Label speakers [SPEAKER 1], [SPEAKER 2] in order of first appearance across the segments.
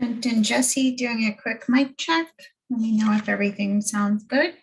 [SPEAKER 1] And Jesse doing a quick mic check. Let me know if everything sounds good.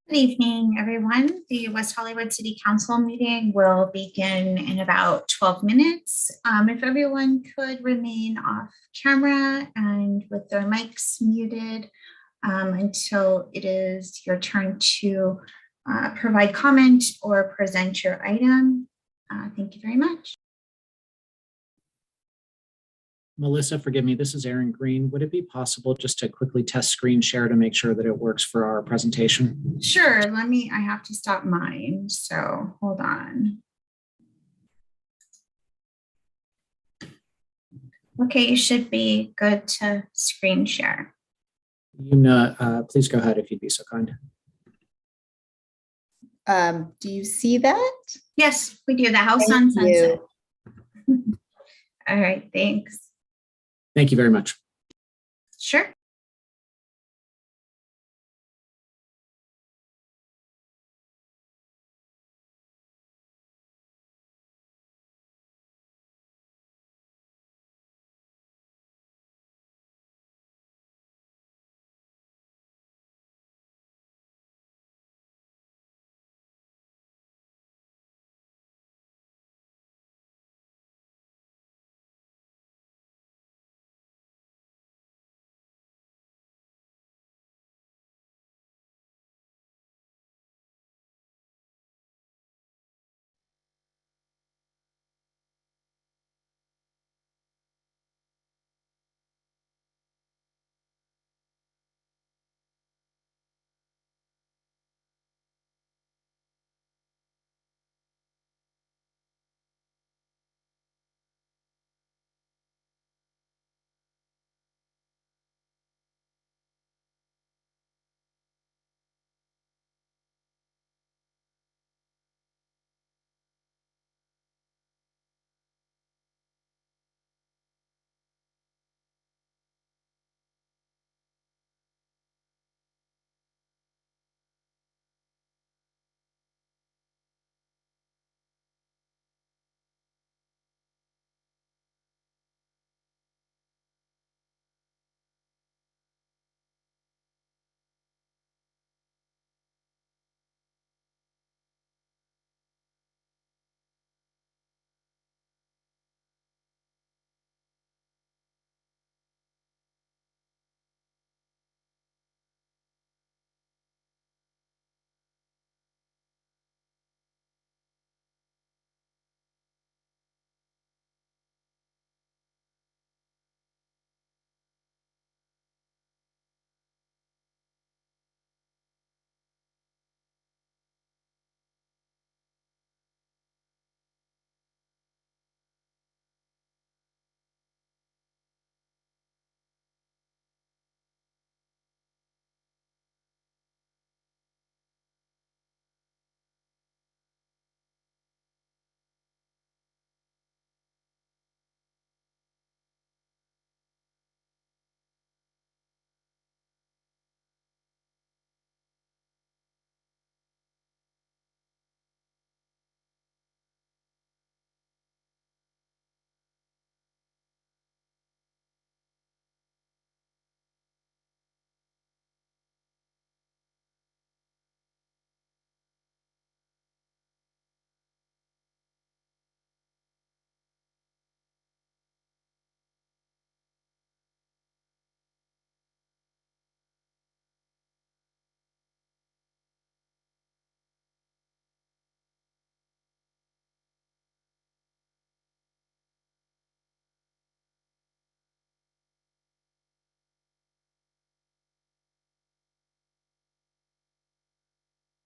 [SPEAKER 1] Good evening, everyone. The West Hollywood City Council meeting will begin in about 12 minutes. If everyone could remain off camera and with their mics muted until it is your turn to provide comment or present your item. Thank you very much.
[SPEAKER 2] Melissa, forgive me, this is Aaron Green. Would it be possible just to quickly test screen share to make sure that it works for our presentation?
[SPEAKER 1] Sure, I have to stop mine, so hold on. Okay, you should be good to screen share.
[SPEAKER 2] Please go ahead if you'd be so kind.
[SPEAKER 3] Do you see that?
[SPEAKER 1] Yes, we do. The house on Sunset. All right, thanks.
[SPEAKER 2] Thank you very much.
[SPEAKER 1] Sure.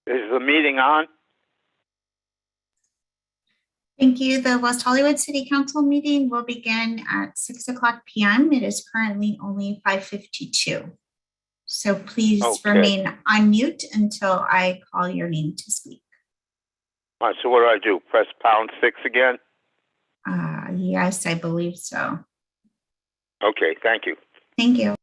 [SPEAKER 4] Is the meeting on?
[SPEAKER 1] Thank you. The West Hollywood City Council meeting will begin at 6:00 p.m. It is currently only 5:52. So please
[SPEAKER 4] Okay.
[SPEAKER 1] remain on mute until I call your name to speak.
[SPEAKER 4] All right, so what do? Press #6 again?
[SPEAKER 1] Yes, I believe so.
[SPEAKER 4] Okay, thank you.
[SPEAKER 1] Thank you.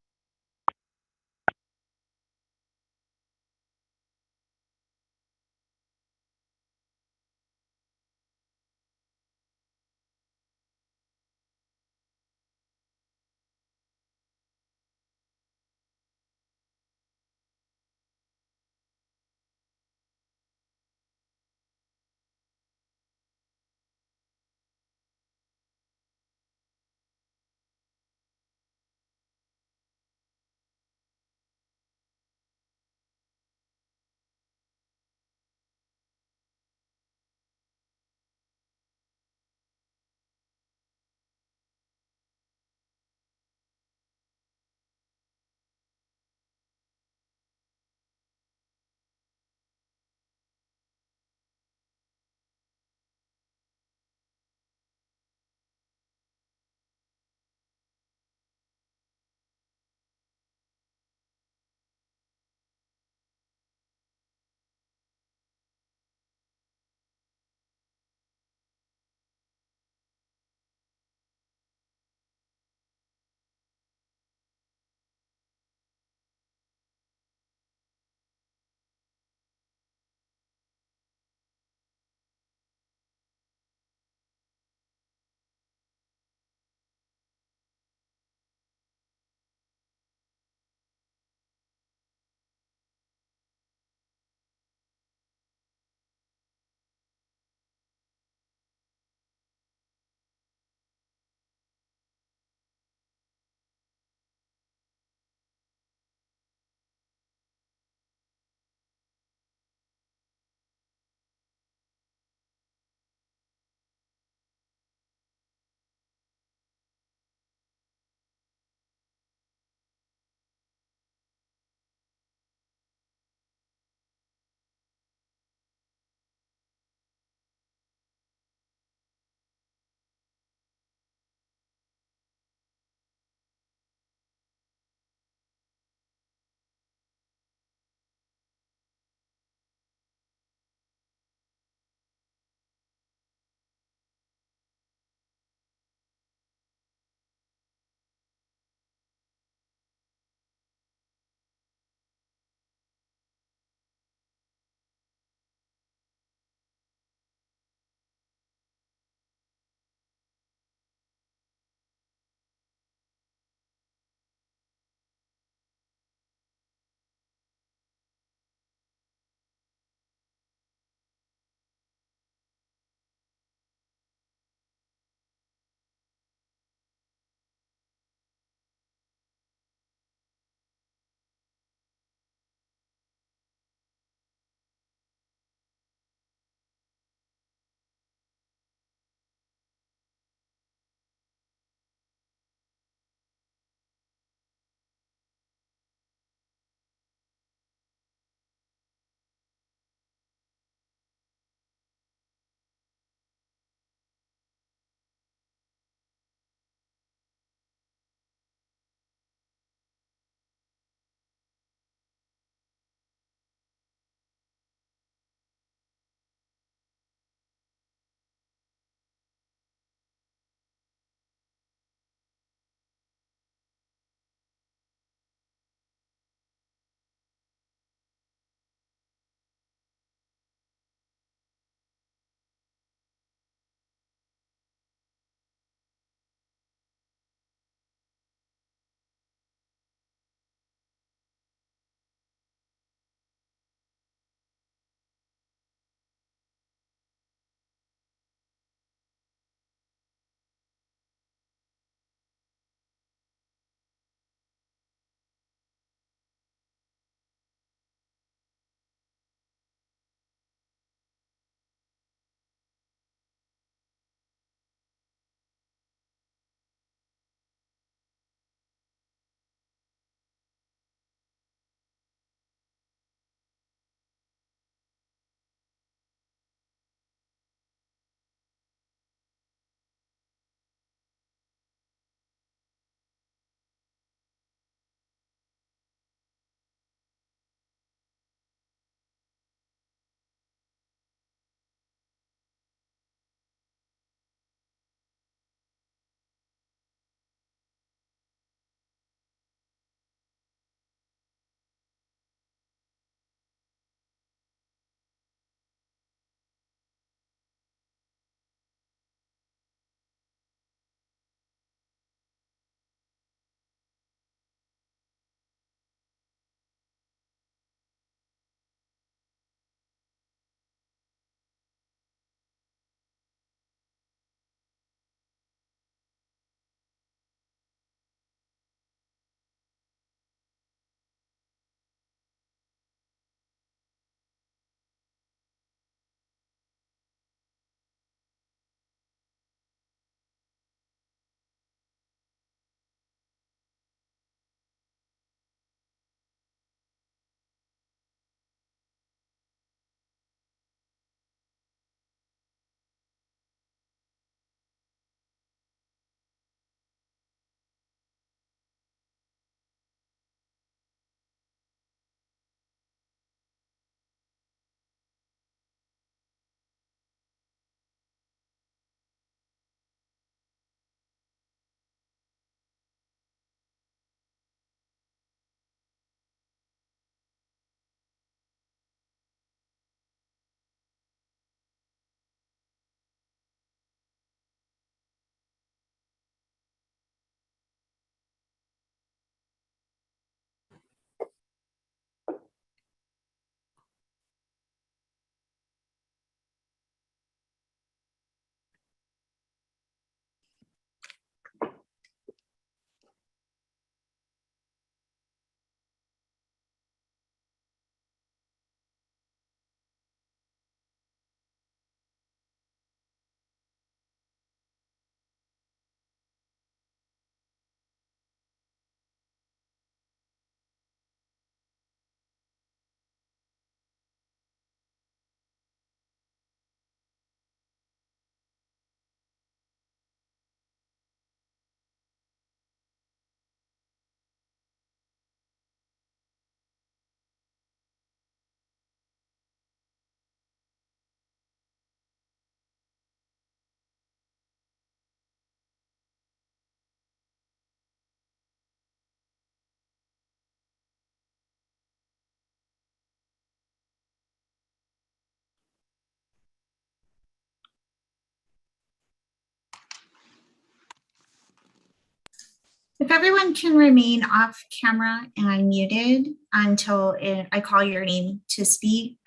[SPEAKER 1] everyone can remain off camera and muted until I call your name to speak.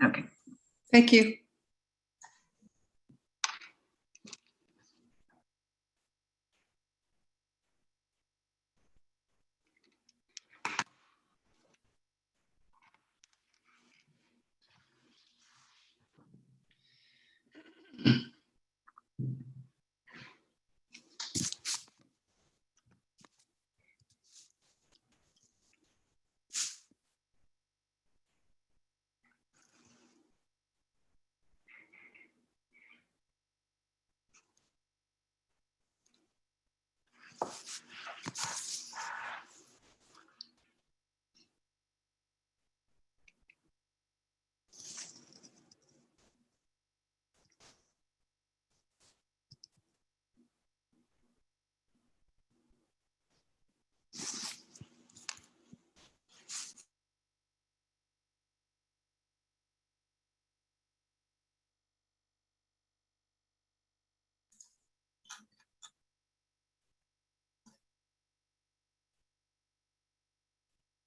[SPEAKER 1] Okay.
[SPEAKER 3] Thank you.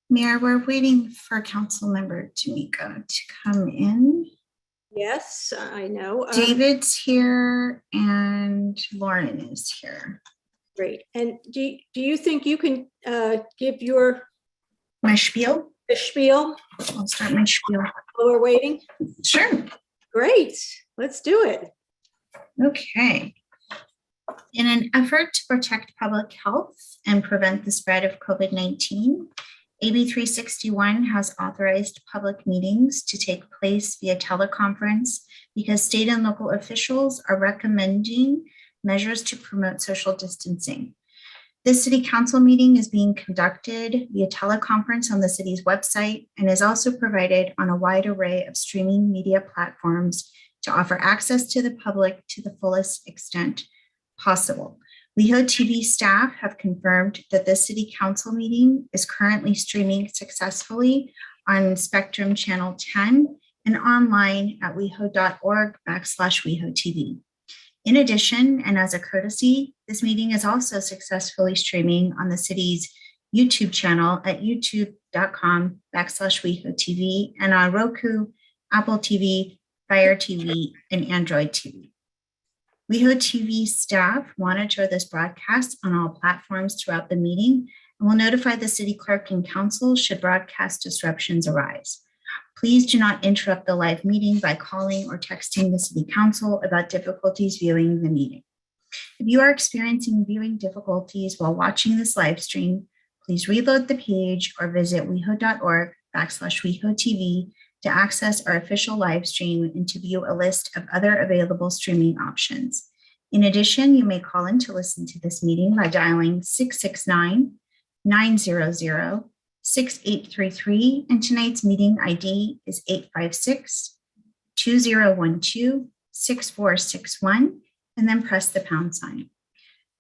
[SPEAKER 1] Mayor, we're waiting for Councilmember D'Amico to come in.
[SPEAKER 5] Yes, I know.
[SPEAKER 1] David's here and Lauren is here.
[SPEAKER 5] Great. And do you think you can give your
[SPEAKER 1] My spiel?
[SPEAKER 5] spiel
[SPEAKER 1] I'll start my spiel.
[SPEAKER 5] while we're waiting?
[SPEAKER 1] Sure.
[SPEAKER 5] Great. Let's do it.
[SPEAKER 1] Okay. In an effort to protect public health and prevent the spread of COVID-19, AB 361 has authorized public meetings to take place via teleconference because state and local officials are recommending measures to promote social distancing. This city council meeting is being conducted via teleconference on the city's website and is also provided on a wide array of streaming media platforms to offer access to the public to the fullest extent possible. WehoTV staff have confirmed that this city council meeting is currently streaming successfully on Spectrum Channel 10 and online at weho.org/WehoTV. In addition, and as a courtesy, this meeting is also successfully streaming on the city's YouTube channel at youtube.com/WehoTV and on Roku, Apple TV, Fire TV, and Android TV. WehoTV staff monitor this broadcast on all platforms throughout the meeting and will notify the city clerk and council should broadcast disruptions arise. Please do not interrupt the live meeting by calling or texting the city council about difficulties viewing the meeting. If you are experiencing viewing difficulties while watching this live stream, please reload the page or visit weho.org/WehoTV to access our official live stream and to view a list of other available streaming options. In addition, you may call in to listen to this meeting by dialing 669-900-6833, and tonight's meeting ID is 856-2012-6461, and then press the pound sign.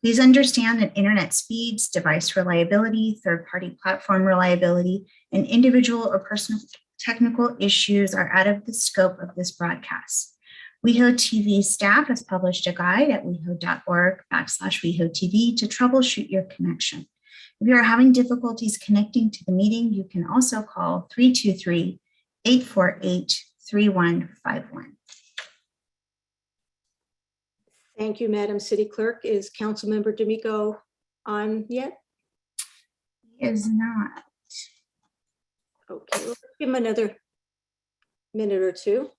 [SPEAKER 1] Please understand that internet speeds, device reliability, third-party platform reliability, and individual or personal technical issues are out of the scope of this broadcast. WehoTV staff has published a guide at weho.org/WehoTV to troubleshoot your connection. If you are having difficulties connecting to the meeting, you can also call 323-848-3151.
[SPEAKER 5] Thank you, Madam City Clerk. Is Councilmember D'Amico on yet?
[SPEAKER 1] He is not.
[SPEAKER 5] Okay, let's give him another minute or two.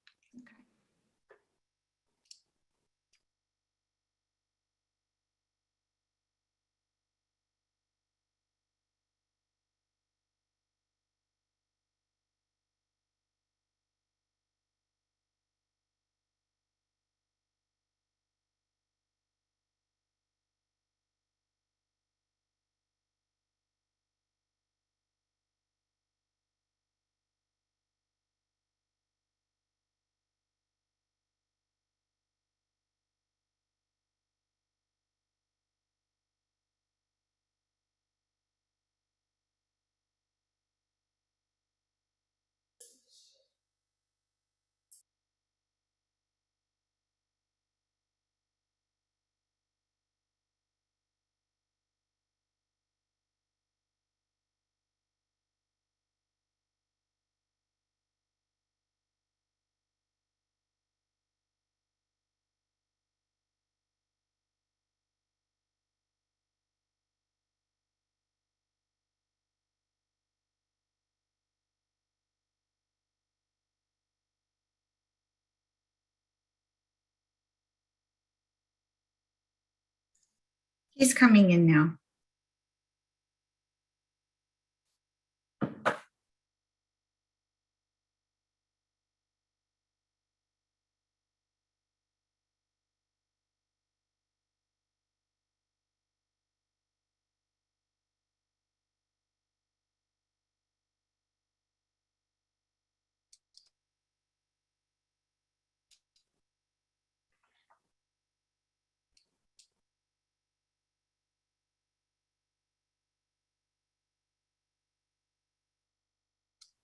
[SPEAKER 1] He's coming in now.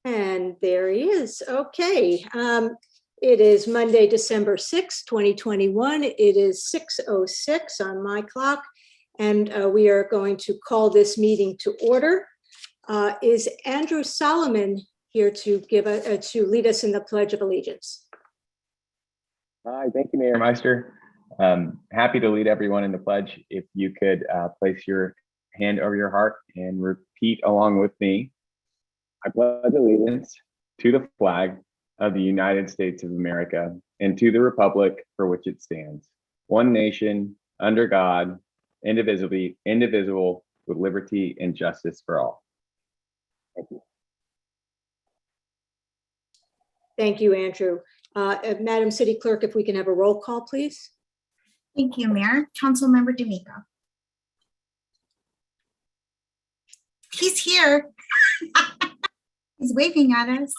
[SPEAKER 5] And there he is. Okay. It is Monday, December 6th, 2021. It is 6:06 on my clock, and we are going to call this meeting to order. Is Andrew Solomon here to to lead us in the Pledge of Allegiance?
[SPEAKER 6] Hi, thank you, Mayor Meister. Happy to lead everyone in the pledge. If you could place your hand over your heart and repeat along with me. I pledge allegiance to the flag of the United States of America and to the republic for which it stands, one nation, under God, indivisible, with liberty and justice for all. Thank you.
[SPEAKER 5] Thank you, Andrew. Madam City Clerk, if we can have a roll call, please.
[SPEAKER 1] Thank you, Mayor. Councilmember D'Amico. He's here. He's waving at us.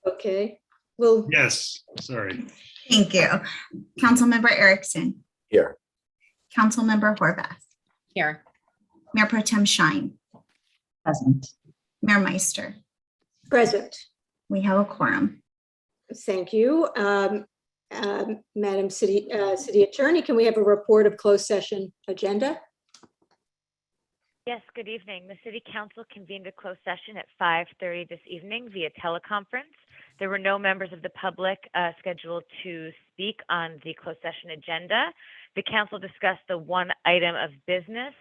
[SPEAKER 5] Okay. Well,
[SPEAKER 7] Yes, sorry.
[SPEAKER 1] Thank you. Councilmember Erickson.
[SPEAKER 8] Here.
[SPEAKER 1] Councilmember Horvath.
[SPEAKER 3] Here.
[SPEAKER 1] Mayor Pro Tem Shine.
[SPEAKER 3] Present.
[SPEAKER 1] Mayor Meister.
[SPEAKER 5] present.
[SPEAKER 1] We have a quorum.
[SPEAKER 5] Thank you. Madam City Attorney, can we have a report of closed session agenda?
[SPEAKER 9] Yes, good evening. The City Council convened a closed session at 5:30 this evening via teleconference. There were no members of the public scheduled to speak on the closed session agenda. The council discussed the one item of business,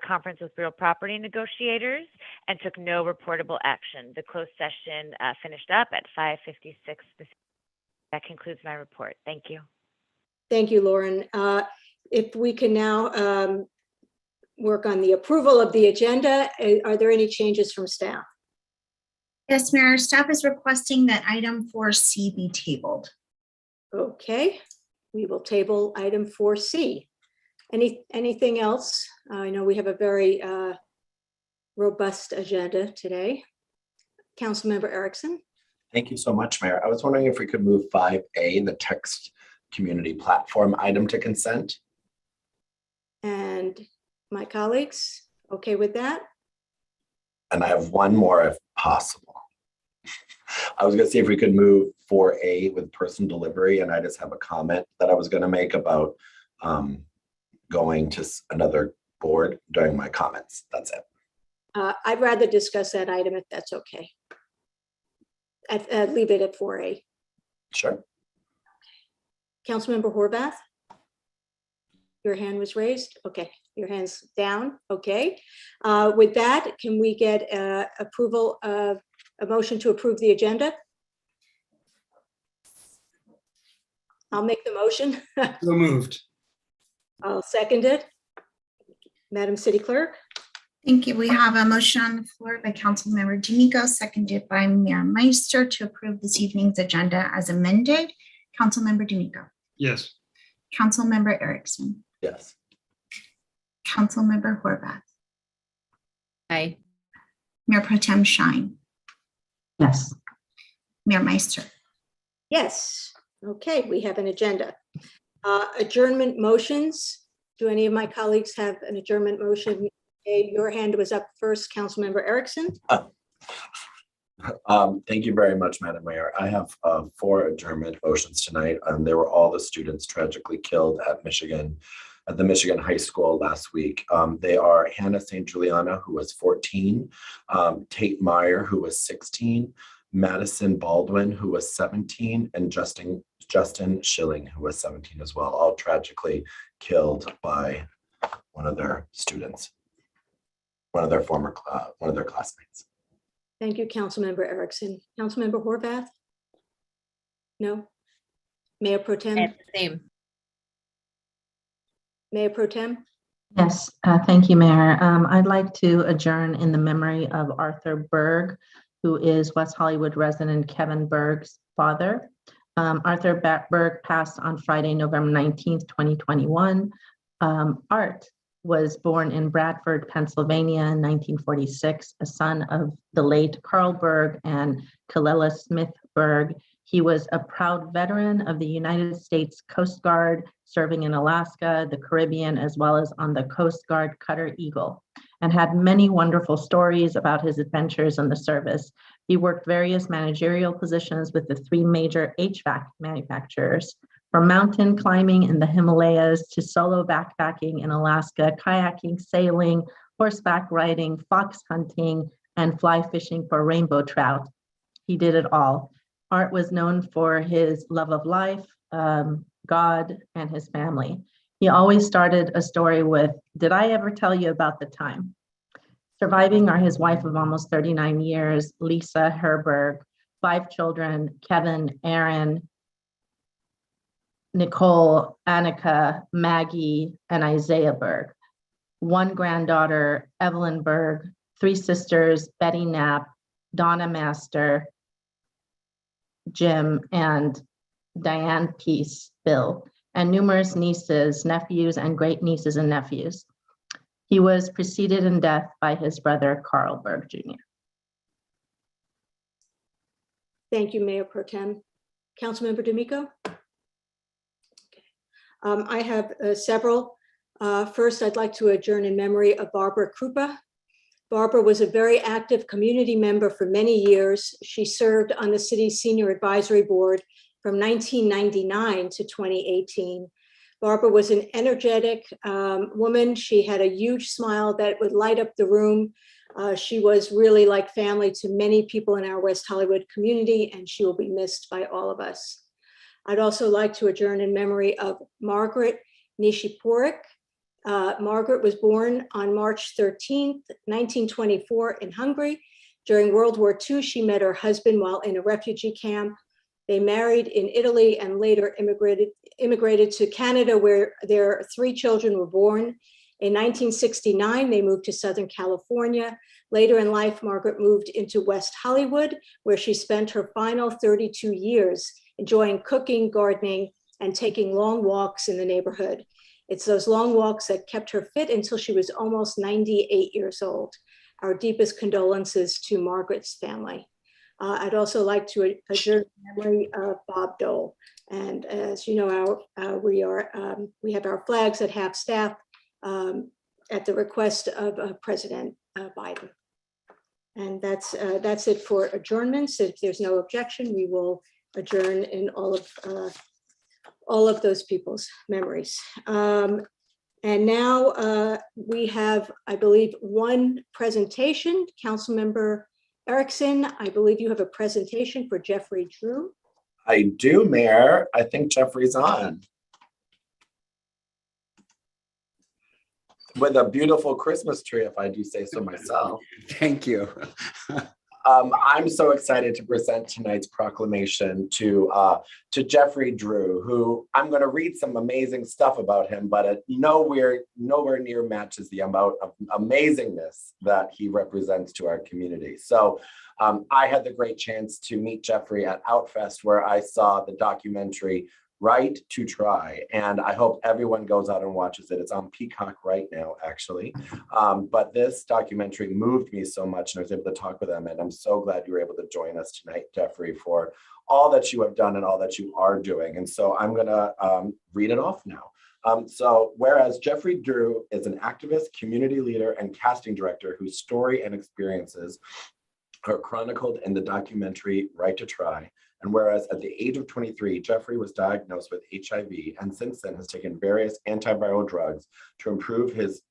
[SPEAKER 9] conference with real property negotiators, and took no reportable action. The closed session finished up at 5:56. That concludes my report. Thank you.
[SPEAKER 5] Thank you, Lauren. If we can now work on the approval of the agenda, are there any changes from staff?
[SPEAKER 1] Yes, Mayor, staff is requesting that item 4C be tabled.
[SPEAKER 5] Okay, we will table item 4C. Anything else? I know we have a very robust agenda today. Councilmember Erickson.
[SPEAKER 8] Thank you so much, Mayor. I was wondering if we could move 5A, the text community platform item, to consent.
[SPEAKER 5] And my colleagues, okay with that?
[SPEAKER 8] And I have one more if possible. I was going to see if we could move 4A with person delivery, and I just have a comment that I was going to make about going to another board during my comments. That's it.
[SPEAKER 5] I'd rather discuss that item if that's okay. Leave it at 4A.
[SPEAKER 8] Sure.
[SPEAKER 5] Councilmember Horvath? Your hand was raised? Okay, your hand's down. Okay. With that, can we get approval of a motion to approve the agenda? I'll make the motion.
[SPEAKER 7] So moved.
[SPEAKER 5] I'll second it. Madam City Clerk?
[SPEAKER 1] Thank you. We have a motion on the floor by Councilmember D'Amico, seconded by Mayor Meister, to approve this evening's agenda as amended. Councilmember D'Amico.
[SPEAKER 7] Yes.
[SPEAKER 1] Councilmember Erickson.
[SPEAKER 8] Yes.
[SPEAKER 1] Councilmember Horvath.
[SPEAKER 3] Aye.
[SPEAKER 1] Mayor Pro Tem Shine.
[SPEAKER 3] Yes.
[SPEAKER 1] Mayor Meister.
[SPEAKER 5] Yes. Okay, we have an agenda. Adjournment motions. Do any of my colleagues have an adjournment motion? Okay, your hand was up first, Councilmember Erickson.
[SPEAKER 8] Thank you very much, Madam Mayor. I have 4 adjournment motions tonight. They were all the students tragically killed at the Michigan High School last week. They are Hannah St. Juliana, who was 14, Tate Meyer, who was 16, Madison Baldwin, who was 17, and Justin Schilling, who was 17 as well, all tragically killed by one of their students, one of their classmates.
[SPEAKER 5] Thank you, Councilmember Erickson. Councilmember Horvath? No? Mayor Pro Tem?
[SPEAKER 3] Same.
[SPEAKER 5] Mayor Pro Tem?
[SPEAKER 10] Yes, thank you, Mayor. I'd like to adjourn in the memory of Arthur Berg, who is West Hollywood resident Kevin Berg's father. Arthur Berg passed on Friday, November 19th, 2021. Art was born in Bradford, Pennsylvania in 1946, a son of the late Carl Berg and Kalela Smith Berg. He was a proud veteran of the United States Coast Guard, serving in Alaska, the Caribbean, as well as on the Coast Guard Cutter Eagle, and had many wonderful stories about his adventures in the service. He worked various managerial positions with the 3 major HVAC manufacturers, from mountain climbing in the Himalayas to solo backpacking in Alaska, kayaking, sailing, horseback riding, fox hunting, and fly fishing for rainbow trout. He did it all. Art was known for his love of life, God, and his family. He always started a story with, "Did I ever tell you about the time?" Surviving are his wife of almost 39 years, Lisa Herberg, 5 children, Kevin, Aaron, Nicole, Annika, Maggie, and Isaiah Berg. 1 granddaughter, Evelyn Berg, 3 sisters, Betty Knapp, Donna Master, Jim, and Diane Peace, Bill, and numerous nieces, nephews, and great nieces and nephews. He was preceded in death by his brother, Carl Berg Jr.
[SPEAKER 5] Thank you, Mayor Pro Tem. Councilmember D'Amico? I have several. First, I'd like to adjourn in memory of Barbara Krupa. Barbara was a very active community member for many years. She served on the city's senior advisory board from 1999 to 2018. Barbara was an energetic woman. She had a huge smile that would light up the room. She was really like family to many people in our West Hollywood community, and she will be missed by all of us. I'd also like to adjourn in memory of Margaret Nishiporik. Margaret was born on March 13th, 1924 in Hungary. During World War II, she met her husband while in a refugee camp. They married in Italy and later immigrated to Canada, where their 3 children were born. In 1969, they moved to Southern California. Later in life, Margaret moved into West Hollywood, where she spent her final 32 years enjoying cooking, gardening, and taking long walks in the neighborhood. It's those long walks that kept her fit until she was almost 98 years old. Our deepest condolences to Margaret's family. I'd also like to adjourn in memory of Bob Dole. And as you know, we have our flags at half staff at the request of President Biden. And that's it for adjournments. If there's no objection, we will adjourn in all of those people's memories. And now we have, I believe, one presentation. Councilmember Erickson, I believe you have a presentation for Jeffrey Drew.
[SPEAKER 8] I do, Mayor. I think Jeffrey's on. With a beautiful Christmas tree, if I do say so myself.
[SPEAKER 7] Thank you.
[SPEAKER 8] I'm so excited to present tonight's proclamation to Jeffrey Drew, who I'm going to read some amazing stuff about him, but it nowhere near matches the amount of amazingness that he represents to our community. So I had the great chance to meet Jeffrey at Outfest, where I saw the documentary Right to Try, and I hope everyone goes out and watches it. It's on Peacock right now, actually. But this documentary moved me so much, and I was able to talk with him, and I'm so glad you were able to join us tonight, Jeffrey, for all that you have done and all that you are doing. And so I'm gonna read it off now. So whereas Jeffrey Drew is an activist, community leader, and casting director whose story and experiences are chronicled in the documentary Right to Try, and whereas at the age of 23, Jeffrey was diagnosed with HIV and since then has taken various antiviral drugs to improve his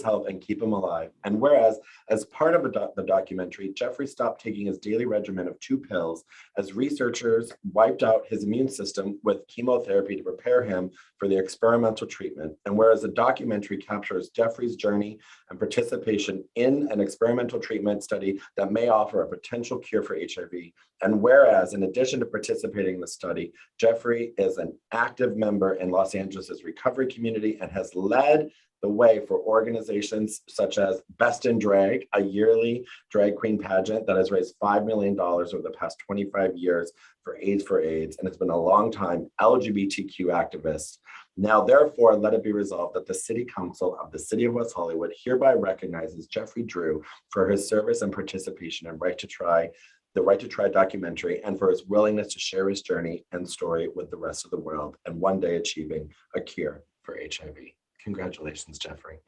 [SPEAKER 8] health and keep him alive. And whereas as part of the documentary, Jeffrey stopped taking his daily regimen of 2 pills as researchers wiped out his immune system with chemotherapy to prepare him for the experimental treatment. And whereas the documentary captures Jeffrey's journey and participation in an experimental treatment study that may offer a potential cure for HIV. And whereas, in addition to participating in the study, Jeffrey is an active member in Los Angeles' recovery community and has led the way for organizations such as Best in Drag, a yearly drag queen pageant that has raised $5 million over the past 25 years for AIDS, and it's been a long time LGBTQ activist. Now, therefore, let it be resolved that the City Council of the City of West Hollywood hereby recognizes Jeffrey Drew for his service and participation in the Right to Try documentary, and for his willingness to share his journey and story with the rest of the world, and one day achieving a cure for HIV. Congratulations, Jeffrey.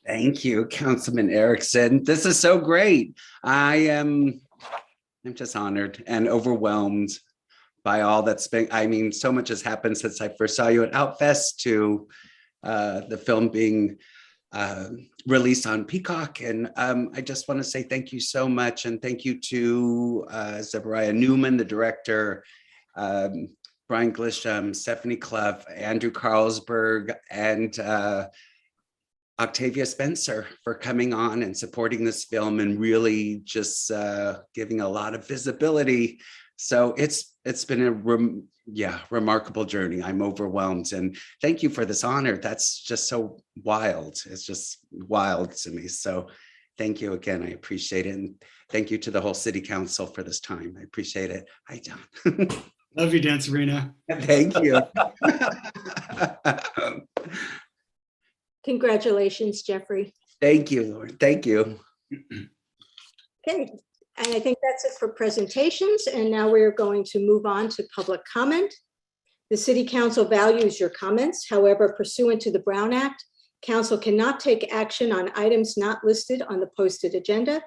[SPEAKER 11] Thank you, Councilman Erickson. This is so great. I'm just honored and overwhelmed by all that's been, I mean, so much has happened since I first saw you at Outfest to the film being released on Peacock. And I just want to say thank you so much. And thank you to Zebariah Newman, the director, Brian Glisham, Stephanie Clough, Andrew Carlsberg, and Octavia Spencer for coming on and supporting this film and really just giving a lot of visibility. So it's been a remarkable journey. I'm overwhelmed, and thank you for this honor. That's just so wild. It's just wild to me. So thank you again. I appreciate it. And thank you to the whole City Council for this time. I appreciate it. Hi, John.
[SPEAKER 7] Love you, Dan Sabrina.
[SPEAKER 11] Thank you.
[SPEAKER 5] Congratulations, Jeffrey.
[SPEAKER 11] Thank you, Lord. Thank you.
[SPEAKER 5] Okay, and I think that's it for presentations. And now we're going to move on to public comment. The City Council values your comments. However, pursuant to the Brown Act, Council cannot take action on items not listed on the posted agenda.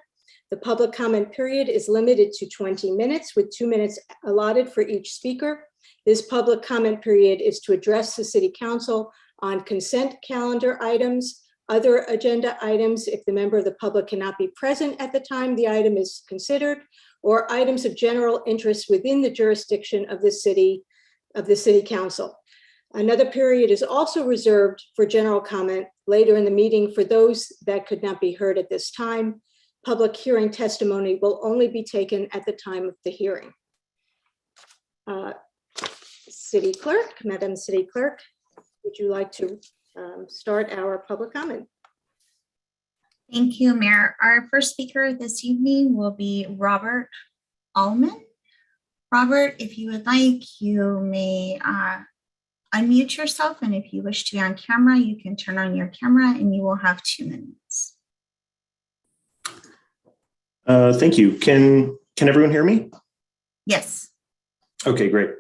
[SPEAKER 5] The public comment period is limited to 20 minutes with 2 minutes allotted for each speaker. This public comment period is to address the City Council on consent calendar items, other agenda items if the member of the public cannot be present at the time the item is considered, or items of general interest within the jurisdiction of the City Council. Another period is also reserved for general comment later in the meeting for those that could not be heard at this time. Public hearing testimony will only be taken at the time of the hearing. City Clerk, Madam City Clerk, would you like to start our public comment?
[SPEAKER 1] Thank you, Mayor. Our first speaker this evening will be Robert Allman. Robert, if you would like, you may unmute yourself, and if you wish to be on camera, you can turn on your camera and you will have 2 minutes.
[SPEAKER 12] Thank you. Can everyone hear me?
[SPEAKER 1] Yes.
[SPEAKER 12] Okay, great.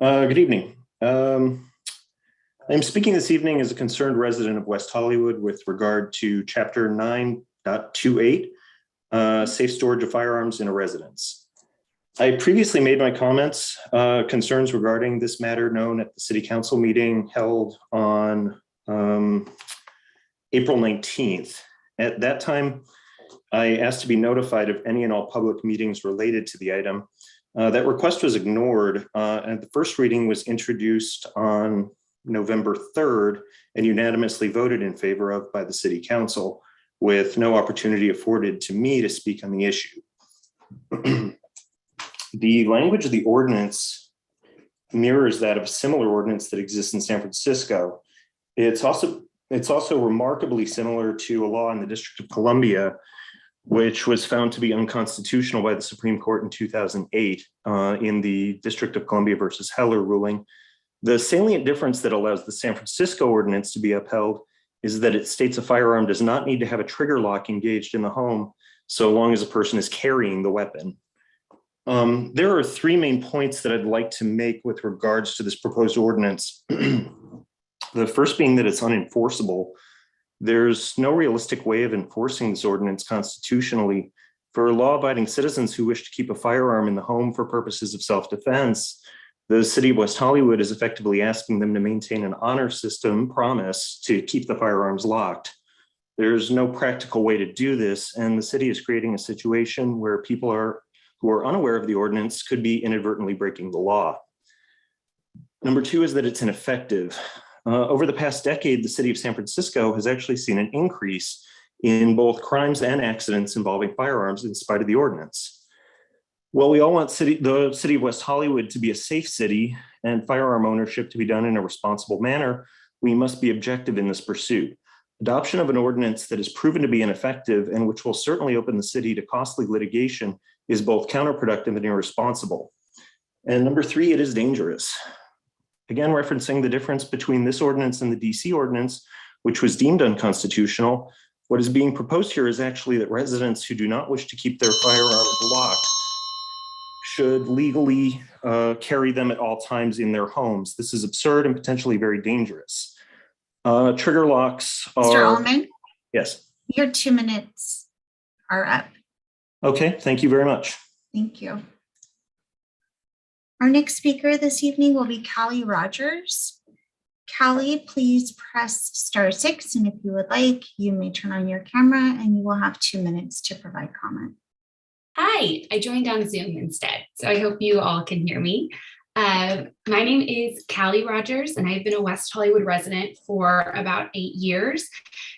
[SPEAKER 12] Good evening. I'm speaking this evening as a concerned resident of West Hollywood with regard to Chapter 9.28, safe storage of firearms in a residence. I previously made my comments, concerns regarding this matter known at the City Council meeting held on April 19th. At that time, I asked to be notified of any and all public meetings related to the item. That request was ignored, and the first reading was introduced on November 3rd and unanimously voted in favor of by the City Council, with no opportunity afforded to me to speak on the issue. The language of the ordinance mirrors that of a similar ordinance that exists in San Francisco. It's also remarkably similar to a law in the District of Columbia, which was found to be unconstitutional by the Supreme Court in 2008 in the District of Columbia versus Heller ruling. The salient difference that allows the San Francisco ordinance to be upheld is that it states a firearm does not need to have a trigger lock engaged in the home so long as a person is carrying the weapon. There are 3 main points that I'd like to make with regards to this proposed ordinance. The first being that it's unenforceable. There's no realistic way of enforcing this ordinance constitutionally. For law-abiding citizens who wish to keep a firearm in the home for purposes of self-defense, the City of West Hollywood is effectively asking them to maintain an honor system promise to keep the firearms locked. There's no practical way to do this, and the city is creating a situation where people who are unaware of the ordinance could be inadvertently breaking the law. Number 2 is that it's ineffective. Over the past decade, the city of San Francisco has actually seen an increase in both crimes and accidents involving firearms in spite of the ordinance. Well, we all want the city of West Hollywood to be a safe city and firearm ownership to be done in a responsible manner. we must be objective in this pursuit. Adoption of an ordinance that is proven to be ineffective and which will certainly open the city to costly litigation is both counterproductive and irresponsible. And number three, it is dangerous. Again, referencing the difference between this ordinance and the DC ordinance, which was deemed unconstitutional, what is being proposed here is actually that residents who do not wish to keep their firearms locked should legally carry them at all times in their homes. This is absurd and potentially very dangerous. Trigger locks are—
[SPEAKER 1] Mr. Ullman,
[SPEAKER 12] Yes.
[SPEAKER 1] your 2 minutes are up.
[SPEAKER 12] Okay, thank you very much.
[SPEAKER 1] Thank you. Our next speaker this evening will be Callie Rogers. Callie, please press *6, and if you would like, you may turn on your camera and you will have 2 minutes to provide comment.
[SPEAKER 13] Hi, I joined on Zoom instead, so I hope you all can hear me. My name is Callie Rogers, and I've been a West Hollywood resident for about 8 years.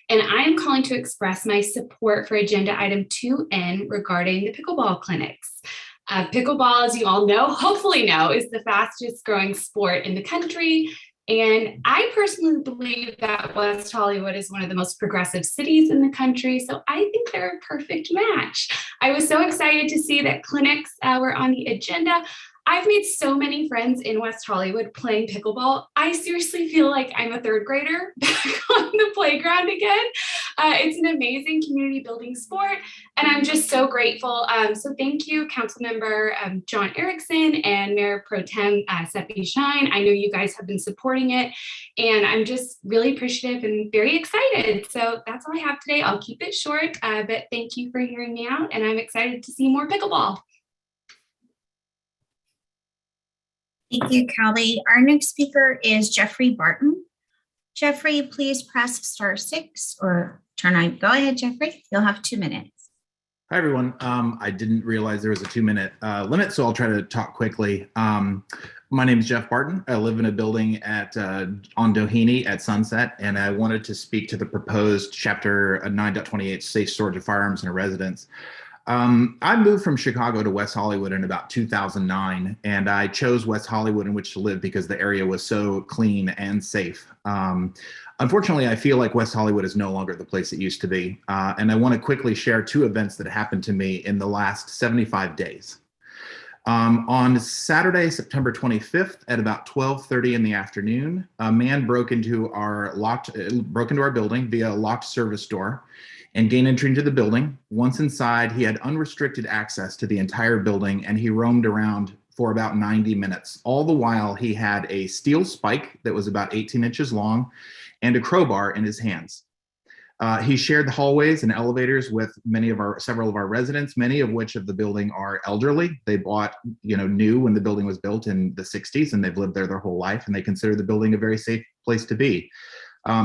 [SPEAKER 13] And I am calling to express my support for agenda item 2N regarding the pickleball clinics. Pickleball, as you all know, hopefully know, is the fastest growing sport in the country. And I personally believe that West Hollywood is one of the most progressive cities in the country. So I think they're a perfect match. I was so excited to see that clinics were on the agenda. I've made so many friends in West Hollywood playing pickleball. I seriously feel like I'm a third grader back on the playground again. It's an amazing community building sport, and I'm just so grateful. So thank you, Councilmember John Erickson and Mayor Pro Tem Seppi Shine. I know you guys have been supporting it, and I'm just really appreciative and very excited. So that's all I have today. I'll keep it short, but thank you for hearing me out, and I'm excited to see more pickleball.
[SPEAKER 1] Thank you, Callie. Our next speaker is Jeffrey Barton. Jeffrey, please press *6 or turn on. Go ahead, Jeffrey. You'll have 2 minutes.
[SPEAKER 14] Hi, everyone. I didn't realize there was a 2-minute limit, so I'll try to talk quickly. My name is Jeff Barton. I live in a building at on Doheny at Sunset, and I wanted to speak to the proposed Chapter 9.28 Safe Storage of Firearms in a Residence. I moved from Chicago to West Hollywood in about 2009, and I chose West Hollywood in which to live because the area was so clean and safe. Unfortunately, I feel like West Hollywood is no longer the place it used to be, and I want to quickly share 2 events that happened to me in the last 75 days. On Saturday, September 25th at about 12:30 in the afternoon, a man broke into our building via a locked service door and gained entry into the building. Once inside, he had unrestricted access to the entire building, and he roamed around for about 90 minutes. All the while, he had a steel spike that was about 18 inches long and a crowbar in his hands. He shared the hallways and elevators with several of our residents, many of which of the building are elderly. They bought, new when the building was built in the 60s, and they've lived there their whole life, and they consider the building a very safe place to be.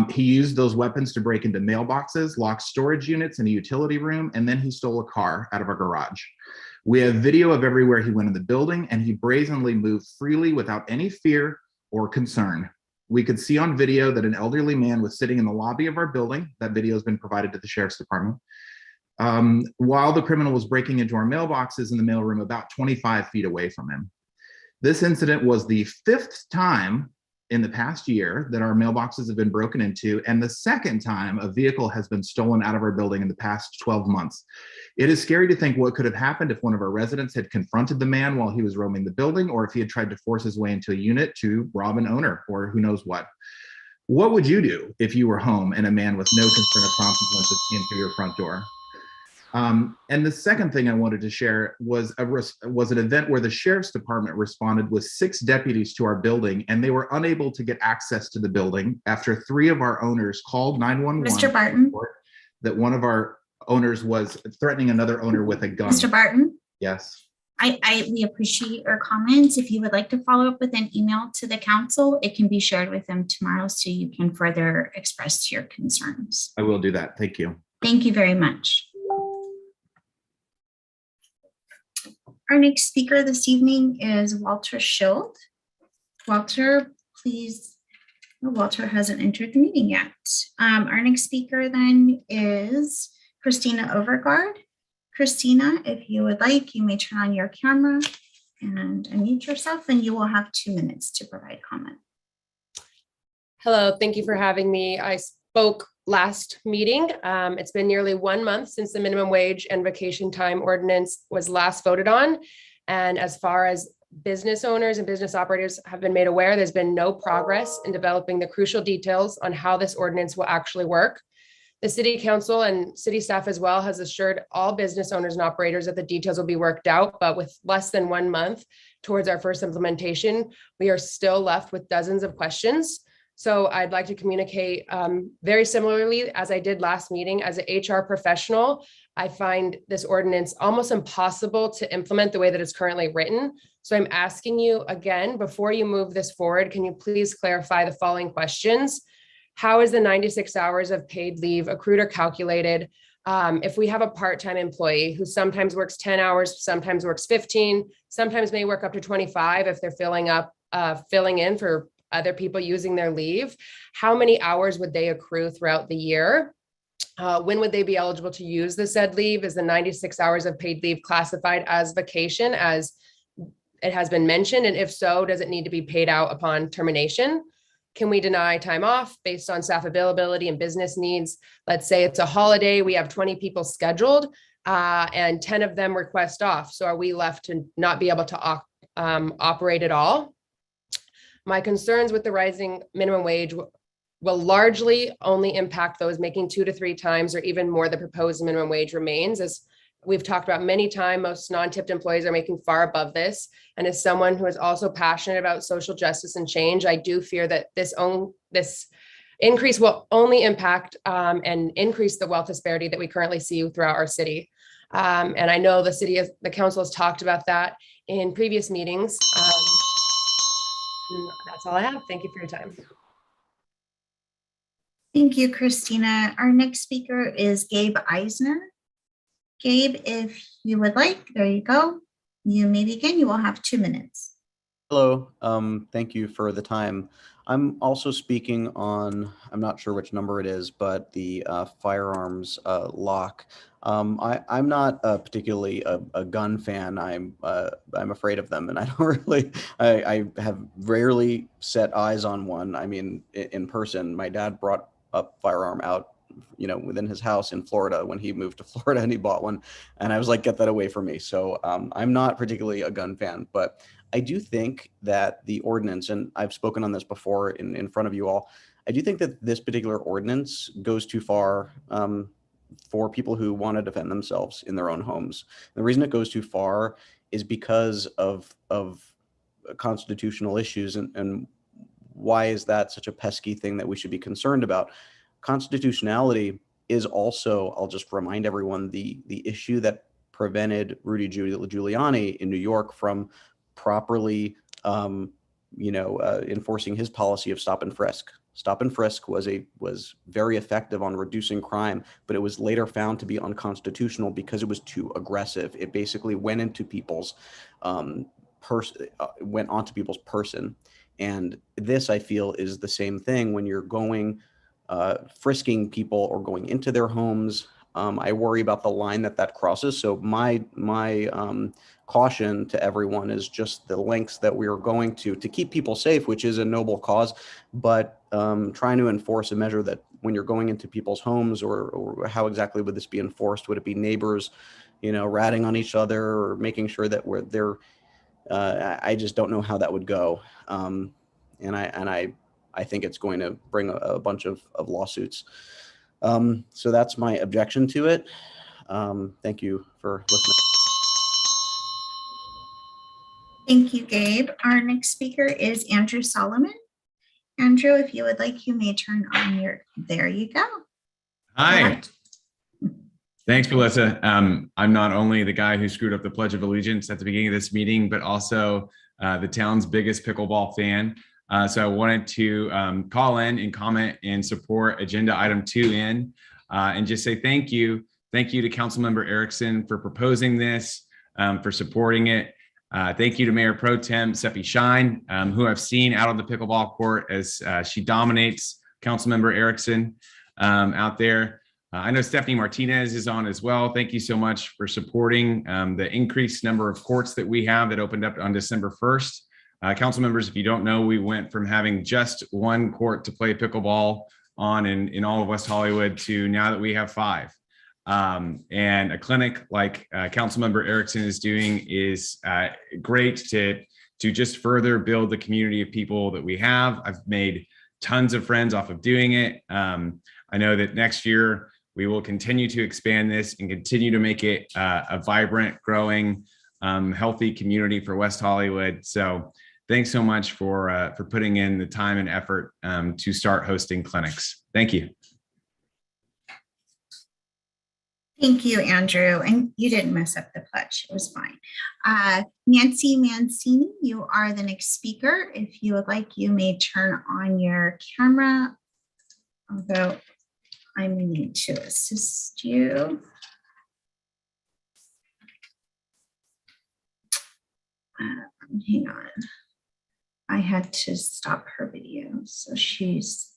[SPEAKER 14] He used those weapons to break into mailboxes, locked storage units in a utility room, and then he stole a car out of our garage. We have video of everywhere he went in the building, and he brazenly moved freely without any fear or concern. We could see on video that an elderly man was sitting in the lobby of our building. That video has been provided to the Sheriff's Department. While the criminal was breaking into our mailboxes in the mailroom about 25 feet away from him. This incident was the 5th time in the past year that our mailboxes have been broken into, and the 2nd time a vehicle has been stolen out of our building in the past 12 months. It is scary to think what could have happened if one of our residents had confronted the man while he was roaming the building, or if he had tried to force his way into a unit to rob an owner, or who knows what. What would you do if you were home and a man with no concern of consequences came through your front door? And the second thing I wanted to share was an event where the Sheriff's Department responded with 6 deputies to our building, and they were unable to get access to the building after 3 of our owners called 911.
[SPEAKER 1] Mr. Barton.
[SPEAKER 14] That one of our owners was threatening another owner with a gun.
[SPEAKER 1] Mr. Barton.
[SPEAKER 14] Yes.
[SPEAKER 1] We appreciate your comments. If you would like to follow up with an email to the council, it can be shared with them tomorrow so you can further express your concerns.
[SPEAKER 14] I will do that. Thank you.
[SPEAKER 1] Thank you very much. Our next speaker this evening is Walter Schild. Walter, please. Oh, Walter hasn't entered the meeting yet. Our next speaker then is Christina Overgaard. Christina, if you would like, you may turn on your camera and unmute yourself, and you will have 2 minutes to provide comment.
[SPEAKER 15] Hello, thank you for having me. I spoke last meeting. It's been nearly 1 month since the minimum wage and vacation time ordinance was last voted on. And as far as business owners and business operators have been made aware, there's been no progress in developing the crucial details on how this ordinance will actually work. The city council and city staff as well has assured all business owners and operators that the details will be worked out, but with less than 1 month towards our first implementation, we are still left with dozens of questions. So I'd like to communicate very similarly as I did last meeting. As an HR professional, I find this ordinance almost impossible to implement the way that it's currently written. So I'm asking you again, before you move this forward, can you please clarify the following questions? How is the 96 hours of paid leave accrued or calculated? If we have a part-time employee who sometimes works 10 hours, sometimes works 15, sometimes may work up to 25 if they're filling in for other people using their leave, how many hours would they accrue throughout the year? When would they be eligible to use the said leave? Is the 96 hours of paid leave classified as vacation as it has been mentioned? And if so, does it need to be paid out upon termination? Can we deny time off based on staff availability and business needs? Let's say it's a holiday, we have 20 people scheduled and 10 of them request off. So are we left to not be able to operate at all? My concerns with the rising minimum wage will largely only impact those making 2 to 3 times or even more the proposed minimum wage remains. As we've talked about many times, most non-tipped employees are making far above this. And as someone who is also passionate about social justice and change, I do fear that this increase will only impact and increase the wealth disparity that we currently see throughout our city. And I know the council has talked about that in previous meetings. That's all I have. Thank you for your time.
[SPEAKER 1] Thank you, Christina. Our next speaker is Gabe Eisner. Gabe, if you would like, there you go. You may begin. You will have 2 minutes.
[SPEAKER 16] Hello. Thank you for the time. I'm also speaking on, I'm not sure which number it is, but the firearms lock. I'm not particularly a gun fan. I'm afraid of them, and I don't really. I have rarely set eyes on one. I mean, in person. My dad brought a firearm out, within his house in Florida when he moved to Florida, and he bought one, and I was like, get that away from me. So I'm not particularly a gun fan, but I do think that the ordinance, and I've spoken on this before in front of you all, I do think that this particular ordinance goes too far for people who want to defend themselves in their own homes. And the reason it goes too far is because of constitutional issues. And why is that such a pesky thing that we should be concerned about? Constitutionality is also, I'll just remind everyone, the issue that prevented Rudy Giuliani in New York from properly enforcing his policy of stop and frisk. Stop and frisk was very effective on reducing crime, but it was later found to be unconstitutional because it was too aggressive. It basically went into people's went onto people's person. And this, I feel, is the same thing when you're going frisking people or going into their homes. I worry about the line that crosses. So my caution to everyone is just the lengths that we are going to keep people safe, which is a noble cause, but trying to enforce a measure that when you're going into people's homes, or how exactly would this be enforced? Would it be neighbors, ratting on each other, or making sure that I just don't know how that would go. And I think it's going to bring a bunch of lawsuits. So that's my objection to it. Thank you for listening.
[SPEAKER 1] Thank you, Gabe. Our next speaker is Andrew Solomon. Andrew, if you would like, you may turn on there you go.
[SPEAKER 17] Hi. Thanks, Melissa. I'm not only the guy who screwed up the Pledge of Allegiance at the beginning of this meeting, but also the town's biggest pickleball fan. So I wanted to call in and comment and support agenda item 2N and just say thank you. Thank you to Councilmember Erickson for proposing this, for supporting it. Thank you to Mayor Pro Tem Seppi Shine, who I've seen out on the pickleball court as she dominates Councilmember Erickson out there. I know Stephanie Martinez is on as well. Thank you so much for supporting the increased number of courts that we have that opened up on December 1st. Council members, if you don't know, we went from having just one court to play pickleball on in all of West Hollywood to now that we have 5. And a clinic like Councilmember Erickson is doing is great to just further build the community of people that we have. I've made tons of friends off of doing it. I know that next year we will continue to expand this and continue to make it a vibrant, growing, healthy community for West Hollywood. So thanks so much for putting in the time and effort to start hosting clinics. Thank you.
[SPEAKER 1] Thank you, Andrew. And you didn't mess up the pledge. It was fine. Nancy Mancini, you are the next speaker. If you would like, you may turn on your camera, although I may need to assist you. Hang on. I had to stop her video, so she's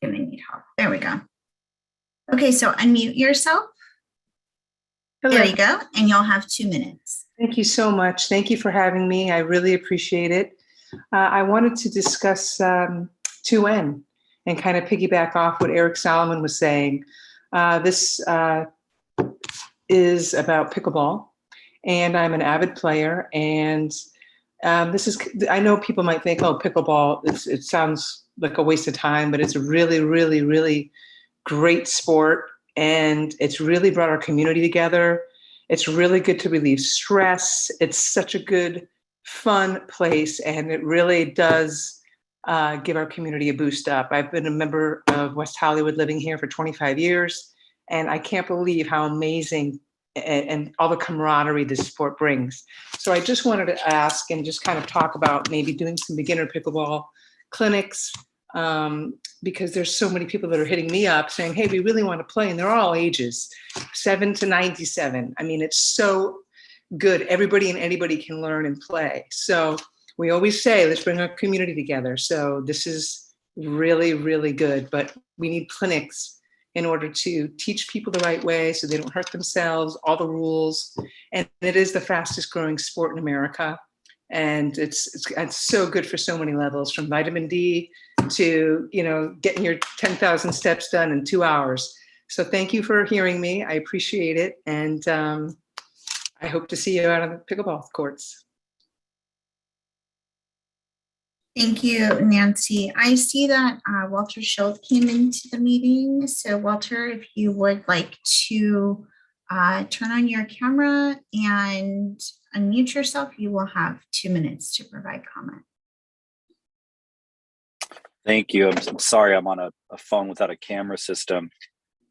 [SPEAKER 1] gonna need help. There we go. Okay, so unmute yourself.
[SPEAKER 18] Hello.
[SPEAKER 1] There you go, and you'll have 2 minutes.
[SPEAKER 18] Thank you so much. Thank you for having me. I really appreciate it. I wanted to discuss 2N and kind of piggyback off what Eric Solomon was saying. This is about pickleball, and I'm an avid player. And I know people might think, oh, pickleball, it sounds like a waste of time, but it's a really, really, really great sport. And it's really brought our community together. It's really good to relieve stress. It's such a good, fun place. And it really does give our community a boost up. I've been a member of West Hollywood, living here for 25 years. And I can't believe how amazing and all the camaraderie this sport brings. So I just wanted to ask and just kind of talk about maybe doing some beginner pickleball clinics, because there's so many people that are hitting me up saying, hey, we really want to play. And they're all ages, 7 to 97. I mean, it's so good. Everybody and anybody can learn and play. So we always say, let's bring our community together. So this is really, really good. But we need clinics in order to teach people the right way so they don't hurt themselves, all the rules. And it is the fastest growing sport in America. And it's so good for so many levels, from vitamin D to, getting your 10,000 steps done in 2 hours. So thank you for hearing me. I appreciate it. And I hope to see you out on the pickleball courts.
[SPEAKER 1] Thank you, Nancy. I see that Walter Schultz came into the meeting. So Walter, if you would like to turn on your camera and unmute yourself, you will have 2 minutes to provide comment.
[SPEAKER 19] Thank you. I'm sorry I'm on a phone without a camera system.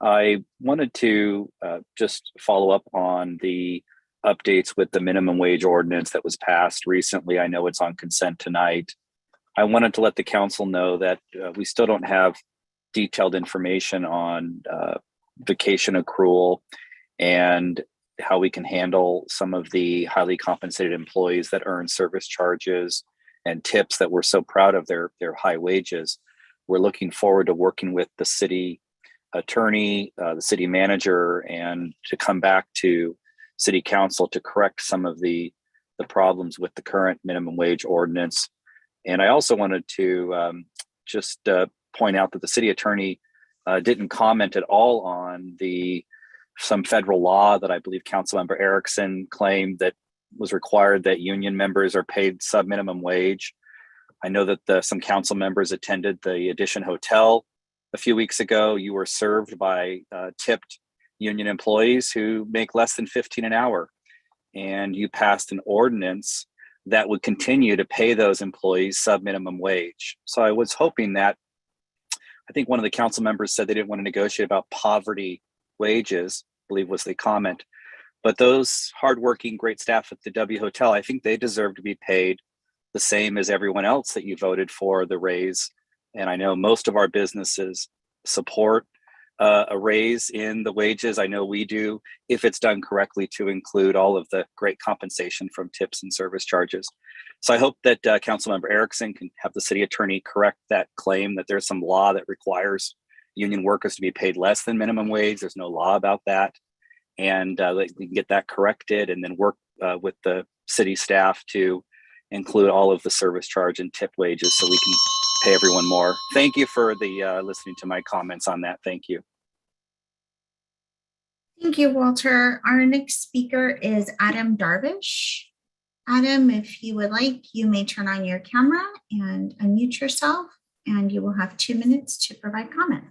[SPEAKER 19] I wanted to just follow up on the updates with the minimum wage ordinance that was passed recently. I know it's on consent tonight. I wanted to let the council know that we still don't have detailed information on vacation accrual and how we can handle some of the highly compensated employees that earn service charges and tips that we're so proud of their high wages. We're looking forward to working with the city attorney, the city manager, and to come back to city council to correct some of the problems with the current minimum wage ordinance. And I also wanted to just point out that the city attorney didn't comment at all on some federal law that I believe Councilmember Erickson claimed that was required that union members are paid sub-minimum wage. I know that some council members attended the Edition Hotel a few weeks ago. You were served by tipped union employees who make less than $15 an hour. And you passed an ordinance that would continue to pay those employees sub-minimum wage. So I was hoping that, I think one of the council members said they didn't want to negotiate about poverty wages, I believe was the comment. But those hardworking, great staff at the W Hotel, I think they deserve to be paid the same as everyone else that you voted for the raise. And I know most of our businesses support a raise in the wages. I know we do, if it's done correctly, to include all of the great compensation from tips and service charges. So I hope that Councilmember Erickson can have the city attorney correct that claim that there's some law that requires union workers to be paid less than minimum wage. There's no law about that. And we can get that corrected and then work with the city staff to include all of the service charge and tip wages so we can pay everyone more. Thank you for the listening to my comments on that. Thank you.
[SPEAKER 1] Thank you, Walter. Our next speaker is Adam Darvish. Adam, if you would like, you may turn on your camera and unmute yourself, and you will have 2 minutes to provide comment.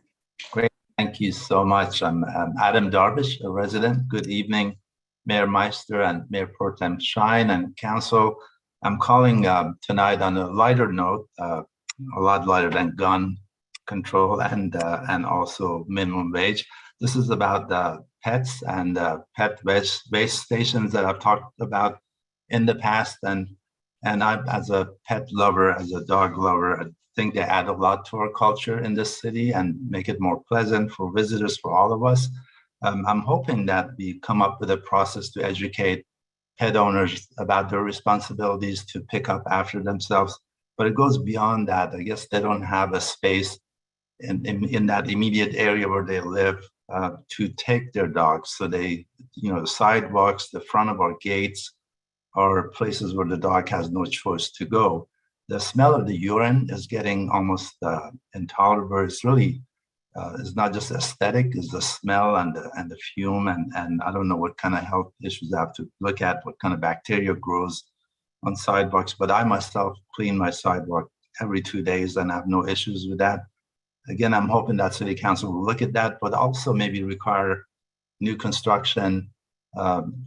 [SPEAKER 20] Great. Thank you so much. I'm Adam Darvish, a resident. Good evening, Mayor Meister and Mayor Pro Tem Shine and Council. I'm calling tonight on a lighter note, a lot lighter than gun control and also minimum wage. This is about pets and pet waste stations that I've talked about in the past. And I, as a pet lover, as a dog lover, I think they add a lot to our culture in this city and make it more pleasant for visitors, for all of us. I'm hoping that we come up with a process to educate pet owners about their responsibilities to pick up after themselves. But it goes beyond that. I guess they don't have a space in that immediate area where they live to take their dogs. So they, the sidewalks, the front of our gates are places where the dog has no choice to go. The smell of the urine is getting almost intolerable. It's really, it's not just aesthetic, it's the smell and the fume. And I don't know what kind of health issues I have to look at, what kind of bacteria grows on sidewalks. But I myself clean my sidewalk every 2 days and I have no issues with that. Again, I'm hoping that City Council will look at that, but also maybe require new construction,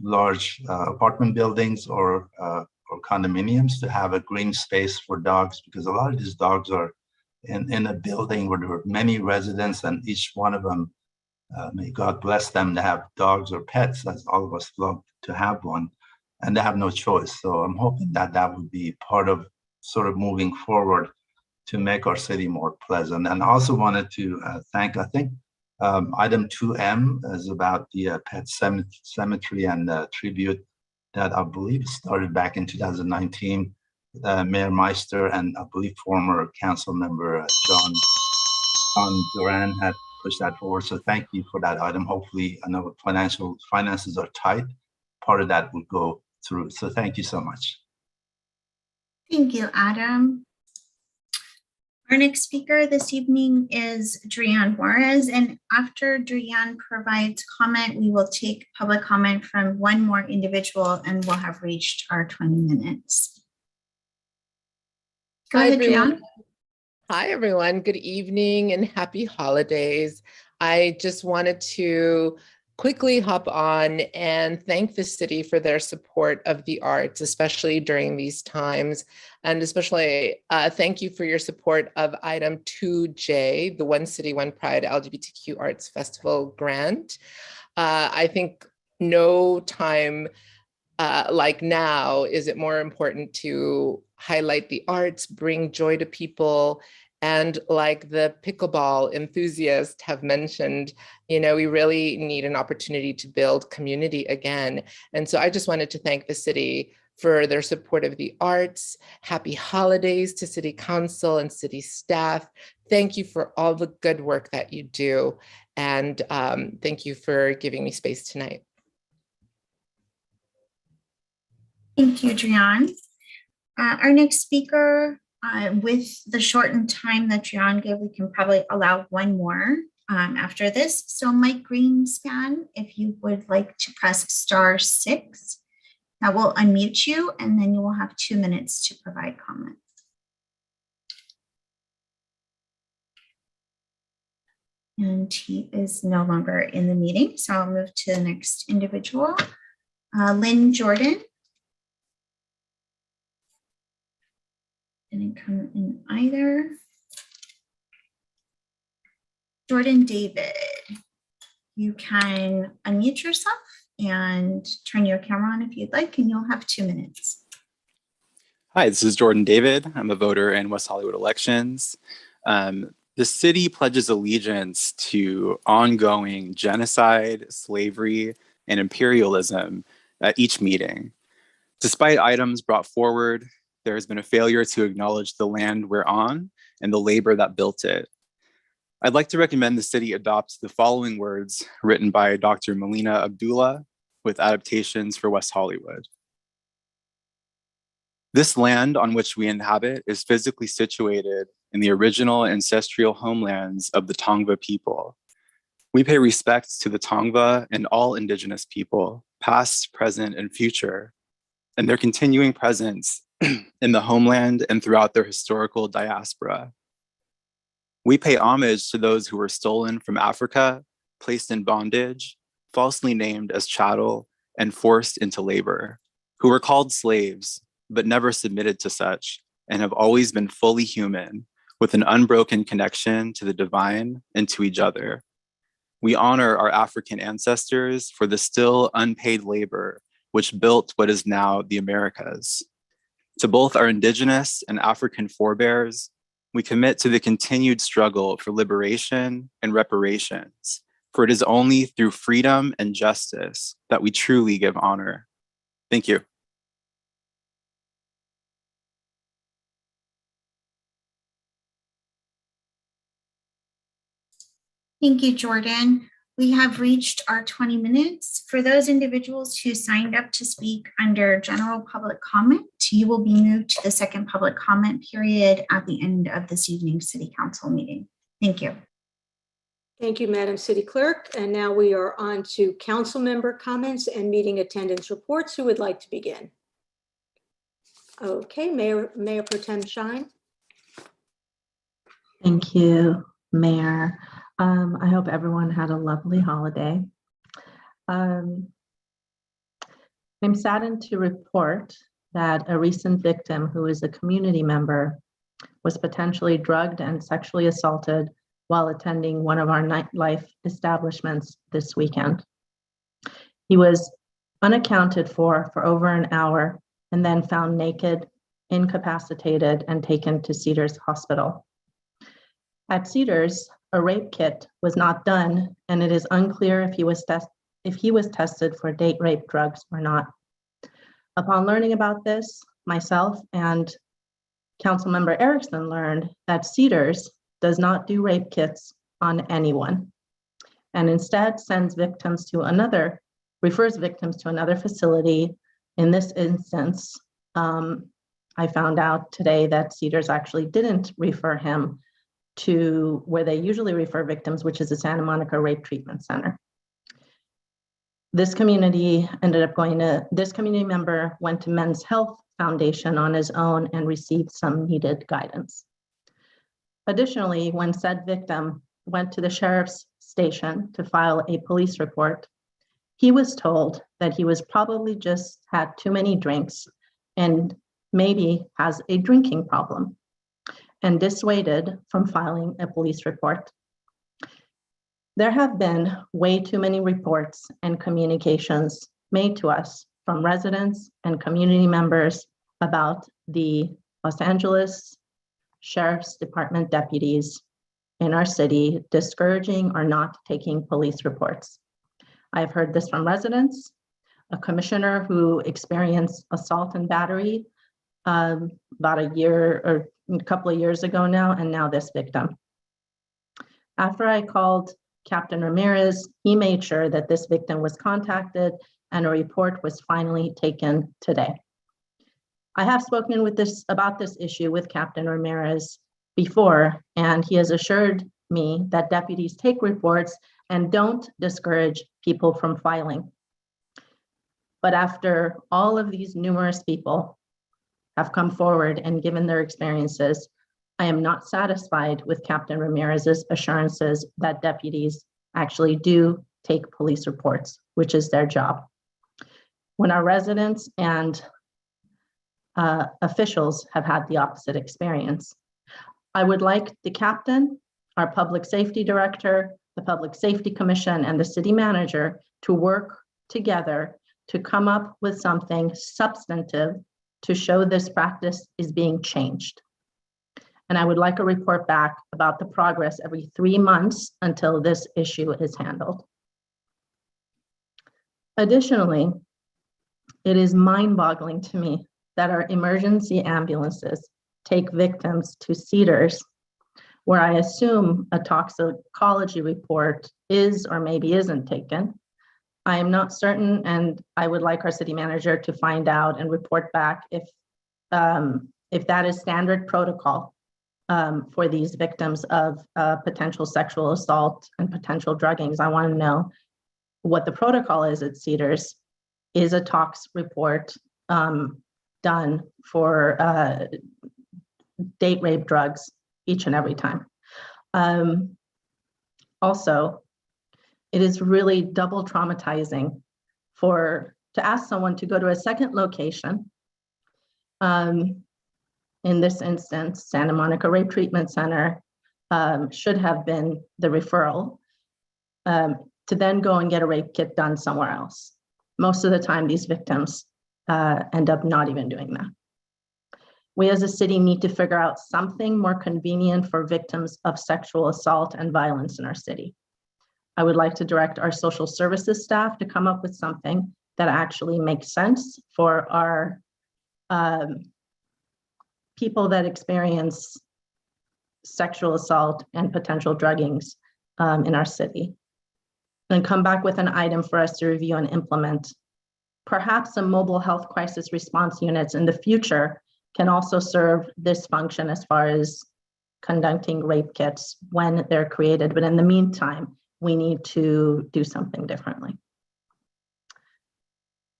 [SPEAKER 20] large apartment buildings or condominiums to have a green space for dogs, because a lot of these dogs are in a building where there are many residents, and each one of them, may God bless them, to have dogs or pets, as all of us love to have one, and they have no choice. So I'm hoping that that would be part of sort of moving forward to make our city more pleasant. And I also wanted to thank, I think, item 2M is about the pet cemetery and tribute that I believe started back in 2019. Mayor Meister and I believe former council member John Duran had pushed that forward. So thank you for that item. Hopefully, I know finances are tight. Part of that will go through. So thank you so much.
[SPEAKER 1] Thank you, Adam. Our next speaker this evening is Drian Juarez, and after Drian provides comment, we will take public comment from one more individual and we'll have reached our 20 minutes. Go ahead, Drian.
[SPEAKER 21] Hi, everyone. Good evening and happy holidays. I just wanted to quickly hop on and thank the city for their support of the arts, especially during these times. And especially thank you for your support of item 2J, the One City, One Pride LGBTQ Arts Festival grant. I think no time like now is it more important to highlight the arts, bring joy to people. And like the pickleball enthusiasts have mentioned, we really need an opportunity to build community again. And so I just wanted to thank the city for their support of the arts. Happy holidays to City Council and city staff. Thank you for all the good work that you do. And thank you for giving me space tonight.
[SPEAKER 1] Thank you, Drian. Our next speaker, with the shortened time that Drian gave, we can probably allow one more after this. So Mike Greenspan, if you would like to press *6, that will unmute you, and then you will have 2 minutes to provide comment. And he is no longer in the meeting, so I'll move to the next individual. Lynn Jordan. Didn't come in either. Jordan David, you can unmute yourself and turn your camera on if you'd like, and you'll have 2 minutes.
[SPEAKER 22] Hi, this is Jordan David. I'm a voter in West Hollywood elections. The city pledges allegiance to ongoing genocide, slavery, and imperialism at each meeting. Despite items brought forward, there has been a failure to acknowledge the land we're on and the labor that built it. I'd like to recommend the city adopts the following words written by Dr. Melina Abdullah with adaptations for West Hollywood. This land on which we inhabit is physically situated in the original ancestral homelands of the Tongva people. We pay respects to the Tongva and all Indigenous people, past, present, and future, and their continuing presence in the homeland and throughout their historical diaspora. We pay homage to those who were stolen from Africa, placed in bondage, falsely named as chattel, and forced into labor, who were called slaves, but never submitted to such, and have always been fully human, with an unbroken connection to the divine and to each other. We honor our African ancestors for the still unpaid labor which built what is now the Americas. To both our Indigenous and African forebears, we commit to the continued struggle for liberation and reparations, for it is only through freedom and justice that we truly give honor. Thank you.
[SPEAKER 1] Thank you, Jordan. We have reached our 20 minutes. For those individuals who signed up to speak under general public comment, you will be moved to the second public comment period at the end of this evening's City Council meeting. Thank you.
[SPEAKER 5] Thank you, Madam City Clerk. And now we are on to council member comments and meeting attendance reports. Who would like to begin? Okay, Mayor Pro Tem Shine.
[SPEAKER 10] Thank you, Mayor. I hope everyone had a lovely holiday. I'm saddened to report that a recent victim who is a community member was potentially drugged and sexually assaulted while attending one of our nightlife establishments this weekend. He was unaccounted for over an hour and then found naked, incapacitated, and taken to Cedars Hospital. At Cedars, a rape kit was not done, and it is unclear if he was tested for date rape drugs or not. Upon learning about this, myself and Councilmember Erickson learned that Cedars does not do rape kits on anyone, and instead refers victims to another facility. In this instance, I found out today that Cedars actually didn't refer him to where they usually refer victims, which is the Santa Monica Rape Treatment Center. This community member went to Men's Health Foundation on his own and received some needed guidance. Additionally, when said victim went to the sheriff's station to file a police report, he was told that he was probably just had too many drinks and maybe has a drinking problem, and dissuaded from filing a police report. There have been way too many reports and communications made to us from residents and community members about the Los Angeles Sheriff's Department deputies in our city discouraging or not taking police reports. I've heard this from residents, a commissioner who experienced assault and battery about a year or a couple of years ago now, and now this victim. After I called Captain Ramirez, he made sure that this victim was contacted and a report was finally taken today. I have spoken about this issue with Captain Ramirez before, and he has assured me that deputies take reports and don't discourage people from filing. But after all of these numerous people have come forward and given their experiences, I am not satisfied with Captain Ramirez's assurances that deputies actually do take police reports, which is their job. When our residents and officials have had the opposite experience, I would like the captain, our public safety director, the Public Safety Commission, and the city manager to work together to come up with something substantive to show this practice is being changed. And I would like a report back about the progress every 3 months until this issue is handled. Additionally, it is mind-boggling to me that our emergency ambulances take victims to Cedars, where I assume a toxicology report is or maybe isn't taken. I am not certain, and I would like our city manager to find out and report back if if that is standard protocol for these victims of potential sexual assault and potential druggings. I want to know what the protocol is at Cedars. Is a tox report done for date rape drugs each and every time? Also, it is really double traumatizing to ask someone to go to a second location. In this instance, Santa Monica Rape Treatment Center should have been the referral, to then go and get a rape kit done somewhere else. Most of the time, these victims end up not even doing that. We as a city need to figure out something more convenient for victims of sexual assault and violence in our city. I would like to direct our social services staff to come up with something that actually makes sense for our people that experience sexual assault and potential druggings in our city. And come back with an item for us to review and implement. Perhaps some mobile health crisis response units in the future can also serve this function as far as conducting rape kits when they're created. But in the meantime, we need to do something differently.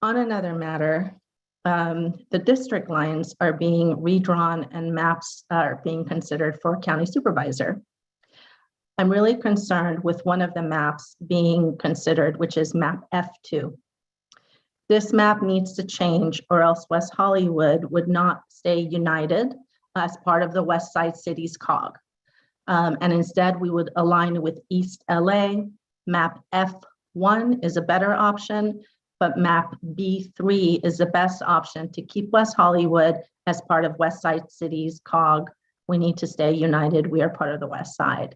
[SPEAKER 10] On another matter, the district lines are being redrawn and maps are being considered for county supervisor. I'm really concerned with one of the maps being considered, which is map F2. This map needs to change, or else West Hollywood would not stay united as part of the West Side City's COG. And instead, we would align with East LA. Map F1 is a better option, but map B3 is the best option to keep West Hollywood as part of West Side City's COG. We need to stay united. We are part of the West Side.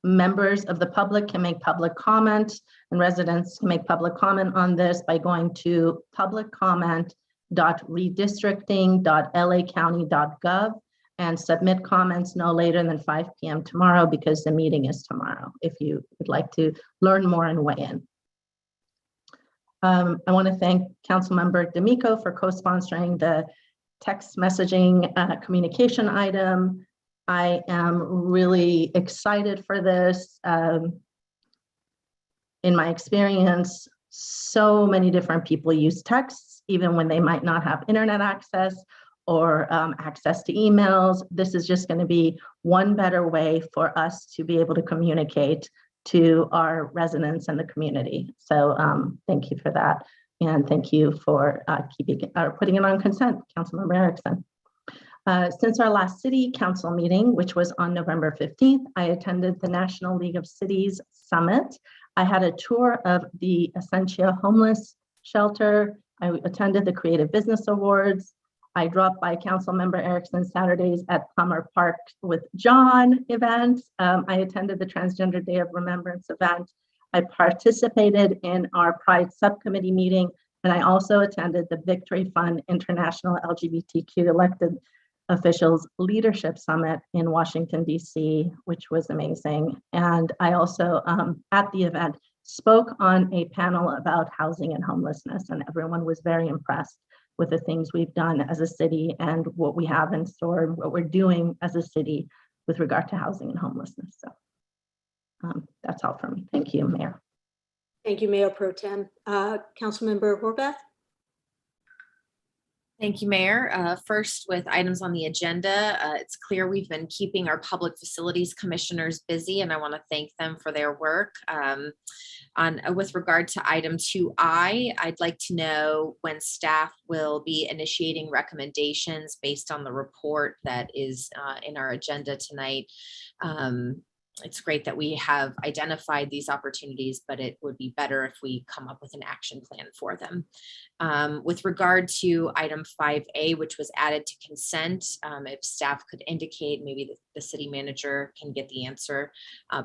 [SPEAKER 10] Members of the public can make public comment, and residents can make public comment on this by going to publiccomment.redistricting.lacounty.gov and submit comments no later than 5 p.m. tomorrow, because the meeting is tomorrow, if you would like to learn more and weigh in. I want to thank Councilmember D'Amico for co-sponsoring the text messaging communication item. I am really excited for this. In my experience, so many different people use texts, even when they might not have internet access or access to emails. This is just going to be one better way for us to be able to communicate to our residents and the community. So thank you for that. And thank you for putting it on consent, Councilmember Erickson. Since our last city council meeting, which was on November 15th, I attended the National League of Cities Summit. I had a tour of the Essentia Homeless Shelter. I attended the Creative Business Awards. I dropped by Councilmember Erickson Saturdays at Palmer Park with John event. I attended the Transgender Day of Remembrance event. I participated in our Pride Subcommittee meeting, and I also attended the Victory Fund International LGBTQ Elected Officials Leadership Summit in Washington, D.C., which was amazing. And I also, at the event, spoke on a panel about housing and homelessness, and everyone was very impressed with the things we've done as a city and what we have in store and what we're doing as a city with regard to housing and homelessness. So that's all from me. Thank you, Mayor.
[SPEAKER 5] Thank you, Mayor Pro Tem. Councilmember Horvath.
[SPEAKER 3] Thank you, Mayor. First, with items on the agenda, it's clear we've been keeping our public facilities commissioners busy, and I want to thank them for their work. With regard to item 2I, I'd like to know when staff will be initiating recommendations based on the report that is in our agenda tonight. It's great that we have identified these opportunities, but it would be better if we come up with an action plan for them. With regard to item 5A, which was added to consent, if staff could indicate, maybe the city manager can get the answer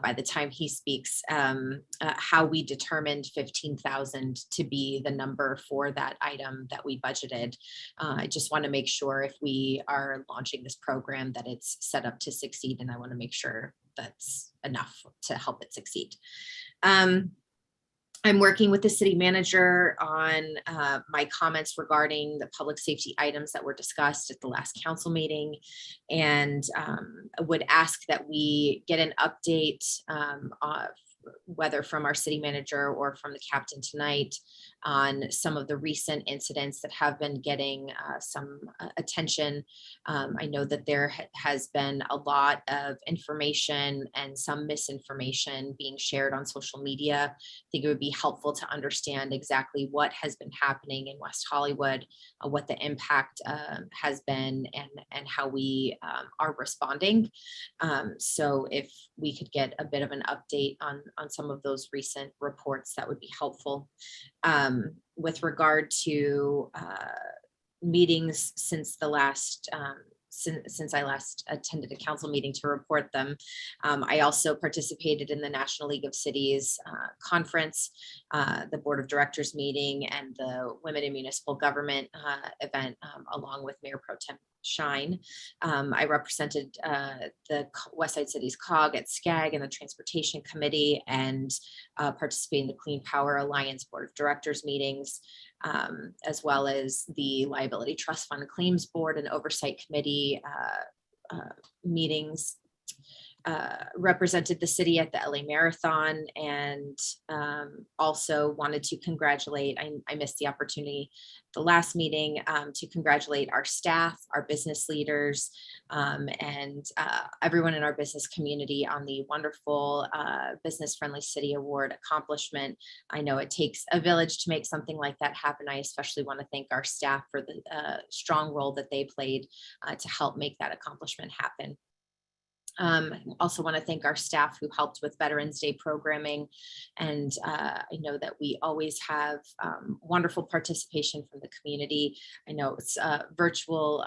[SPEAKER 3] by the time he speaks, how we determined 15,000 to be the number for that item that we budgeted. I just want to make sure if we are launching this program that it's set up to succeed, and I want to make sure that's enough to help it succeed. I'm working with the city manager on my comments regarding the public safety items that were discussed at the last council meeting, and would ask that we get an update whether from our city manager or from the captain tonight on some of the recent incidents that have been getting some attention. I know that there has been a lot of information and some misinformation being shared on social media. I think it would be helpful to understand exactly what has been happening in West Hollywood, what the impact has been, and how we are responding. So if we could get a bit of an update on some of those recent reports, that would be helpful. With regard to meetings since the last since I last attended a council meeting to report them. I also participated in the National League of Cities conference, the Board of Directors meeting, and the Women in Municipal Government event, along with Mayor Pro Tem Shine. I represented the West Side Cities COG at SCAG and the Transportation Committee, and participated in the Clean Power Alliance Board of Directors meetings, as well as the Liability Trust Fund Claims Board and Oversight Committee meetings. Represented the city at the LA Marathon, and also wanted to congratulate, I missed the opportunity the last meeting, to congratulate our staff, our business leaders, and everyone in our business community on the wonderful Business Friendly City Award accomplishment. I know it takes a village to make something like that happen. I especially want to thank our staff for the strong role that they played to help make that accomplishment happen. Also want to thank our staff who helped with Veterans Day programming. And I know that we always have wonderful participation from the community. I know it's a virtual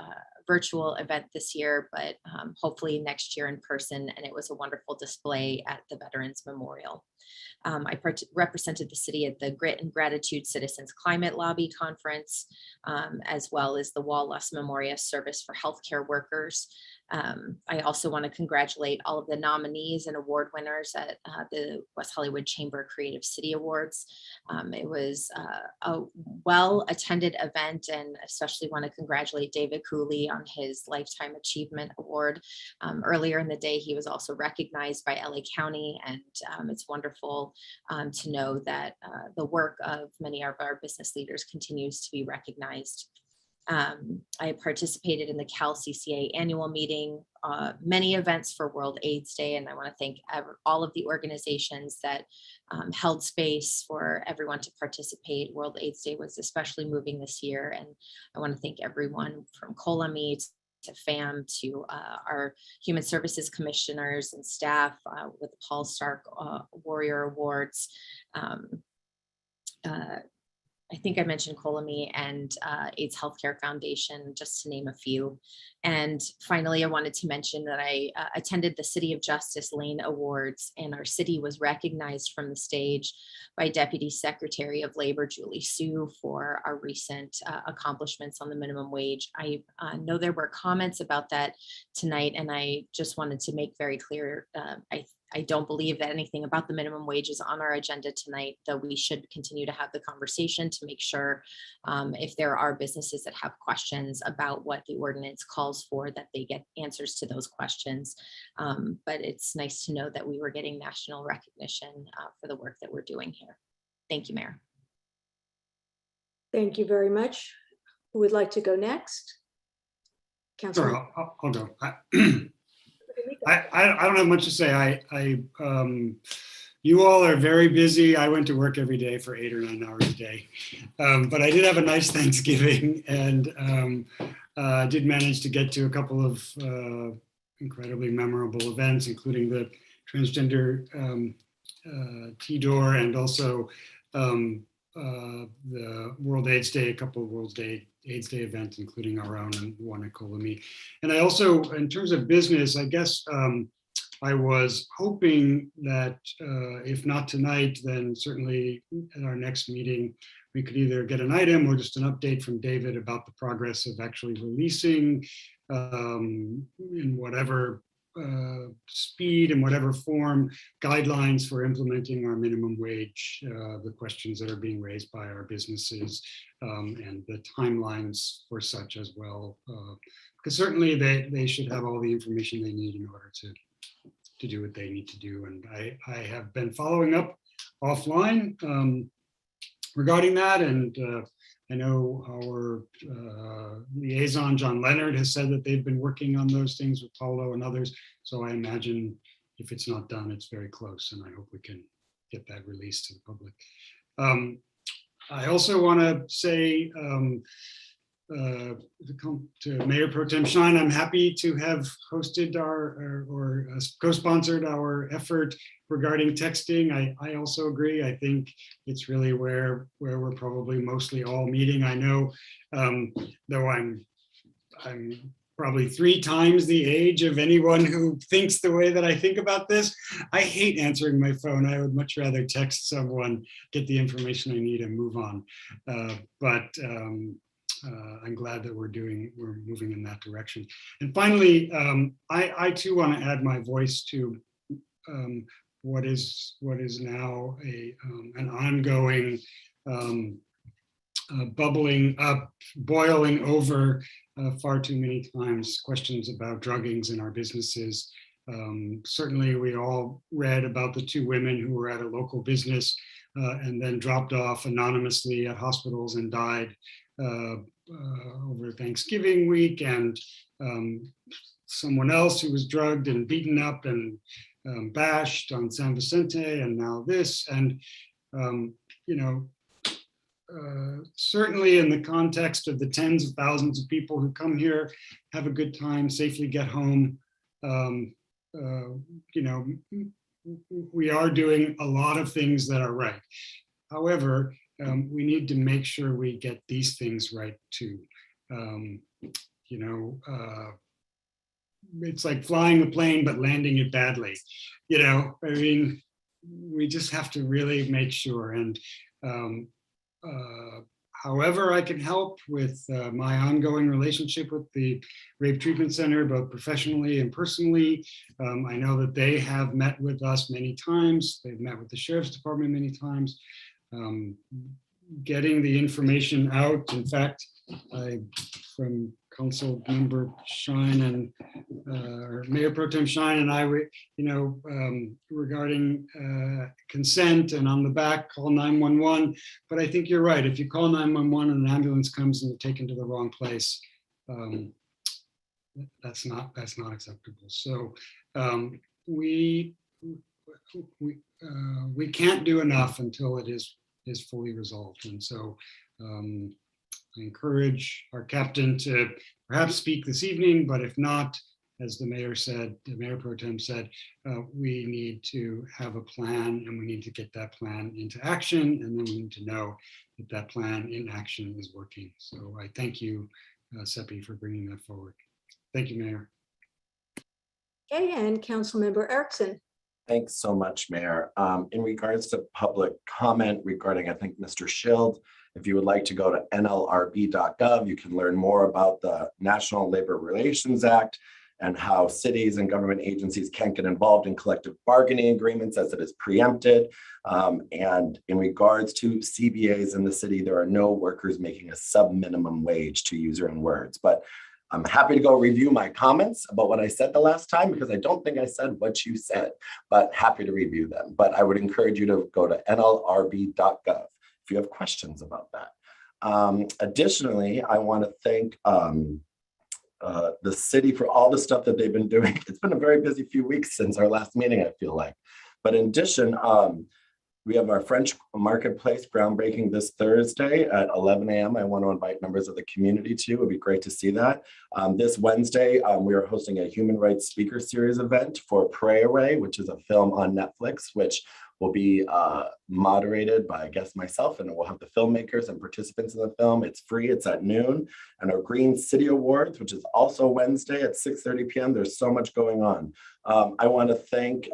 [SPEAKER 3] event this year, but hopefully next year in person. And it was a wonderful display at the Veterans Memorial. I represented the city at the Grit and Gratitude Citizens Climate Lobby Conference, as well as the Wallace Memorial Service for Healthcare Workers. I also want to congratulate all of the nominees and award winners at the West Hollywood Chamber Creative City Awards. It was a well-attended event, and especially want to congratulate David Cooley on his Lifetime Achievement Award. Earlier in the day, he was also recognized by LA County, and it's wonderful to know that the work of many of our business leaders continues to be recognized. I participated in the Cal CCA annual meeting, many events for World AIDS Day, and I want to thank all of the organizations that held space for everyone to participate. World AIDS Day was especially moving this year, and I want to thank everyone from COLAMI to FAM to our Human Services Commissioners and staff with the Paul Stark Warrior Awards. I think I mentioned COLAMI and AIDS Healthcare Foundation, just to name a few. And finally, I wanted to mention that I attended the City of Justice Lane Awards, and our city was recognized from the stage by Deputy Secretary of Labor, Julie Sue, for our recent accomplishments on the minimum wage. I know there were comments about that tonight, and I just wanted to make very clear, I don't believe that anything about the minimum wage is on our agenda tonight, though we should continue to have the conversation to make sure if there are businesses that have questions about what the ordinance calls for, that they get answers to those questions. But it's nice to know that we were getting national recognition for the work that we're doing here. Thank you, Mayor.
[SPEAKER 5] Thank you very much. Who would like to go next? Councilor.
[SPEAKER 7] Sure, I'll go. I don't have much to say. You all are very busy. I went to work every day for 8 or 9 hours a day, but I did have a nice Thanksgiving, and did manage to get to a couple of incredibly memorable events, including the transgender T-Door, and also the World AIDS Day, a couple of World AIDS Day events, including our own and one at COLAMI. And I also, in terms of business, I guess I was hoping that if not tonight, then certainly at our next meeting, we could either get an item or just an update from David about the progress of actually releasing in whatever speed and whatever form guidelines for implementing our minimum wage, the questions that are being raised by our businesses, and the timelines for such as well. Because certainly they should have all the information they need in order to do what they need to do. And I have been following up offline regarding that. And I know our liaison, John Leonard, has said that they've been working on those things with Paulo and others. So I imagine if it's not done, it's very close. And I hope we can get that released to the public. I also want to say to Mayor Pro Tem Shine, I'm happy to have hosted or co-sponsored our effort regarding texting. I also agree. I think it's really where we're probably mostly all meeting. I know, though I'm probably 3 times the age of anyone who thinks the way that I think about this. I hate answering my phone. I would much rather text someone, get the information I need and move on. I'm glad that we're moving in that direction. And finally, I too want to add my voice to what is now an ongoing bubbling up, boiling over far too many times, questions about druggings in our businesses. Certainly we all read about the 2 women who were at a local business and then dropped off anonymously at hospitals and died over Thanksgiving week, and someone else who was drugged and beaten up and bashed on San Vicente, and now this. And certainly in the context of the tens of thousands of people who come here, have a good time, safely get home, we are doing a lot of things that are right. However, we need to make sure we get these things right too. It's like flying a plane but landing it badly. I mean, we just have to really make sure. And however I can help with my ongoing relationship with the Rape Treatment Center, both professionally and personally. I know that they have met with us many times. They've met with the Sheriff's Department many times. Getting the information out. In fact, from Council Member Shine and Mayor Pro Tem Shine and I, regarding consent and on the back, call 911. But I think you're right. If you call 911 and an ambulance comes and you're taken to the wrong place, that's not acceptable. So we can't do enough until it is fully resolved. And so I encourage our captain to perhaps speak this evening, but if not, as the mayor said, the Mayor Pro Tem said, we need to have a plan, and we need to get that plan into action, and then we need to know that that plan in action is working. So I thank you, Seppi, for bringing that forward. Thank you, Mayor.
[SPEAKER 5] Okay, and Councilmember Erickson.
[SPEAKER 8] Thanks so much, Mayor. In regards to public comment regarding, I think, Mr. Schild, if you would like to go to nlrb.gov, you can learn more about the National Labor Relations Act and how cities and government agencies can't get involved in collective bargaining agreements as it is preempted. And in regards to CBAs in the city, there are no workers making a sub-minimum wage, to use your own words. But I'm happy to go review my comments about what I said the last time, because I don't think I said what you said, but happy to review them. But I would encourage you to go to nlrb.gov if you have questions about that. Additionally, I want to thank the city for all the stuff that they've been doing. It's been a very busy few weeks since our last meeting, I feel like. But in addition, we have our French Marketplace groundbreaking this Thursday at 11 a.m. I want to invite members of the community to. It would be great to see that. This Wednesday, we are hosting a Human Rights Speaker Series event for Pray Away, which is a film on Netflix, which will be moderated by, I guess, myself, and we'll have the filmmakers and participants in the film. It's free, it's at noon. And our Green City Awards, which is also Wednesday at 6:30 p.m. There's so much going on. I want to thank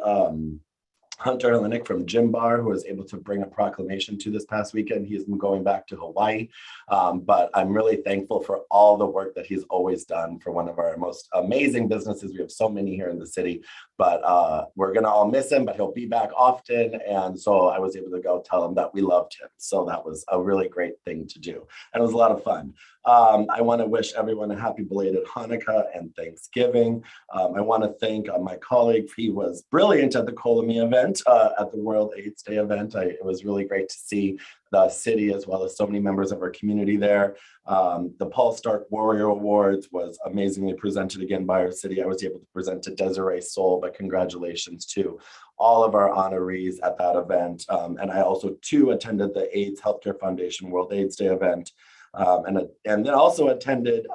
[SPEAKER 8] Hunter Hellenic from Gym Bar, who was able to bring a proclamation to this past weekend. He's been going back to Hawaii, but I'm really thankful for all the work that he's always done for one of our most amazing businesses. We have so many here in the city, but we're gonna all miss him, but he'll be back often. And so I was able to go tell him that we loved him. So that was a really great thing to do. And it was a lot of fun. I want to wish everyone a happy belated Hanukkah and Thanksgiving. I want to thank my colleague. He was brilliant at the Kolami event, at the World AIDS Day event. It was really great to see the city as well as so many members of our community there. The Paul Stark Warrior Awards was amazingly presented again by our city. I was able to present to Desiree Soul, but congratulations to all of our honorees at that event. And I also too attended the AIDS Healthcare Foundation World AIDS Day event. And then also attended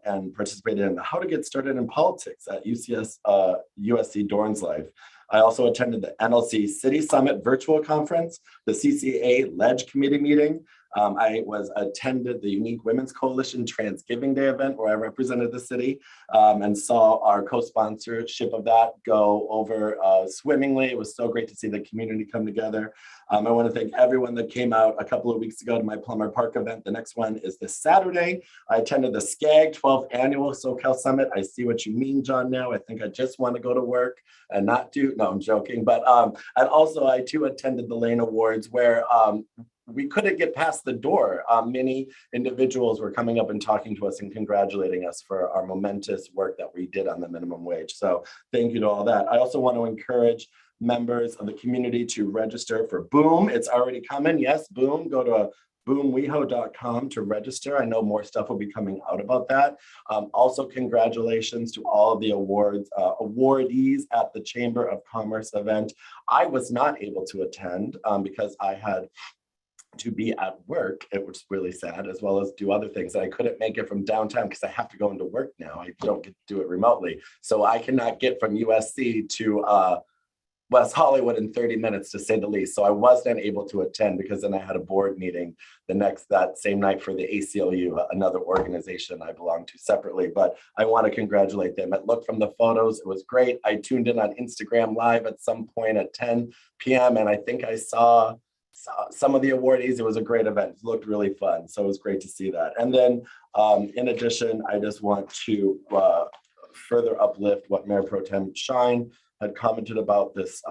[SPEAKER 8] and participated in How to Get Started in Politics at USC Dorns Life. I also attended the NLC City Summit Virtual Conference, the CCA Ledge Committee meeting. I attended the Unique Women's Coalition Transgiving Day event where I represented the city and saw our co-sponsorship of that go over swimmingly. It was so great to see the community come together. I want to thank everyone that came out a couple of weeks ago to my Plummer Park event. The next one is this Saturday. I attended the SCAG 12th Annual SoCal Summit. I see what you mean, John, now. I think I just want to go to work and not do, no, I'm joking. But and also I too attended the Lane Awards where we couldn't get past the door. Many individuals were coming up and talking to us and congratulating us for our momentous work that we did on the minimum wage. So thank you to all that. I also want to encourage members of the community to register for Boom. It's already coming. Yes, Boom. Go to boomweho.com to register. I know more stuff will be coming out about that. Also, congratulations to all of the awardees at the Chamber of Commerce event. I was not able to attend because I had to be at work. It was really sad, as well as do other things. I couldn't make it from downtown because I have to go into work now. I don't get to do it remotely. So I cannot get from USC to West Hollywood in 30 minutes, to say the least. So I wasn't able to attend because then I had a board meeting that same night for the ACLU, another organization I belong to separately. But I want to congratulate them. It looked from the photos, it was great. I tuned in on Instagram Live at some point at 10 p.m. and I think I saw some of the awardees. It was a great event. It looked really fun. So it was great to see that. And then in addition, I just want to further uplift what Mayor Pro Tem Shine had commented about this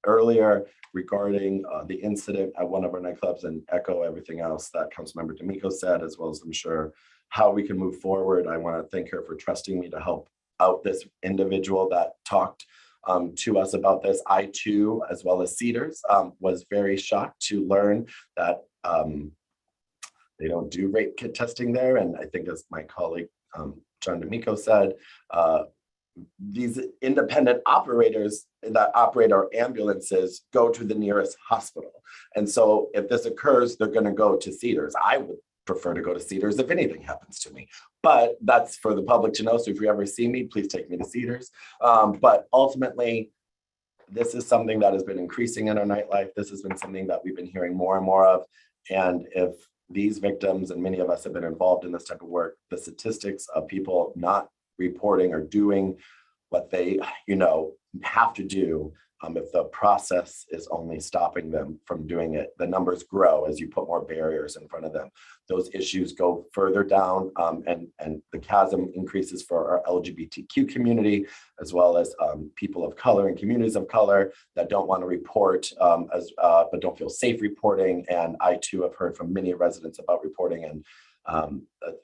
[SPEAKER 8] earlier regarding the incident at one of our nightclubs, and echo everything else that Councilmember D'Amico said, as well as I'm sure how we can move forward. I want to thank her for trusting me to help out this individual that talked to us about this. I too, as well as Cedars, was very shocked to learn that they don't do rape kit testing there. And I think, as my colleague John D'Amico said, these independent operators that operate our ambulances go to the nearest hospital. And so if this occurs, they're going to go to Cedars. I would prefer to go to Cedars if anything happens to me, but that's for the public to know. So if you ever see me, please take me to Cedars. But ultimately, this is something that has been increasing in our nightlife. This has been something that we've been hearing more and more of. And if these victims, and many of us have been involved in this type of work, the statistics of people not reporting or doing what they, have to do, if the process is only stopping them from doing it, the numbers grow as you put more barriers in front of them. Those issues go further down, and the chasm increases for our LGBTQ community, as well as people of color and communities of color that don't want to report, but don't feel safe reporting. And I too have heard from many residents about reporting, and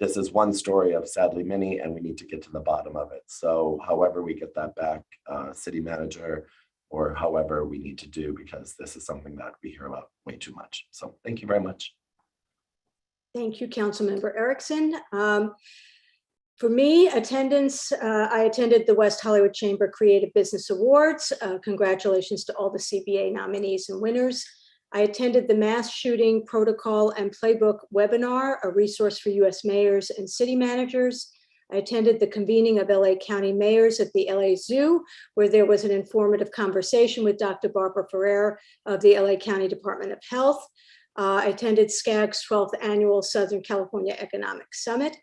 [SPEAKER 8] this is one story of sadly many, and we need to get to the bottom of it. So however we get that back, city manager, or however we need to do, because this is something that we hear about way too much. So thank you very much.
[SPEAKER 5] Thank you, Councilmember Erickson. For me, attendance, I attended the West Hollywood Chamber Creative Business Awards. Congratulations to all the CBA nominees and winners. I attended the Mass Shooting Protocol and Playbook webinar, a resource for US mayors and city managers. I attended the convening of LA County mayors at the LA Zoo, where there was an informative conversation with Dr. Barbara Ferrer of the LA County Department of Health. I attended SCAG's 12th Annual Southern California Economic Summit.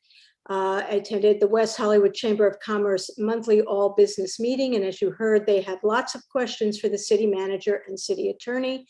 [SPEAKER 5] I attended the West Hollywood Chamber of Commerce monthly all business meeting. And as you heard, they had lots of questions for the city manager and city attorney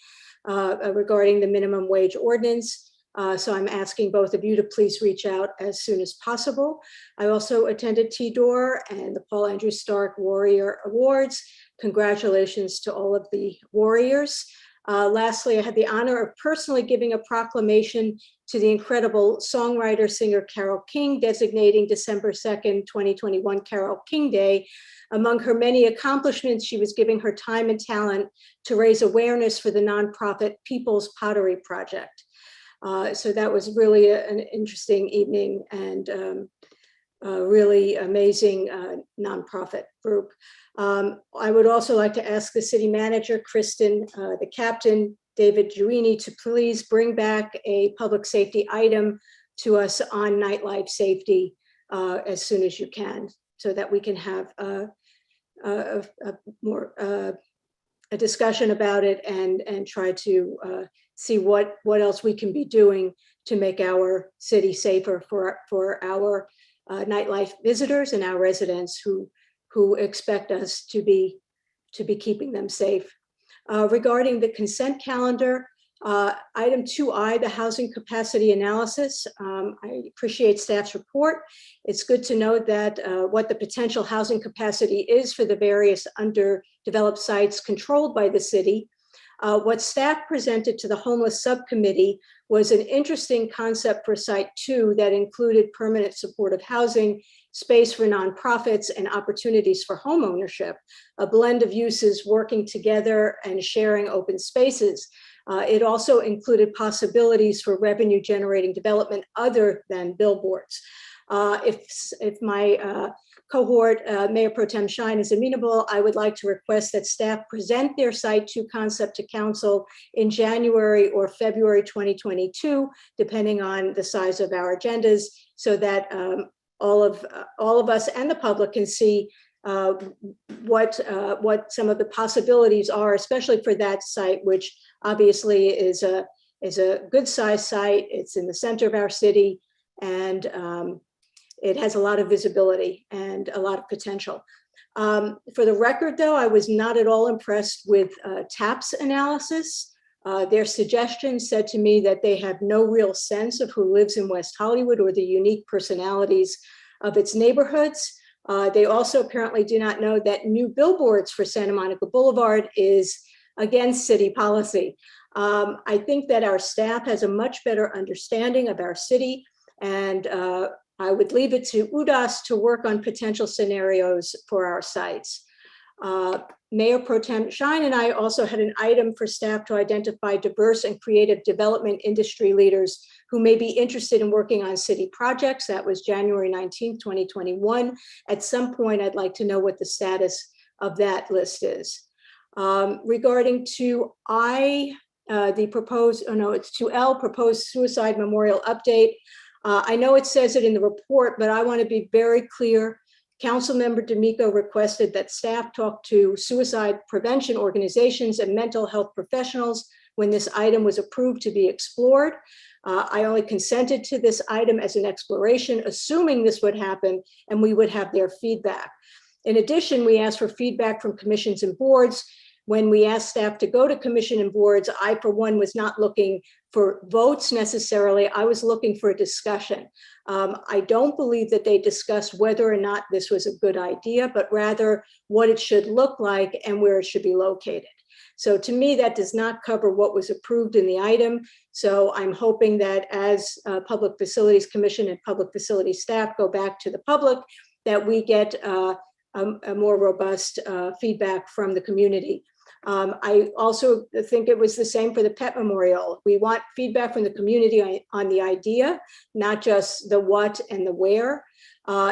[SPEAKER 5] regarding the minimum wage ordinance. So I'm asking both of you to please reach out as soon as possible. I also attended TDOR and the Paul Andrew Stark Warrior Awards. Congratulations to all of the warriors. Lastly, I had the honor of personally giving a proclamation to the incredible songwriter, singer Carole King, designating December 2nd, 2021 Carole King Day. Among her many accomplishments, she was giving her time and talent to raise awareness for the nonprofit People's Pottery Project. So that was really an interesting evening and a really amazing nonprofit group. I would also like to ask the city manager, Kristen, the captain, David Giuini, to please bring back a public safety item to us on nightlife safety as soon as you can, so that we can have a discussion about it and try to see what else we can be doing to make our city safer for our nightlife visitors and our residents who expect us to be keeping them safe. Regarding the consent calendar, item 2I, the housing capacity analysis. I appreciate staff's report. It's good to know that what the potential housing capacity is for the various underdeveloped sites controlled by the city. What staff presented to the homeless subcommittee was an interesting concept for site 2 that included permanent supportive housing, space for nonprofits, and opportunities for home ownership, a blend of uses working together and sharing open spaces. It also included possibilities for revenue generating development other than billboards. If my cohort, Mayor Pro Tem Shine, is amenable, I would like to request that staff present their site 2 concept to council in January or February 2022, depending on the size of our agendas, so that all of us and the public can see what some of the possibilities are, especially for that site, which obviously is a good size site. It's in the center of our city, and it has a lot of visibility and a lot of potential. For the record, though, I was not at all impressed with TAP's analysis. Their suggestion said to me that they have no real sense of who lives in West Hollywood or the unique personalities of its neighborhoods. They also apparently do not know that new billboards for Santa Monica Boulevard is against city policy. I think that our staff has a much better understanding of our city, and I would leave it to UDAS to work on potential scenarios for our sites. Mayor Pro Tem Shine and I also had an item for staff to identify diverse and creative development industry leaders who may be interested in working on city projects. That was January 19th, 2021. At some point, I'd like to know what the status of that list is. Regarding 2I, the proposed, oh no, it's 2L, proposed suicide memorial update. I know it says it in the report, but I want to be very clear. Councilmember D'Amico requested that staff talk to suicide prevention organizations and mental health professionals when this item was approved to be explored. I only consented to this item as an exploration, assuming this would happen and we would have their feedback. In addition, we asked for feedback from commissions and boards. When we asked staff to go to commission and boards, I, for one, was not looking for votes necessarily. I was looking for a discussion. I don't believe that they discussed whether or not this was a good idea, but rather what it should look like and where it should be located. So to me, that does not cover what was approved in the item. So I'm hoping that as Public Facilities Commission and Public Facilities staff go back to the public, that we get a more robust feedback from the community. I also think it was the same for the pet memorial. We want feedback from the community on the idea, not just the what and the where.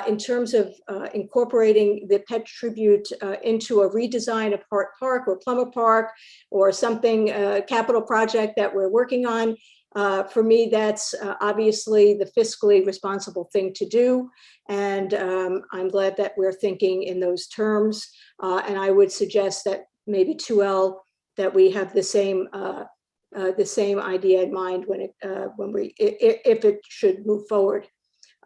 [SPEAKER 5] In terms of incorporating the pet tribute into a redesign of Hart Park or Plummer Park or something, capital project that we're working on, for me, that's obviously the fiscally responsible thing to do. And I'm glad that we're thinking in those terms. And I would suggest that maybe 2L, that we have the same idea in mind when if it should move forward.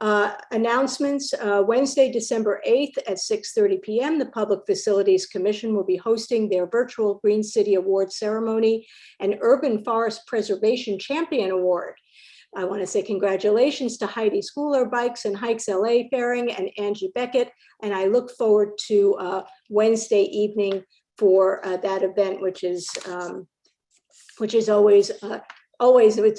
[SPEAKER 5] Announcements, Wednesday, December 8th at 6:30 p.m. The Public Facilities Commission will be hosting their virtual Green City Award ceremony and Urban Forest Preservation Champion Award. I want to say congratulations to Heidi Schooler, Bikes and Hikes LA Fairing, and Angie Beckett. And I look forward to Wednesday evening for that event, which is always,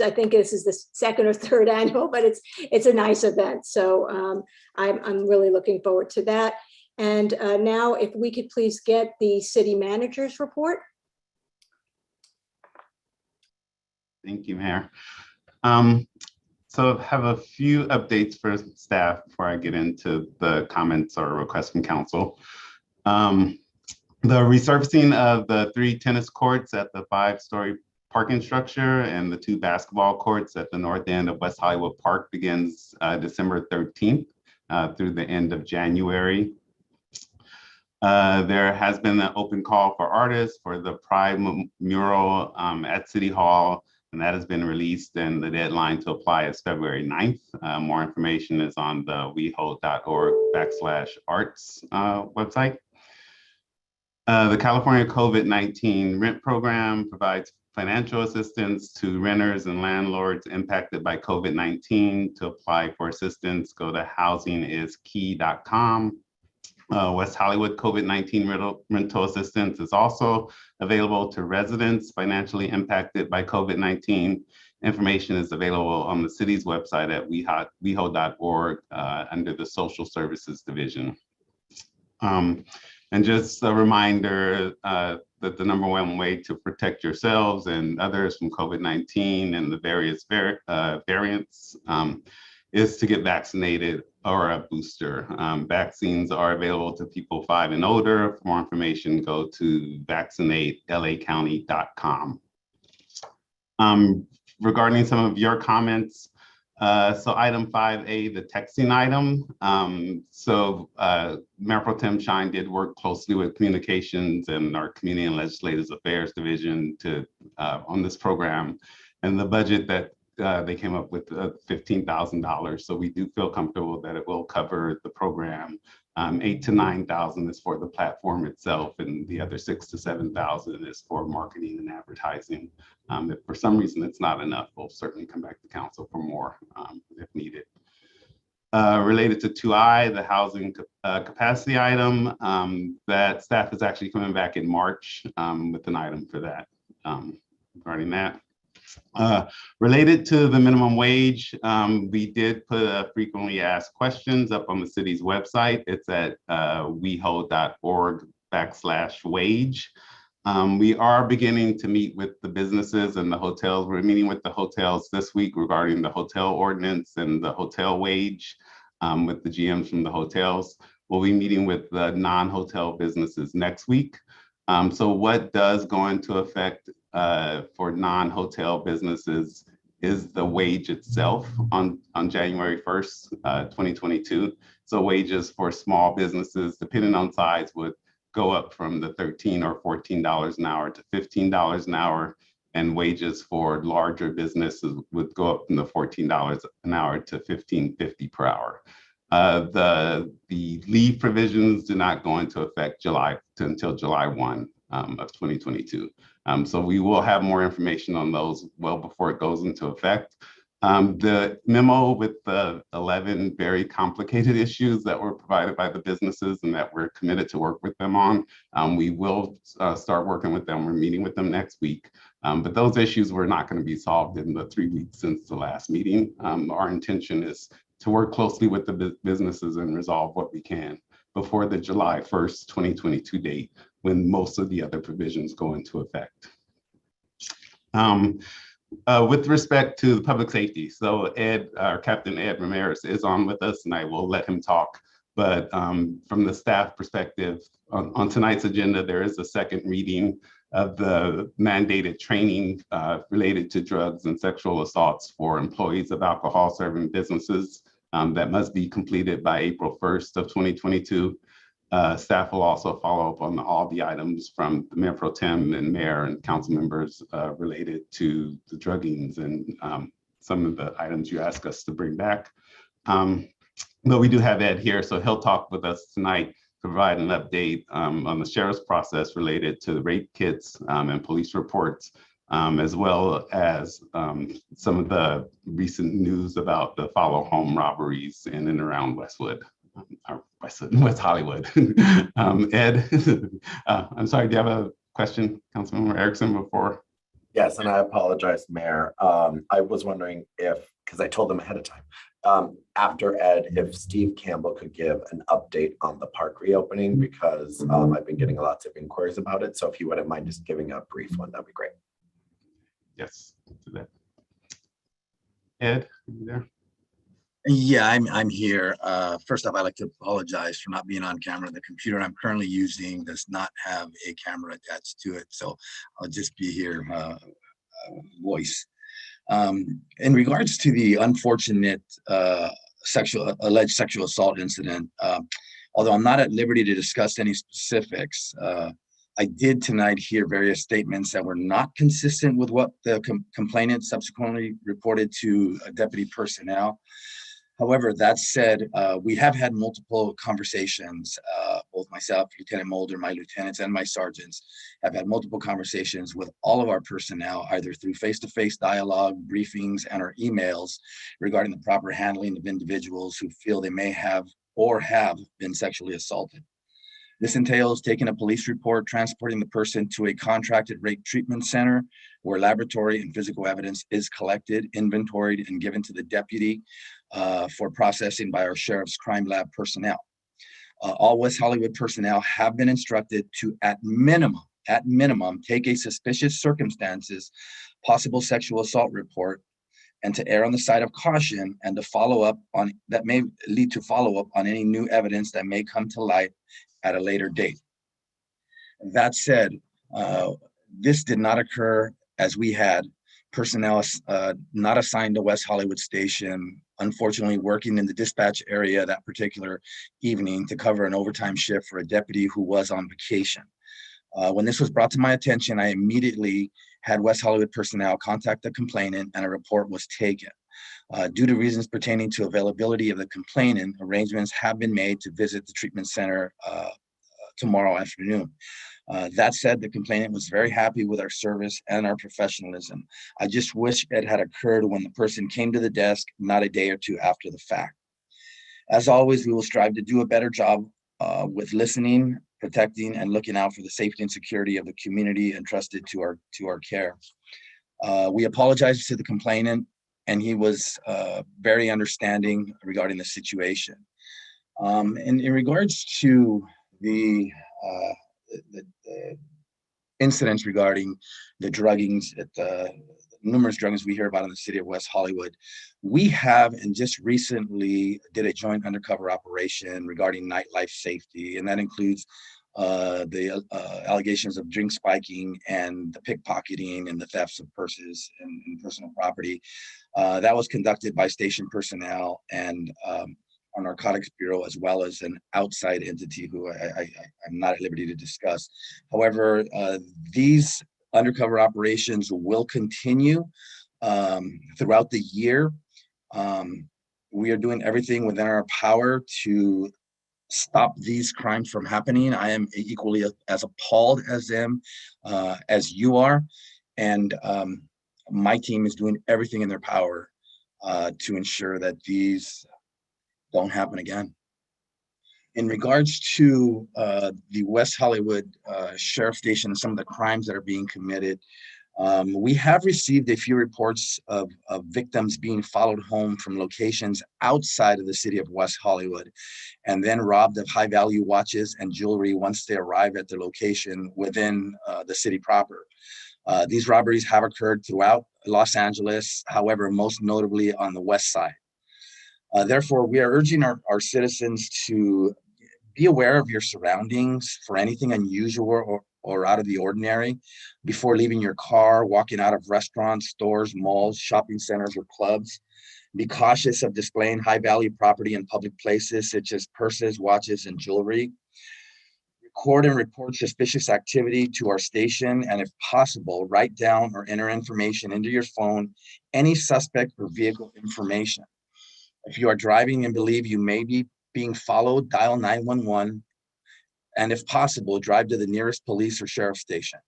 [SPEAKER 5] I think this is the second or third annual, but it's a nice event. So I'm really looking forward to that. And now if we could please get the city manager's report.
[SPEAKER 2] Thank you, Mayor. So I have a few updates for staff before I get into the comments or requests from council. The resurfacing of the 3 tennis courts at the 5-story parking structure and the 2 basketball courts at the north end of West Hollywood Park begins December 13th through the end of January. There has been an open call for artists for the Pride mural at City Hall, and that has been released, and the deadline to apply is February 9th. More information is on the weho.org/arts website. The California COVID-19 rent program provides financial assistance to renters and landlords impacted by COVID-19. To apply for assistance, go to housingiskey.com. West Hollywood COVID-19 rental assistance is also available to residents financially impacted by COVID-19. Information is available on the city's website at weho.org under the Social Services Division. And just a reminder that the #1 way to protect yourselves and others from COVID-19 and the various variants is to get vaccinated or a booster. Vaccines are available to people 5 and older. For more information, go to vaccinatelacounty.com. Regarding some of your comments, so item 5A, the texting item. Mayor Pro Tem Shine did work closely with communications and our Community and Legislative Affairs Division on this program, and the budget that they came up with $15,000. So we do feel comfortable that it will cover the program. 8,000 to 9,000 is for the platform itself, and the other 6,000 to 7,000 is for marketing and advertising. If for some reason it's not enough, we'll certainly come back to council for more if needed. Related to 2I, the housing capacity item, that staff is actually coming back in March with an item for that regarding that. Related to the minimum wage, we did put a frequently asked questions up on the city's website. It's at weho.org/wage. We are beginning to meet with the businesses and the hotels. We're meeting with the hotels this week regarding the hotel ordinance and the hotel wage with the GMs from the hotels. We'll be meeting with the non-hotel businesses next week. So what does go into effect for non-hotel businesses is the wage itself on January 1st, 2022. So wages for small businesses, depending on size, would go up from the $13 or $14 an hour to $15 an hour, and wages for larger businesses would go up from the $14 an hour to $15.50 per hour. The leave provisions do not go into effect until July 1 of 2022. So we will have more information on those well before it goes into effect. The memo with the 11 very complicated issues that were provided by the businesses and that we're committed to work with them on, we will start working with them. We're meeting with them next week. But those issues were not going to be solved in the 3 weeks since the last meeting. Our intention is to work closely with the businesses and resolve what we can before the July 1st, 2022 date, when most of the other provisions go into effect. With respect to the public safety, so Captain Ed Ramirez is on with us, and I will let him talk. But from the staff perspective, on tonight's agenda, there is a second reading of the mandated training related to drugs and sexual assaults for employees of alcohol serving businesses that must be completed by April 1st of 2022. Staff will also follow up on all the items from the Mayor Pro Tem and Mayor and council members related to the druggings and some of the items you asked us to bring back. But we do have Ed here, so he'll talk with us tonight to provide an update on the sheriff's process related to the rape kits and police reports, as well as some of the recent news about the follow home robberies in and around Westwood. West Hollywood. Ed, I'm sorry, do you have a question, Councilmember Erickson, before?
[SPEAKER 8] Yes, and I apologize, Mayor. I was wondering if, because I told them ahead of time, after Ed, if Steve Campbell could give an update on the park reopening, because I've been getting lots of inquiries about it. So if you wouldn't mind just giving a brief one, that'd be great.
[SPEAKER 2] Yes, do that. Ed, are you there?
[SPEAKER 4] Yeah, I'm here. First off, I'd like to apologize for not being on camera. The computer I'm currently using does not have a camera attached to it, so I'll just be here voice. In regards to the unfortunate alleged sexual assault incident, although I'm not at liberty to discuss any specifics, I did tonight hear various statements that were not consistent with what the complainant subsequently reported to deputy personnel. However, that said, we have had multiple conversations, both myself, Lieutenant Mulder, my lieutenants, and my sergeants have had multiple conversations with all of our personnel, either through face-to-face dialogue, briefings, and our emails regarding the proper handling of individuals who feel they may have or have been sexually assaulted. This entails taking a police report, transporting the person to a contracted rape treatment center where laboratory and physical evidence is collected, inventoried, and given to the deputy for processing by our sheriff's crime lab personnel. All West Hollywood personnel have been instructed to, at minimum, take a suspicious circumstances, possible sexual assault report, and to err on the side of caution and to follow up on that may lead to follow up on any new evidence that may come to light at a later date. That said, this did not occur as we had personnel not assigned to West Hollywood Station, unfortunately working in the dispatch area that particular evening to cover an overtime shift for a deputy who was on vacation. When this was brought to my attention, I immediately had West Hollywood personnel contact the complainant and a report was taken. Due to reasons pertaining to availability of the complainant, arrangements have been made to visit the treatment center tomorrow afternoon. That said, the complainant was very happy with our service and our professionalism. I just wish it had occurred when the person came to the desk, not a day or two after the fact. As always, we will strive to do a better job with listening, protecting, and looking out for the safety and security of the community entrusted to our care. We apologize to the complainant, and he was very understanding regarding the situation. And in regards to the incidents regarding the druggings at the numerous druggings we hear about in the city of West Hollywood, we have and just recently did a joint undercover operation regarding nightlife safety, and that includes the allegations of drink spiking and the pickpocketing and the thefts of purses and personal property. That was conducted by station personnel and our narcotics bureau, as well as an outside entity who I'm not at liberty to discuss. However, these undercover operations will continue throughout the year. We are doing everything within our power to stop these crimes from happening. I am equally as appalled as them, as you are. And my team is doing everything in their power to ensure that these don't happen again. In regards to the West Hollywood Sheriff Station and some of the crimes that are being committed, we have received a few reports of victims being followed home from locations outside of the city of West Hollywood and then robbed of high-value watches and jewelry once they arrive at the location within the city proper. These robberies have occurred throughout Los Angeles, however, most notably on the west side. Therefore, we are urging our citizens to be aware of your surroundings for anything unusual or out of the ordinary before leaving your car, walking out of restaurants, stores, malls, shopping centers, or clubs. Be cautious of displaying high-value property in public places such as purses, watches, and jewelry. Record and report suspicious activity to our station, and if possible, write down or enter information into your phone, any suspect or vehicle information. If you are driving and believe you may be being followed, dial 911. And if possible, drive to the nearest police or sheriff station.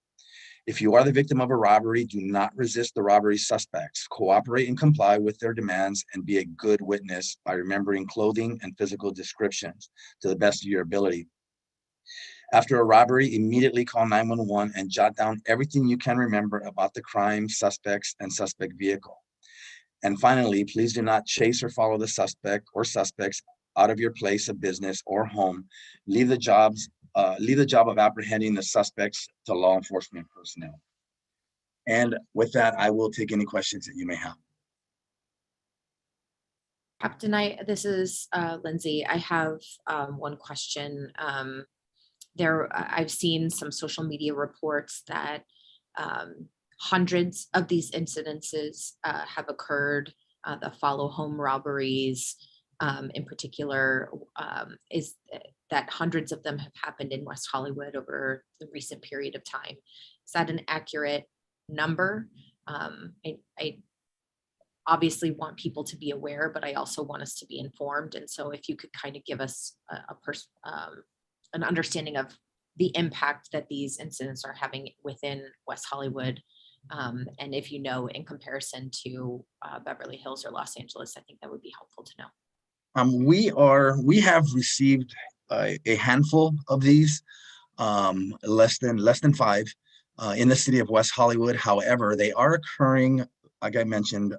[SPEAKER 4] If you are the victim of a robbery, do not resist the robbery suspects. Cooperate and comply with their demands and be a good witness by remembering clothing and physical descriptions to the best of your ability. After a robbery, immediately call 911 and jot down everything you can remember about the crime, suspects, and suspect vehicle. And finally, please do not chase or follow the suspect or suspects out of your place of business or home. Leave the job of apprehending the suspects to law enforcement personnel. And with that, I will take any questions that you may have.
[SPEAKER 3] Captain, this is Lindsay. I have one question. I've seen some social media reports that hundreds of these incidences have occurred. The follow home robberies in particular, is that hundreds of them have happened in West Hollywood over the recent period of time. Is that an accurate number? I obviously want people to be aware, but I also want us to be informed. And so if you could kind of give us an understanding of the impact that these incidents are having within West Hollywood. And if you know, in comparison to Beverly Hills or Los Angeles, I think that would be helpful to know.
[SPEAKER 4] We have received a handful of these, less than 5 in the city of West Hollywood. However, they are occurring, like I mentioned,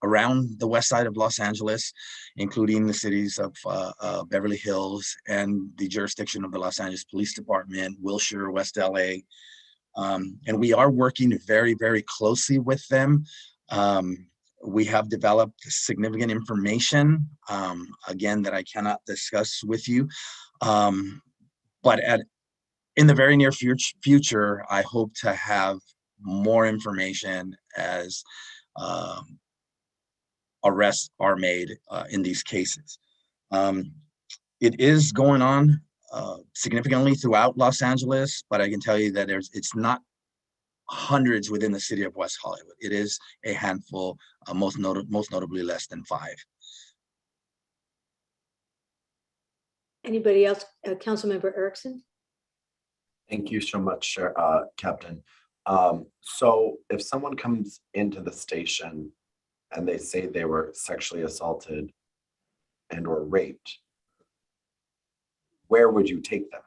[SPEAKER 4] around the west side of Los Angeles, including the cities of Beverly Hills and the jurisdiction of the Los Angeles Police Department, Wilshire, West LA. And we are working very, very closely with them. We have developed significant information, again, that I cannot discuss with you. But in the very near future, I hope to have more information as arrests are made in these cases. It is going on significantly throughout Los Angeles, but I can tell you that it's not hundreds within the city of West Hollywood. It is a handful, most notably less than 5.
[SPEAKER 5] Anybody else? Councilmember Erickson?
[SPEAKER 8] Thank you so much, Captain. So if someone comes into the station and they say they were sexually assaulted and or raped, where would you take them?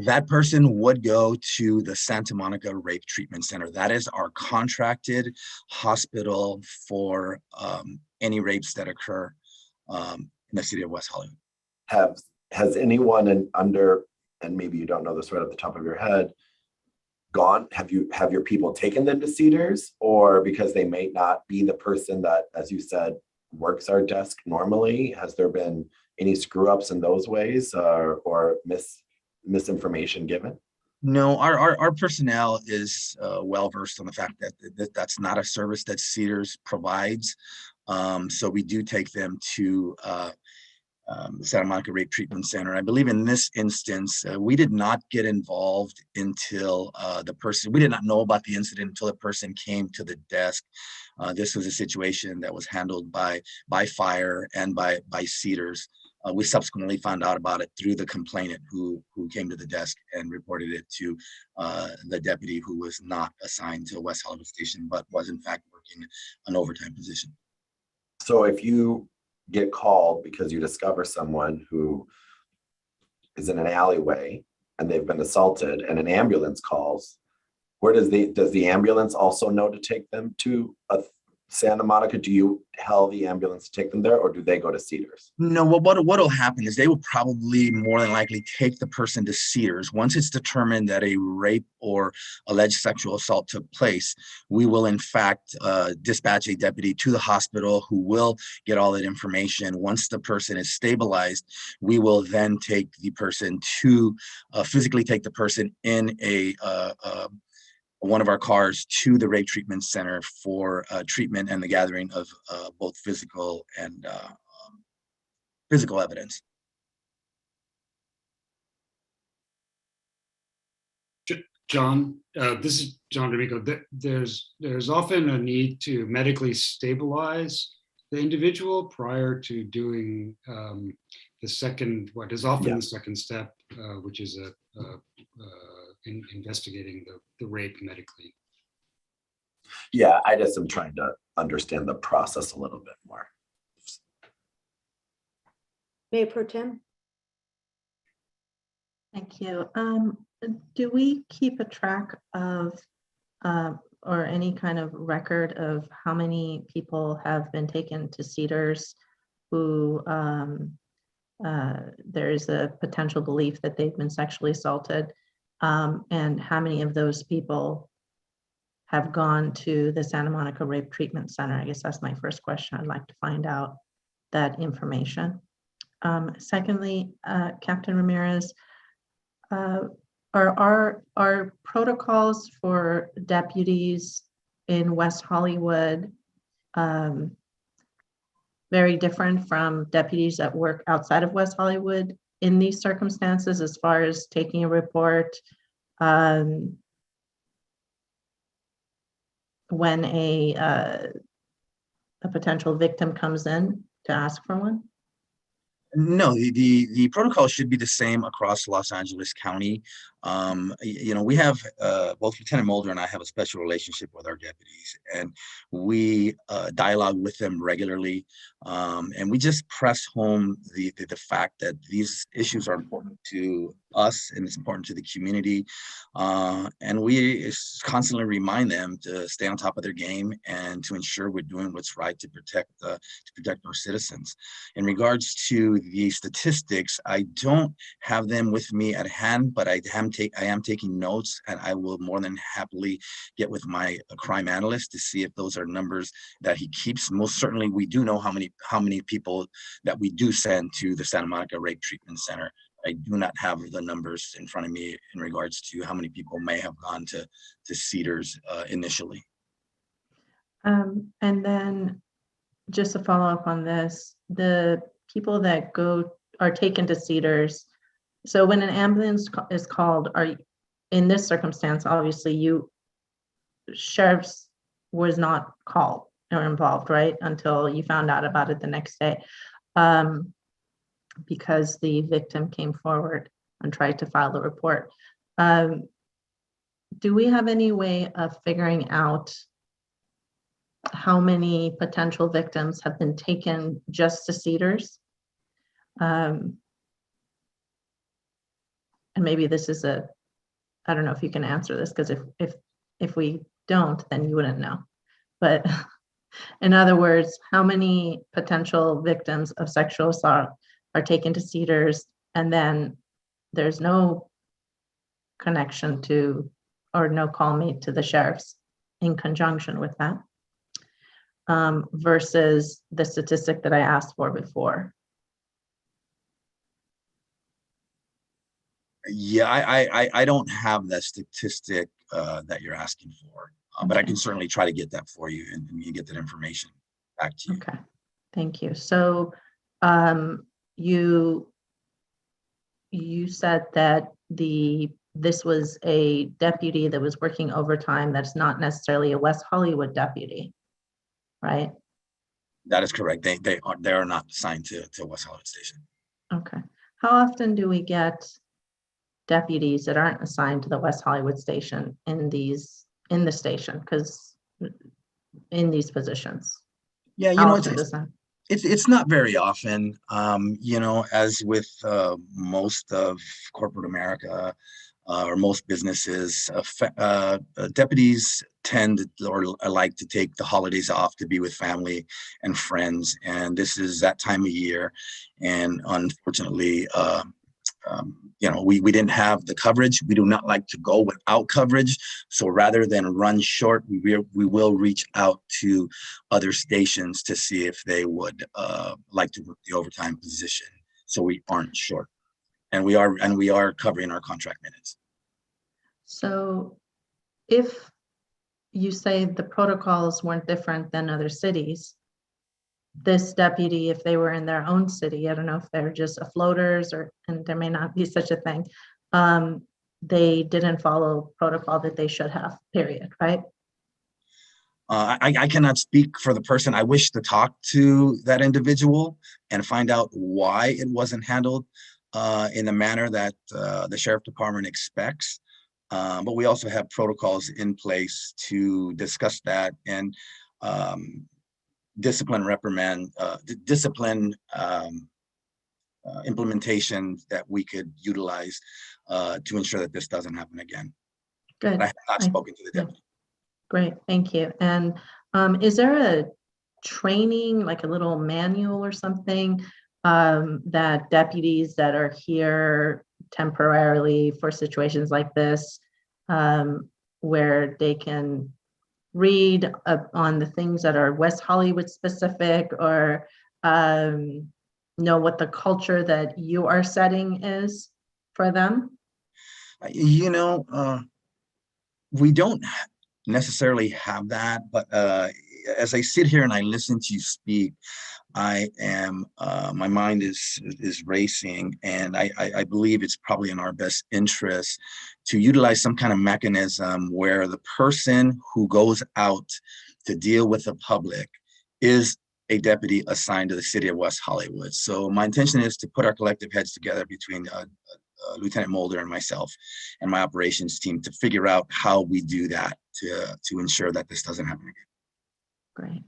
[SPEAKER 4] That person would go to the Santa Monica Rape Treatment Center. That is our contracted hospital for any rapes that occur in the city of West Hollywood.
[SPEAKER 8] Has anyone under, and maybe you don't know this right off the top of your head, have your people taken them to Cedars, or because they may not be the person that, as you said, works our desk normally? Has there been any screw ups in those ways or misinformation given?
[SPEAKER 4] No, our personnel is well versed on the fact that that's not a service that Cedars provides. So we do take them to the Santa Monica Rape Treatment Center. I believe in this instance, we did not get involved until we did not know about the incident until the person came to the desk. This was a situation that was handled by fire and by Cedars. We subsequently found out about it through the complainant who came to the desk and reported it to the deputy, who was not assigned to West Hollywood Station, but was in fact working an overtime position.
[SPEAKER 8] So if you get called because you discover someone who is in an alleyway and they've been assaulted and an ambulance calls, where does the ambulance also know to take them to Santa Monica? Do you tell the ambulance to take them there, or do they go to Cedars?
[SPEAKER 4] No, well, what'll happen is they will probably more than likely take the person to Cedars. Once it's determined that a rape or alleged sexual assault took place, we will in fact dispatch a deputy to the hospital who will get all that information. Once the person is stabilized, we will then take the person to physically take the person in one of our cars to the Rape Treatment Center for treatment and the gathering of both physical and physical evidence.
[SPEAKER 7] John, this is John D'Amico. There's often a need to medically stabilize the individual prior to doing the second, what is often the second step, which is investigating the rape medically.
[SPEAKER 8] Yeah, I just am trying to understand the process a little bit more.
[SPEAKER 5] Mayor Pro Tem?
[SPEAKER 10] Thank you. Do we keep a track of or any kind of record of how many people have been taken to Cedars who there is a potential belief that they've been sexually assaulted, and how many of those people have gone to the Santa Monica Rape Treatment Center? I guess that's my first question. I'd like to find out that information. Secondly, Captain Ramirez, are protocols for deputies in West Hollywood very different from deputies that work outside of West Hollywood in these circumstances, as far as taking a report when a potential victim comes in to ask for one?
[SPEAKER 4] No, the protocol should be the same across Los Angeles County. We have both Lieutenant Mulder and I have a special relationship with our deputies, and we dialogue with them regularly, and we just press home the fact that these issues are important to us and it's important to the community, and we constantly remind them to stay on top of their game and to ensure we're doing what's right to protect our citizens. In regards to the statistics, I don't have them with me at hand, but I am taking notes, and I will more than happily get with my crime analyst to see if those are numbers that he keeps. Most certainly, we do know how many people that we do send to the Santa Monica Rape Treatment Center. I do not have the numbers in front of me in regards to how many people may have gone to Cedars initially.
[SPEAKER 10] And then just to follow up on this, the people that are taken to Cedars. So when an ambulance is called, in this circumstance, obviously sheriff's was not called or involved, right? Until you found out about it the next day, because the victim came forward and tried to file the report. Do we have any way of figuring out how many potential victims have been taken just to Cedars? And maybe this is I don't know if you can answer this, because if we don't, then you wouldn't know. But in other words, how many potential victims of sexual assault are taken to Cedars, and then there's no connection to or no call made to the sheriff's in conjunction with that, versus the statistic that I asked for before?
[SPEAKER 4] Yeah, I don't have that statistic that you're asking for, but I can certainly try to get that for you and get that information back to you.
[SPEAKER 10] Okay, thank you. So you said that this was a deputy that was working overtime that's not necessarily a West Hollywood deputy, right?
[SPEAKER 4] That is correct. They are not assigned to West Hollywood Station.
[SPEAKER 10] Okay. How often do we get deputies that aren't assigned to the West Hollywood Station in the station, because in these positions?
[SPEAKER 4] Yeah, it's not very often. As with most of corporate America or most businesses, deputies tend or like to take the holidays off to be with family and friends, and this is that time of year. And unfortunately, we didn't have the coverage. We do not like to go without coverage. So rather than run short, we will reach out to other stations to see if they would like to work the overtime position, so we aren't short. And we are covering our contract minutes.
[SPEAKER 10] So if you say the protocols weren't different than other cities, this deputy, if they were in their own city, I don't know if they're just a floaters, and there may not be such a thing, they didn't follow protocol that they should have, period, right?
[SPEAKER 4] I cannot speak for the person. I wish to talk to that individual and find out why it wasn't handled in the manner that the sheriff department expects. But we also have protocols in place to discuss that and discipline implementation that we could utilize to ensure that this doesn't happen again.
[SPEAKER 10] Good.
[SPEAKER 4] But I have not spoken to the deputy.
[SPEAKER 10] Great, thank you. And is there a training, like a little manual or something that deputies that are here temporarily for situations like this, where they can read on the things that are West Hollywood specific, or know what the culture that you are setting is for them?
[SPEAKER 4] You know, we don't necessarily have that, but as I sit here and I listen to you speak, I am my mind is racing, and I believe it's probably in our best interest to utilize some kind of mechanism where the person who goes out to deal with the public is a deputy assigned to the city of West Hollywood. So my intention is to put our collective heads together between Lieutenant Mulder and myself and my operations team to figure out how we do that to ensure that this doesn't happen again.
[SPEAKER 10] Great.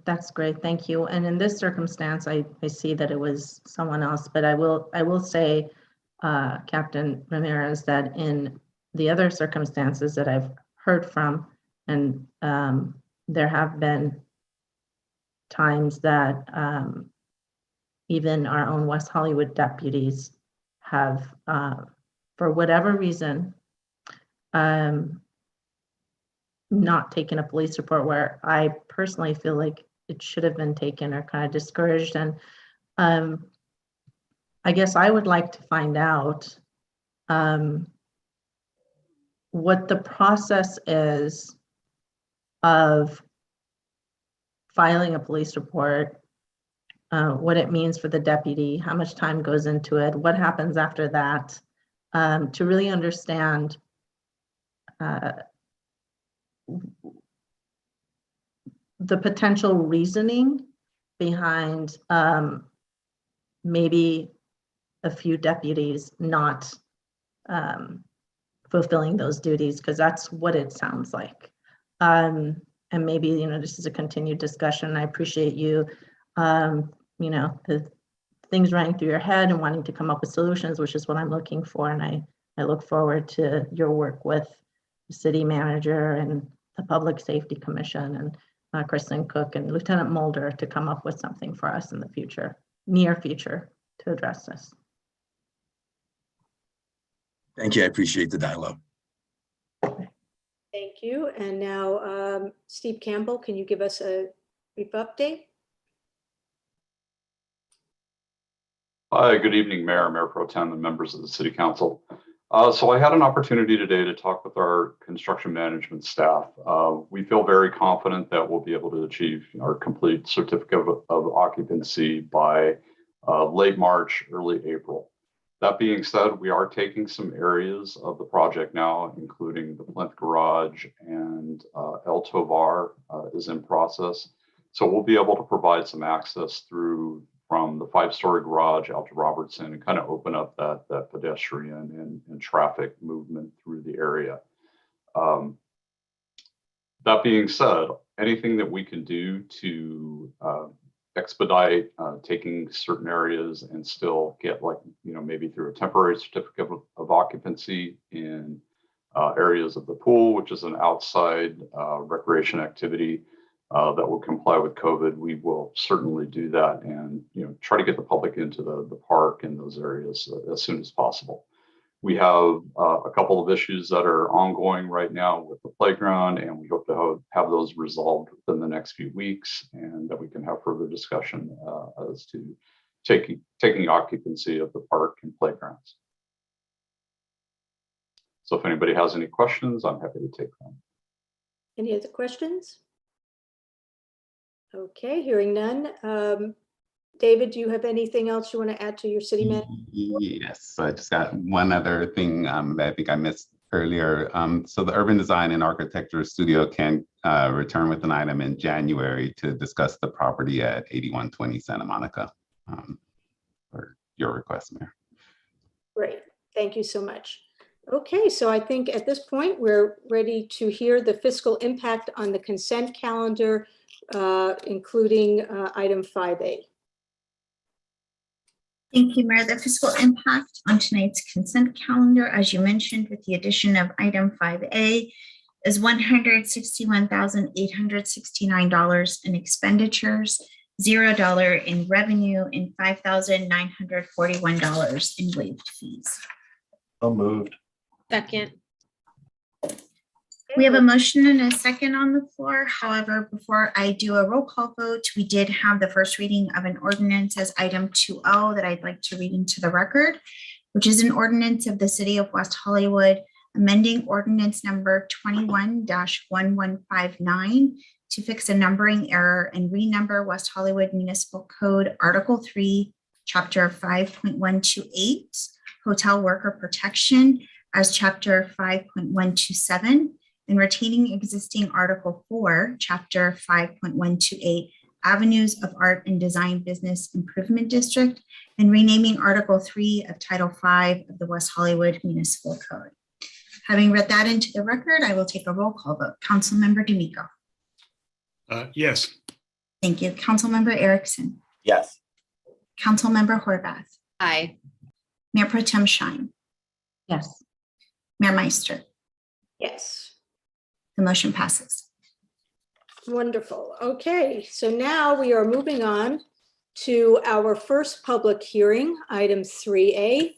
[SPEAKER 10] That's great. Thank you. And in this circumstance, I see that it was someone else, but I will say, Captain Ramirez, that in the other circumstances that I've heard from, and there have been times that even our own West Hollywood deputies have, for whatever reason, not taken a police report, where I personally feel like it should have been taken, or kind of discouraged. And I guess I would like to find out what the process is of filing a police report, what it means for the deputy, how much time goes into it, what happens after that, to really understand the potential reasoning behind maybe a few deputies not fulfilling those duties, because that's what it sounds like. And maybe, you know, this is a continued discussion. I appreciate you, you know, the things running through your head and wanting to come up with solutions, which is what I'm looking for. And I look forward to your work with the city manager and the Public Safety Commission and Kristen Cook and Lieutenant Mulder to come up with something for us in the future, near future, to address this.
[SPEAKER 4] Thank you. I appreciate the dialogue.
[SPEAKER 5] Thank you. And now, Steve Campbell, can you give us a brief update?
[SPEAKER 6] Hi, good evening, Mayor Pro Tem, and members of the City Council. So I had an opportunity today to talk with our construction management staff. We feel very confident that we'll be able to achieve our complete certificate of occupancy by late March, early April. That being said, we are taking some areas of the project now, including the Plinth Garage and El Tovar is in process. So we'll be able to provide some access through from the 5-story garage out to Robertson and kind of open up that pedestrian and traffic movement through the area. That being said, anything that we can do to expedite taking certain areas and still get, like, you know, maybe through a temporary certificate of occupancy in areas of the pool, which is an outside recreation activity that will comply with COVID, we will certainly do that, and, you know, try to get the public into the park and those areas as soon as possible. We have a couple of issues that are ongoing right now with the playground, and we hope to have those resolved within the next few weeks, and that we can have further discussion as to taking occupancy of the park and playgrounds. So if anybody has any questions, I'm happy to take them.
[SPEAKER 5] Any other questions? Okay, hearing none. David, do you have anything else you want to add to your city manager?
[SPEAKER 2] Yes, so I just got one other thing that I think I missed earlier. So the Urban Design and Architecture Studio can return with an item in January to discuss the property at 8120 Santa Monica. For your request, Mayor.
[SPEAKER 5] Great, thank you so much. Okay, so I think at this point, we're ready to hear the fiscal impact on the consent calendar, including item 5A.
[SPEAKER 1] Thank you, Mayor. The fiscal impact on tonight's consent calendar, as you mentioned, with the addition of item 5A, is $161,869 in expenditures, $0 in revenue, and $5,941 in waived fees.
[SPEAKER 8] So moved.
[SPEAKER 3] Second.
[SPEAKER 1] We have a motion and a second on the floor. However, before I do a roll call vote, we did have the first reading of an ordinance as item 2O that I'd like to read into the record, which is an ordinance of the City of West Hollywood, amending ordinance number 21-1159 to fix a numbering error and renumber West Hollywood Municipal Code Article 3, Chapter 5.128, Hotel Worker Protection as Chapter 5.127, and retaining existing Article 4, Chapter 5.128, Avenues of Art and Design Business Improvement District, and renaming Article 3 of Title 5 of the West Hollywood Municipal Code. Having read that into the record, I will take a roll call vote. Councilmember D'Amico.
[SPEAKER 7] Yes.
[SPEAKER 1] Thank you. Councilmember Erickson.
[SPEAKER 8] Yes.
[SPEAKER 1] Councilmember Horvath.
[SPEAKER 3] Aye.
[SPEAKER 1] Mayor Pro Tem Shine.
[SPEAKER 10] Yes.
[SPEAKER 1] Mayor Meister.
[SPEAKER 5] Yes.
[SPEAKER 1] The motion passes.
[SPEAKER 5] Wonderful. Okay, so now we are moving on to our first public hearing, item 3A,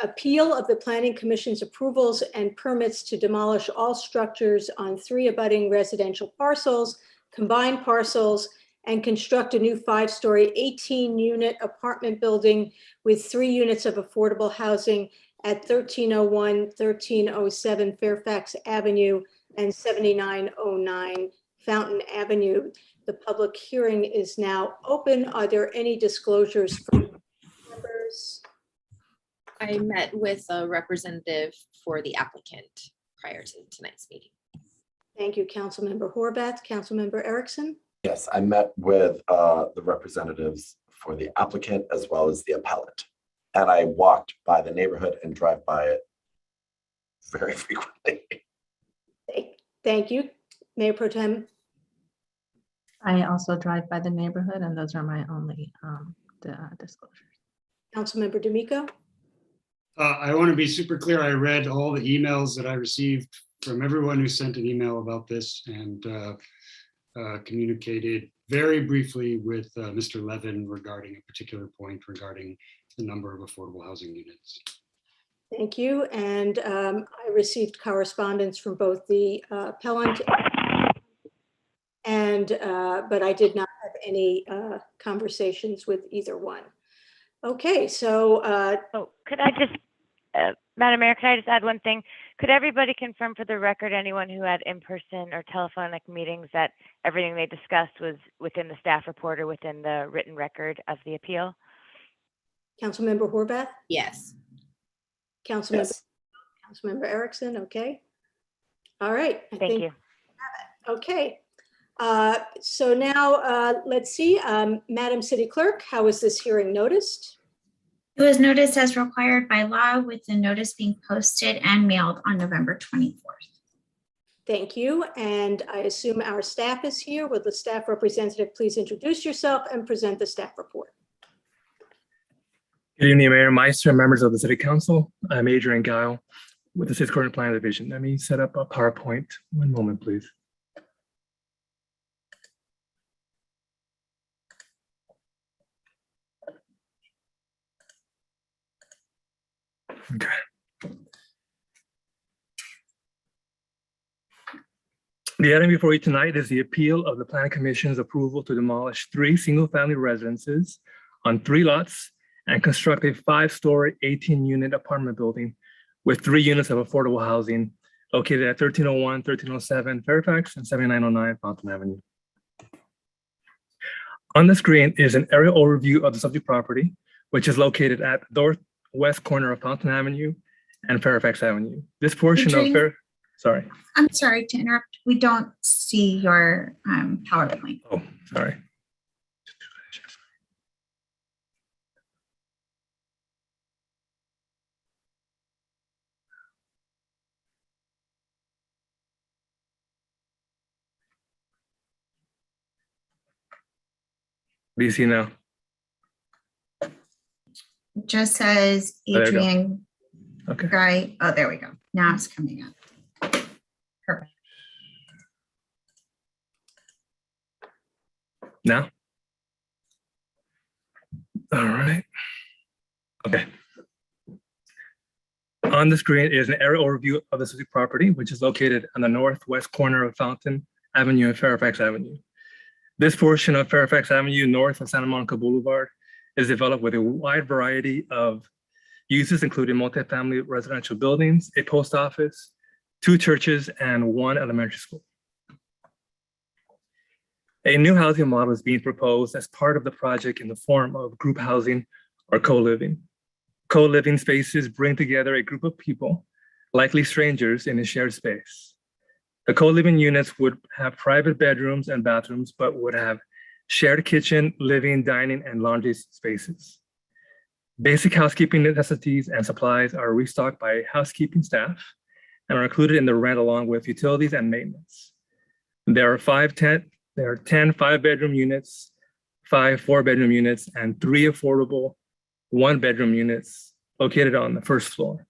[SPEAKER 5] appeal of the Planning Commission's approvals and permits to demolish all structures on 3 abutting residential parcels, combined parcels, and construct a new 5-story 18-unit apartment building with 3 units of affordable housing at 1301, 1307 Fairfax Avenue and 7909 Fountain Avenue. The public hearing is now open. Are there any disclosures from members?
[SPEAKER 3] I met with a representative for the applicant prior to tonight's meeting.
[SPEAKER 5] Thank you, Councilmember Horvath. Councilmember Erickson?
[SPEAKER 8] Yes, I met with the representatives for the applicant as well as the appellant. And I walked by the neighborhood and drive by it very frequently.
[SPEAKER 5] Thank you. Mayor Pro Tem.
[SPEAKER 10] I also drive by the neighborhood, and those are my only disclosures.
[SPEAKER 5] Councilmember D'Amico?
[SPEAKER 7] I want to be super clear. I read all the emails that I received from everyone who sent an email about this and communicated very briefly with Mr. Levin regarding a particular point regarding the number of affordable housing units.
[SPEAKER 5] Thank you. And I received correspondence from both the appellant and, but I did not have any conversations with either one. Okay, so.
[SPEAKER 9] Could I just, Madam Mayor, could I just add one thing? Could everybody confirm for the record, anyone who had in-person or telephonic meetings, that everything they discussed was within the staff report or within the written record of the appeal?
[SPEAKER 5] Councilmember Horvath?
[SPEAKER 3] Yes.
[SPEAKER 5] Councilmember Erickson, okay. All right.
[SPEAKER 9] Thank you.
[SPEAKER 5] Okay. So now let's see, Madam City Clerk, how is this hearing noticed?
[SPEAKER 1] It was noticed as required by law, with the notice being posted and mailed on November 24th.
[SPEAKER 5] Thank you. And I assume our staff is here. Will the staff representative please introduce yourself and present the staff report?
[SPEAKER 11] Good evening, Mayor Meister and members of the City Council. I'm Adrian Guile with the City Court and Planning Division. Let me set up a PowerPoint. One moment, please. Okay. The item before you tonight is the appeal of the Planning Commission's approval to demolish 3 single-family residences on 3 lots and construct a 5-story 18-unit apartment building with 3 units of affordable housing located at 1301, 1307 Fairfax and 7909 Fountain Avenue. On the screen is an aerial overview of the subject property, which is located at the northwest corner of Fountain Avenue and Fairfax Avenue. This portion of
[SPEAKER 1] Adrian?
[SPEAKER 11] sorry.
[SPEAKER 1] I'm sorry to interrupt. We don't see your PowerPoint.
[SPEAKER 11] Oh, sorry. What do you see now?
[SPEAKER 1] It just says
[SPEAKER 11] Oh, there you go.
[SPEAKER 1] Adrian
[SPEAKER 11] Okay.
[SPEAKER 1] Guy. Oh, there we go. Now it's coming up. Perfect.
[SPEAKER 11] Now? All right. Okay. On the screen is an aerial overview of the specific property, which is located on the northwest corner of Fountain Avenue and Fairfax Avenue. This portion of Fairfax Avenue, north of Santa Monica Boulevard, is developed with a wide variety of uses, including multifamily residential buildings, a post office, 2 churches, and 1 elementary school. A new housing model is being proposed as part of the project in the form of group housing or co-living. Co-living spaces bring together a group of people, likely strangers, in a shared space. The co-living units would have private bedrooms and bathrooms, but would have shared kitchen, living, dining, and laundry spaces. Basic housekeeping necessities and supplies are restocked by housekeeping staff and are included in the rent along with utilities and maintenance. There are 10 5-bedroom units, 5 4-bedroom units, and 3 affordable 1-bedroom units located on the first floor.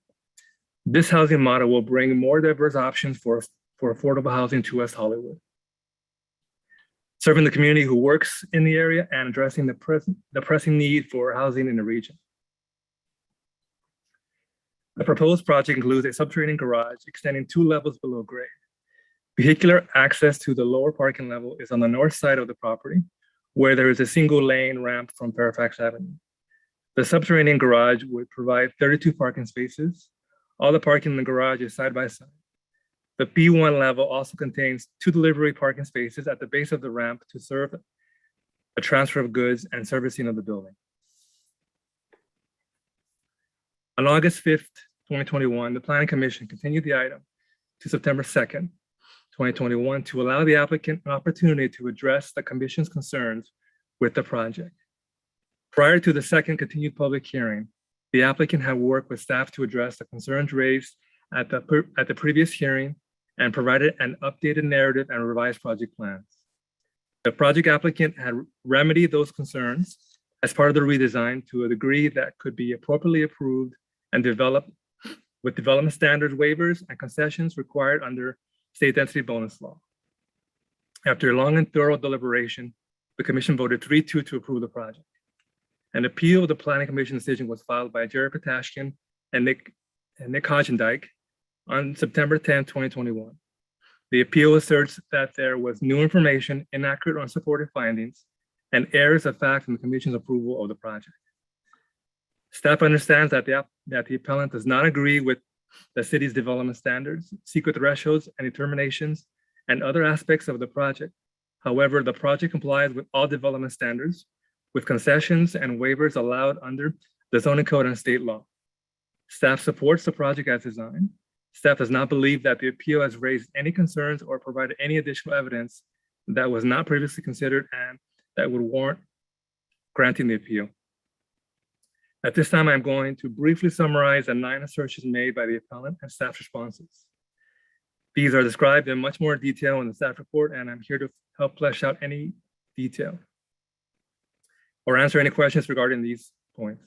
[SPEAKER 11] This housing model will bring more diverse options for affordable housing to West Hollywood, serving the community who works in the area and addressing the pressing need for housing in the region. The proposed project includes a subterranean garage extending 2 levels below grade. Vehicular access to the lower parking level is on the north side of the property, where there is a single lane ramp from Fairfax Avenue. The subterranean garage would provide 32 parking spaces. All the parking in the garage is side by side. The P1 level also contains 2 delivery parking spaces at the base of the ramp to serve the transfer of goods and servicing of the building. On August 5th, 2021, the Planning Commission continued the item to September 2nd, 2021, to allow the applicant an opportunity to address the Commission's concerns with the project. Prior to the second continued public hearing, the applicant had worked with staff to address the concerns raised at the previous hearing and provided an updated narrative and revised project plans. The project applicant had remedied those concerns as part of the redesign to a degree that could be appropriately approved and developed with development standards waivers and concessions required under state density bonus law. After a long and thorough deliberation, the commission voted 3-2 to approve the project. An appeal of the Planning Commission decision was filed by Jerry Patashkian and Nick Hodgendike on September 10, 2021. The appeal asserts that there was new information, inaccurate or unsupported findings, and errors of fact in the commission's approval of the project. Staff understands that the appellant does not agree with the city's development standards, secret thresholds and determinations, and other aspects of the project. However, the project complies with all development standards, with concessions and waivers allowed under the zoning code and state law. Staff supports the project as designed. Staff does not believe that the appeal has raised any concerns or provided any additional evidence that was not previously considered and that would warrant granting the appeal. At this time, I'm going to briefly summarize the 9 assertions made by the appellant and staff responses. These are described in much more detail in the staff report, and I'm here to help flesh out any detail or answer any questions regarding these points.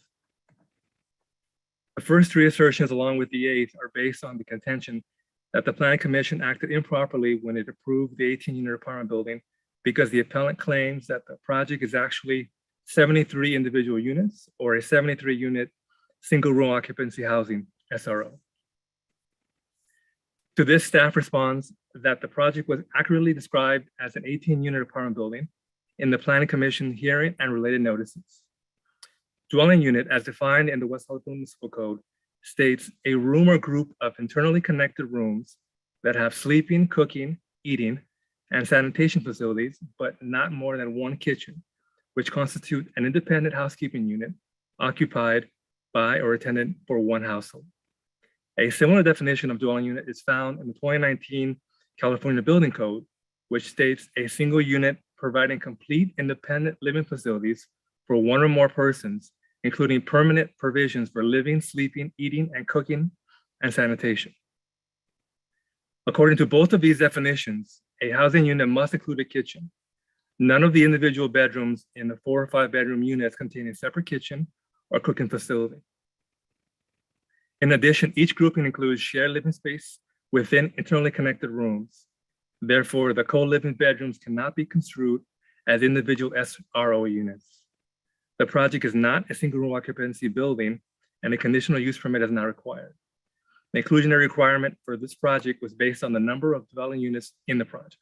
[SPEAKER 11] The first 3 assertions, along with the 8th, are based on the contention that the Planning Commission acted improperly when it approved the 18-unit apartment building because the appellant claims that the project is actually 73 individual units or a 73-unit single-room occupancy housing, SRO. To this, staff responds that the project was accurately described as an 18-unit apartment building in the Planning Commission hearing and related notices. Dwelling unit, as defined in the West Hollywood Municipal Code, states a room or group of internally connected rooms that have sleeping, cooking, eating, and sanitation facilities, but not more than 1 kitchen, which constitute an independent housekeeping unit occupied by or attended for 1 household. A similar definition of dwelling unit is found in the 2019 California Building Code, which states a single unit providing complete independent living facilities for one or more persons, including permanent provisions for living, sleeping, eating, and cooking, and sanitation. According to both of these definitions, a housing unit must include a kitchen. None of the individual bedrooms in the 4 or 5 bedroom units contain a separate kitchen or cooking facility. In addition, each grouping includes shared living space within internally connected rooms. Therefore, the co-living bedrooms cannot be construed as individual SRO units. The project is not a single room occupancy building, and a conditional use permit is not required. The inclusionary requirement for this project was based on the number of dwelling units in the project.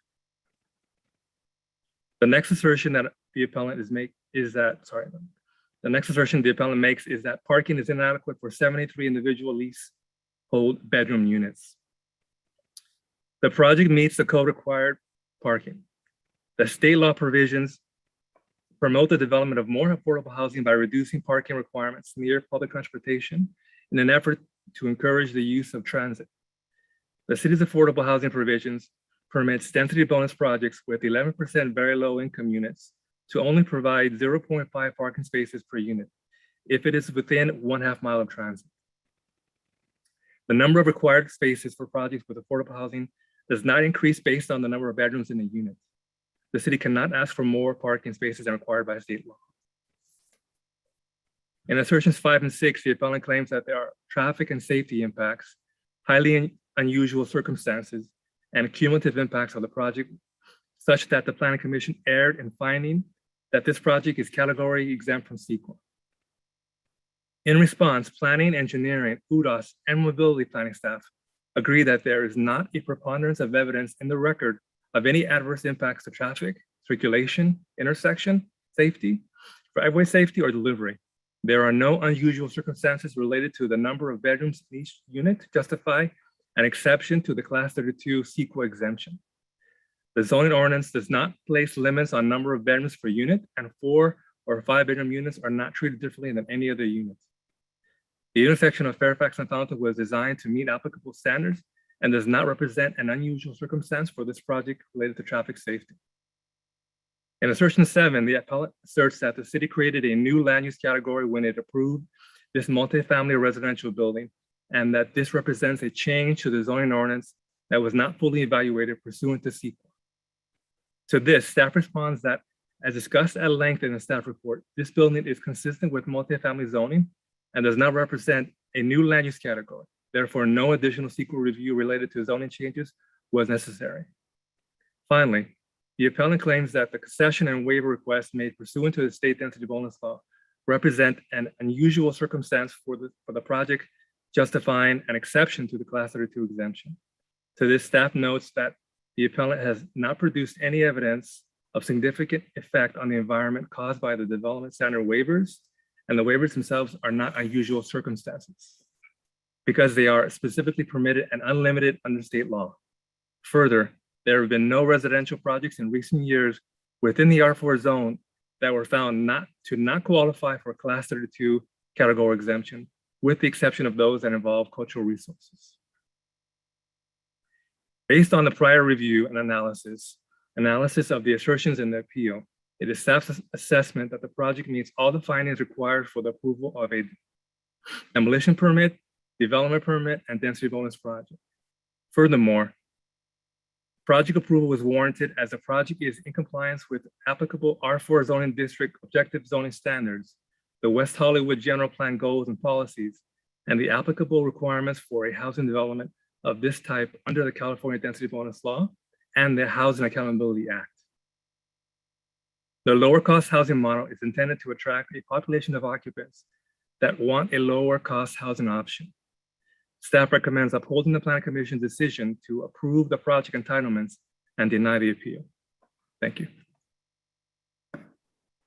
[SPEAKER 11] The next assertion that the appellant makes is that parking is inadequate for 73 individual leasehold bedroom units. The project meets the code required parking. The state law provisions promote the development of more affordable housing by reducing parking requirements near public transportation in an effort to encourage the use of transit. The city's affordable housing provisions permits density bonus projects with 11% very low income units to only provide 0.5 parking spaces per unit if it is within 1/2 mile of transit. The number of required spaces for projects with affordable housing does not increase based on the number of bedrooms in the unit. The city cannot ask for more parking spaces than required by state law. In assertions 5 and 6, the appellant claims that there are traffic and safety impacts, highly unusual circumstances, and cumulative impacts of the project, such that the Planning Commission erred in finding that this project is category exempt from CEQA. In response, planning, engineering, UDOS, and mobility planning staff agree that there is not a preponderance of evidence in the record of any adverse impacts to traffic, circulation, intersection, safety, driveway safety, or delivery. There are no unusual circumstances related to the number of bedrooms in each unit to justify an exception to the Class 32 CEQA exemption. The zoning ordinance does not place limits on number of bedrooms per unit, and 4 or 5 bedroom units are not treated differently than any other units. The intersection of Fairfax and Fountain was designed to meet applicable standards and does not represent an unusual circumstance for this project related to traffic safety. In assertion 7, the appellant asserts that the city created a new land use category when it approved this multifamily residential building, and that this represents a change to the zoning ordinance that was not fully evaluated pursuant to CEQA. To this, staff responds that, as discussed at length in the staff report, this building is consistent with multifamily zoning and does not represent a new land use category. Therefore, no additional CEQA review related to zoning changes was necessary. Finally, the appellant claims that the concession and waiver requests made pursuant to the state density bonus law represent an unusual circumstance for the project, justifying an exception to the Class 32 exemption. To this, staff notes that the appellant has not produced any evidence of significant effect on the environment caused by the development standard waivers, and the waivers themselves are not unusual circumstances because they are specifically permitted and unlimited under state law. Further, there have been no residential projects in recent years within the R4 zone that were found not qualify for Class 32 category exemption, with the exception of those that involve cultural resources. Based on the prior review and analysis of the assertions in the appeal, it is staff's assessment that the project meets all the findings required for the approval of a demolition permit, development permit, and density bonus project. Furthermore, project approval was warranted as the project is in compliance with applicable R4 zoning district objective zoning standards, the West Hollywood general plan goals and policies, and the applicable requirements for a housing development of this type under the California Density Bonus Law and the Housing Accountability Act. The lower cost housing model is intended to attract a population of occupants that want a lower cost housing option. Staff recommends upholding the Planning Commission's decision to approve the project entitlements and deny the appeal. Thank you.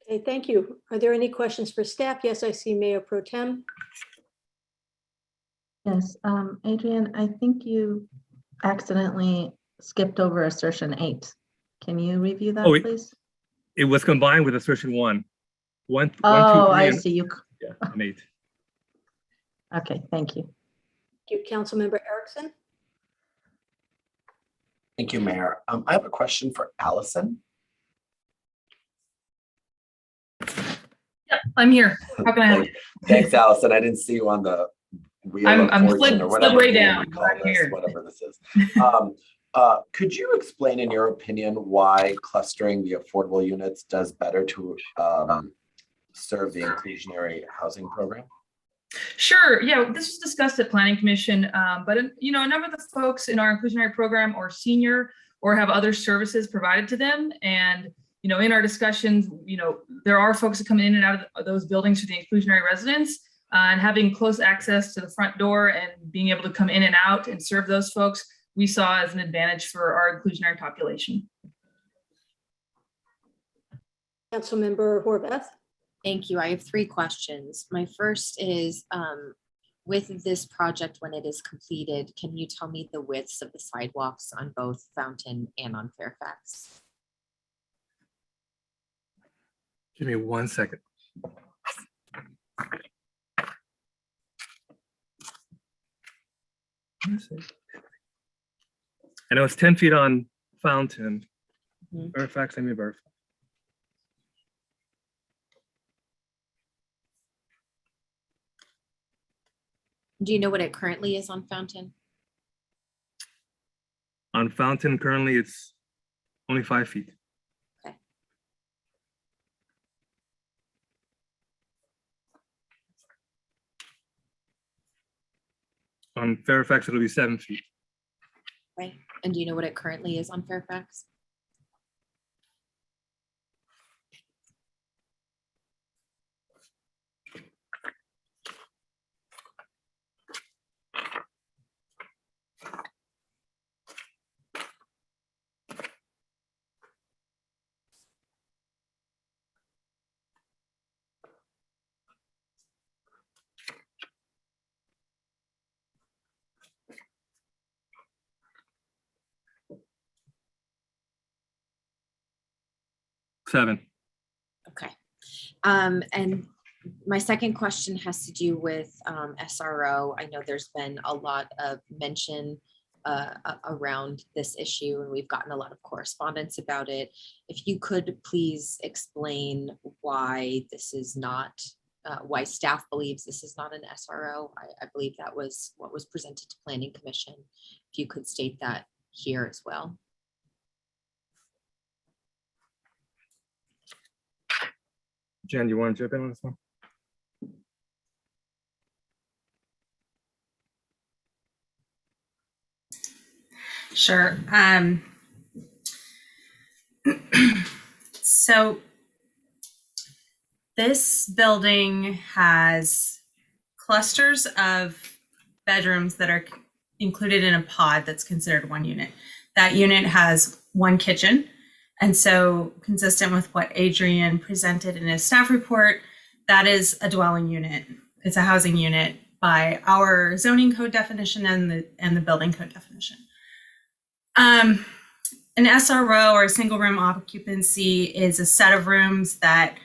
[SPEAKER 5] Okay, thank you. Are there any questions for staff? Yes, I see Mayor Pro Tem.
[SPEAKER 10] Yes, Adrian, I think you accidentally skipped over assertion 8. Can you review that, please?
[SPEAKER 11] It was combined with assertion 1. One, 2, 3,
[SPEAKER 10] I
[SPEAKER 11] and,
[SPEAKER 10] see you.
[SPEAKER 11] Yeah, and 8.
[SPEAKER 10] Okay, thank you.
[SPEAKER 5] you, Councilmember Erickson.
[SPEAKER 8] Thank you, Mayor. I have a question for Allison.
[SPEAKER 12] Yep, I'm here. How can I help?
[SPEAKER 8] Thanks, Allison. I didn't see you on the wheel
[SPEAKER 12] I'm
[SPEAKER 8] of fortune or whatever
[SPEAKER 12] way
[SPEAKER 8] game
[SPEAKER 12] down.
[SPEAKER 8] we call
[SPEAKER 12] I'm
[SPEAKER 8] this,
[SPEAKER 12] here.
[SPEAKER 8] whatever this is. Could you explain, in your opinion, why clustering the affordable units does better to serve the inclusionary housing program?
[SPEAKER 12] Sure. Yeah, this was discussed at Planning Commission, but you know, a number of the folks in our inclusionary program are senior or have other services provided to them. And you know, in our discussions, you know, there are folks that come in and out of those buildings for the inclusionary residents, and having close access to the front door and being able to come in and out and serve those folks, we saw as an advantage for our inclusionary population.
[SPEAKER 5] Councilmember Horvath.
[SPEAKER 3] Thank you. I have 3 questions. My first is, with this project, when it is completed, can you tell me the widths of the sidewalks on both Fountain and on Fairfax?
[SPEAKER 11] Give me 1 second. I know it's 10 feet on Fountain. Fairfax, let me verify.
[SPEAKER 3] Do you know what it currently is on Fountain?
[SPEAKER 11] On Fountain, currently it's only 5 feet.
[SPEAKER 3] Okay.
[SPEAKER 11] On Fairfax, it'll be 7 feet.
[SPEAKER 3] Right. And do you know what it currently is on Fairfax?
[SPEAKER 11] Seven.
[SPEAKER 3] Okay. And my second question has to do with SRO. I know there's been a lot of mention around this issue, and we've gotten a lot of correspondence about it. If you could please explain why this is not, why staff believes this is not an SRO. I believe that was what was presented to Planning Commission. If you could state that here as well.
[SPEAKER 11] Jen, do you want to jump in on this one?
[SPEAKER 13] Sure. So this building has clusters of bedrooms that are included in a pod that's considered one unit. That unit has one kitchen. And so consistent with what Adrian presented in his staff report, that is a dwelling unit. It's a housing unit by our zoning code definition and the building code definition. An SRO, or a single room occupancy, is a set of rooms that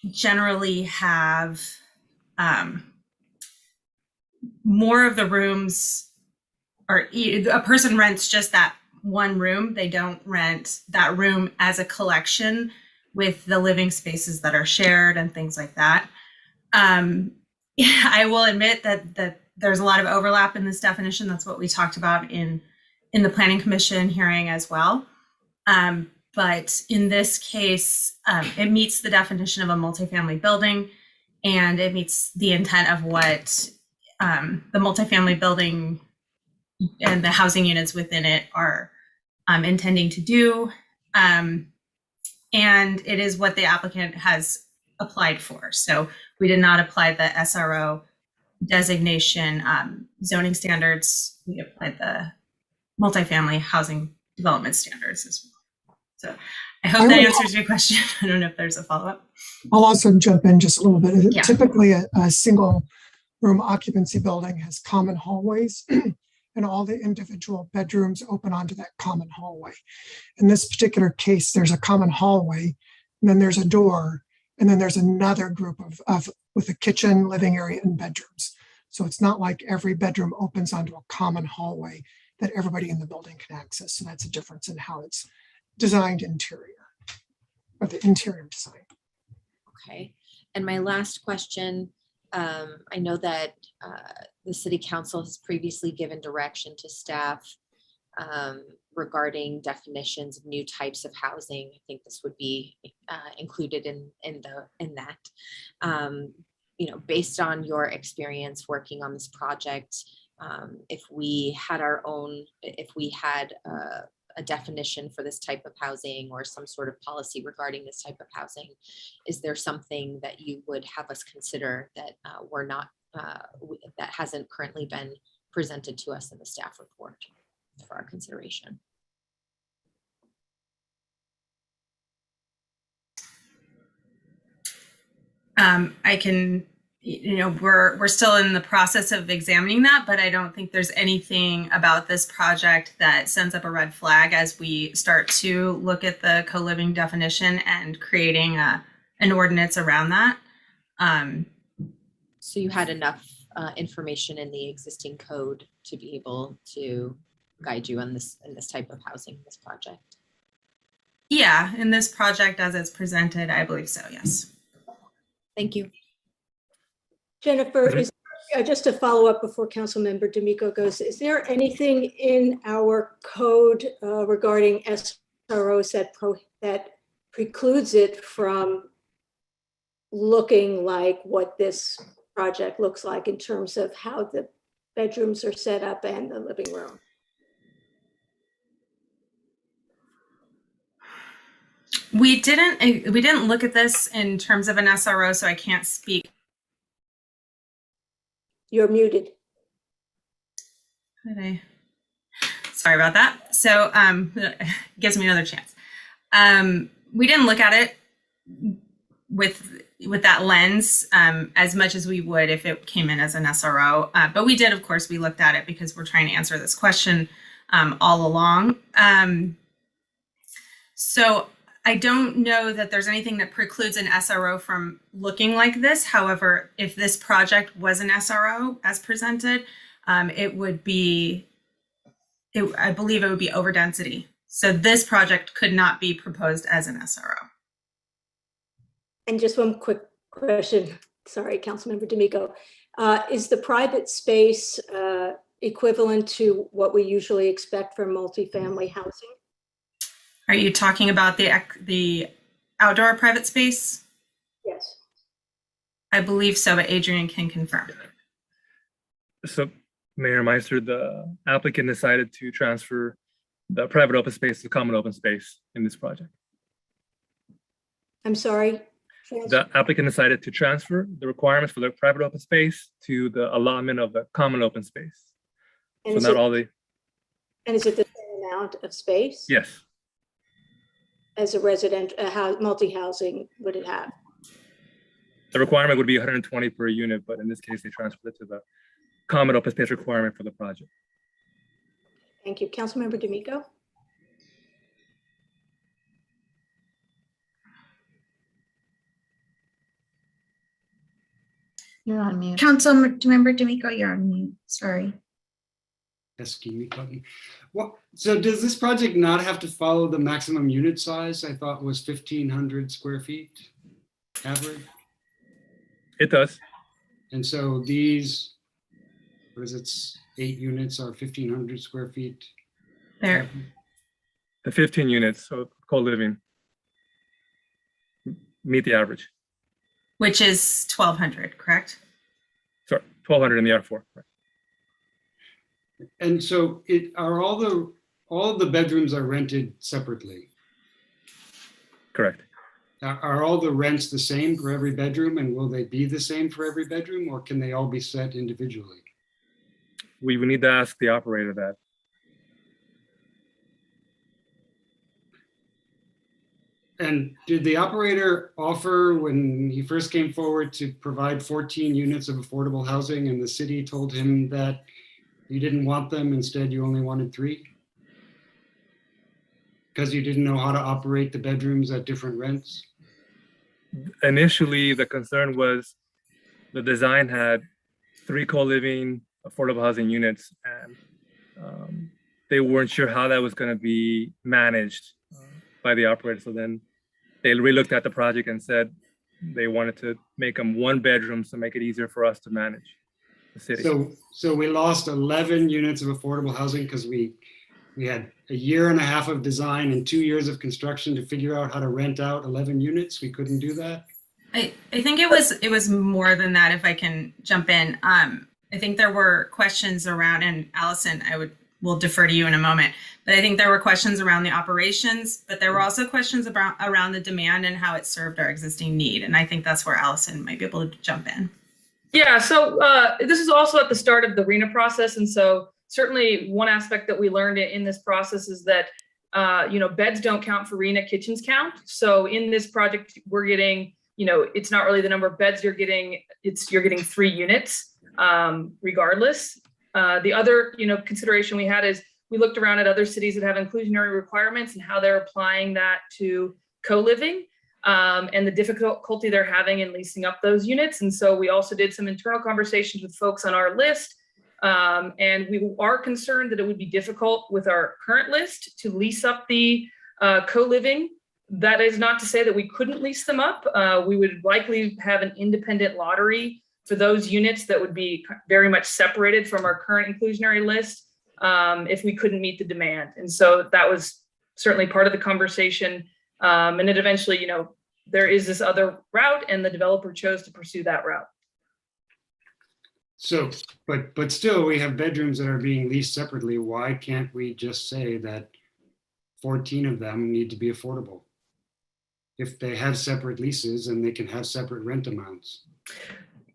[SPEAKER 13] generally have more of the rooms, or a person rents just that one room. They don't rent that room as a collection with the living spaces that are shared and things like that. I will admit that there's a lot of overlap in this definition. That's what we talked about in the Planning Commission hearing as well. But in this case, it meets the definition of a multifamily building, and it meets the intent of what the multifamily building and the housing units within it are intending to do. And it is what the applicant has applied for. So we did not apply the SRO designation zoning standards. We applied the multifamily housing development standards as well. So I hope that answers your question. I don't know if there's a follow-up.
[SPEAKER 23] I'll also jump in just a little bit.
[SPEAKER 13] Yeah.
[SPEAKER 23] Typically a single room occupancy building has common hallways and all the individual bedrooms open onto that common hallway. In this particular case, there's a common hallway, and then there's a door, and then there's another group of with a kitchen, living area, and bedrooms. So it's not like every bedroom opens onto a common hallway that everybody in the building can access. So that's a difference in how it's designed interior, or the interior design.
[SPEAKER 3] Okay. And my last question, I know that the city council has previously given direction to staff regarding definitions of new types of housing. I think this would be included in that. You know, based on your experience working on this project, if we had a definition for this type of housing or some sort of policy regarding this type of housing, is there something that you would have us consider that that hasn't currently been presented to us in the staff report for our consideration?
[SPEAKER 13] I can, you know, we're still in the process of examining that, but I don't think there's anything about this project that sends up a red flag as we start to look at the co-living definition and creating an ordinance around that.
[SPEAKER 3] So you had enough information in the existing code to be able to guide you on this type of housing, this project?
[SPEAKER 13] Yeah, in this project as it's presented, I believe so, yes.
[SPEAKER 3] Thank you.
[SPEAKER 5] Jennifer, just to follow up before Councilmember D'Amico goes, is there anything in our code regarding SROs that precludes it from looking like what this project looks like in terms of how the bedrooms are set up and the living room?
[SPEAKER 13] We didn't look at this in terms of an SRO, so I can't speak.
[SPEAKER 5] You're muted.
[SPEAKER 13] Sorry about that. So gives me another chance. We didn't look at it with that lens as much as we would if it came in as an SRO. But we did, of course, we looked at it because we're trying to answer this question all along. So I don't know that there's anything that precludes an SRO from looking like this. However, if this project was an SRO as presented, it would be, I believe it would be over density. So this project could not be proposed as an SRO.
[SPEAKER 5] And just one quick question. Sorry, Councilmember D'Amico. Is the private space equivalent to what we usually expect for multifamily housing?
[SPEAKER 13] Are you talking about the outdoor private space?
[SPEAKER 5] Yes.
[SPEAKER 13] I believe so, but Adrian can confirm.
[SPEAKER 11] So Mayor Meister, the applicant decided to transfer the private open space to common open space in this project.
[SPEAKER 5] I'm sorry?
[SPEAKER 11] The applicant decided to transfer the requirements for the private open space to the allotment of the common open space.
[SPEAKER 5] And
[SPEAKER 11] so not all the.
[SPEAKER 5] And is it the same amount of space?
[SPEAKER 11] Yes.
[SPEAKER 5] As a multi-housing would it have?
[SPEAKER 11] The requirement would be 120 per unit, but in this case, they transferred it to the common open space requirement for the project.
[SPEAKER 5] Thank you. Councilmember D'Amico?
[SPEAKER 10] You're on mute.
[SPEAKER 1] Councilmember D'Amico, you're on mute. Sorry.
[SPEAKER 7] Mute button. What? So does this project not have to follow the maximum unit size? I thought was 1,500 square feet average.
[SPEAKER 11] It does.
[SPEAKER 7] And so these, what is it? 8 units are 1,500 square feet.
[SPEAKER 13] There.
[SPEAKER 11] The 15 units of co-living meet the average.
[SPEAKER 13] Which is 1,200, correct?
[SPEAKER 11] Sorry, 1,200 in the R4. Right.
[SPEAKER 7] And so all of the bedrooms are rented separately?
[SPEAKER 11] Correct.
[SPEAKER 7] Are all the rents the same for every bedroom, and will they be the same for every bedroom, or can they all be set individually?
[SPEAKER 11] We would need to ask the operator that.
[SPEAKER 7] And did the operator offer, when he first came forward, to provide 14 units of affordable housing, and the city told him that you didn't want them, instead you only wanted 3? Because you didn't know how to operate the bedrooms at different rents?
[SPEAKER 11] Initially, the concern was the design had 3 co-living affordable housing units, and they weren't sure how that was going to be managed by the operator. So then they relooked at the project and said they wanted to make them 1 bedrooms to make it easier for us to manage the city.
[SPEAKER 7] So we lost 11 units of affordable housing because we had a year and a half of design and 2 years of construction to figure out how to rent out 11 units. We couldn't do that.
[SPEAKER 13] I think it was more than that, if I can jump in. I think there were questions around, and Allison, will defer to you in a moment, but I think there were questions around the operations, but there were also questions around the demand and how it served our existing need. And I think that's where Allison might be able to jump in.
[SPEAKER 12] Yeah, so this is also at the start of the RENA process. And so certainly one aspect that we learned in this process is that, beds don't count for RENA, kitchens count. So in this project, we're getting, it's not really the number of beds you're getting, you're getting 3 units regardless. The other, consideration we had is we looked around at other cities that have inclusionary requirements and how they're applying that to co-living and the difficulty they're having in leasing up those units. And so we also did some internal conversations with folks on our list. And we are concerned that it would be difficult with our current list to lease up the co-living. That is not to say that we couldn't lease them up. We would likely have an independent lottery for those units that would be very much separated from our current inclusionary list if we couldn't meet the demand. And so that was certainly part of the conversation. And it eventually, there is this other route and the developer chose to pursue that route.
[SPEAKER 7] So, but still we have bedrooms that are being leased separately. Why can't we just say that 14 of them need to be affordable? If they have separate leases and they can have separate rent amounts.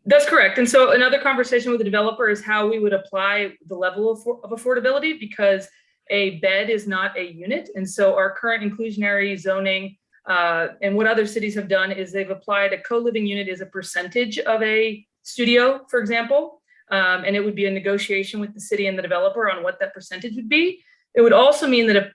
[SPEAKER 12] That's correct. And so another conversation with the developer is how we would apply the level of affordability, because a bed is not a unit. And so our current inclusionary zoning and what other cities have done is they've applied a co-living unit as a percentage of a studio, for example. And it would be a negotiation with the city and the developer on what that percentage would be. It would also mean that a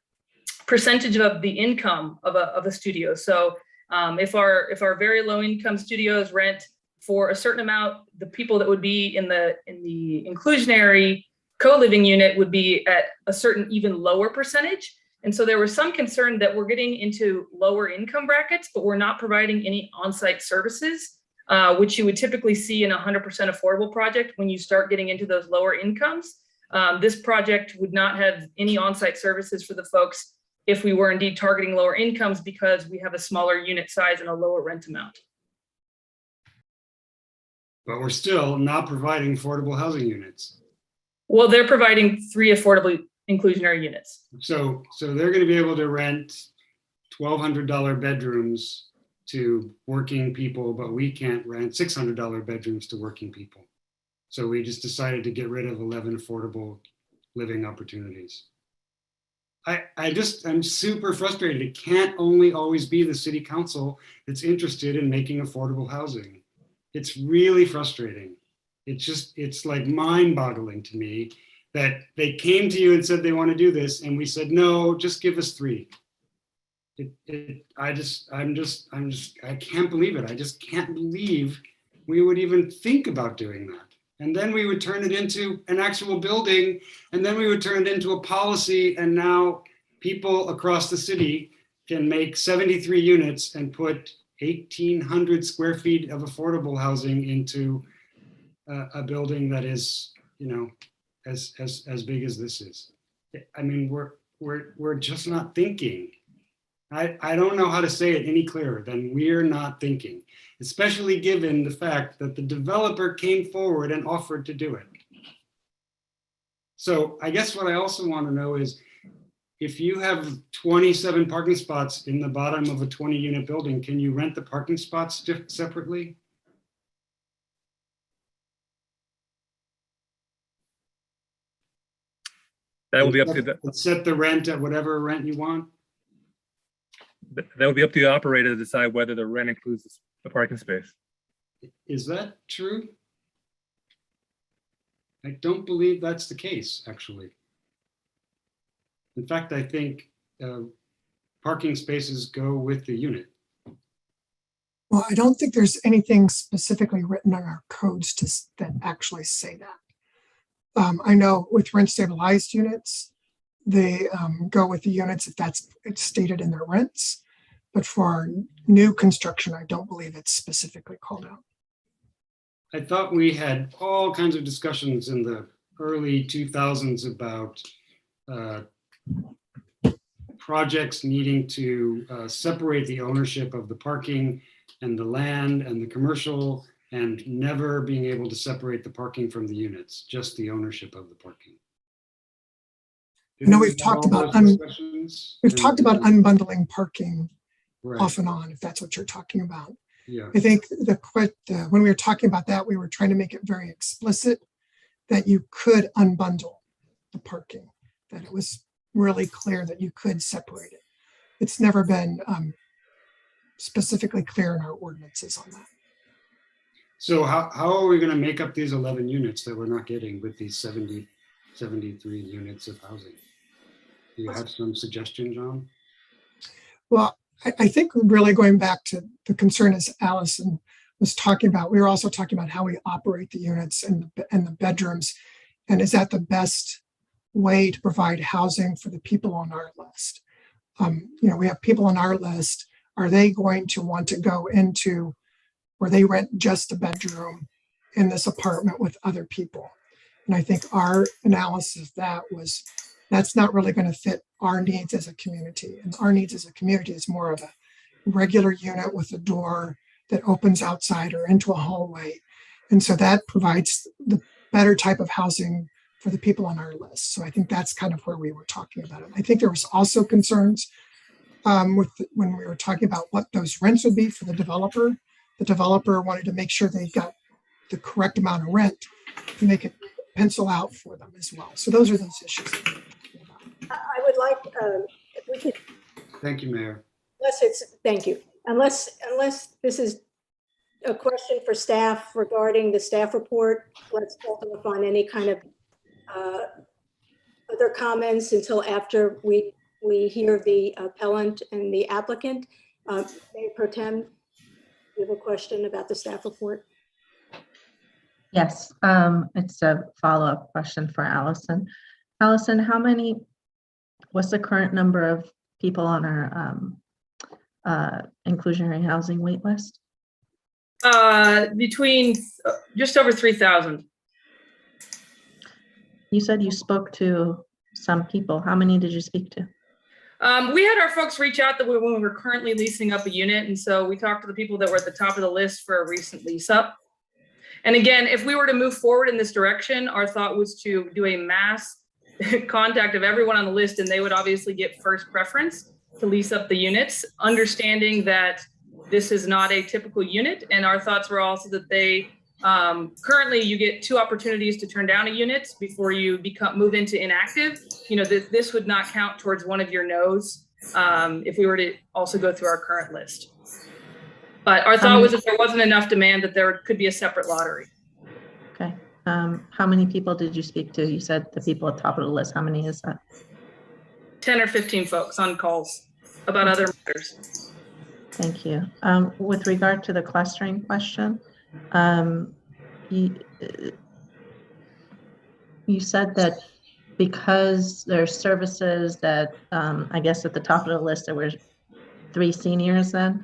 [SPEAKER 12] percentage of the income of a studio. So if our very low income studios rent for a certain amount, the people that would be in the inclusionary co-living unit would be at a certain even lower percentage. And so there was some concern that we're getting into lower income brackets, but we're not providing any on-site services, which you would typically see in a 100% affordable project when you start getting into those lower incomes. This project would not have any on-site services for the folks if we were indeed targeting lower incomes, because we have a smaller unit size and a lower rent amount.
[SPEAKER 7] But we're still not providing affordable housing units.
[SPEAKER 12] Well, they're providing 3 affordable inclusionary units.
[SPEAKER 7] So they're going to be able to rent $1,200 bedrooms to working people, but we can't rent $600 bedrooms to working people. So we just decided to get rid of 11 affordable living opportunities. I'm super frustrated. It can't only always be the city council that's interested in making affordable housing. It's really frustrating. It's like mind-boggling to me that they came to you and said they want to do this, and we said, no, just give us 3. I can't believe it. I just can't believe we would even think about doing that. And then we would turn it into an actual building, and then we would turn it into a policy, and now people across the city can make 73 units and put 1,800 square feet of affordable housing into a building that is, as big as this is. I mean, we're just not thinking. I don't know how to say it any clearer than we're not thinking, especially given the fact that the developer came forward and offered to do it. So I guess what I also want to know is, if you have 27 parking spots in the bottom of a 20-unit building, can you rent the parking spots separately?
[SPEAKER 11] That will be up to the.
[SPEAKER 7] Set the rent at whatever rent you want?
[SPEAKER 11] That will be up to the operator to decide whether the rent includes the parking space.
[SPEAKER 7] Is that true? I don't believe that's the case, actually. In fact, I think parking spaces go with the unit.
[SPEAKER 23] Well, I don't think there's anything specifically written in our codes that actually say that. I know with rent stabilized units, they go with the units if it's stated in their rents. But for new construction, I don't believe it's specifically called out.
[SPEAKER 7] I thought we had all kinds of discussions in the early 2000s about projects needing to separate the ownership of the parking and the land and the commercial, and never being able to separate the parking from the units, just the ownership of the parking.
[SPEAKER 23] I know we've talked about unbundling parking off and on, if that's what you're talking about.
[SPEAKER 7] Yeah.
[SPEAKER 23] I think when we were talking about that, we were trying to make it very explicit that you could unbundle the parking, that it was really clear that you could separate it. It's never been specifically clear in our ordinances on that.
[SPEAKER 7] So how are we going to make up these 11 units that we're not getting with these 73 units of housing? Do you have some suggestion, John?
[SPEAKER 23] Well, I think really going back to the concern as Allison was talking about, we were also talking about how we operate the units and the bedrooms, and is that the best way to provide housing for the people on our list? We have people on our list. Are they going to want to go into where they rent just a bedroom in this apartment with other people? And I think our analysis of that was that's not really going to fit our needs as a community. And our needs as a community is more of a regular unit with a door that opens outside or into a hallway. And so that provides the better type of housing for the people on our list. So I think that's kind of where we were talking about it. I think there was also concerns when we were talking about what those rents would be for the developer. The developer wanted to make sure they got the correct amount of rent to make it pencil out for them as well. So those are those issues.
[SPEAKER 5] I would like, if we could.
[SPEAKER 7] Thank you, Mayor.
[SPEAKER 5] Thank you. Unless this is a question for staff regarding the staff report, let's hold off on any kind of other comments until after we hear the appellant and the applicant. Mayor Pro Tem, you have a question about the staff report?
[SPEAKER 10] Yes, it's a follow-up question for Allison. Allison, what's the current number of people on our inclusionary housing wait list?
[SPEAKER 12] Between just over 3,000.
[SPEAKER 10] You said you spoke to some people. How many did you speak to?
[SPEAKER 12] We had our folks reach out when we were currently leasing up a unit. And so we talked to the people that were at the top of the list for a recent lease up. And again, if we were to move forward in this direction, our thought was to do a mass contact of everyone on the list, and they would obviously get first preference to lease up the units, understanding that this is not a typical unit. And our thoughts were also that they currently you get 2 opportunities to turn down a unit before you move into inactive. This would not count towards one of your no's if we were to also go through our current list. But our thought was if there wasn't enough demand, that there could be a separate lottery.
[SPEAKER 10] Okay. How many people did you speak to? You said the people at the top of the list. How many is that? 10
[SPEAKER 12] or 15 folks on calls about other matters.
[SPEAKER 10] Thank you. With regard to the clustering question, you said that because there's services that I guess at the top of the list there were 3 seniors then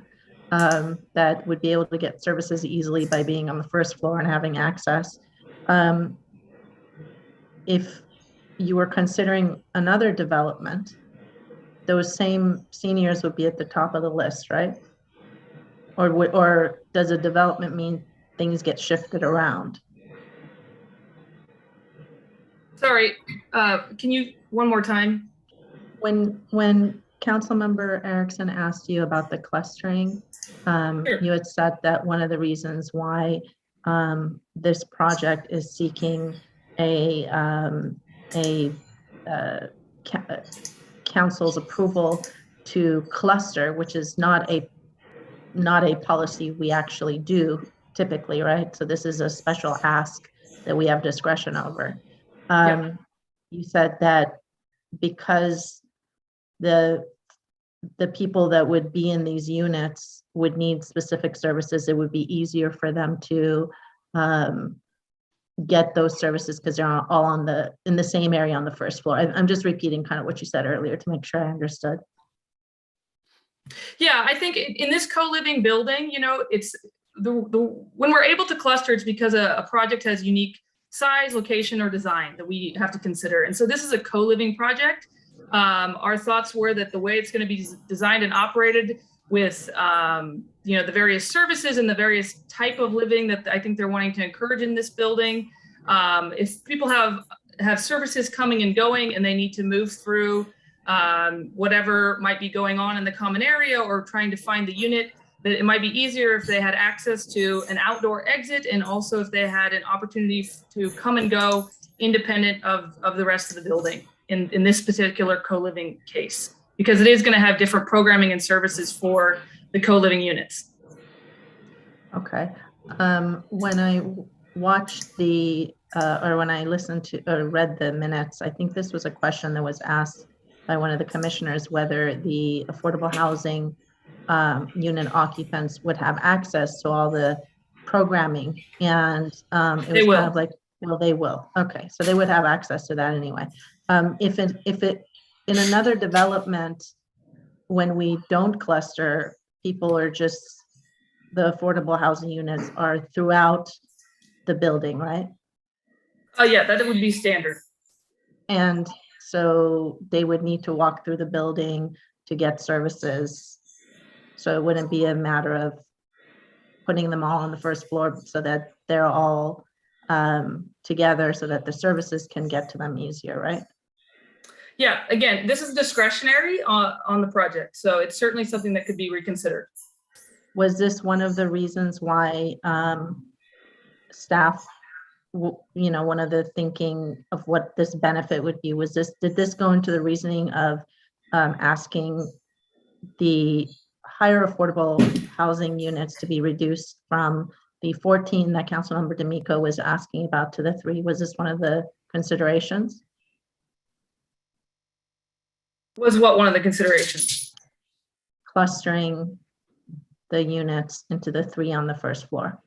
[SPEAKER 10] that would be able to get services easily by being on the first floor and having access. If you were considering another development, those same seniors would be at the top of the list, right? Or does a development mean things get shifted around?
[SPEAKER 12] Sorry, can you one more time?
[SPEAKER 10] When Councilmember Erickson asked you about the clustering, sure. You had said that one of the reasons why this project is seeking a council's approval to cluster, which is not a policy we actually do typically, right? So this is a special ask that we have discretion over. Yeah. You said that because the people that would be in these units would need specific services, it would be easier for them to get those services because they're all in the same area on the first floor. I'm just repeating kind of what you said earlier to make sure I understood.
[SPEAKER 12] Yeah, I think in this co-living building, it's when we're able to cluster, it's because a project has unique size, location, or design that we have to consider. And so this is a co-living project. Our thoughts were that the way it's going to be designed and operated with the various services and the various type of living that I think they're wanting to encourage in this building. If people have services coming and going and they need to move through whatever might be going on in the common area or trying to find the unit, that it might be easier if they had access to an outdoor exit, and also if they had an opportunity to come and go independent of the rest of the building in this particular co-living case, because it is going to have different programming and services for the co-living units.
[SPEAKER 10] Okay. When I watched or when I listened to or read the minutes, I think this was a question that was asked by one of the commissioners, whether the affordable housing unit occupants would have access to all the programming. And it was kind of like, well, they will. Okay, so they would have access to that anyway. If it in another development, when we don't cluster, people are just, the affordable housing units are throughout the building, right?
[SPEAKER 12] Oh yeah, that would be standard.
[SPEAKER 10] And so they would need to walk through the building to get services. So it wouldn't be a matter of putting them all on the first floor so that they're all together so that the services can get to them easier, right?
[SPEAKER 12] Yeah, again, this is discretionary on the project. So it's certainly something that could be reconsidered.
[SPEAKER 10] Was this one of the reasons why staff, one of the thinking of what this benefit would be, did this go into the reasoning of asking the higher affordable housing units to be reduced from the 14 that Councilmember D'Amico was asking about to the 3? Was this one of the considerations?
[SPEAKER 12] Was what one of the considerations?
[SPEAKER 10] Clustering the units into the 3 on the first floor.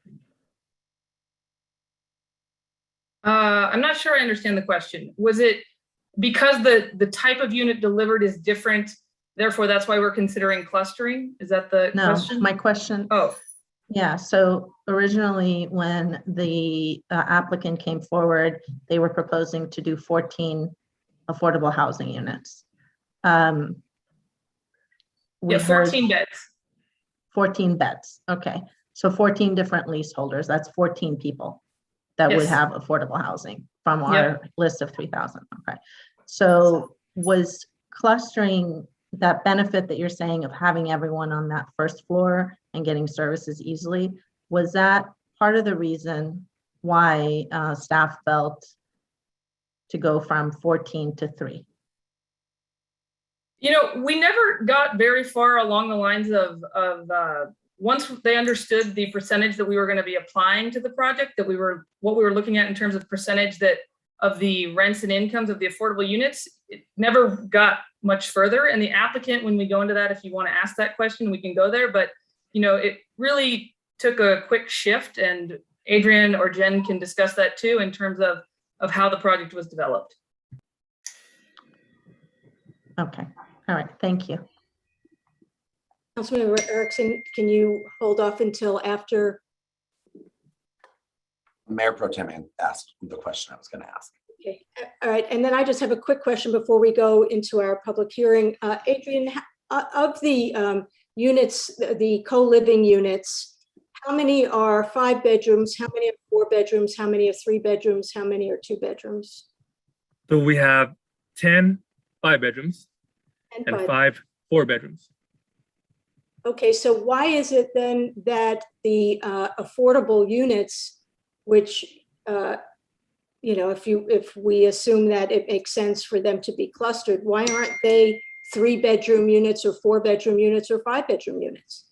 [SPEAKER 12] I'm not sure I understand the question. Was it because the type of unit delivered is different, therefore that's why we're considering clustering? Is that the question?
[SPEAKER 10] No, my question.
[SPEAKER 12] Oh.
[SPEAKER 10] Yeah, so originally when the applicant came forward, they were proposing to do 14 affordable housing units.
[SPEAKER 12] Yeah, 14 beds.
[SPEAKER 10] 14 beds, okay. So 14 different leaseholders, that's 14 people that would
[SPEAKER 12] Yes.
[SPEAKER 10] have affordable housing from our list of 3,000, okay. So was clustering, that benefit that you're saying of having everyone on that first floor and getting services easily, was that part of the reason why staff felt to go from 14 to 3?
[SPEAKER 12] We never got very far along the lines of once they understood the percentage that we were going to be applying to the project, what we were looking at in terms of percentage that of the rents and incomes of the affordable units, it never got much further. And the applicant, when we go into that, if you want to ask that question, we can go there. But, it really took a quick shift, and Adrian or Jen can discuss that too in terms of how the project was developed.
[SPEAKER 10] Okay, all right, thank you.
[SPEAKER 5] Councilmember Erickson, can you hold off until after?
[SPEAKER 8] Mayor Pro Tem asked the question I was going to ask.
[SPEAKER 5] Okay, all right. And then I just have a quick question before we go into our public hearing. Adrian, of the units, the co-living units, how many are 5 bedrooms? How many are 4 bedrooms? How many are 3 bedrooms? How many are 2 bedrooms?
[SPEAKER 11] So we have 10 5 bedrooms and 5 4 bedrooms.
[SPEAKER 5] Okay, so why is it then that the affordable units, which if we assume that it makes sense for them to be clustered, why aren't they 3-bedroom units or 4-bedroom units or 5-bedroom units?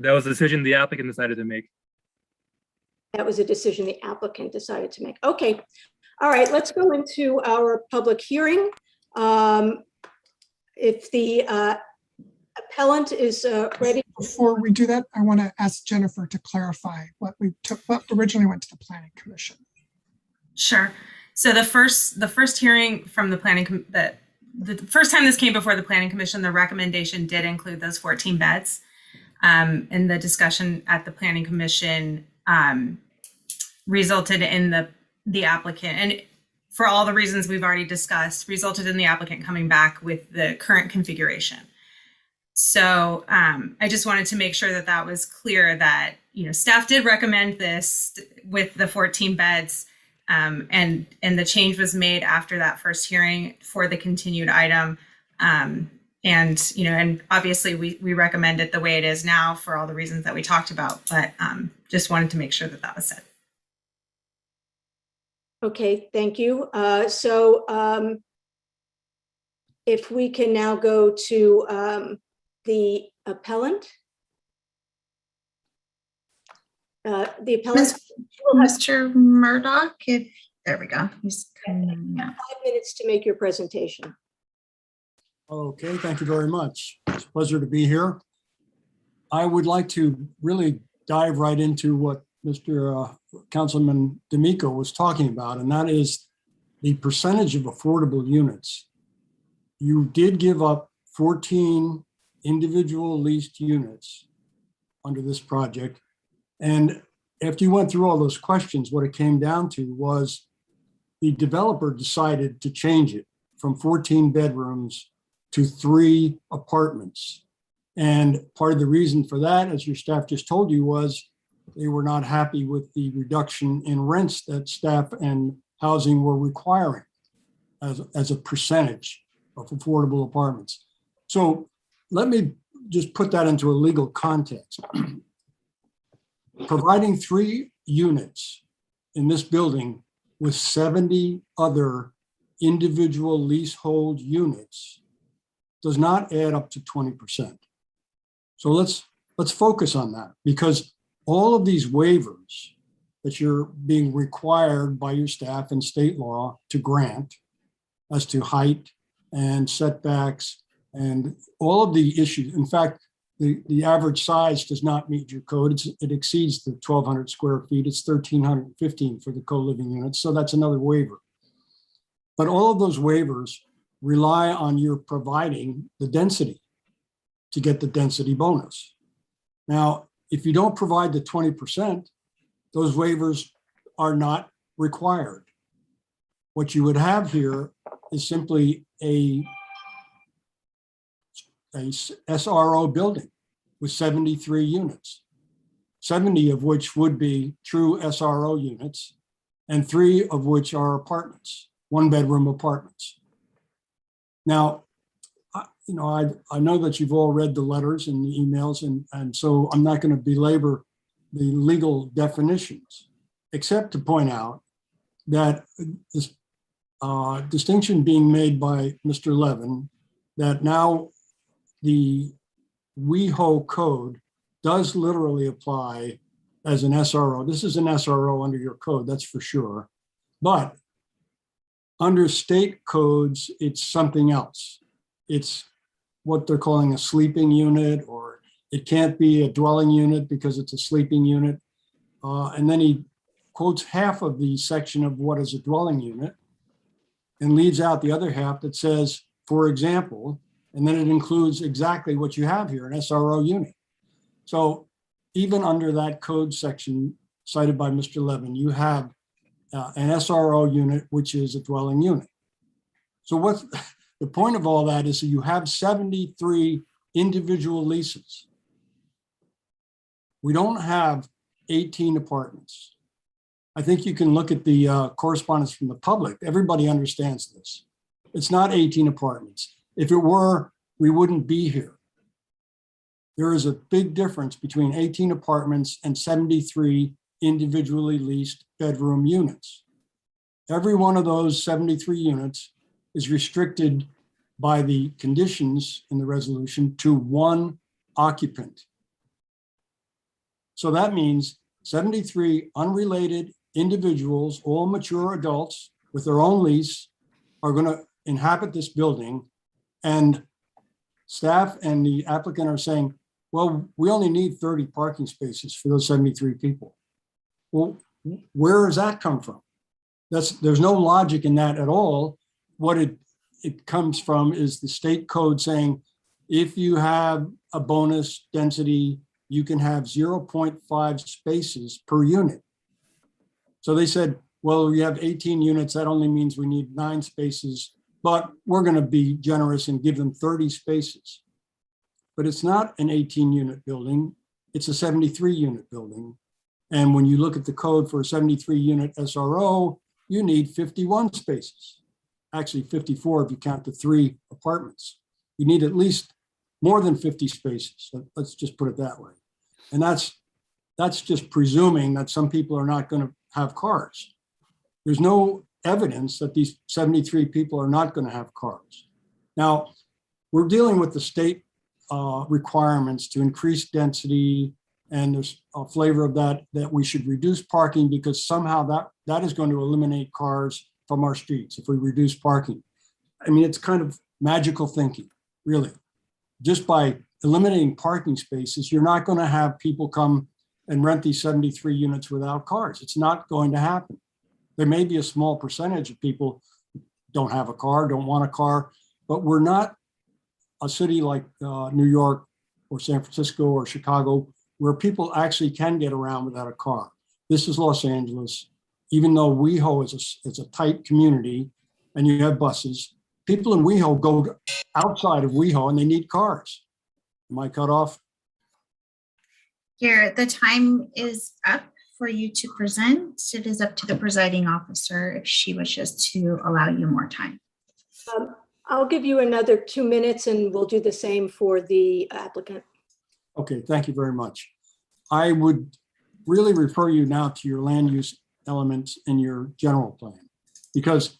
[SPEAKER 11] That was a decision the applicant decided to make.
[SPEAKER 5] That was a decision the applicant decided to make. Okay, all right, let's go into our public hearing. If the appellant is ready.
[SPEAKER 23] Before we do that, I want to ask Jennifer to clarify what originally went to the Planning Commission.
[SPEAKER 13] Sure. So the first hearing from the the first time this came before the Planning Commission, the recommendation did include those 14 beds. And the discussion at the Planning Commission resulted in the applicant, and for all the reasons we've already discussed, resulted in the applicant coming back with the current configuration. So I just wanted to make sure that that was clear, that, you know, staff did recommend this with the 14 beds, and the change was made after that first hearing for the continued item. And, you know, and obviously we recommend it the way it is now for all the reasons that we talked about, but just wanted to make sure that that was said.
[SPEAKER 5] Okay, thank you. So if we can now go to the appellant. The appellant.
[SPEAKER 1] Mr. Murdoch, there we go. He's coming up.
[SPEAKER 5] 5 minutes to make your presentation.
[SPEAKER 14] Okay, thank you very much. It's a pleasure to be here. I would like to really dive right into what Mr. Councilman D'Amico was talking about, and that is the percentage of affordable units. You did give up 14 individual leased units under this project. And after you went through all those questions, what it came down to was the developer decided to change it from 14 bedrooms to 3 apartments. And part of the reason for that, as your staff just told you, was they were not happy with the reduction in rents that staff and housing were requiring as a percentage of affordable apartments. So let me just put that into a legal context. Providing 3 units in this building with 70 other individual leasehold units does not add up to 20%. So let's focus on that, because all of these waivers that you're being required by your staff and state law to grant as to height and setbacks and all of the issues. In fact, the average size does not meet your code. It exceeds the 1,200 square feet. It's 1,315 for the co-living units. So that's another waiver. But all of those waivers rely on your providing the density to get the density bonus. Now, if you don't provide the 20%, those waivers are not required. What you would have here is simply a SRO building with 73 units, 70 of which would be true SRO units, and 3 of which are apartments, 1-bedroom apartments. Now, I know that you've all read the letters and the emails, and so I'm not going to belabor the legal definitions, except to point out that this distinction being made by Mr. Levin, that now the WeHo code does literally apply as an SRO. This is an SRO under your code, that's for sure. But under state codes, it's something else. It's what they're calling a sleeping unit, or it can't be a dwelling unit because it's a sleeping unit. And then he quotes half of the section of what is a dwelling unit and leaves out the other half that says, for example, and then it includes exactly what you have here, an SRO unit. So even under that code section cited by Mr. Levin, you have an SRO unit, which is a dwelling unit. So what's the point of all that is that you have 73 individual leases. We don't have 18 apartments. I think you can look at the correspondence from the public. Everybody understands this. It's not 18 apartments. If it were, we wouldn't be here. There is a big difference between 18 apartments and 73 individually leased bedroom units. Every one of those 73 units is restricted by the conditions in the resolution to 1 occupant. So that means 73 unrelated individuals, all mature adults with their own lease, are going to inhabit this building, and staff and the applicant are saying, well, we only need 30 parking spaces for those 73 people. Well, where does that come from? There's no logic in that at all. What it comes from is the state code saying, if you have a bonus density, you can have 0.5 spaces per unit. So they said, well, we have 18 units. That only means we need 9 spaces, but we're going to be generous and give them 30 spaces. But it's not an 18 unit building. It's a 73 unit building. And when you look at the code for a 73 unit SRO, you need 51 spaces. Actually 54 if you count the 3 apartments. You need at least more than 50 spaces. So let's just put it that way. And that's just presuming that some people are not going to have cars. There's no evidence that these 73 people are not going to have cars. Now, we're dealing with the state requirements to increase density, and there's a flavor of that we should reduce parking because somehow that is going to eliminate cars from our streets if we reduce parking. I mean, it's kind of magical thinking, really. Just by eliminating parking spaces, you're not going to have people come and rent these 73 units without cars. It's not going to happen. There may be a small percentage of people who don't have a car, don't want a car, but we're not a city like New York or San Francisco or Chicago where people actually can get around without a car. This is Los Angeles. Even though WeHo is a tight community and you have buses, people in WeHo go outside of WeHo and they need cars. Am I cut off?
[SPEAKER 1] Here, the time is up for you to present. It is up to the presiding officer if she wishes to allow you more time.
[SPEAKER 5] I'll give you another 2 minutes and we'll do the same for the applicant.
[SPEAKER 14] Okay, thank you very much. I would really refer you now to your land use elements in your general plan. Because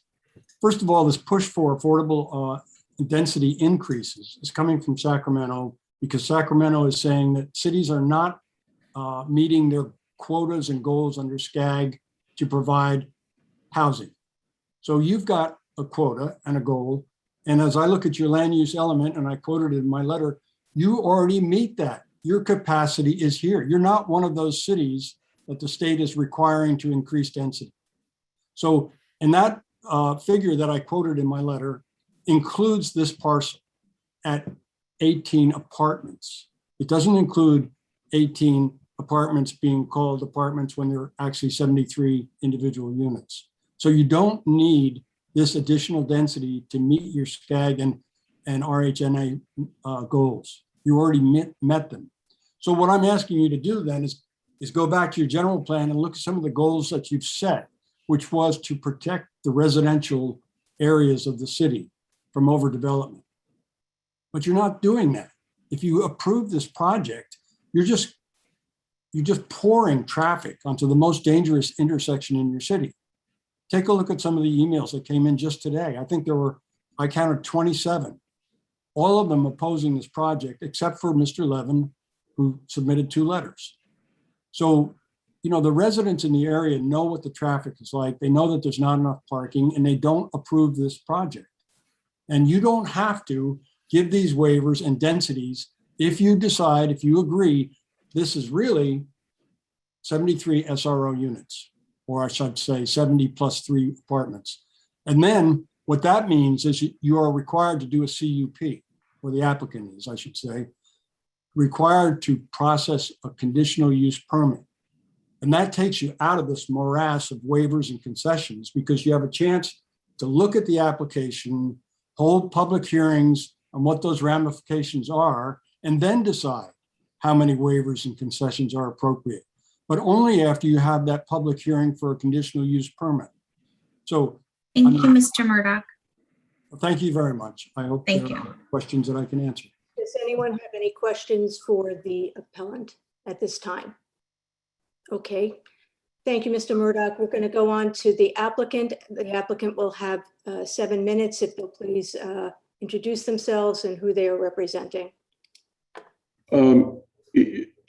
[SPEAKER 14] first of all, this push for affordable density increases is coming from Sacramento because Sacramento is saying that cities are not meeting their quotas and goals under SCAG to provide housing. So you've got a quota and a goal. And as I look at your land use element, and I quoted it in my letter, you already meet that. Your capacity is here. You're not one of those cities that the state is requiring to increase density. So, and that figure that I quoted in my letter includes this parcel at 18 apartments. It doesn't include 18 apartments being called apartments when there are actually 73 individual units. So you don't need this additional density to meet your SCAG and RHNA goals. You already met them. So what I'm asking you to do then is go back to your general plan and look at some of the goals that you've set, which was to protect the residential areas of the city from overdevelopment. But you're not doing that. If you approve this project, you're just pouring traffic onto the most dangerous intersection in your city. Take a look at some of the emails that came in just today. I think I counted 27, all of them opposing this project, except for Mr. Levin, who submitted 2 letters. So, you know, the residents in the area know what the traffic is like. They know that there's not enough parking and they don't approve this project. And you don't have to give these waivers and densities if you decide, if you agree, this is really 73 SRO units, or I should say 70 plus 3 apartments. And then what that means is you are required to do a CUP, or the applicant is, I should say, required to process a conditional use permit. And that takes you out of this morass of waivers and concessions because you have a chance to look at the application, hold public hearings on what those ramifications are, and then decide how many waivers and concessions are appropriate, but only after you have that public hearing for a conditional use permit. So
[SPEAKER 1] thank you, Mr. Murdoch.
[SPEAKER 14] Thank you very much. I hope
[SPEAKER 1] there
[SPEAKER 14] are questions that I can answer.
[SPEAKER 5] Does anyone have any questions for the appellant at this time? Okay, thank you, Mr. Murdoch. We're going to go on to the applicant. The applicant will have 7 minutes if they'll please introduce themselves and who they are representing.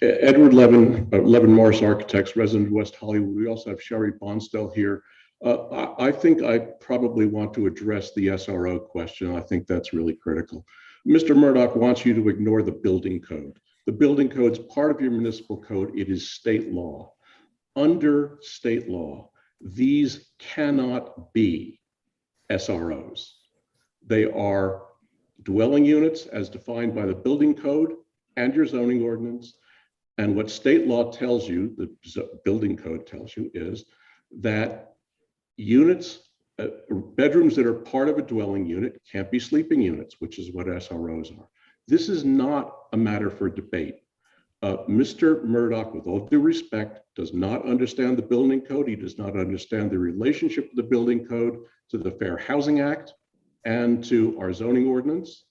[SPEAKER 15] Edward Levin, Levin Morris Architects, resident of West Hollywood. We also have Sherry Bonstell here. I think I probably want to address the SRO question. I think that's really critical. Mr. Murdoch wants you to ignore the building code. The building code is part of your municipal code. It is state law. Under state law, these cannot be SROs. They are dwelling units as defined by the building code and your zoning ordinance. And what state law tells you, the building code tells you, is that units, bedrooms that are part of a dwelling unit can't be sleeping units, which is what SROs are. This is not a matter for debate. Mr. Murdoch, with all due respect, does not understand the building code. He does not understand the relationship of the building code to the Fair Housing Act and to our zoning ordinance.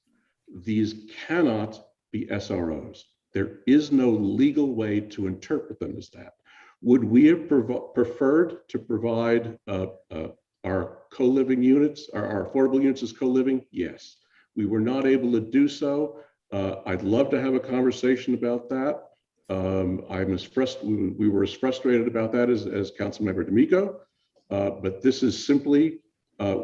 [SPEAKER 15] These cannot be SROs. There is no legal way to interpret them as that. Would we have preferred to provide our co-living units, our affordable units as co-living? Yes. We were not able to do so. I'd love to have a conversation about that. We were as frustrated about that as Councilmember D'Amico, but this is simply,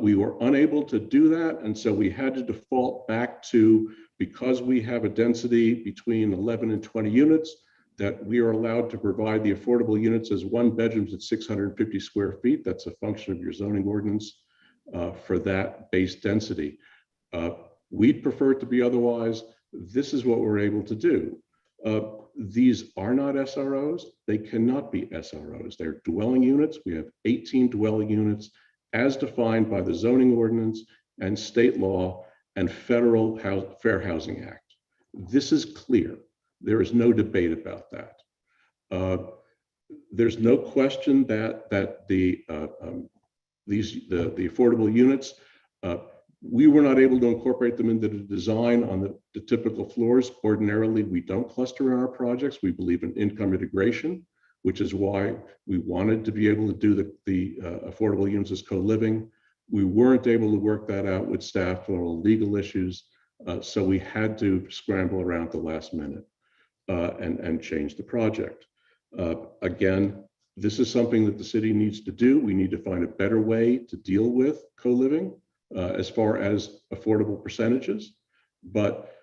[SPEAKER 15] we were unable to do that. And so we had to default back to, because we have a density between 11 and 20 units, that we are allowed to provide the affordable units as one bedrooms at 650 square feet. That's a function of your zoning ordinance for that base density. We'd prefer it to be otherwise. This is what we're able to do. These are not SROs. They cannot be SROs. They're dwelling units. We have 18 dwelling units as defined by the zoning ordinance and state law and federal Fair Housing Act. This is clear. There is no debate about that. There's no question that the affordable units, we were not able to incorporate them into the design on the typical floors. Ordinarily, we don't cluster in our projects. We believe in income integration, which is why we wanted to be able to do the affordable units as co-living. We weren't able to work that out with staff for all legal issues. So we had to scramble around at the last minute and change the project. Again, this is something that the city needs to do. We need to find a better way to deal with co-living as far as affordable percentages. But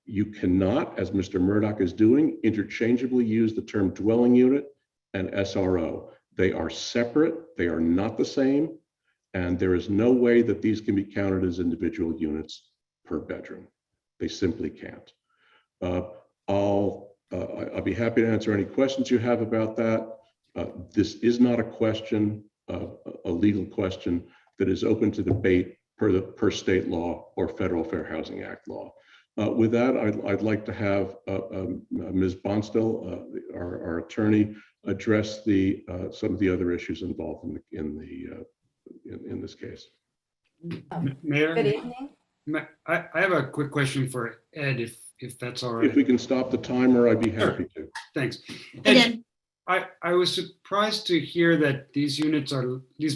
[SPEAKER 15] you cannot, as Mr. Murdoch is doing, interchangeably use the term dwelling unit and SRO. They are separate. They are not the same. And there is no way that these can be counted as individual units per bedroom. They simply can't. I'll be happy to answer any questions you have about that. This is not a question, a legal question that is open to debate per state law or federal Fair Housing Act law. With that, I'd like to have Ms. Bonstell, our attorney, address some of the other issues involved in this case.
[SPEAKER 7] Mayor,
[SPEAKER 16] Good evening.
[SPEAKER 7] I have a quick question for Ed, if that's all right.
[SPEAKER 15] If we can stop the timer, I'd be happy to.
[SPEAKER 7] Thanks. Ed, I was surprised to hear that these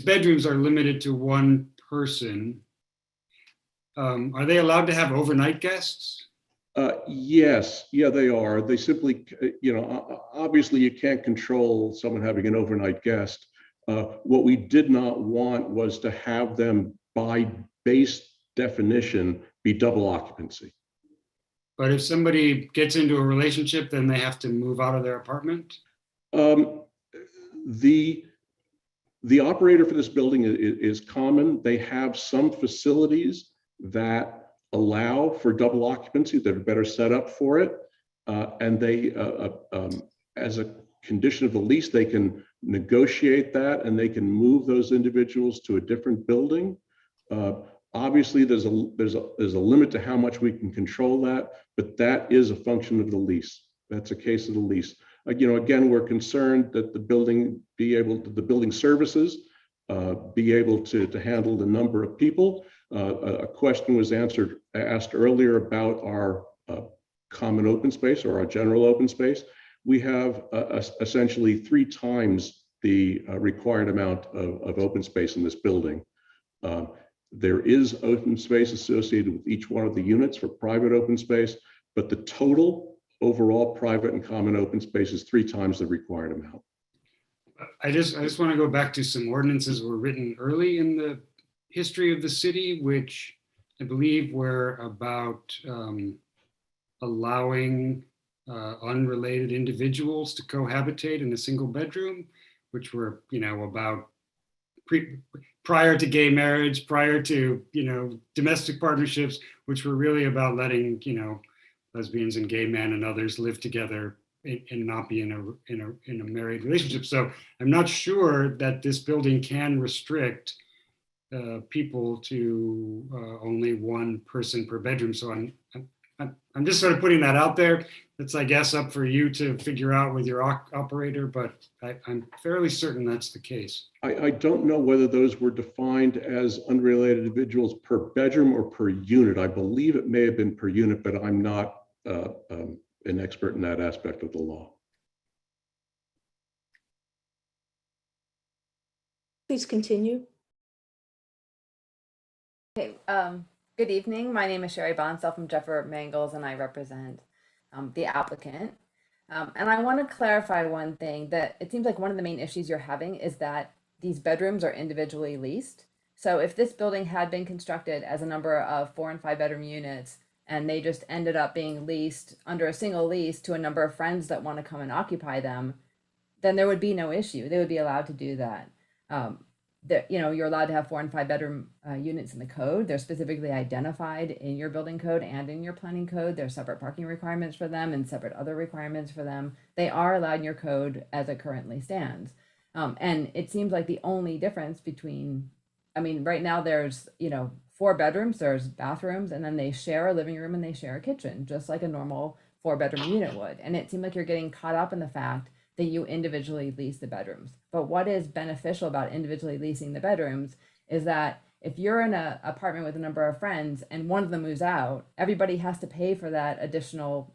[SPEAKER 7] bedrooms are limited to one person. Are they allowed to have overnight guests?
[SPEAKER 15] Yes, they are. They simply, obviously you can't control someone having an overnight guest. What we did not want was to have them by base definition be double occupancy.
[SPEAKER 7] But if somebody gets into a relationship, then they have to move out of their apartment?
[SPEAKER 15] The operator for this building is common. They have some facilities that allow for double occupancy that are better set up for it. And they, as a condition of the lease, they can negotiate that and they can move those individuals to a different building. Obviously, there's a limit to how much we can control that, but that is a function of the lease. That's a case of the lease. Again, we're concerned that the building services be able to handle the number of people. A question was asked earlier about our common open space or our general open space. We have essentially 3 times the required amount of open space in this building. There is open space associated with each one of the units for private open space, but the total overall private and common open space is 3 times the required amount.
[SPEAKER 7] I just want to go back to some ordinances were written early in the history of the city, which I believe we're about allowing unrelated individuals to cohabitate in a single bedroom, which were, about prior to gay marriage, prior to, domestic partnerships, which were really about letting, lesbians and gay men and others live together and not be in a married relationship. So I'm not sure that this building can restrict people to only one person per bedroom. So I'm just sort of putting that out there. It's, I guess, up for you to figure out with your operator, but I'm fairly certain that's the case.
[SPEAKER 15] I don't know whether those were defined as unrelated individuals per bedroom or per unit. I believe it may have been per unit, but I'm not an expert in that aspect of the law.
[SPEAKER 5] Please continue.
[SPEAKER 16] Okay, good evening. My name is Sherry Bonsell from Jeffer Mangles, and I represent the applicant. And I want to clarify one thing, that it seems like one of the main issues you're having is that these bedrooms are individually leased. So if this building had been constructed as a number of 4 and 5 bedroom units, and they just ended up being leased under a single lease to a number of friends that want to come and occupy them, then there would be no issue. They would be allowed to do that. You're allowed to have 4 and 5 bedroom units in the code. They're specifically identified in your building code and in your planning code. There's separate parking requirements for them and separate other requirements for them. They are allowed in your code as it currently stands. And it seems like the only difference between, right now there's, 4 bedrooms, there's bathrooms, and then they share a living room and they share a kitchen, just like a normal 4 bedroom unit would. And it seemed like you're getting caught up in the fact that you individually lease the bedrooms. But what is beneficial about individually leasing the bedrooms is that if you're in an apartment with a number of friends and one of them moves out, everybody has to pay for that additional,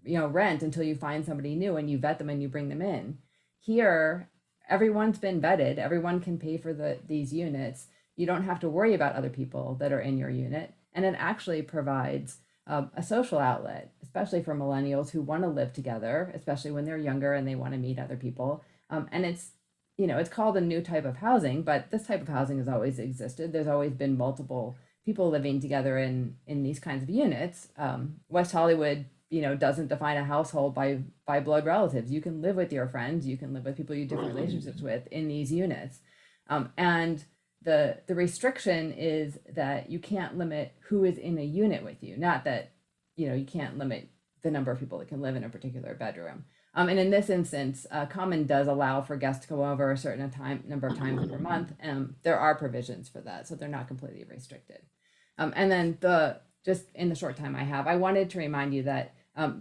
[SPEAKER 16] rent until you find somebody new and you vet them and you bring them in. Here, everyone's been vetted. Everyone can pay for these units. You don't have to worry about other people that are in your unit. And it actually provides a social outlet, especially for millennials who want to live together, especially when they're younger and they want to meet other people. And it's called a new type of housing, but this type of housing has always existed. There's always been multiple people living together in these kinds of units. West Hollywood, doesn't define a household by blood relatives. You can live with your friends, you can live with people you have different relationships with in these units. And the restriction is that you can't limit who is in a unit with you, not that, you can't limit the number of people that can live in a particular bedroom. And in this instance, Common does allow for guests to go over a certain number of times per month, and there are provisions for that, so they're not completely restricted. And then just in the short time I have, I wanted to remind you that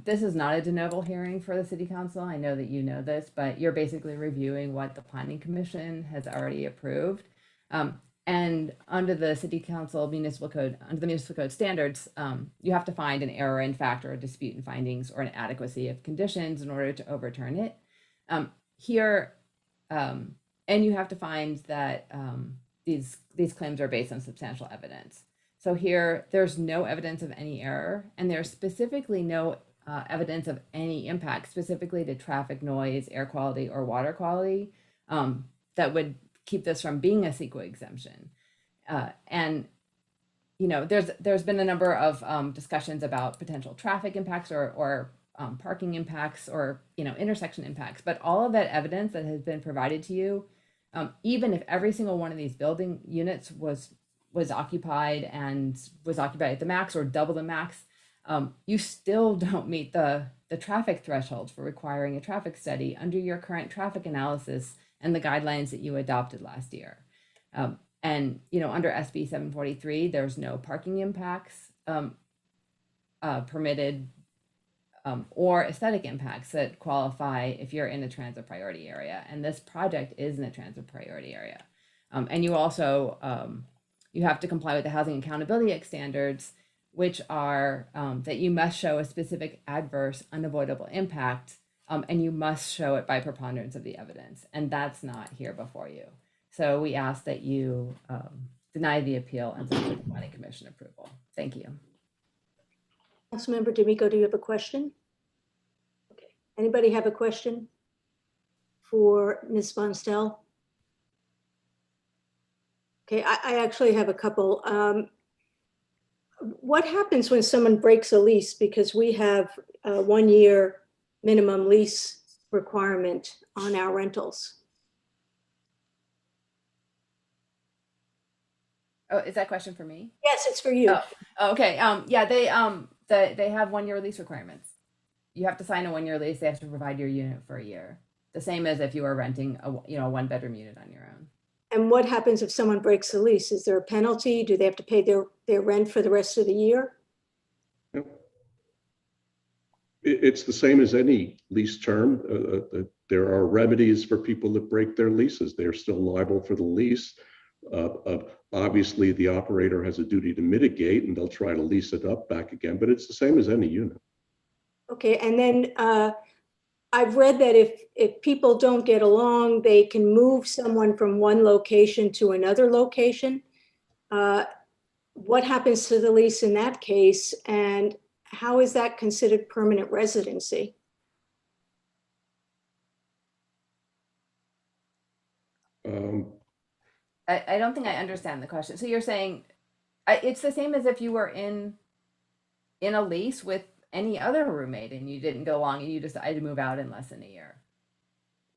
[SPEAKER 16] this is not a de novo hearing for the City Council. I know that you know this, but you're basically reviewing what the Planning Commission has already approved. And under the City Council Municipal Code, under the Municipal Code standards, you have to find an error in fact or a dispute in findings or an adequacy of conditions in order to overturn it. And you have to find that these claims are based on substantial evidence. So here, there's no evidence of any error, and there's specifically no evidence of any impact, specifically to traffic noise, air quality, or water quality, that would keep this from being a CEQA exemption. And there's been a number of discussions about potential traffic impacts or parking impacts or intersection impacts, but all of that evidence that has been provided to you, even if every single one of these building units was occupied and was occupied at the max or double the max, you still don't meet the traffic threshold for requiring a traffic study under your current traffic analysis and the guidelines that you adopted last year. And under SB 743, there's no parking impacts permitted or aesthetic impacts that qualify if you're in a transit priority area. And this project is in a transit priority area. And you also, you have to comply with the Housing Accountability Act standards, which are that you must show a specific adverse unavoidable impact, and you must show it by preponderance of the evidence. And that's not here before you. So we ask that you deny the appeal and submit the Planning Commission approval. Thank you.
[SPEAKER 5] Councilmember D'Amico, do you have a question? Okay. Anybody have a question for Ms. Bonsell? Okay, I actually have a couple. what happens when someone breaks a lease? Because we have a 1-year minimum lease requirement on our rentals.
[SPEAKER 16] Oh, is that question for me?
[SPEAKER 5] Yes, it's for you.
[SPEAKER 16] Oh, okay. Yeah, they have 1-year lease requirements. You have to sign a 1-year lease. They have to provide your unit for a year. The same as if you were renting a 1-bedroom unit on your own.
[SPEAKER 5] And what happens if someone breaks the lease? Is there a penalty? Do they have to pay their rent for the rest of the year?
[SPEAKER 15] It's the same as any lease term. There are remedies for people that break their leases. They're still liable for the lease. Obviously, the operator has a duty to mitigate, and they'll try to lease it up back again, but it's the same as any unit.
[SPEAKER 5] Okay, and then I've read that if people don't get along, they can move someone from one location to another location. What happens to the lease in that case, and how is that considered permanent residency?
[SPEAKER 16] I don't think I understand the question. So you're saying it's the same as if you were in a lease with any other roommate and you didn't go along and you decided to move out in less than a year.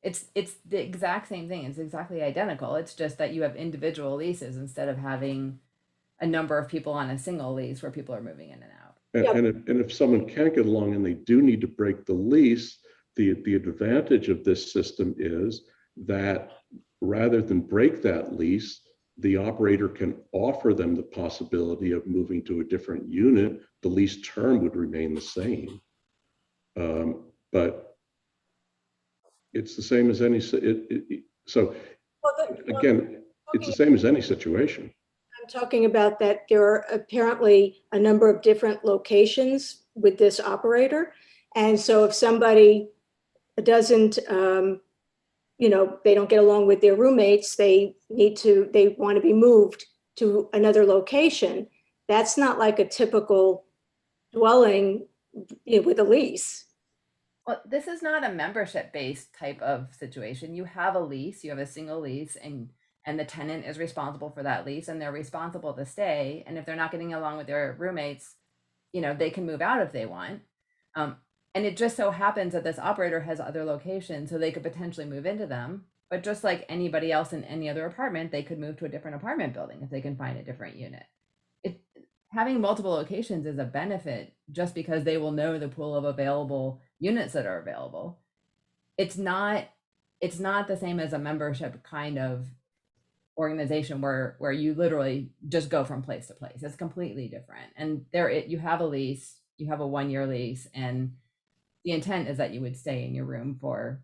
[SPEAKER 16] It's the exact same thing. It's exactly identical. It's just that you have individual leases instead of having a number of people on a single lease where people are moving in and out.
[SPEAKER 15] And if someone can't get along and they do need to break the lease, the advantage of this system is that rather than break that lease, the operator can offer them the possibility of moving to a different unit. The lease term would remain the same. But it's the same as any, so again, it's the same as any situation.
[SPEAKER 5] I'm talking about that there are apparently a number of different locations with this operator. And so if somebody doesn't, they don't get along with their roommates, they want to be moved to another location. That's not like a typical dwelling with a lease.
[SPEAKER 16] Well, this is not a membership-based type of situation. You have a lease, you have a single lease, and the tenant is responsible for that lease, and they're responsible to stay. And if they're not getting along with their roommates, they can move out if they want. And it just so happens that this operator has other locations, so they could potentially move into them. But just like anybody else in any other apartment, they could move to a different apartment building if they can find a different unit. Having multiple locations is a benefit just because they will know the pool of available units that are available. It's not the same as a membership kind of organization where you literally just go from place to place. It's completely different. And you have a lease, you have a 1-year lease, and the intent is that you would stay in your room for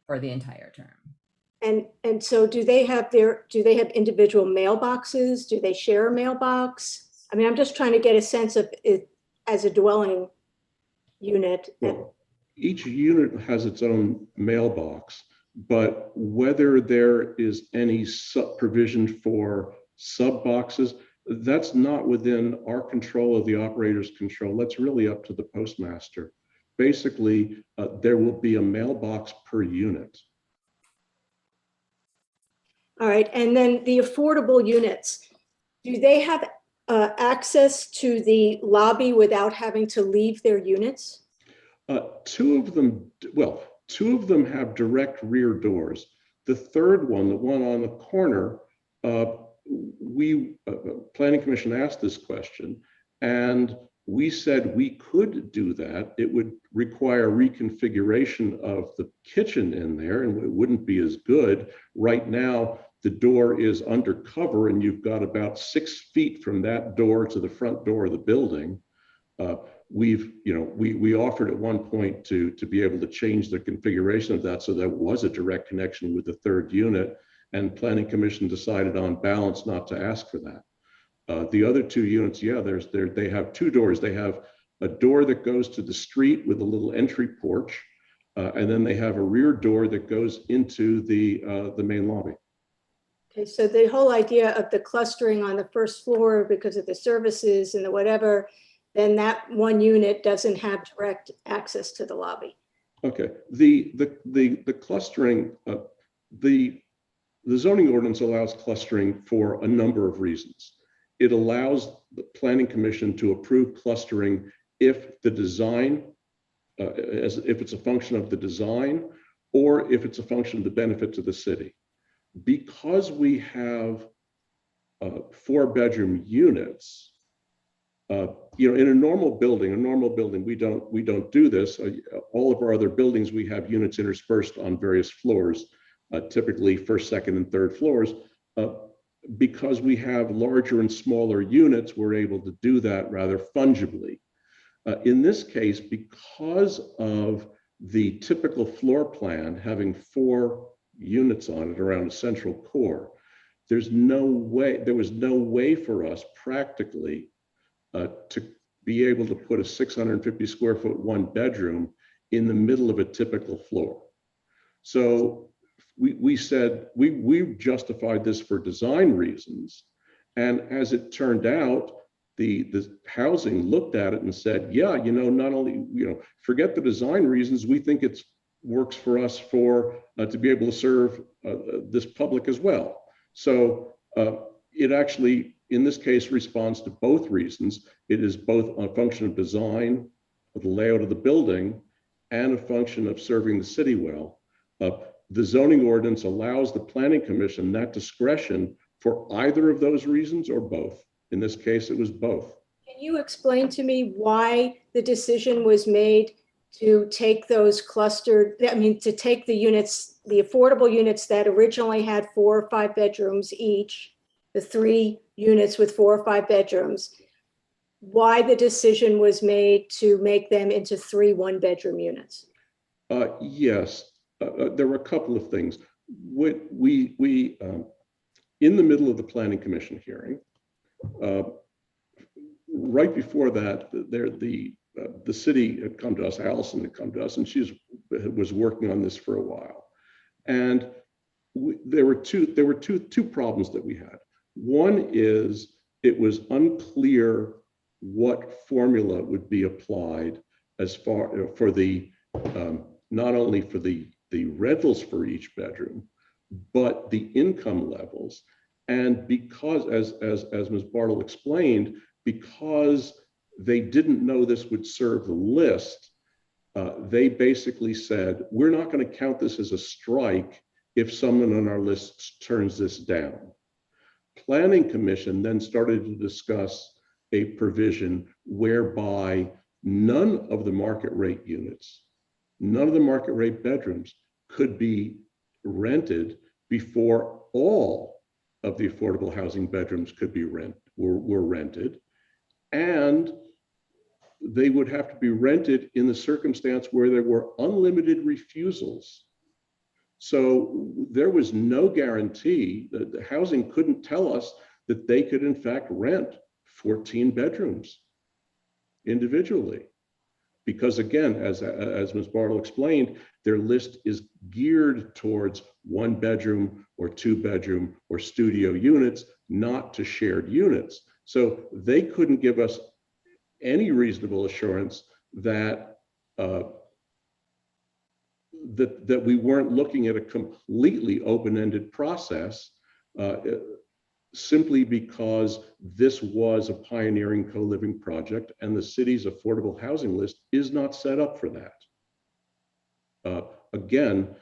[SPEAKER 16] the entire term.
[SPEAKER 5] And so do they have individual mailboxes? Do they share a mailbox? I mean, I'm just trying to get a sense of it as a dwelling unit.
[SPEAKER 15] Well, each unit has its own mailbox, but whether there is any provision for sub boxes, that's not within our control or the operator's control. That's really up to the postmaster. Basically, there will be a mailbox per unit.
[SPEAKER 5] All right, and then the affordable units, do they have access to the lobby without having to leave their units?
[SPEAKER 15] Two of them have direct rear doors. The third one, the one on the corner, Planning Commission asked this question, and we said we could do that. It would require reconfiguration of the kitchen in there, and it wouldn't be as good. Right now, the door is undercover, and you've got about 6 feet from that door to the front door of the building. We offered at one point to be able to change the configuration of that so that was a direct connection with the third unit, and Planning Commission decided on balance not to ask for that. The other two units, they have two doors. They have a door that goes to the street with a little entry porch, and then they have a rear door that goes into the main lobby.
[SPEAKER 5] Okay, so the whole idea of the clustering on the first floor because of the services and the whatever, then that one unit doesn't have direct access to the lobby.
[SPEAKER 15] Okay, the clustering, the zoning ordinance allows clustering for a number of reasons. it allows the Planning Commission to approve clustering if the design, if it's a function of the design, or if it's a function of the benefit to the city. Because we have 4-bedroom units, in a normal building, we don't do this. All of our other buildings, we have units interspersed on various floors, typically first, second, and third floors. Because we have larger and smaller units, we're able to do that rather fungibly. In this case, because of the typical floor plan having 4 units on it around a central core, there was no way for us practically to be able to put a 650 square foot 1-bedroom in the middle of a typical floor. So we said we justified this for design reasons, and as it turned out, the housing looked at it and said, yeah, not only, forget the design reasons, we think it works for us to be able to serve this public as well. So it actually, in this case, responds to both reasons. It is both a function of design, of the layout of the building, and a function of serving the city well. The zoning ordinance allows the Planning Commission that discretion for either of those reasons or both. In this case, it was both.
[SPEAKER 5] Can you explain to me why the decision was made to take those to take the units, the affordable units that originally had 4 or 5 bedrooms each, the 3 units with 4 or 5 bedrooms, why the decision was made to make them into 3 1-bedroom units?
[SPEAKER 15] Yes, there were a couple of things. We in the middle of the Planning Commission hearing, right before that, the city had come to us, Allison had come to us, and she was working on this for a while. And there were two problems that we had. One is it was unclear what formula would be applied as far for the not only for the rentals for each bedroom, but the income levels. And because, as Ms. Bartle explained, because they didn't know this would serve the list, they basically said, we're not going to count this as a strike if someone on our list turns this down. Planning Commission then started to discuss a provision whereby none of the market rate units, none of the market rate bedrooms could be rented before all of the affordable housing bedrooms could be were rented, and they would have to be rented in the circumstance where there were unlimited refusals. So there was no guarantee that the housing couldn't tell us that they could in fact rent 14 bedrooms individually. Because again, as Ms. Bartle explained, their list is geared towards 1-bedroom or 2-bedroom or studio units, not to shared units. So they couldn't give us any reasonable assurance that that we weren't looking at a completely open-ended process, simply because this was a pioneering co-living project and the city's affordable housing list is not set up for that. Again,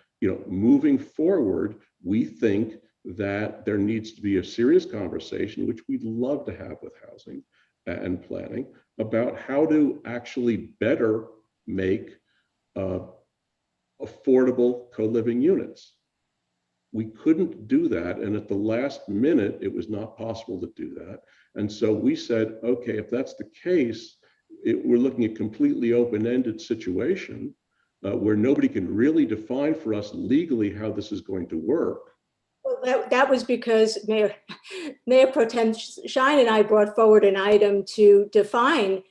[SPEAKER 15] moving forward, we think that there needs to be a serious conversation, which we'd love to have with housing and planning, about how to actually better make affordable co-living units. We couldn't do that, and at the last minute, it was not possible to do that. And so we said, okay, if that's the case, we're looking at a completely open-ended situation where nobody can really define for us legally how this is going to work.
[SPEAKER 5] Well, that was because Mayor Pro Tem Shine and I brought forward an item to define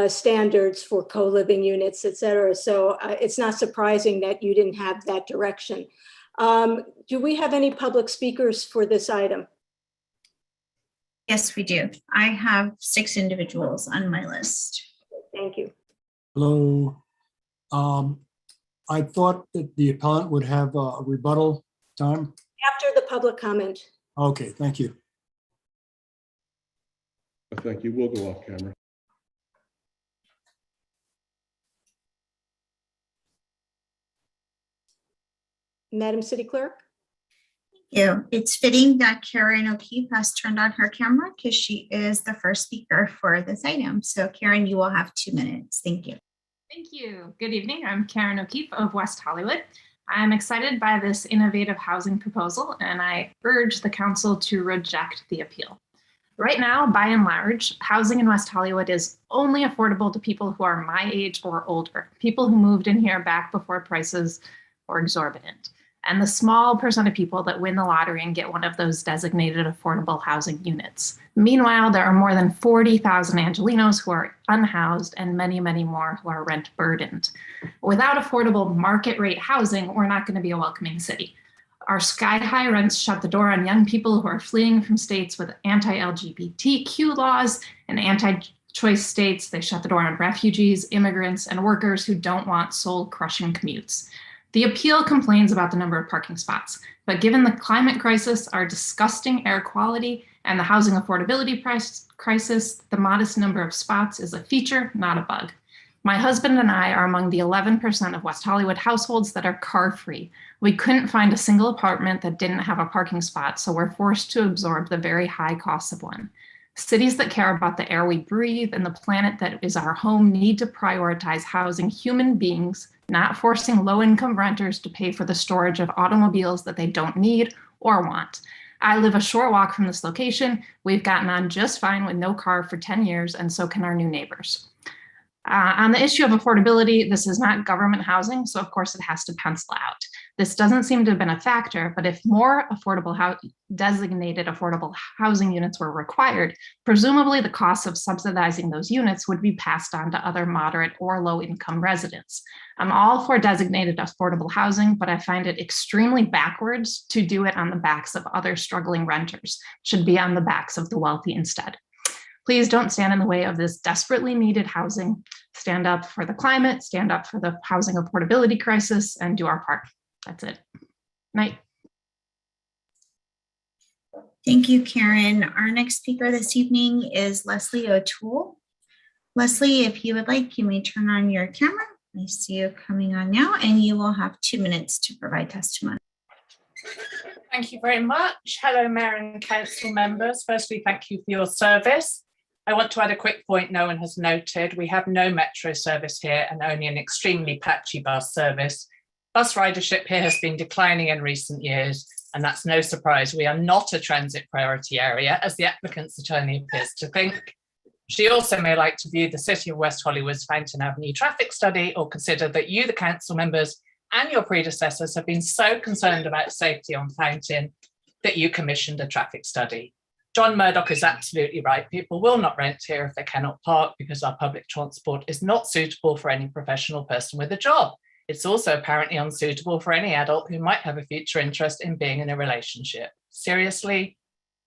[SPEAKER 5] standards for co-living units, et cetera. So it's not surprising that you didn't have that direction. Do we have any public speakers for this item?
[SPEAKER 1] Yes, we do. I have 6 individuals on my list.
[SPEAKER 5] Thank you.
[SPEAKER 14] Hello. I thought that the appellant would have a rebuttal time.
[SPEAKER 5] After the public comment.
[SPEAKER 14] Okay, thank you.
[SPEAKER 15] Thank you. We'll go off camera.
[SPEAKER 5] Madam City Clerk?
[SPEAKER 1] Yeah, it's fitting that Karen O'Keefe has turned on her camera because she is the first speaker for this item. So Karen, you will have 2 minutes. Thank you.
[SPEAKER 17] Thank you. Good evening. I'm Karen O'Keefe of West Hollywood. I'm excited by this innovative housing proposal, and I urge the council to reject the appeal. Right now, by and large, housing in West Hollywood is only affordable to people who are my age or older, people who moved in here back before prices were exorbitant, and the small percent of people that win the lottery and get one of those designated affordable housing units. Meanwhile, there are more than 40,000 Angelenos who are unhoused and many, many more who are rent burdened. Without affordable market rate housing, we're not going to be a welcoming city. Our sky-high rents shut the door on young people who are fleeing from states with anti-LGBTQ laws and anti-choice states. They shut the door on refugees, immigrants, and workers who don't want soul-crushing commutes. The appeal complains about the number of parking spots, but given the climate crisis, our disgusting air quality, and the housing affordability crisis, the modest number of spots is a feature, not a bug. My husband and I are among the 11% of West Hollywood households that are car-free. We couldn't find a single apartment that didn't have a parking spot, so we're forced to absorb the very high cost of one. Cities that care about the air we breathe and the planet that is our home need to prioritize housing human beings, not forcing low-income renters to pay for the storage of automobiles that they don't need or want. I live a short walk from this location. We've gotten on just fine with no car for 10 years, and so can our new neighbors. On the issue of affordability, this is not government housing, so of course it has to pencil out. This doesn't seem to have been a factor, but if more designated affordable housing units were required, presumably the cost of subsidizing those units would be passed on to other moderate or low income residents. I'm all for designated affordable housing, but I find it extremely backwards to do it on the backs of other struggling renters. It should be on the backs of the wealthy instead. Please don't stand in the way of this desperately needed housing. Stand up for the climate, stand up for the housing affordability crisis, and do our part. That's it. Night.
[SPEAKER 1] Thank you, Karen. Our next speaker this evening is Leslie O'Toole. Leslie, if you would like, you may turn on your camera. I see you coming on now, and you will have 2 minutes to provide testimony.
[SPEAKER 18] Thank you very much. Hello, Mayor and Council members. Firstly, thank you for your service. I want to add a quick point no one has noted. We have no metro service here and only an extremely patchy bus service. Bus ridership here has been declining in recent years, and that's no surprise. We are not a transit priority area, as the applicant's attorney appears to think. She also may like to view the City of West Hollywood's Fountain Avenue traffic study, or consider that you, the council members, and your predecessors have been so concerned about safety on Fountain that you commissioned a traffic study. John Murdoch is absolutely right. People will not rent here if they cannot park because our public transport is not suitable for any professional person with a job. It's also apparently unsuitable for any adult who might have a future interest in being in a relationship. Seriously,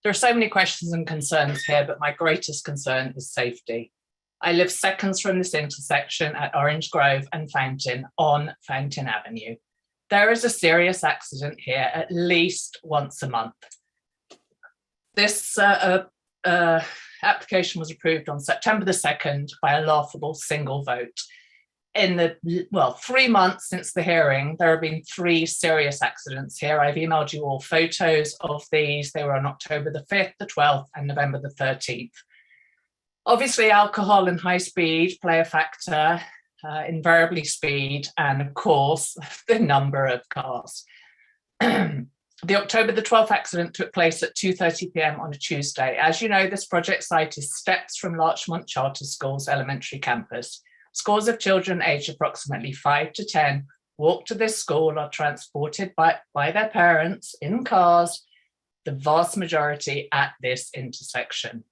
[SPEAKER 18] there are so many questions and concerns here, but my greatest concern is safety. I live seconds from this intersection at Orange Grove and Fountain on Fountain Avenue. There is a serious accident here at least once a month. This application was approved on September the 2nd by a laughable single vote. In the, 3 months since the hearing, there have been 3 serious accidents here. I've emailed you all photos of these. They were on October the 5th, the 12th, and November the 13th. Obviously, alcohol and high speed play a factor, invariably speed, and of course, the number of cars. The October the 12th accident took place at 2:30 p.m. on a Tuesday. As you know, this project site is steps from Larchmont Charter School's elementary campus. Scores of children aged approximately 5 to 10 walk to this school, are transported by their parents in cars, the vast majority at this intersection.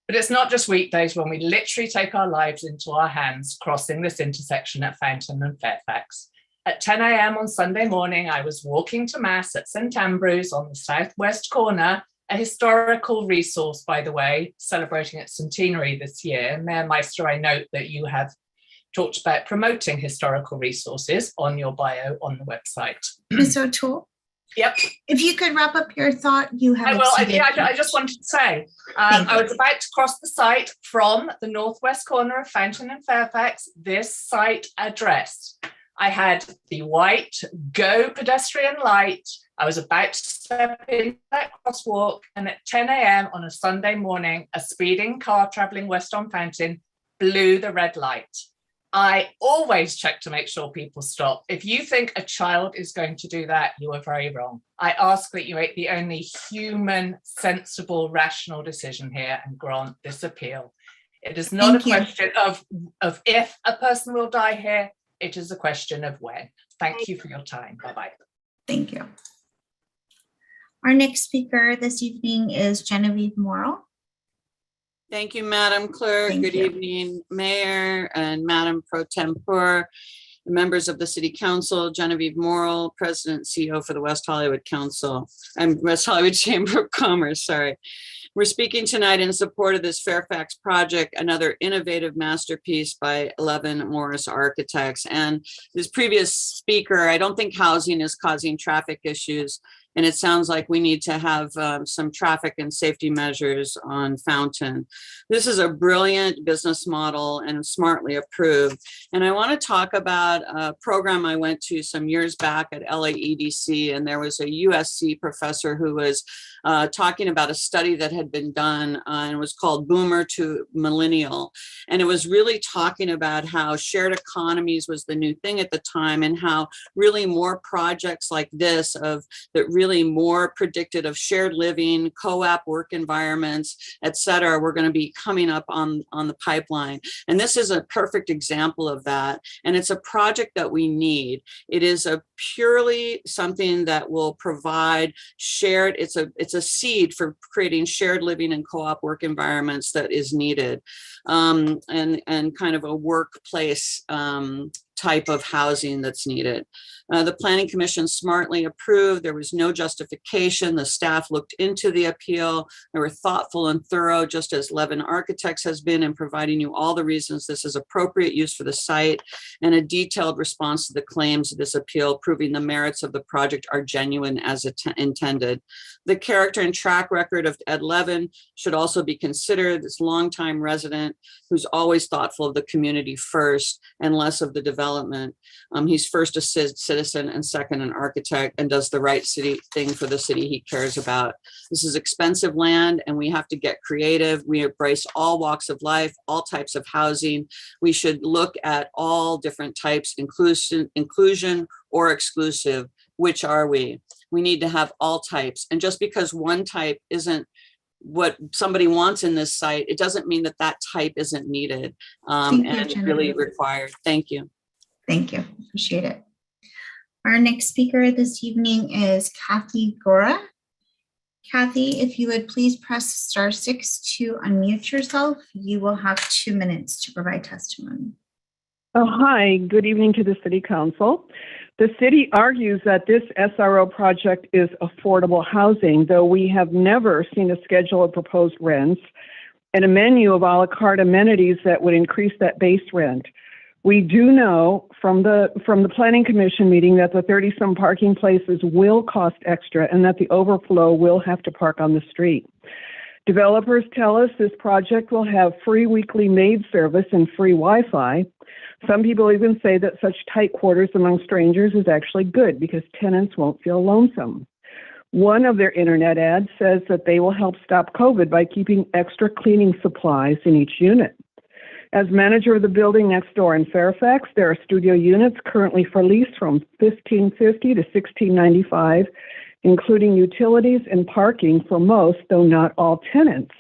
[SPEAKER 18] But it's not just weekdays when we literally take our lives into our hands crossing this intersection at Fountain and Fairfax. At 10 a.m. on Sunday morning, I was walking to Mass at St. Ambrose on the southwest corner, a historical resource, by the way, celebrating its centenary this year. Mayor Meister, I note that you have talked about promoting historical resources on your bio on the website.
[SPEAKER 1] Ms. O'Toole?
[SPEAKER 18] Yep.
[SPEAKER 1] If you could wrap up your thought, you have.
[SPEAKER 18] I just wanted to say, I was about to cross the site from the northwest corner of Fountain and Fairfax, this site address. I had the white go pedestrian light. I was about to step in that crosswalk, and at 10 a.m. on a Sunday morning, a speeding car traveling west on Fountain blew the red light. I always check to make sure people stop. If you think a child is going to do that, you are very wrong. I ask that you make the only human, sensible, rational decision here and grant this appeal. It is not a question of if a person will die here. It is a question of when. Thank you for your time. Bye-bye.
[SPEAKER 1] Thank you. Our next speaker this evening is Genevieve Morrill.
[SPEAKER 19] Thank you, Madam Clerk. Good evening, Mayor and Madam Pro Tempore, members of the City Council. Genevieve Morrill, President CEO for the West Hollywood Council and West Hollywood Chamber of Commerce, sorry. We're speaking tonight in support of this Fairfax project, another innovative masterpiece by 11 Morris Architects. And this previous speaker, I don't think housing is causing traffic issues. And it sounds like we need to have some traffic and safety measures on Fountain. This is a brilliant business model and smartly approved. And I want to talk about a program I went to some years back at LAEDC, and there was a USC professor who was talking about a study that had been done and it was called Boomer to Millennial. And it was really talking about how shared economies was the new thing at the time, and how really more projects like this that really more predicted of shared living, co-op work environments, et cetera, were going to be coming up on the pipeline. And this is a perfect example of that. And it's a project that we need. It is a purely something that will provide shared, it's a seed for creating shared living and co-op work environments that is needed, and kind of a workplace type of housing that's needed. The Planning Commission smartly approved. There was no justification. The staff looked into the appeal. They were thoughtful and thorough, just as 11 Architects has been, in providing you all the reasons this is appropriate use for the site, and a detailed response to the claims of this appeal, proving the merits of the project are genuine as intended. The character and track record of Ed Levin should also be considered. This longtime resident who's always thoughtful of the community first and less of the development. He's first a citizen and second an architect, and does the right thing for the city he cares about. This is expensive land, and we have to get creative. We embrace all walks of life, all types of housing. We should look at all different types, inclusion or exclusive. Which are we? We need to have all types. And just because one type isn't what somebody wants in this site, it doesn't mean that that type isn't needed and really required. Thank you.
[SPEAKER 1] Thank you. Appreciate it. Our next speaker this evening is Kathy Gora. Kathy, if you would please press *6 to unmute yourself. You will have 2 minutes to provide testimony.
[SPEAKER 20] Oh, hi. Good evening to the City Council. The city argues that this SRO project is affordable housing, though we have never seen a schedule of proposed rents and a menu of a la carte amenities that would increase that base rent. We do know from the Planning Commission meeting that the 30-some parking places will cost extra and that the overflow will have to park on the street. Developers tell us this project will have free weekly maid service and free Wi-Fi. Some people even say that such tight quarters among strangers is actually good because tenants won't feel lonesome. One of their internet ads says that they will help stop COVID by keeping extra cleaning supplies in each unit. As manager of the building next door in Fairfax, there are studio units currently for lease from $1,550 to $1,695, including utilities and parking for most, though not all tenants.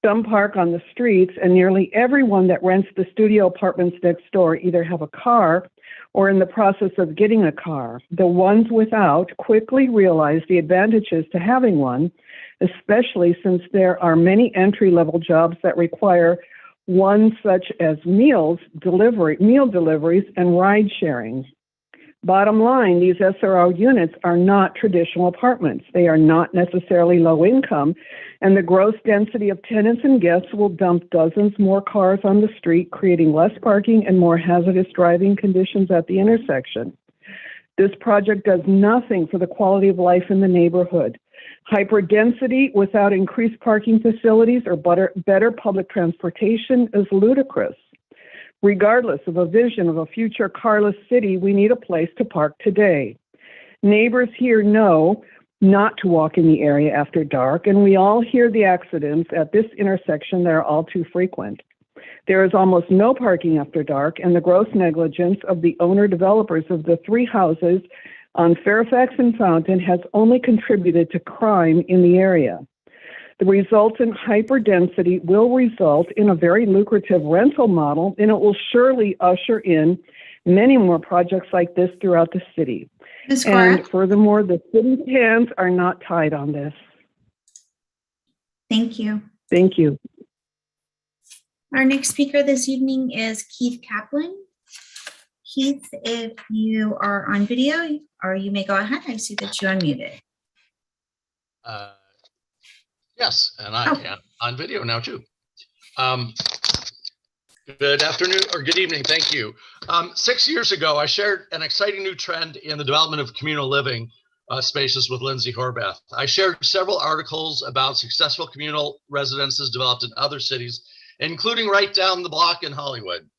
[SPEAKER 20] Some park on the streets, and nearly everyone that rents the studio apartments next door either have a car or in the process of getting a car. The ones without quickly realize the advantages to having one, especially since there are many entry-level jobs that require one such as meal deliveries, and ride sharing. Bottom line, these SRO units are not traditional apartments. They are not necessarily low income, and the gross density of tenants and guests will dump dozens more cars on the street, creating less parking and more hazardous driving conditions at the intersection. This project does nothing for the quality of life in the neighborhood. Hyperdensity without increased parking facilities or better public transportation is ludicrous. Regardless of a vision of a future carless city, we need a place to park today. Neighbors here know not to walk in the area after dark, and we all hear the accidents at this intersection that are all too frequent. There is almost no parking after dark, and the gross negligence of the owner-developers of the 3 houses on Fairfax and Fountain has only contributed to crime in the area. The resultant hyperdensity will result in a very lucrative rental model, and it will surely usher in many more projects like this throughout the city. And furthermore, the city's hands are not tied on this.
[SPEAKER 1] Thank you.
[SPEAKER 20] Thank you.
[SPEAKER 1] Our next speaker this evening is Keith Kaplan. Keith, if you are on video, or you may go ahead. I see that you unmuted.
[SPEAKER 4] Yes, and I am on video now too. Good afternoon or good evening. Thank you. 6 years ago, I shared an exciting new trend in the development of communal living spaces with Lindsay Horvath. I shared several articles about successful communal residences developed in other cities, including right down the block in Hollywood.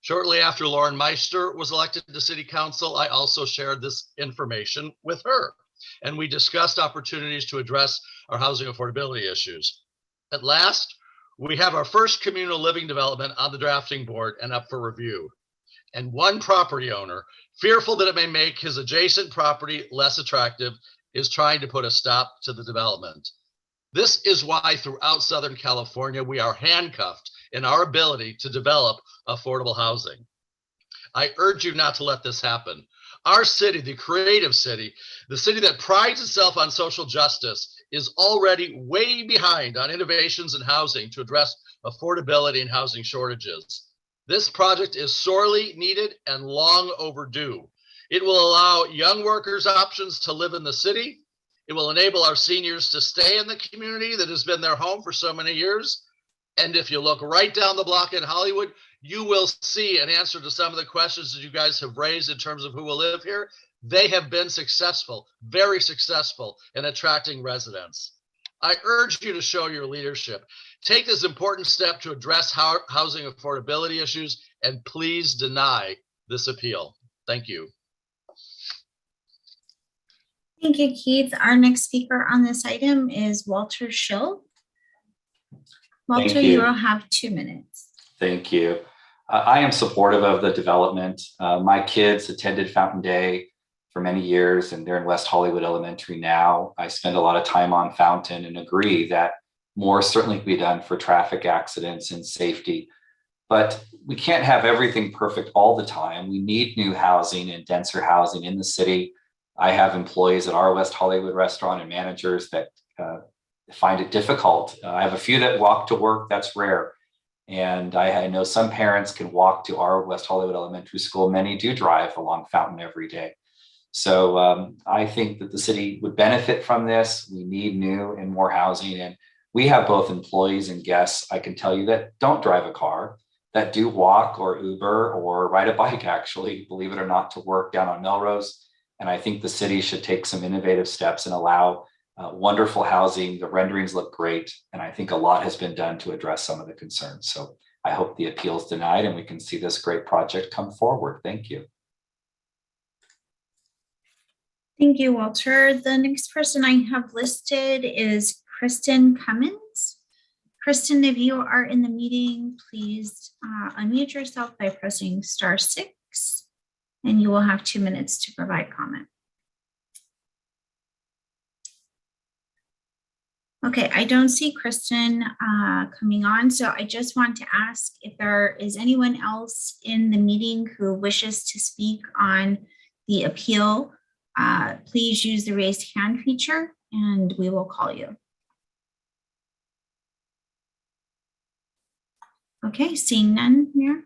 [SPEAKER 4] Shortly after Lauren Meister was elected to City Council, I also shared this information with her, and we discussed opportunities to address our housing affordability issues. At last, we have our first communal living development on the drafting board and up for review. And one property owner, fearful that it may make his adjacent property less attractive, is trying to put a stop to the development. This is why throughout Southern California, we are handcuffed in our ability to develop affordable housing. I urge you not to let this happen. Our city, the creative city, the city that prides itself on social justice, is already way behind on innovations in housing to address affordability and housing shortages. This project is sorely needed and long overdue. It will allow young workers options to live in the city. It will enable our seniors to stay in the community that has been their home for so many years. And if you look right down the block in Hollywood, you will see an answer to some of the questions that you guys have raised in terms of who will live here. They have been successful, very successful in attracting residents. I urge you to show your leadership. Take this important step to address housing affordability issues, and please deny this appeal. Thank you.
[SPEAKER 1] Thank you, Keith. Our next speaker on this item is Walter Schill. Walter, you will have 2 minutes.
[SPEAKER 21] Thank you. I am supportive of the development. My kids attended Fountain Day for many years, and they're in West Hollywood Elementary now. I spend a lot of time on Fountain and agree that more certainly can be done for traffic accidents and safety. But we can't have everything perfect all the time. We need new housing and denser housing in the city. I have employees at our West Hollywood restaurant and managers that find it difficult. I have a few that walk to work. That's rare. And I know some parents can walk to our West Hollywood Elementary School. Many do drive along Fountain every day. So I think that the city would benefit from this. We need new and more housing. And we have both employees and guests, I can tell you, that don't drive a car, that do walk or Uber or ride a bike, actually, believe it or not, to work down on Melrose. And I think the city should take some innovative steps and allow wonderful housing. The renderings look great. And I think a lot has been done to address some of the concerns. So I hope the appeal is denied and we can see this great project come forward. Thank you.
[SPEAKER 1] Thank you, Walter. The next person I have listed is Kristen Cummins. Kristen, if you are in the meeting, please unmute yourself by pressing *6, and you will have 2 minutes to provide comment. Okay, I don't see Kristen coming on, so I just want to ask if there is anyone else in the meeting who wishes to speak on the appeal. Please use the raised hand feature and we will call you. Okay, seeing none, Mayor.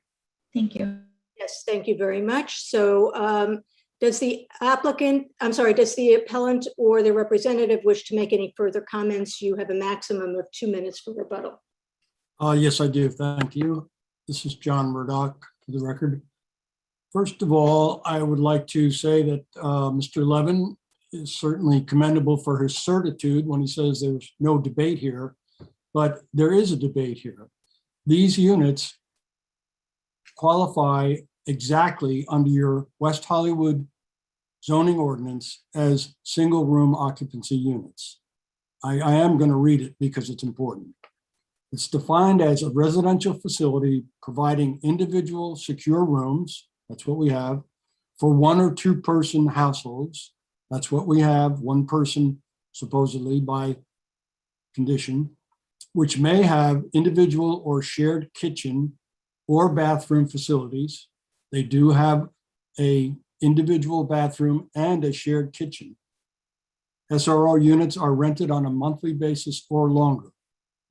[SPEAKER 1] Thank you.
[SPEAKER 5] Yes, thank you very much. So does the appellant or the representative wish to make any further comments? You have a maximum of 2 minutes for rebuttal.
[SPEAKER 14] Yes, I do. Thank you. This is John Murdoch, for the record. First of all, I would like to say that Mr. Levin is certainly commendable for his certitude when he says there's no debate here, but there is a debate here. These units qualify exactly under your West Hollywood zoning ordinance as single room occupancy units. I am going to read it because it's important. It's defined as a residential facility providing individual secure rooms. That's what we have for 1 or 2 person households. That's what we have, 1 person supposedly by condition, which may have individual or shared kitchen or bathroom facilities. They do have a individual bathroom and a shared kitchen. SRO units are rented on a monthly basis or longer.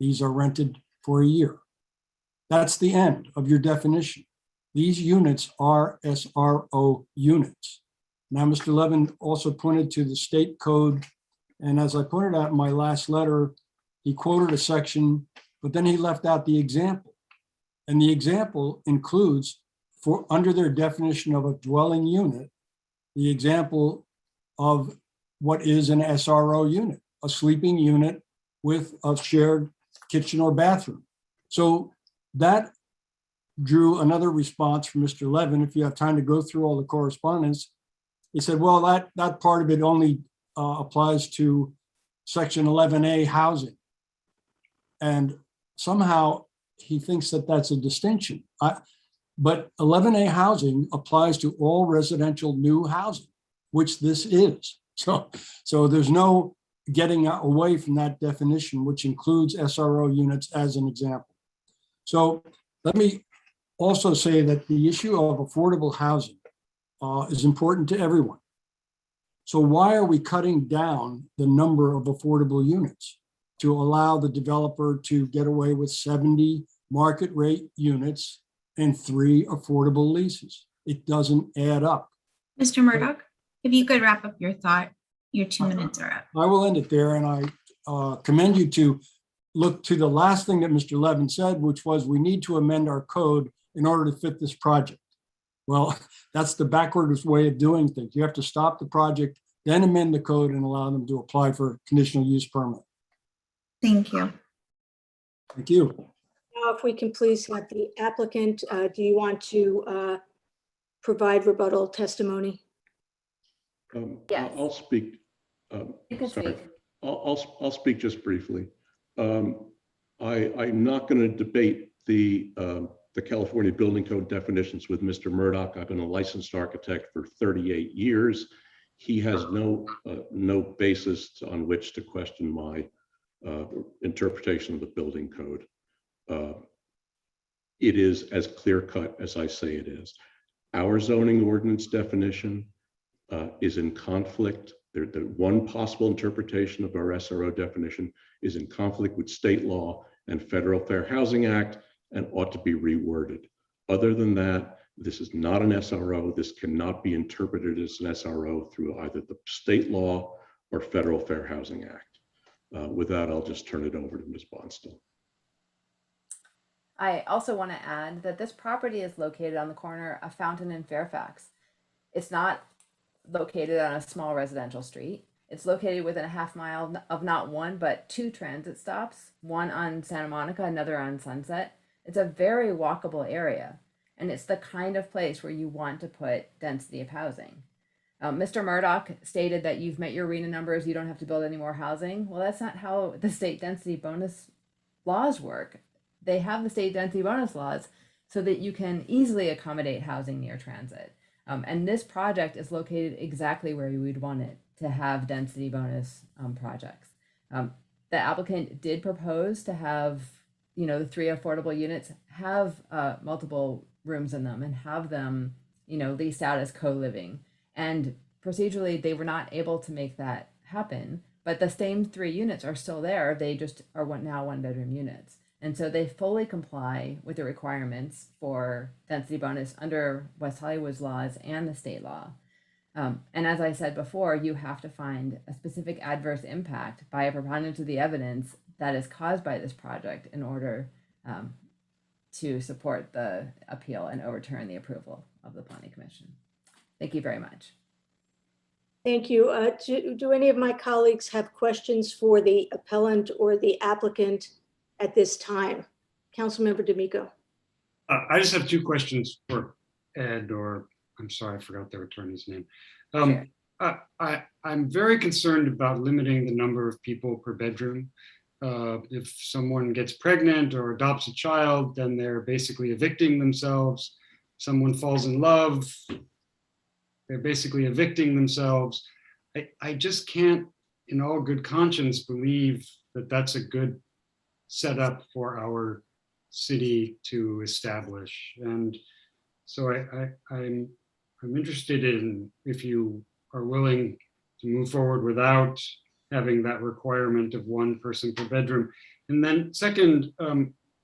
[SPEAKER 14] These are rented for a year. That's the end of your definition. These units are SRO units. Now, Mr. Levin also pointed to the state code. And as I pointed out in my last letter, he quoted a section, but then he left out the example. And the example includes, for under their definition of a dwelling unit, the example of what is an SRO unit, a sleeping unit with a shared kitchen or bathroom. So that drew another response from Mr. Levin. If you have time to go through all the correspondence, he said, well, that part of it only applies to section 11A housing. And somehow he thinks that that's a distinction. But 11A housing applies to all residential new housing, which this is. So there's no getting away from that definition, which includes SRO units as an example. So let me also say that the issue of affordable housing is important to everyone. So why are we cutting down the number of affordable units to allow the developer to get away with 70 market rate units and 3 affordable leases? It doesn't add up.
[SPEAKER 1] Mr. Murdoch, if you could wrap up your thought, your 2 minutes are up.
[SPEAKER 14] I will end it there, and I commend you to look to the last thing that Mr. Levin said, which was we need to amend our code in order to fit this project. Well, that's the backwards way of doing things. You have to stop the project, then amend the code and allow them to apply for a conditional use permit.
[SPEAKER 1] Thank you.
[SPEAKER 14] Thank you.
[SPEAKER 5] Now, if we can please have the applicant, do you want to provide rebuttal testimony?
[SPEAKER 16] Yes.
[SPEAKER 15] I'll speak.
[SPEAKER 16] You can
[SPEAKER 15] sorry.
[SPEAKER 16] speak.
[SPEAKER 15] I'll speak just briefly. I'm not going to debate the California Building Code definitions with Mr. Murdoch. I've been a licensed architect for 38 years. He has no basis on which to question my interpretation of the building code. It is as clear cut as I say it is. Our zoning ordinance definition is in conflict. The one possible interpretation of our SRO definition is in conflict with state law and Federal Fair Housing Act and ought to be reworded. Other than that, this is not an SRO. This cannot be interpreted as an SRO through either the state law or Federal Fair Housing Act. With that, I'll just turn it over to Ms. Bonstell.
[SPEAKER 16] I also want to add that this property is located on the corner of Fountain and Fairfax. It's not located on a small residential street. It's located within a half mile of not one, but 2 transit stops, one on Santa Monica, another on Sunset. It's a very walkable area, and it's the kind of place where you want to put density of housing. Mr. Murdoch stated that you've met your RENA numbers, you don't have to build any more housing. Well, that's not how the state density bonus laws work. They have the state density bonus laws so that you can easily accommodate housing near transit. And this project is located exactly where you would want it to have density bonus projects. The applicant did propose to have, the 3 affordable units have multiple rooms in them and have them, leased out as co-living. And procedurally, they were not able to make that happen, but the same 3 units are still there. They just are now 1-bedroom units. And so they fully comply with the requirements for density bonus under West Hollywood's laws and the state law. And as I said before, you have to find a specific adverse impact by a preponderance of the evidence that is caused by this project in order to support the appeal and overturn the approval of the Planning Commission. Thank you very much.
[SPEAKER 5] Thank you. Do any of my colleagues have questions for the appellant or the applicant at this time? Councilmember D'Amico.
[SPEAKER 7] I just have two questions for Ed, or I'm sorry, I forgot their attorney's name.
[SPEAKER 16] Sure.
[SPEAKER 7] I'm very concerned about limiting the number of people per bedroom. If someone gets pregnant or adopts a child, then they're basically evicting themselves. Someone falls in love, they're basically evicting themselves. I just can't, in all good conscience, believe that that's a good setup for our city to establish. And so I'm interested in if you are willing to move forward without having that requirement of one person per bedroom. And then second,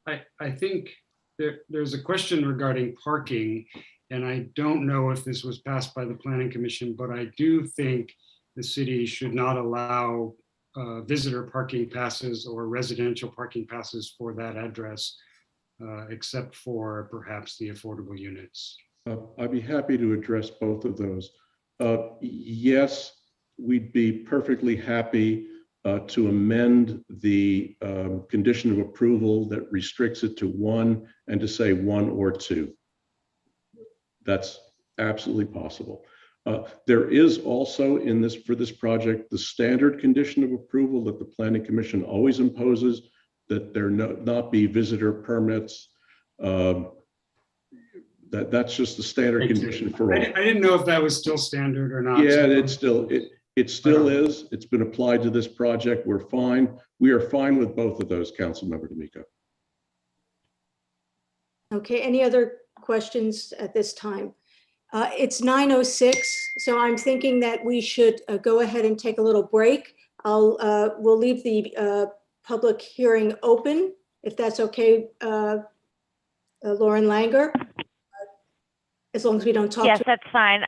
[SPEAKER 7] I think there's a question regarding parking, and I don't know if this was passed by the Planning Commission, but I do think the city should not allow visitor parking passes or residential parking passes for that address, except for perhaps the affordable units.
[SPEAKER 15] I'd be happy to address both of those. Yes, we'd be perfectly happy to amend the condition of approval that restricts it to one and to say one or two. That's absolutely possible. There is also in this, for this project, the standard condition of approval that the Planning Commission always imposes, that there not be visitor permits. That's just the standard condition for all.
[SPEAKER 7] I didn't know if that was still standard or not.
[SPEAKER 15] Yeah, it still is. It's been applied to this project. We're fine. We are fine with both of those, Councilmember D'Amico.
[SPEAKER 5] Okay, any other questions at this time? It's 9:06, so I'm thinking that we should go ahead and take a little break. We'll leave the public hearing open, if that's okay, Lauren Langer, as long as we don't talk.
[SPEAKER 9] Yes, that's fine.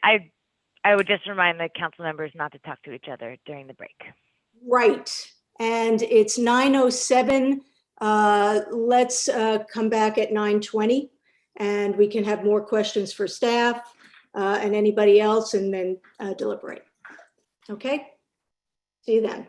[SPEAKER 9] I would just remind the council members not to talk to each other during the break.
[SPEAKER 5] Right, and it's 9:07. Let's come back at 9:20, and we can have more questions for staff and anybody else, and then deliberate. Okay, see you then.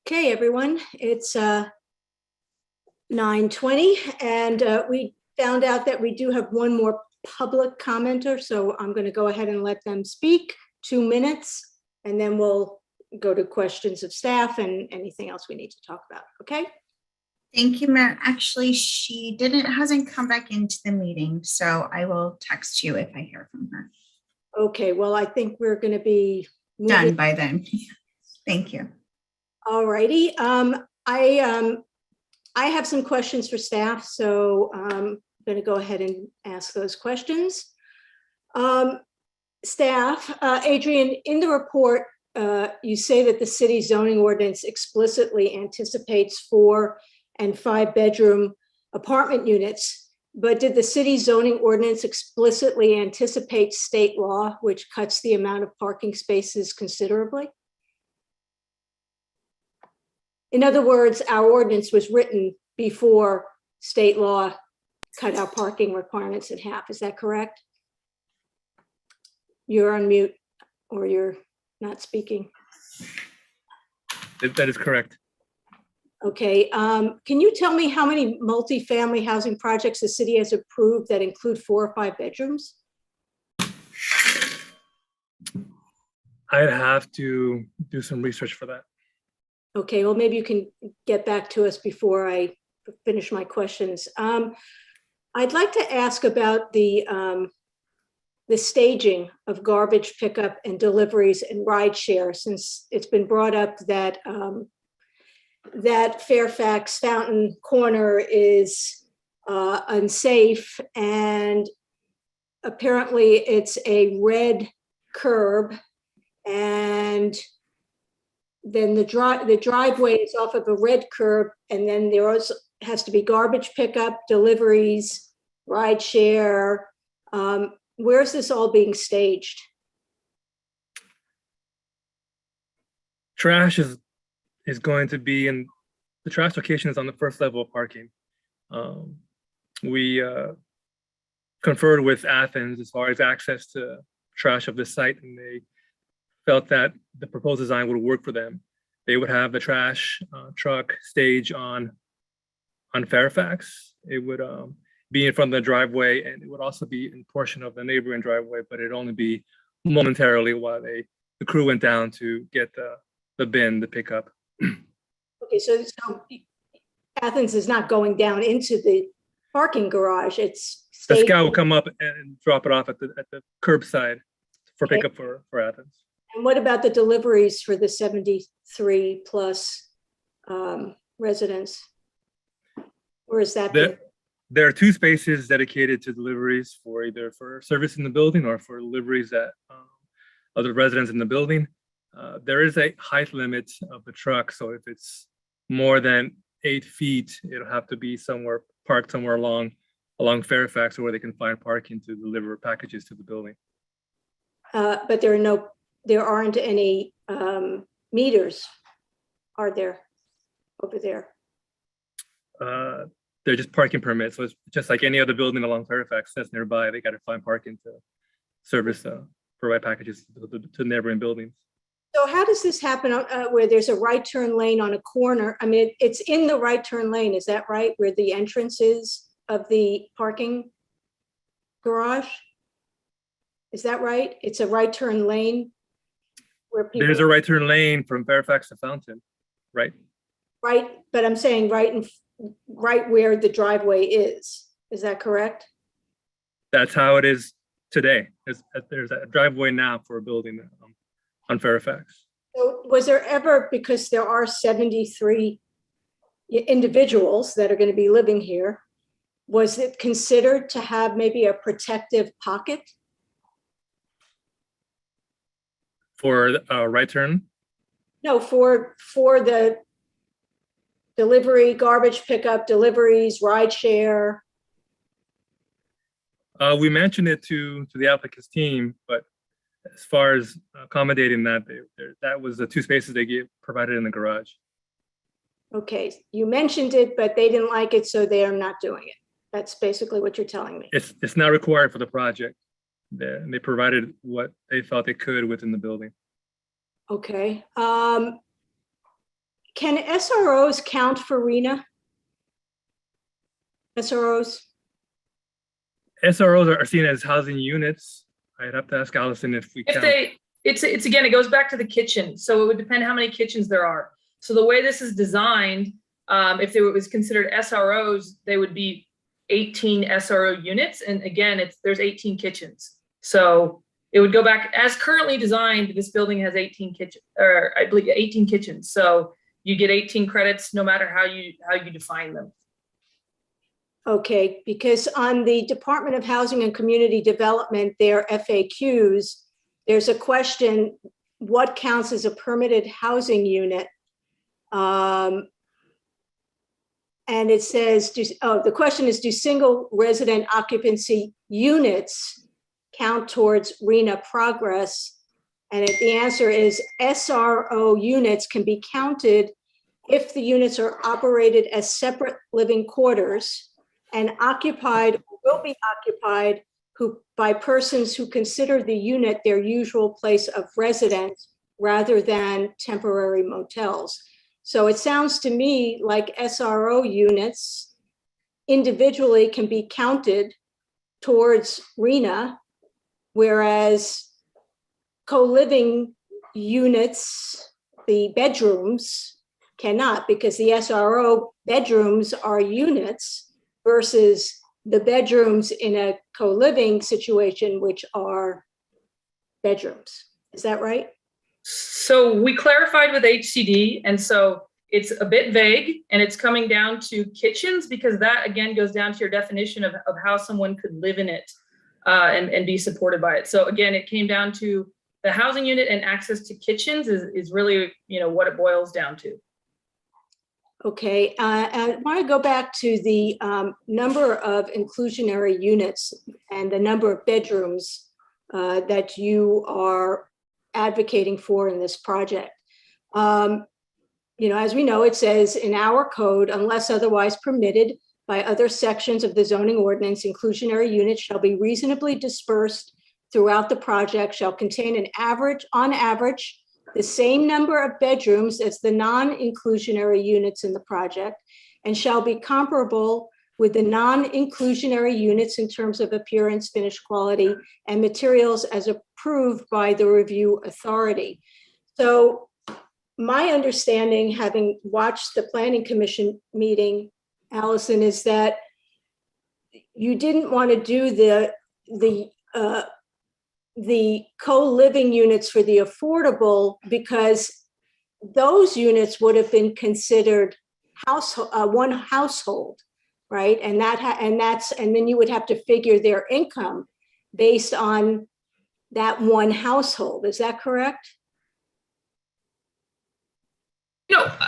[SPEAKER 5] Okay, everyone, it's 9:20, and we found out that we do have one more public commenter, so I'm going to go ahead and let them speak, 2 minutes, and then we'll go to questions of staff and anything else we need to talk about, okay?
[SPEAKER 1] Thank you, Mayor. Actually, she hasn't come back into the meeting, so I will text you if I hear from her.
[SPEAKER 5] Okay, well, I think we're going to be
[SPEAKER 1] done by then. Thank you.
[SPEAKER 5] All righty. I have some questions for staff, so I'm going to go ahead and ask those questions. Staff, Adrian, in the report, you say that the city zoning ordinance explicitly anticipates 4 and 5 bedroom apartment units, but did the city zoning ordinance explicitly anticipate state law, which cuts the amount of parking spaces considerably? In other words, our ordinance was written before state law cut our parking requirements in half. Is that correct? You're on mute, or you're not speaking.
[SPEAKER 11] That is correct.
[SPEAKER 5] Okay, can you tell me how many multifamily housing projects the city has approved that include 4 or 5 bedrooms?
[SPEAKER 11] I'd have to do some research for that.
[SPEAKER 5] Okay, well, maybe you can get back to us before I finish my questions. I'd like to ask about the staging of garbage pickup and deliveries and rideshare, since it's been brought up that that Fairfax Fountain Corner is unsafe, and apparently it's a red curb, and then the driveway is off of a red curb, and then there also has to be garbage pickup, deliveries, ride share. Where's this all being staged?
[SPEAKER 11] Trash is going to be in the trash location is on the first level of parking. We conferred with Athens as far as access to trash of the site, and they felt that the proposed design would work for them. They would have the trash truck stage on Fairfax. It would be in front of the driveway, and it would also be in portion of the neighboring driveway, but it'd only be momentarily while the crew went down to get the bin, the pickup.
[SPEAKER 5] Okay, so Athens is not going down into the parking garage. It's
[SPEAKER 11] The
[SPEAKER 5] staying.
[SPEAKER 11] scout will come up and drop it off at the curbside for
[SPEAKER 5] Okay.
[SPEAKER 11] pickup for Athens.
[SPEAKER 5] And what about the deliveries for the 73 plus residents? Or is that?
[SPEAKER 11] There are 2 spaces dedicated to deliveries for either for service in the building or for deliveries at other residents in the building. There is a height limit of the truck, so if it's more than 8 feet, it'll have to be parked somewhere along Fairfax, where they can find parking to deliver packages to the building.
[SPEAKER 5] But there aren't any meters, are there, over there?
[SPEAKER 11] They're just parking permits, so it's just like any other building along Fairfax that's nearby. They got to find parking to service, provide packages to neighboring buildings.
[SPEAKER 5] So how does this happen where there's a right turn lane on a corner? I mean, it's in the right turn lane, is that right? Where the entrance is of the parking garage? Is that right? It's a right turn lane where people.
[SPEAKER 11] There's a right turn lane from Fairfax to Fountain, right?
[SPEAKER 5] Right, but I'm saying right where the driveway is. Is that correct?
[SPEAKER 11] That's how it is today. There's a driveway now for a building on Fairfax.
[SPEAKER 5] So was there ever, because there are 73 individuals that are going to be living here, was it considered to have maybe a protective pocket?
[SPEAKER 11] For a right turn?
[SPEAKER 5] No, for the delivery, garbage pickup, deliveries, ride share.
[SPEAKER 11] We mentioned it to the applicant's team, but as far as accommodating that, that was the 2 spaces they provided in the garage.
[SPEAKER 5] Okay, you mentioned it, but they didn't like it, so they are not doing it. That's basically what you're telling me.
[SPEAKER 11] It's not required for the project. They provided what they thought they could within the building.
[SPEAKER 5] Okay. Can SROs count for RENA? SROs?
[SPEAKER 11] SROs are seen as housing units. I'd have to ask Allison if we count.
[SPEAKER 12] It's again, it goes back to the kitchen. So it would depend how many kitchens there are. So the way this is designed, if it was considered SROs, they would be 18 SRO units. And again, there's 18 kitchens. So it would go back as currently designed. This building has 18 kitchens, or I believe 18 kitchens. So you get 18 credits no matter how you define them.
[SPEAKER 5] Okay, because on the Department of Housing and Community Development, their FAQs, there's a question, what counts as a permitted housing unit? And it says, the question is, do single resident occupancy units count towards RENA progress? And the answer is SRO units can be counted if the units are operated as separate living quarters and occupied, will be occupied by persons who consider the unit their usual place of residence rather than temporary motels. So it sounds to me like SRO units individually can be counted towards RENA, whereas co-living units, the bedrooms, cannot, because the SRO bedrooms are units versus the bedrooms in a co-living situation, which are bedrooms. Is that right?
[SPEAKER 12] So we clarified with HCD, and so it's a bit vague, and it's coming down to kitchens, because that again goes down to your definition of how someone could live in it and be supported by it. So again, it came down to the housing unit, and access to kitchens is really, what it boils down to.
[SPEAKER 5] Okay, I want to go back to the number of inclusionary units and the number of bedrooms that you are advocating for in this project. As we know, it says in our code, unless otherwise permitted, by other sections of the zoning ordinance, inclusionary units shall be reasonably dispersed throughout the project, shall contain on average, the same number of bedrooms as the non-inclusionary units in the project, and shall be comparable with the non-inclusionary units in terms of appearance, finish quality, and materials as approved by the review authority. So my understanding, having watched the Planning Commission meeting, Allison, is that you didn't want to do the co-living units for the affordable because those units would have been considered one household, right? And then you would have to figure their income based on that one household. Is that correct?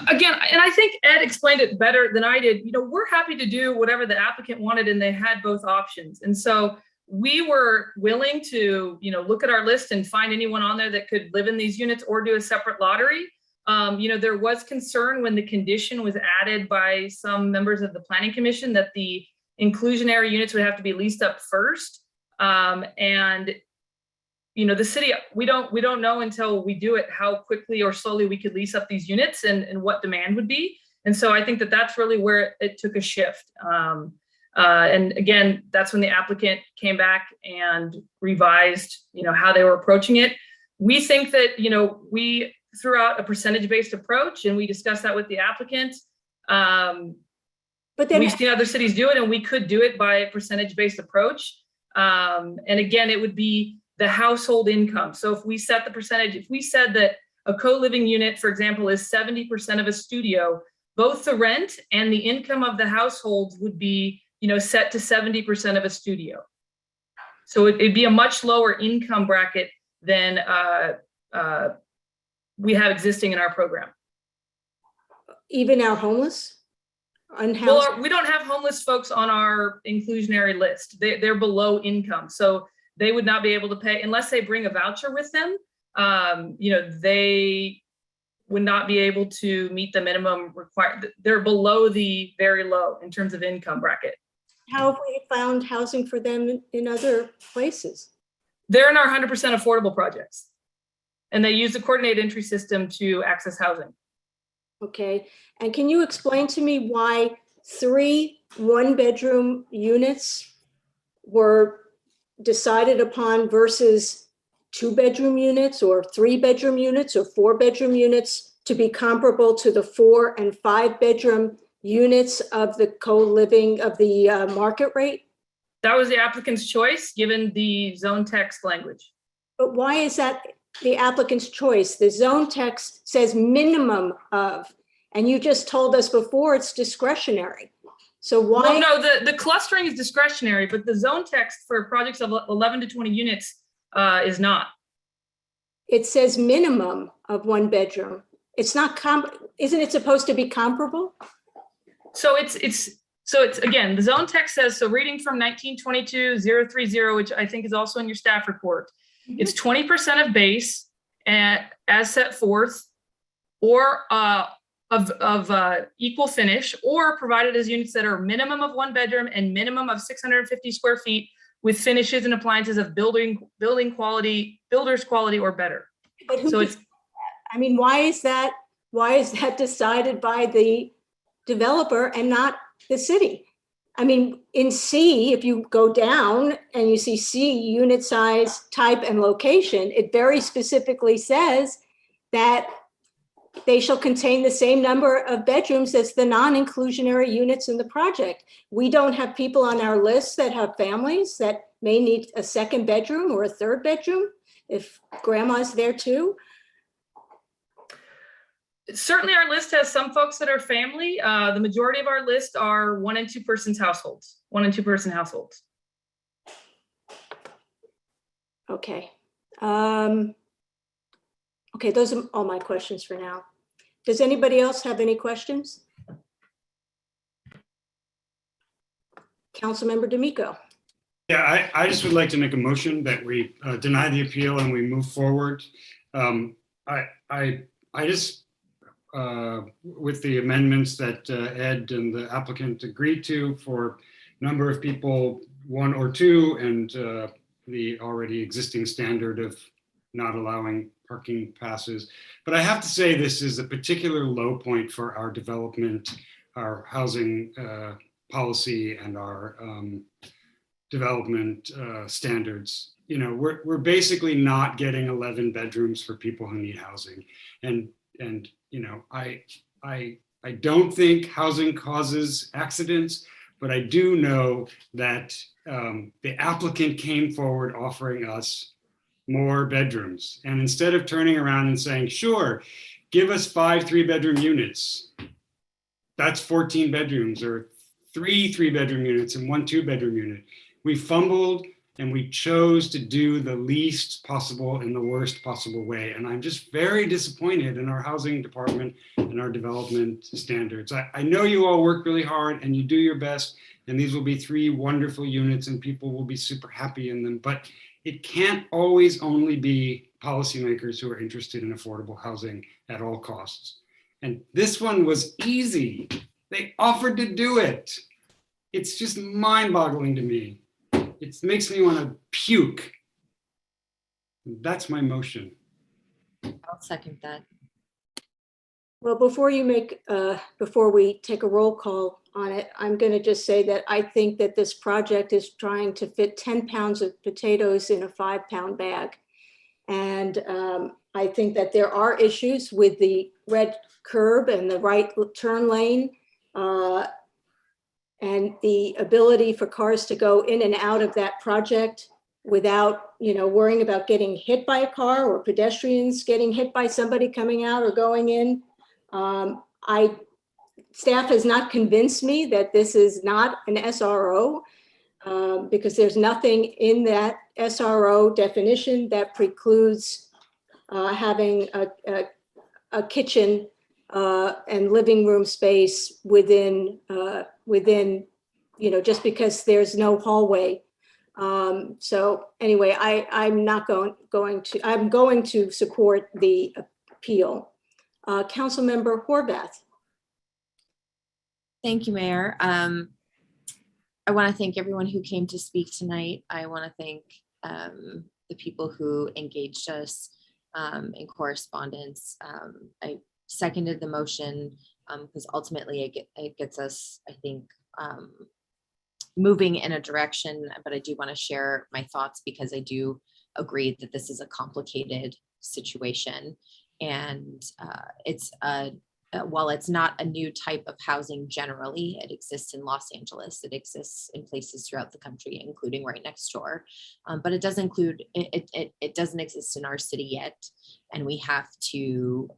[SPEAKER 12] Again, and I think Ed explained it better than I did. We're happy to do whatever the applicant wanted, and they had both options. And so we were willing to, look at our list and find anyone on there that could live in these units or do a separate lottery. There was concern when the condition was added by some members of the Planning Commission that the inclusionary units would have to be leased up first. The city, we don't know until we do it how quickly or slowly we could lease up these units and what demand would be. And so I think that that's really where it took a shift. And again, that's when the applicant came back and revised, how they were approaching it. We think that, we threw out a percentage-based approach, and we discussed that with the applicant. But then we've seen other cities do it, and we could do it by a percentage-based approach. And again, it would be the household income. So if we set the percentage, if we said that a co-living unit, for example, is 70% of a studio, both the rent and the income of the households would be, set to 70% of a studio. So it'd be a much lower income bracket than we have existing in our program.
[SPEAKER 5] Even our homeless?
[SPEAKER 12] Well, we don't have homeless folks on our inclusionary list. They're below income. So they would not be able to pay unless they bring a voucher with them. They would not be able to meet the minimum required. They're below the very low in terms of income bracket.
[SPEAKER 5] How have we found housing for them in other places?
[SPEAKER 12] They're in our 100% affordable projects, and they use the coordinated entry system to access housing.
[SPEAKER 5] Okay, and can you explain to me why 3 one-bedroom units were decided upon versus 2-bedroom units or 3-bedroom units or 4-bedroom units to be comparable to the 4- and 5-bedroom units of the co-living of the market rate?
[SPEAKER 12] That was the applicant's choice given the zone text language.
[SPEAKER 5] But why is that the applicant's choice? The zone text says minimum of, and you just told us before it's discretionary. So why?
[SPEAKER 12] Well, no, the clustering is discretionary, but the zone text for projects of 11 to 20 units is not.
[SPEAKER 5] It says minimum of 1 bedroom. It's not, isn't it supposed to be comparable?
[SPEAKER 12] So it's again, the zone text says, so reading from 1922-030, which I think is also in your staff report, it's 20% of base as set forth, or of equal finish, or provided as units that are minimum of 1 bedroom and minimum of 650 square feet with finishes and appliances of building quality, builder's quality or better.
[SPEAKER 5] But who
[SPEAKER 12] So it's,
[SPEAKER 5] I mean, why is that decided by the developer and not the city? I mean, in C, if you go down and you see C, unit size, type, and location, it very specifically says that they shall contain the same number of bedrooms as the non-inclusionary units in the project. We don't have people on our list that have families that may need a 2nd bedroom or a 3rd bedroom if grandma's there too.
[SPEAKER 12] certainly our list has some folks that are family. The majority of our list are 1 and 2 persons households, 1 and 2 person households.
[SPEAKER 5] Okay. Okay, those are all my questions for now. Does anybody else have any questions? Councilmember D'Amico.
[SPEAKER 7] Yeah, I just would like to make a motion that we deny the appeal and we move forward. I just with the amendments that Ed and the applicant agreed to for number of people, 1 or 2, and the already existing standard of not allowing parking passes. But I have to say this is a particular low point for our development, our housing policy, and our development standards. You know, we're basically not getting 11 bedrooms for people who need housing. And you know, I don't think housing causes accidents, but I do know that the applicant came forward offering us more bedrooms. And instead of turning around and saying, sure, give us 5 3-bedroom units, that's 14 bedrooms, or 3 3-bedroom units and 1 2-bedroom unit. We fumbled and we chose to do the least possible in the worst possible way. And I'm just very disappointed in our housing department and our development standards. I know you all work really hard and you do your best, and these will be 3 wonderful units and people will be super happy in them, but it can't always only be policymakers who are interested in affordable housing at all costs. And this one was easy. They offered to do it. It's just mind-boggling to me. It makes me want to puke. That's my motion.
[SPEAKER 3] I'll second that.
[SPEAKER 5] Well, before we take a roll call on it, I'm going to just say that I think that this project is trying to fit 10 pounds of potatoes in a 5-pound bag. And I think that there are issues with the red curb and the right turn lane, and the ability for cars to go in and out of that project without, you know, worrying about getting hit by a car or pedestrians getting hit by somebody coming out or going in. Staff has not convinced me that this is not an SRO, because there's nothing in that SRO definition that precludes having a kitchen and living room space within, you know, just because there's no hallway. So anyway, I'm going to support the appeal. Councilmember Horvath.
[SPEAKER 3] Thank you, Mayor. I want to thank everyone who came to speak tonight. I want to thank the people who engaged us in correspondence. I seconded the motion because ultimately it gets us, I think, moving in a direction, but I do want to share my thoughts because I do agree that this is a complicated situation. And while it's not a new type of housing generally, it exists in Los Angeles, it exists in places throughout the country, including right next door. But it doesn't it doesn't exist in our city yet. And we have to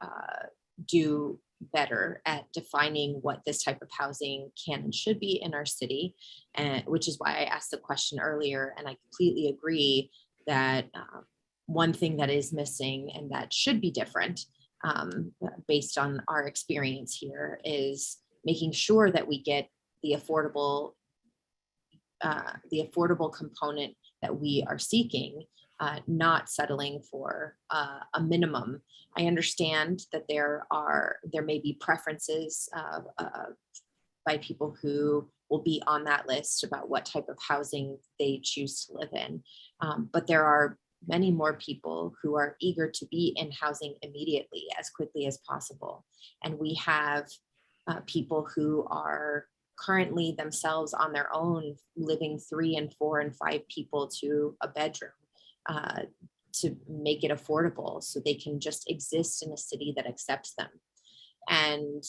[SPEAKER 3] do better at defining what this type of housing can and should be in our city, and which is why I asked the question earlier. And I completely agree that one thing that is missing and that should be different based on our experience here is making sure that we get the affordable component that we are seeking, not settling for a minimum. I understand that there may be preferences by people who will be on that list about what type of housing they choose to live in. But there are many more people who are eager to be in housing immediately as quickly as possible. And we have people who are currently themselves on their own living 3 and 4 and 5 people to a bedroom to make it affordable so they can just exist in a city that accepts them. And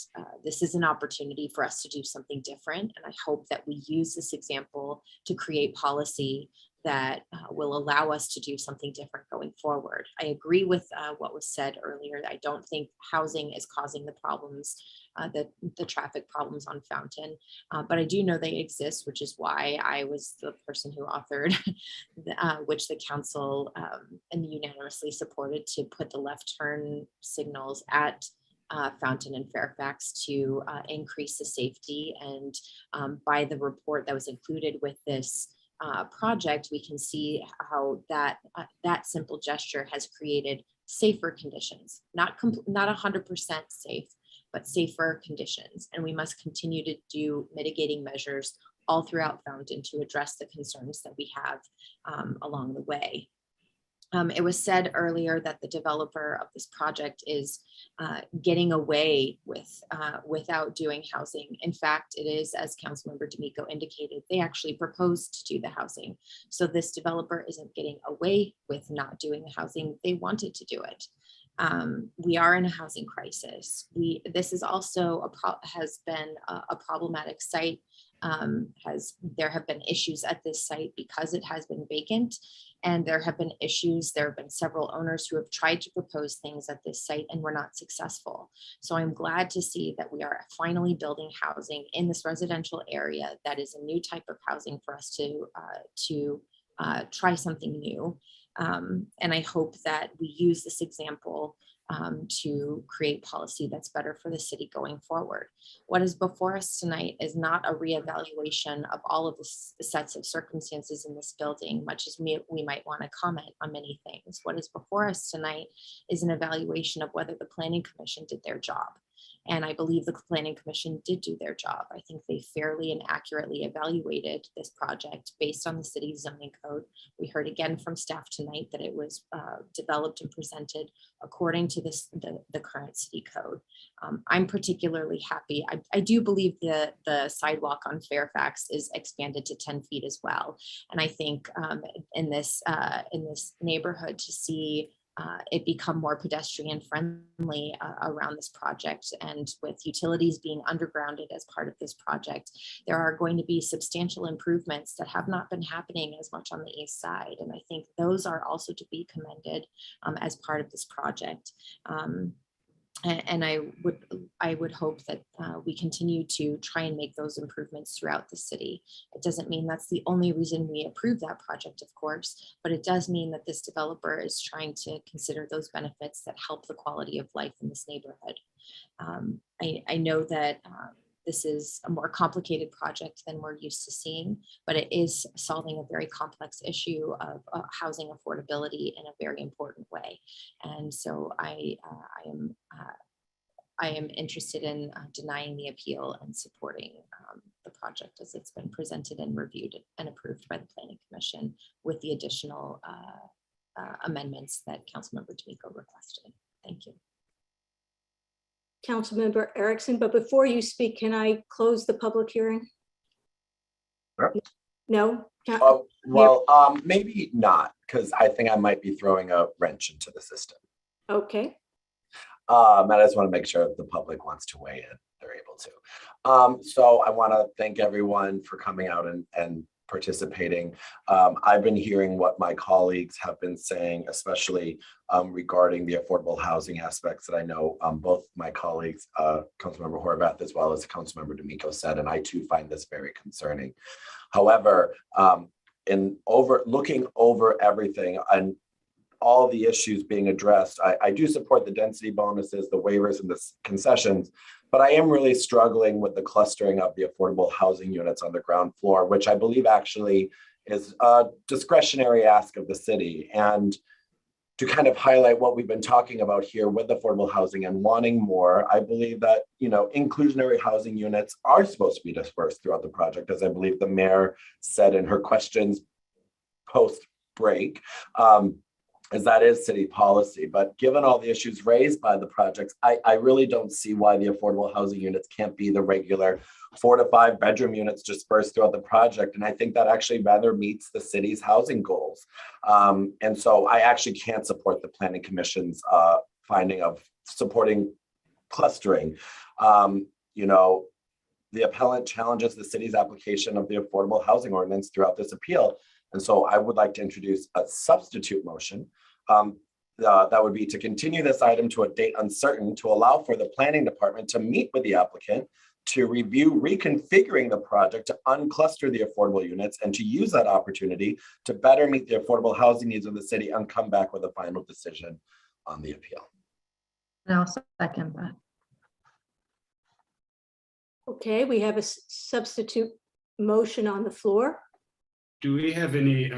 [SPEAKER 3] this is an opportunity for us to do something different. And I hope that we use this example to create policy that will allow us to do something different going forward. I agree with what was said earlier. I don't think housing is causing the problems, the traffic problems on Fountain, but I do know they exist, which is why I was the person who authored, which the council and unanimously supported, to put the left turn signals at Fountain and Fairfax to increase the safety. And by the report that was included with this project, we can see how that simple gesture has created safer conditions, not 100% safe, but safer conditions. And we must continue to do mitigating measures all throughout Fountain to address the concerns that we have along the way. It was said earlier that the developer of this project is getting away with without doing housing. In fact, it is, as Councilmember D'Amico indicated, they actually proposed to do the housing. So this developer isn't getting away with not doing the housing. They wanted to do it. We are in a housing crisis. This is also has been a problematic site. There have been issues at this site because it has been vacant, and there have been issues. There have been several owners who have tried to propose things at this site and were not successful. So I'm glad to see that we are finally building housing in this residential area that is a new type of housing for us to try something new. And I hope that we use this example to create policy that's better for the city going forward. What is before us tonight is not a reevaluation of all of the sets of circumstances in this building, much as we might want to comment on many things. What is before us tonight is an evaluation of whether the Planning Commission did their job. And I believe the Planning Commission did do their job. I think they fairly and accurately evaluated this project based on the city's zoning code. We heard again from staff tonight that it was developed and presented according to the current city code. I'm particularly happy. I do believe the sidewalk on Fairfax is expanded to 10 feet as well. And I think in this neighborhood, to see it become more pedestrian friendly around this project, and with utilities being undergrounded as part of this project, there are going to be substantial improvements that have not been happening as much on the east side. And I think those are also to be commended as part of this project. And I would hope that we continue to try and make those improvements throughout the city. It doesn't mean that's the only reason we approve that project, of course, but it does mean that this developer is trying to consider those benefits that help the quality of life in this neighborhood. I know that this is a more complicated project than we're used to seeing, but it is solving a very complex issue of housing affordability in a very important way. And so I am interested in denying the appeal and supporting the project as it's been presented and reviewed and approved by the Planning Commission with the additional amendments that Councilmember D'Amico requested. Thank you.
[SPEAKER 5] Councilmember Erickson, but before you speak, can I close the public hearing?
[SPEAKER 8] Sure.
[SPEAKER 5] No?
[SPEAKER 8] Oh, well, maybe not, because I think I might be throwing a wrench into the system.
[SPEAKER 5] Okay.
[SPEAKER 8] And I just want to make sure if the public wants to weigh in, they're able to. So I want to thank everyone for coming out and participating. I've been hearing what my colleagues have been saying, especially regarding the affordable housing aspects that I know both my colleagues, Councilmember Horvath, as well as Councilmember D'Amico said, and I too find this very concerning. However, looking over everything and all the issues being addressed, I do support the density bonuses, the waivers, and the concessions, but I am really struggling with the clustering of the affordable housing units on the ground floor, which I believe actually is a discretionary ask of the city. And to kind of highlight what we've been talking about here with affordable housing and wanting more, I believe that, inclusionary housing units are supposed to be dispersed throughout the project, as I believe the mayor said in her questions post-break. As that is city policy. But given all the issues raised by the projects, I really don't see why the affordable housing units can't be the regular 4 to 5 bedroom units dispersed throughout the project. And I think that actually rather meets the city's housing goals. And so I actually can't support the Planning Commission's finding of supporting clustering. The appellant challenges the city's application of the affordable housing ordinance throughout this appeal. And so I would like to introduce a substitute motion that would be to continue this item to a date uncertain to allow for the planning department to meet with the applicant to review reconfiguring the project to uncluster the affordable units and to use that opportunity to better meet the affordable housing needs of the city and come back with a final decision on the appeal.
[SPEAKER 10] And I'll second that.
[SPEAKER 5] Okay, we have a substitute motion on the floor.
[SPEAKER 7] Do we have any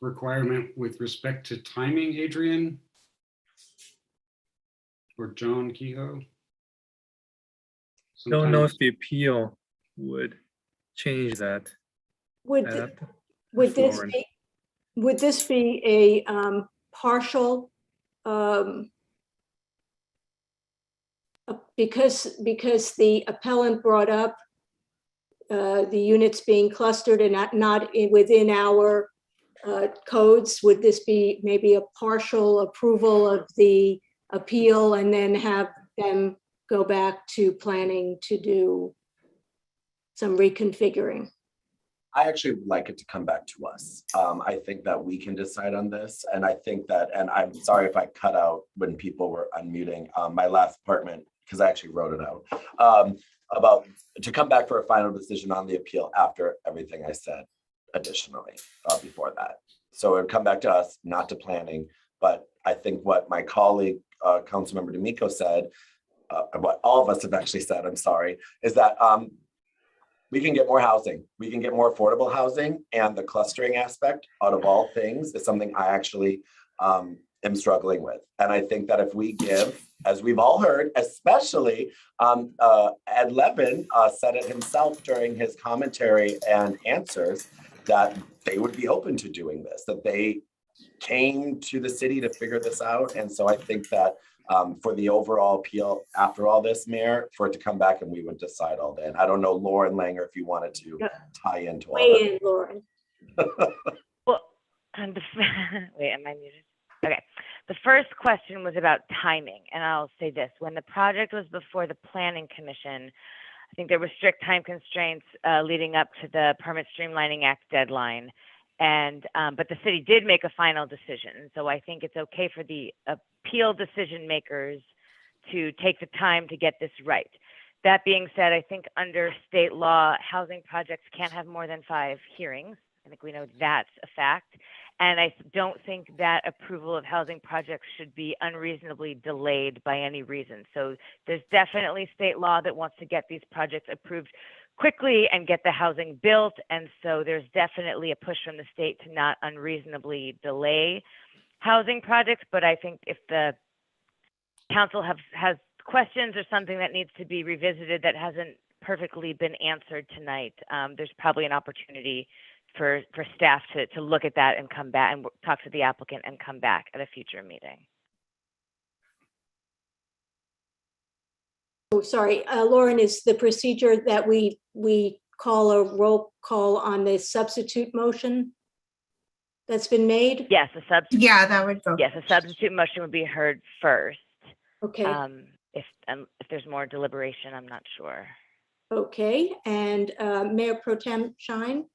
[SPEAKER 7] requirement with respect to timing, Adrian? Or John Kehoe?
[SPEAKER 11] Don't know
[SPEAKER 7] sometimes.
[SPEAKER 11] if the appeal would change that.
[SPEAKER 5] Would,
[SPEAKER 11] I'd have to
[SPEAKER 5] would
[SPEAKER 11] ask
[SPEAKER 5] this
[SPEAKER 11] Lauren.
[SPEAKER 5] be, would this be a partial, because the appellant brought up the units being clustered and not within our codes, would this be maybe a partial approval of the appeal and then have them go back to planning to do some reconfiguring?
[SPEAKER 8] I actually would like it to come back to us. I think that we can decide on this. And I think that, and I'm sorry if I cut out when people were unmuting my last apartment, because I actually wrote it out, about to come back for a final decision on the appeal after everything I said additionally before that. So it would come back to us, not to planning. But I think what my colleague, Councilmember D'Amico said, what all of us have actually said, I'm sorry, is that we can get more housing. We can get more affordable housing, and the clustering aspect out of all things is something I actually am struggling with. And I think that if we give, as we've all heard, especially Ed Levin said it himself during his commentary and answers, that they would be open to doing this, that they came to the city to figure this out. And so I think that for the overall appeal after all this, Mayor, for it to come back and we would decide all day. And I don't know, Lauren Langer, if you wanted to tie into all that.
[SPEAKER 5] Weigh in, Lauren.
[SPEAKER 9] Well, wait, am I muted? Okay. The first question was about timing, and I'll say this. When the project was before the Planning Commission, I think there were strict time constraints leading up to the Permit Streamlining Act deadline. And but the city did make a final decision. So I think it's okay for the appeal decision makers to take the time to get this right. That being said, I think under state law, housing projects can't have more than 5 hearings. I think we know that's a fact. And I don't think that approval of housing projects should be unreasonably delayed by any reason. So there's definitely state law that wants to get these projects approved quickly and get the housing built. And so there's definitely a push from the state to not unreasonably delay housing projects. But I think if the council has questions or something that needs to be revisited that hasn't perfectly been answered tonight, there's probably an opportunity for staff to look at that and come back and talk to the applicant and come back at a future meeting.
[SPEAKER 5] Oh, sorry, Lauren, is the procedure that we call a roll call on the substitute motion that's been made?
[SPEAKER 9] Yes, a substitute.
[SPEAKER 1] Yeah, that would go.
[SPEAKER 9] Yes, a substitute motion would be heard first.
[SPEAKER 5] Okay.
[SPEAKER 9] If there's more deliberation, I'm not sure.
[SPEAKER 5] Okay, and Mayor Pro Tem Shine?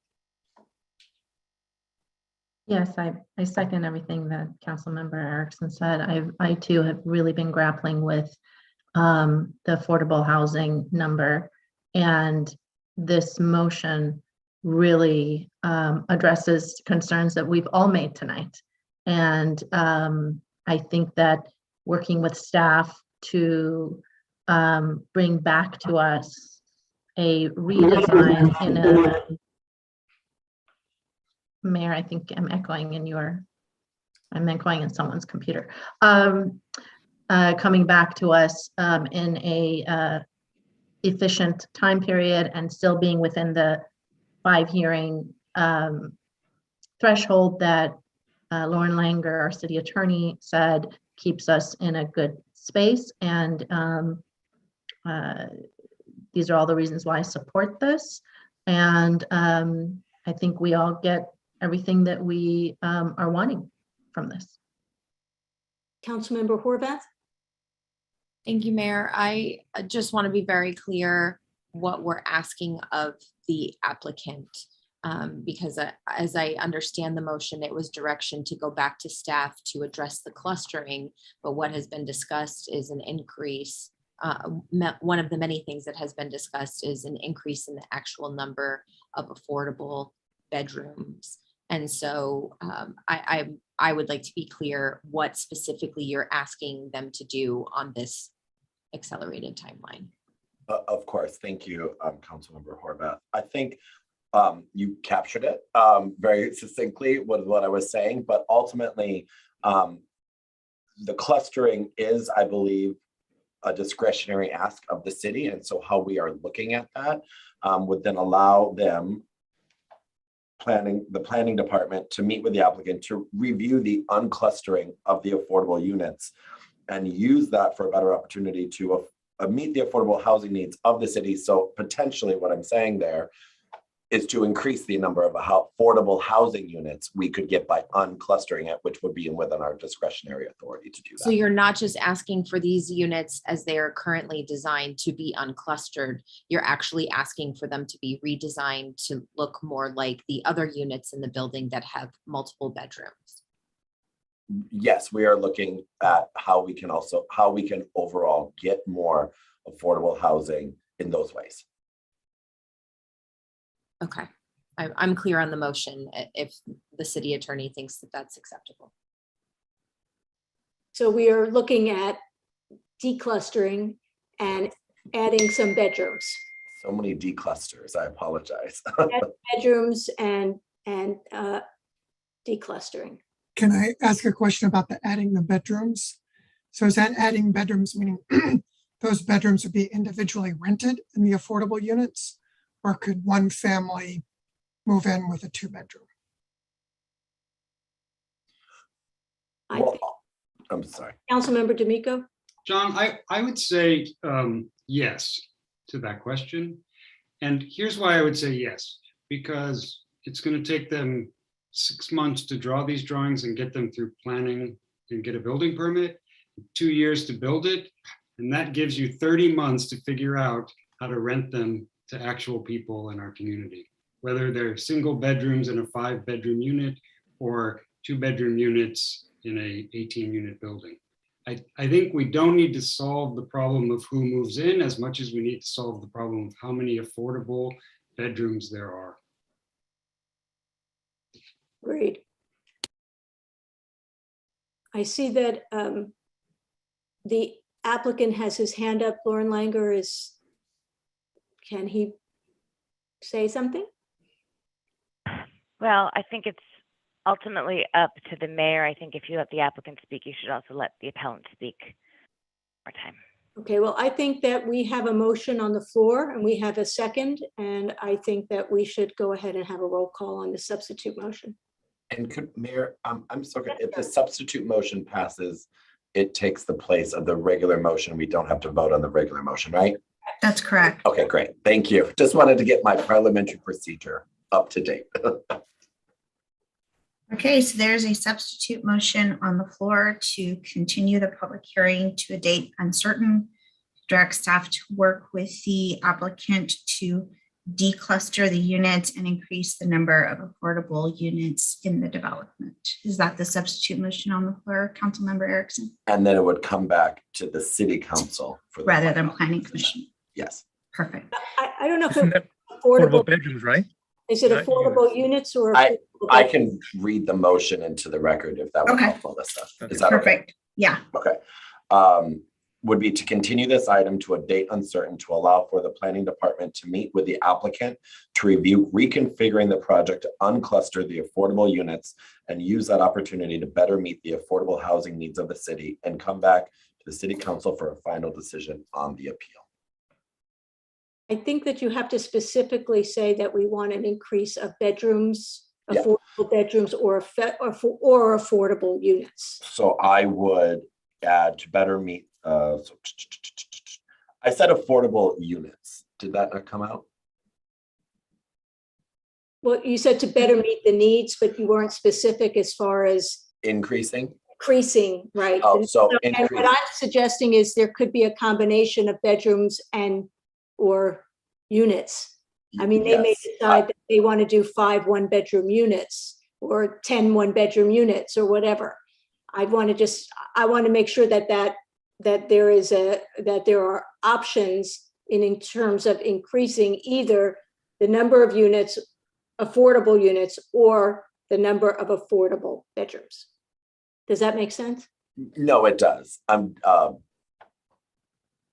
[SPEAKER 10] Yes, I second everything that Councilmember Erickson said. I too have really been grappling with the affordable housing number, and this motion really addresses concerns that we've all made tonight. And I think that working with staff to bring back to us a redesign in a Mayor, I think I'm echoing in someone's computer. Coming back to us in a efficient time period and still being within the 5 hearing threshold that Lauren Langer, our city attorney, said keeps us in a good space. And these are all the reasons why I support this. And I think we all get everything that we are wanting from this.
[SPEAKER 5] Councilmember Horvath?
[SPEAKER 3] Thank you, Mayor. I just want to be very clear what we're asking of the applicant, because as I understand the motion, it was direction to go back to staff to address the clustering, but what has been discussed is an increase. One of the many things that has been discussed is an increase in the actual number of affordable bedrooms. And so I would like to be clear what specifically you're asking them to do on this accelerated timeline.
[SPEAKER 8] Of course, thank you, Councilmember Horvath. I think you captured it very succinctly with what I was saying, but ultimately the clustering is, I believe, a discretionary ask of the city. And so how we are looking at that would then allow them, the planning department, to meet with the applicant to review the unclustering of the affordable units and use that for a better opportunity to meet the affordable housing needs of the city. So potentially what I'm saying there is to increase the number of affordable housing units we could get by unclustering it, which would be within our discretionary authority to do that.
[SPEAKER 3] So you're not just asking for these units as they are currently designed to be unclustered. You're actually asking for them to be redesigned to look more like the other units in the building that have multiple bedrooms.
[SPEAKER 8] Yes, we are looking at how we can overall get more affordable housing in those ways.
[SPEAKER 3] Okay, I'm clear on the motion if the city attorney thinks that that's acceptable.
[SPEAKER 5] So we are looking at declustering and adding some bedrooms.
[SPEAKER 8] So many declusters, I apologize.
[SPEAKER 5] Bedrooms and declustering.
[SPEAKER 23] Can I ask a question about the adding the bedrooms? So is that adding bedrooms, meaning those bedrooms would be individually rented in the affordable units? Or could one family move in with a 2-bedroom?
[SPEAKER 8] I'm sorry.
[SPEAKER 5] Councilmember D'Amico?
[SPEAKER 7] John, I would say yes to that question. And here's why I would say yes, because it's going to take them 6 months to draw these drawings and get them through planning and get a building permit, 2 years to build it. And that gives you 30 months to figure out how to rent them to actual people in our community, whether they're single bedrooms in a 5-bedroom unit or 2-bedroom units in a 18-unit building. I think we don't need to solve the problem of who moves in as much as we need to solve the problem of how many affordable bedrooms there are.
[SPEAKER 5] Great. I see that the applicant has his hand up. Lauren Langer can he say something?
[SPEAKER 9] Well, I think it's ultimately up to the mayor. I think if you let the applicant speak, you should also let the appellant speak more time.
[SPEAKER 5] Okay, well, I think that we have a motion on the floor and we have a second, and I think that we should go ahead and have a roll call on the substitute motion.
[SPEAKER 8] And Mayor, I'm sorry, if the substitute motion passes, it takes the place of the regular motion. We don't have to vote on the regular motion, right?
[SPEAKER 1] That's correct.
[SPEAKER 8] Okay, great. Thank you. Just wanted to get my parliamentary procedure up to date.
[SPEAKER 1] Okay, so there's a substitute motion on the floor to continue the public hearing to a date uncertain. Direct staff to work with the applicant to decluster the units and increase the number of affordable units in the development. Is that the substitute motion on the floor, Councilmember Erickson?
[SPEAKER 8] And then it would come back to the city council for the
[SPEAKER 1] rather than planning commission.
[SPEAKER 8] Yes.
[SPEAKER 1] Perfect.
[SPEAKER 5] I don't know if
[SPEAKER 11] Isn't
[SPEAKER 5] it's
[SPEAKER 11] that
[SPEAKER 5] affordable
[SPEAKER 11] bedrooms, right?
[SPEAKER 5] Is it
[SPEAKER 11] Not
[SPEAKER 5] affordable units or?
[SPEAKER 8] I can read the motion into the record if that would
[SPEAKER 1] Okay.
[SPEAKER 8] help all this stuff. Is that
[SPEAKER 1] Perfect.
[SPEAKER 8] okay?
[SPEAKER 1] Yeah.
[SPEAKER 8] Okay. Would be to continue this item to a date uncertain to allow for the planning department to meet with the applicant to review reconfiguring the project to uncluster the affordable units and use that opportunity to better meet the affordable housing needs of the city and come back to the city council for a final decision on the appeal.
[SPEAKER 5] I think that you have to specifically say that we want an increase of bedrooms,
[SPEAKER 8] Yeah.
[SPEAKER 5] affordable bedrooms or affordable units.
[SPEAKER 8] So I would add to better meet, I said affordable units. Did that not come out?
[SPEAKER 5] Well, you said to better meet the needs, but you weren't specific as far as
[SPEAKER 8] Increasing?
[SPEAKER 5] increasing, right?
[SPEAKER 8] Oh, so
[SPEAKER 5] And
[SPEAKER 8] increase.
[SPEAKER 5] what I'm suggesting is there could be a combination of bedrooms or units. I mean, they may
[SPEAKER 8] Yes.
[SPEAKER 5] decide that they want to do 5 1-bedroom units or 10 1-bedroom units or whatever. I want to make sure that there are options in terms of increasing either the number of units, affordable units, or the number of affordable bedrooms. Does that make sense?
[SPEAKER 8] No, it does.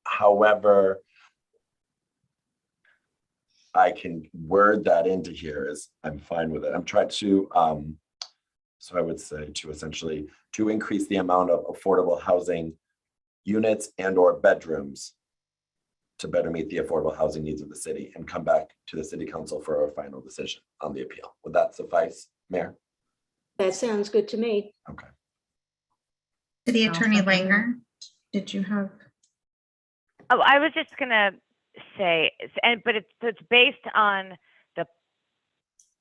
[SPEAKER 8] However, I can word that into here as I'm fine with it. I'm trying to, so I would say to essentially to increase the amount of affordable housing units and or bedrooms to better meet the affordable housing needs of the city and come back to the city council for a final decision on the appeal. Would that suffice, Mayor?
[SPEAKER 5] That sounds good to me.
[SPEAKER 8] Okay.
[SPEAKER 1] City Attorney Langer, did you have?
[SPEAKER 9] Oh, I was just gonna say, but it's based on the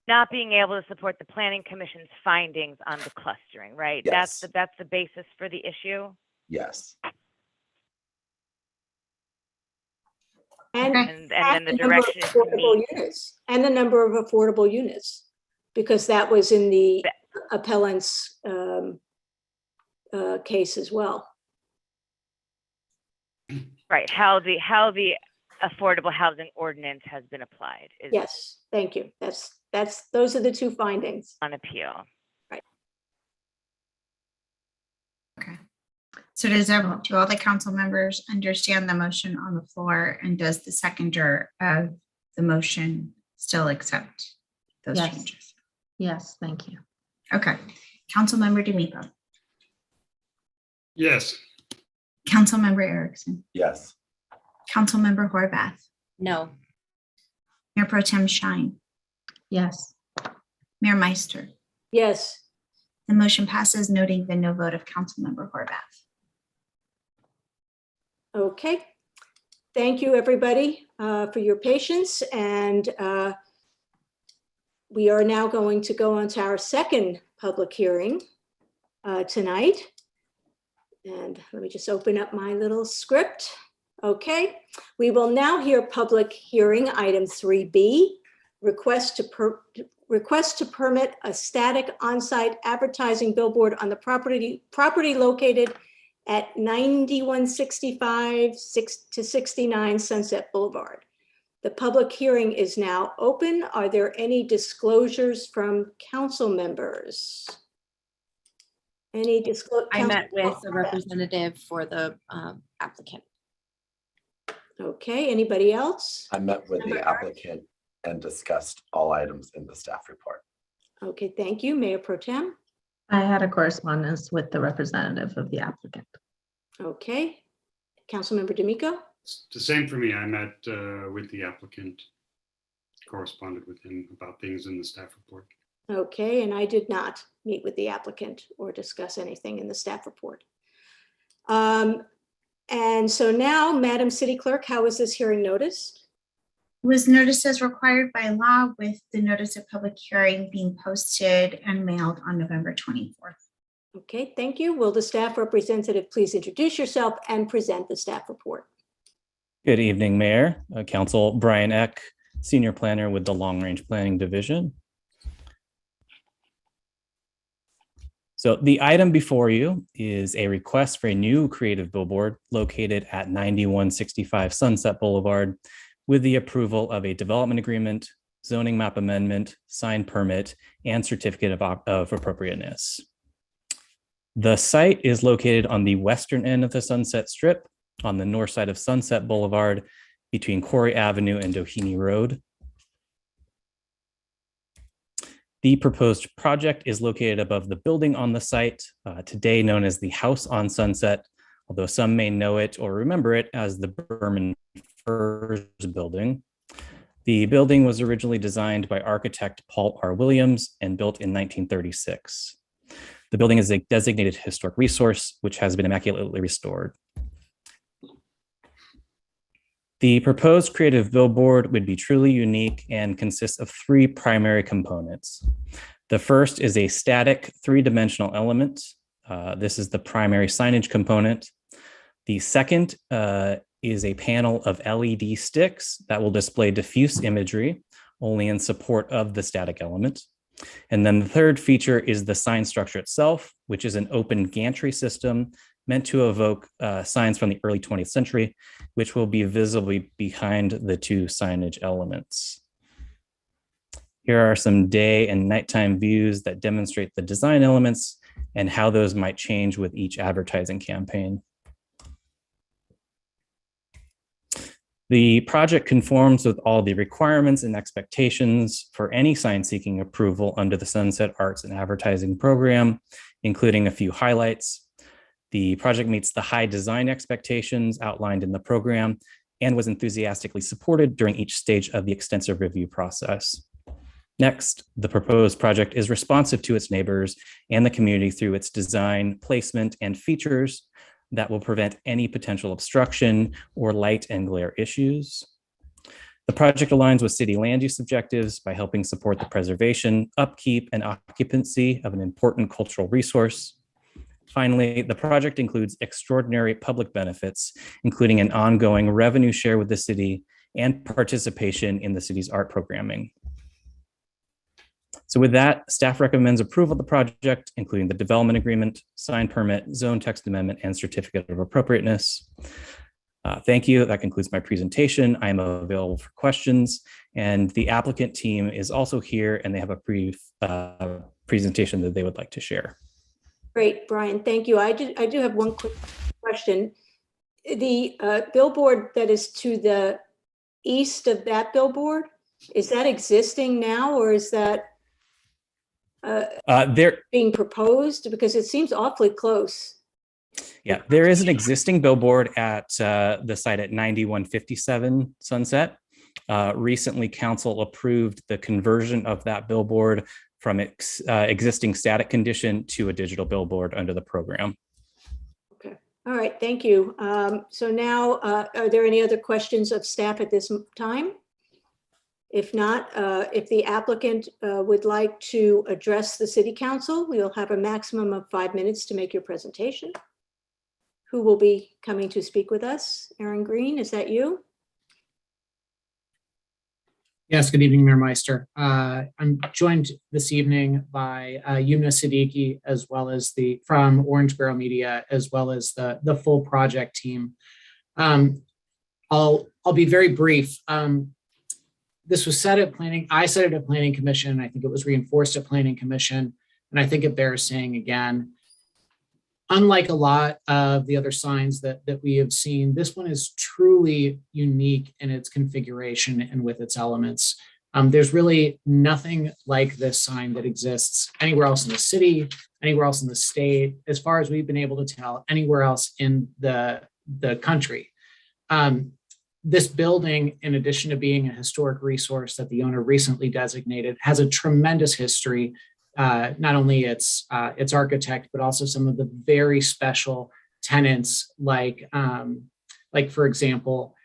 [SPEAKER 9] not being able to support the Planning Commission's findings on the clustering, right?
[SPEAKER 8] Yes.
[SPEAKER 9] That's the basis for the issue.
[SPEAKER 8] Yes.
[SPEAKER 5] And
[SPEAKER 9] then the
[SPEAKER 5] number of
[SPEAKER 9] direction is to
[SPEAKER 5] affordable
[SPEAKER 9] meet.
[SPEAKER 5] units, and the number of affordable units, because that was in the appellant's case as well.
[SPEAKER 9] Right, how the affordable housing ordinance has been applied is
[SPEAKER 5] Yes, thank you. Those are the two findings.
[SPEAKER 9] on appeal.
[SPEAKER 5] Right.
[SPEAKER 1] Okay. So do all the council members understand the motion on the floor, and does the seconder of the motion still accept those
[SPEAKER 10] Yes.
[SPEAKER 1] changes?
[SPEAKER 10] Yes, thank you.
[SPEAKER 1] Okay. Councilmember D'Amico,
[SPEAKER 7] Yes.
[SPEAKER 1] Councilmember Erickson,
[SPEAKER 8] Yes.
[SPEAKER 1] Councilmember Horvath,
[SPEAKER 3] No.
[SPEAKER 1] Mayor Pro Tem Shine,
[SPEAKER 10] Yes.
[SPEAKER 1] Mayor Meister.
[SPEAKER 5] Yes.
[SPEAKER 1] The motion passes, noting the no vote of Councilmember Horvath.
[SPEAKER 5] Okay. Thank you, everybody, for your patience. And we are now going to go on to our second public hearing tonight. And let me just open up my little script. Okay. We will now hear public hearing item 3B, request to permit a static on-site advertising billboard on the property located at 9165 to 69 Sunset Boulevard. The public hearing is now open. Are there any disclosures from council members? Any disclosure?
[SPEAKER 3] I met with a representative for the applicant.
[SPEAKER 5] Okay, anybody else?
[SPEAKER 8] I met with the applicant and discussed all items in the staff report.
[SPEAKER 5] Okay, thank you. Mayor Pro Tem.
[SPEAKER 10] I had a correspondence with the representative of the applicant.
[SPEAKER 5] Okay. Councilmember D'Amico.
[SPEAKER 7] It's the same for me. I met with the applicant, corresponded with him about things in the staff report.
[SPEAKER 5] Okay, and I did not meet with the applicant or discuss anything in the staff report. And so now, Madam City Clerk, how is this hearing noticed?
[SPEAKER 1] It was noticed as required by law, with the notice of public hearing being posted and mailed on November 24th.
[SPEAKER 5] Okay, thank you. Will the staff representative please introduce yourself and present the staff report?
[SPEAKER 2] Good evening, Mayor, Council. Brian Eck, Senior Planner with the Long Range Planning Division. So the item before you is a request for a new creative billboard located at 9165 Sunset Boulevard with the approval of a development agreement, zoning map amendment, sign permit, and certificate of appropriateness. The site is located on the western end of the Sunset Strip on the north side of Sunset Boulevard between Quarry Avenue and Doheny Road. The proposed project is located above the building on the site, today known as the House on Sunset, although some may know it or remember it as the Berman Furs building. The building was originally designed by architect Paul R. Williams and built in 1936. The building is a designated historic resource, which has been immaculately restored. The proposed creative billboard would be truly unique and consists of three primary components. The first is a static three-dimensional element. This is the primary signage component. The second is a panel of LED sticks that will display diffuse imagery only in support of the static element. And then the third feature is the sign structure itself, which is an open gantry system meant to evoke signs from the early 20th century, which will be visibly behind the two signage elements. Here are some day and nighttime views that demonstrate the design elements and how those might change with each advertising campaign. The project conforms with all the requirements and expectations for any sign seeking approval under the Sunset Arts and Advertising Program, including a few highlights. The project meets the high design expectations outlined in the program and was enthusiastically supported during each stage of the extensive review process. Next, the proposed project is responsive to its neighbors and the community through its design, placement, and features that will prevent any potential obstruction or light and glare issues. The project aligns with city land use objectives by helping support the preservation, upkeep, and occupancy of an important cultural resource. Finally, the project includes extraordinary public benefits, including an ongoing revenue share with the city and participation in the city's art programming. So with that, staff recommends approval of the project, including the development agreement, sign permit, zone text amendment, and certificate of appropriateness. Thank you. That concludes my presentation. I am available for questions, and the applicant team is also here, and they have a brief presentation that they would like to share.
[SPEAKER 5] Great, Brian, thank you. I do have one quick question. The billboard that is to the east of that billboard, is that existing now, or is that being proposed? Because it seems awfully close.
[SPEAKER 2] Yeah, there is an existing billboard at the site at 9157 Sunset. Recently, council approved the conversion of that billboard from its existing static condition to a digital billboard under the program.
[SPEAKER 5] Okay, all right, thank you. So now, are there any other questions of staff at this time? If not, if the applicant would like to address the city council, we'll have a maximum of 5 minutes to make your presentation. Who will be coming to speak with us? Aaron Green, is that you?
[SPEAKER 6] Yes, good evening, Mayor Meister. I'm joined this evening by Yumna Siddiqui, as well as from Orange Barrel Media, as well as the full project team. I'll be very brief. This was said at Planning. I said it at Planning Commission. I think it was reinforced at Planning Commission, and I think it bears saying again. Unlike a lot of the other signs that we have seen, this one is truly unique in its configuration and with its elements. There's really nothing like this sign that exists anywhere else in the city, anywhere else in the state, as far as we've been able to tell, anywhere else in the country. This building, in addition to being a historic resource that the owner recently designated, has a tremendous history. Not only its architect, but also some of the very special tenants, like for example,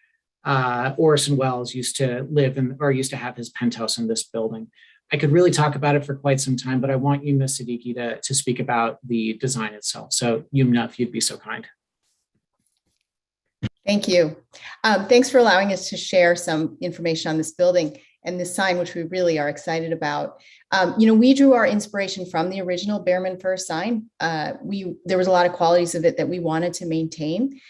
[SPEAKER 6] Orson Welles used to live in, or used to have his penthouse in this building. I could really talk about it for quite some time, but I want Yumna Siddiqui to speak about the design itself. So Yumna, if you'd be so kind.
[SPEAKER 13] Thank you. Thanks for allowing us to share some information on this building and this sign, which we really are excited about. We drew our inspiration from the original Behrman First sign. There was a lot of qualities of it that we wanted to maintain.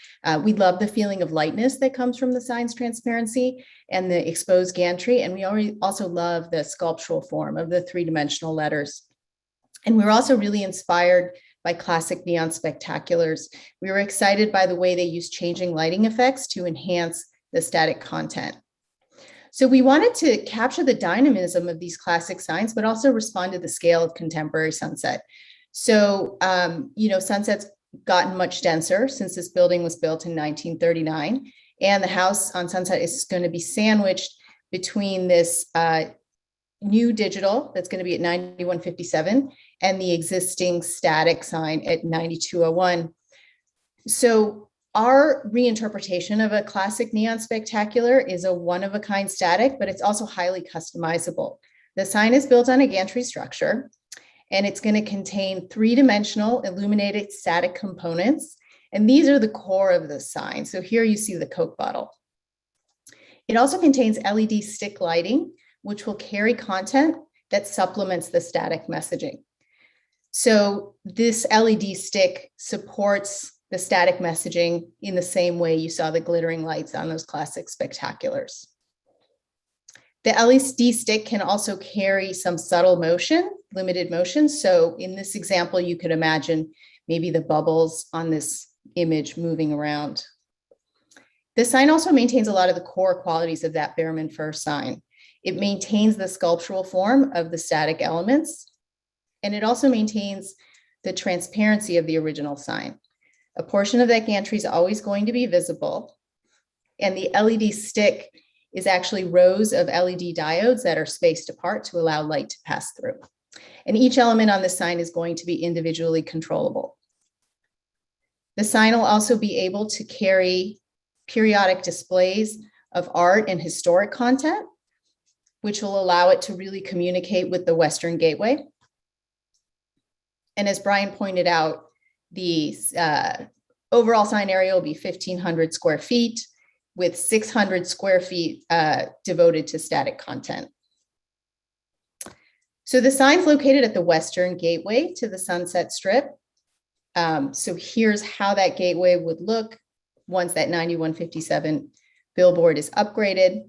[SPEAKER 13] We love the feeling of lightness that comes from the sign's transparency and the exposed gantry. And we also love the sculptural form of the three-dimensional letters. And we're also really inspired by classic neon spectaculars. We were excited by the way they use changing lighting effects to enhance the static content. So we wanted to capture the dynamism of these classic signs, but also respond to the scale of contemporary Sunset. So, Sunset's gotten much denser since this building was built in 1939. And the house on Sunset is going to be sandwiched between this new digital that's going to be at 9157 and the existing static sign at 9201. So our reinterpretation of a classic neon spectacular is a one-of-a-kind static, but it's also highly customizable. The sign is built on a gantry structure, and it's going to contain three-dimensional illuminated static components, and these are the core of the sign. So here you see the Coke bottle. It also contains LED stick lighting, which will carry content that supplements the static messaging. So this LED stick supports the static messaging in the same way you saw the glittering lights on those classic spectaculars. The LED stick can also carry some subtle motion, limited motion. So in this example, you could imagine maybe the bubbles on this image moving around. The sign also maintains a lot of the core qualities of that Behrman First sign. It maintains the sculptural form of the static elements, and it also maintains the transparency of the original sign. A portion of that gantry is always going to be visible. And the LED stick is actually rows of LED diodes that are spaced apart to allow light to pass through. And each element on the sign is going to be individually controllable. The sign will also be able to carry periodic displays of art and historic content, which will allow it to really communicate with the Western Gateway. And as Brian pointed out, the overall sign area will be 1,500 square feet with 600 square feet devoted to static content. So the sign's located at the Western Gateway to the Sunset Strip. So here's how that gateway would look once that 9157 billboard is upgraded.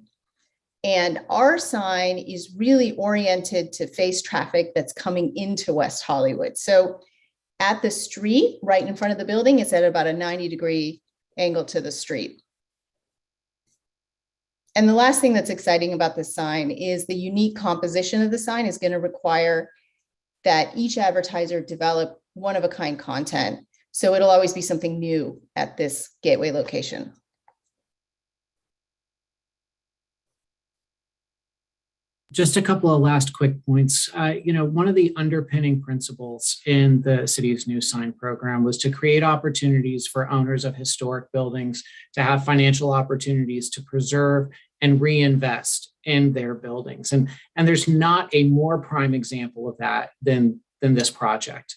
[SPEAKER 13] And our sign is really oriented to face traffic that's coming into West Hollywood. So at the street, right in front of the building, it's at about a 90-degree angle to the street. And the last thing that's exciting about this sign is the unique composition of the sign is going to require that each advertiser develop one-of-a-kind content. So it'll always be something new at this gateway location.
[SPEAKER 6] Just a couple of last quick points. One of the underpinning principles in the city's new sign program was to create opportunities for owners of historic buildings to have financial opportunities to preserve and reinvest in their buildings. And there's not a more prime example of that than this project.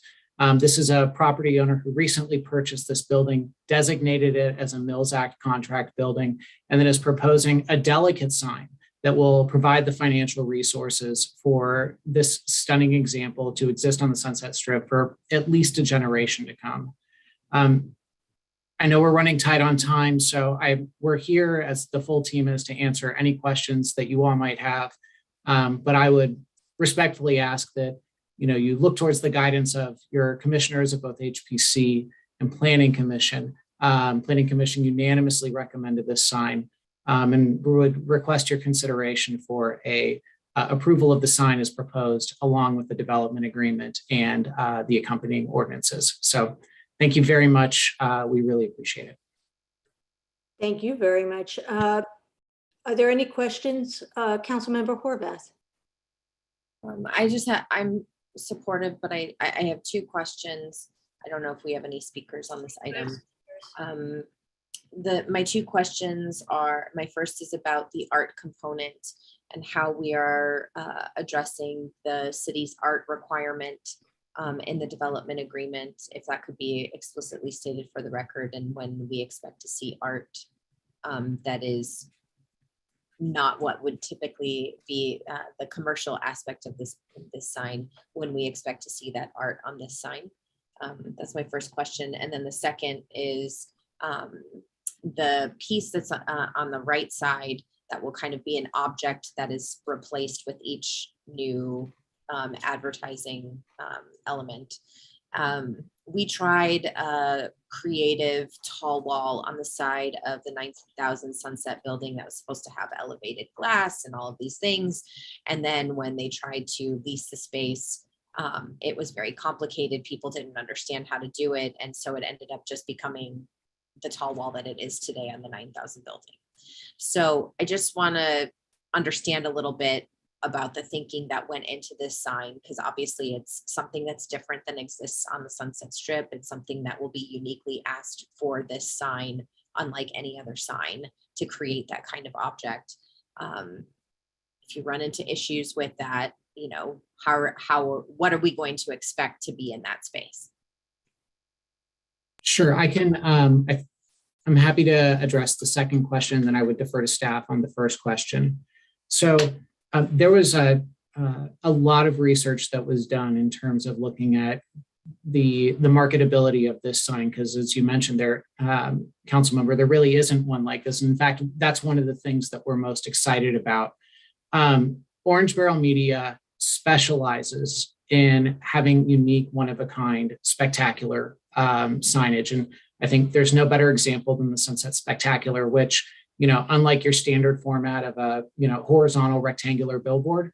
[SPEAKER 6] This is a property owner who recently purchased this building, designated it as a Mills Act contract building, and then is proposing a delicate sign that will provide the financial resources for this stunning example to exist on the Sunset Strip for at least a generation to come. I know we're running tight on time, so we're here as the full team is to answer any questions that you all might have. But I would respectfully ask that you look towards the guidance of your commissioners of both HPC and Planning Commission. Planning Commission unanimously recommended this sign. And would request your consideration for a approval of the sign as proposed, along with the development agreement and the accompanying ordinances. So thank you very much. We really appreciate it.
[SPEAKER 5] Thank you very much. Are there any questions, Councilmember Horvath?
[SPEAKER 3] I'm supportive, but I have two questions. I don't know if we have any speakers on this item. My two questions are, my first is about the art component and how we are addressing the city's art requirement in the development agreement, if that could be explicitly stated for the record, and when we expect to see art that is not what would typically be the commercial aspect of this sign, when we expect to see that art on this sign. That's my first question. And then the second is the piece that's on the right side that will kind of be an object that is replaced with each new advertising element. We tried a creative tall wall on the side of the 9000 Sunset building that was supposed to have elevated glass and all of these things. And then when they tried to lease the space, it was very complicated. People didn't understand how to do it. And so it ended up just becoming the tall wall that it is today on the 9000 building. So I just want to understand a little bit about the thinking that went into this sign, because obviously it's something that's different than exists on the Sunset Strip. It's something that will be uniquely asked for this sign, unlike any other sign, to create that kind of object. If you run into issues with that, what are we going to expect to be in that space?
[SPEAKER 6] Sure, I can. I'm happy to address the second question, then I would defer to staff on the first question. So there was a lot of research that was done in terms of looking at the marketability of this sign, because as you mentioned there, council member, there really isn't one like this. In fact, that's one of the things that we're most excited about. Orange Barrel Media specializes in having unique, one-of-a-kind, spectacular signage. And I think there's no better example than the Sunset Spectacular, which, unlike your standard format of a, horizontal rectangular billboard,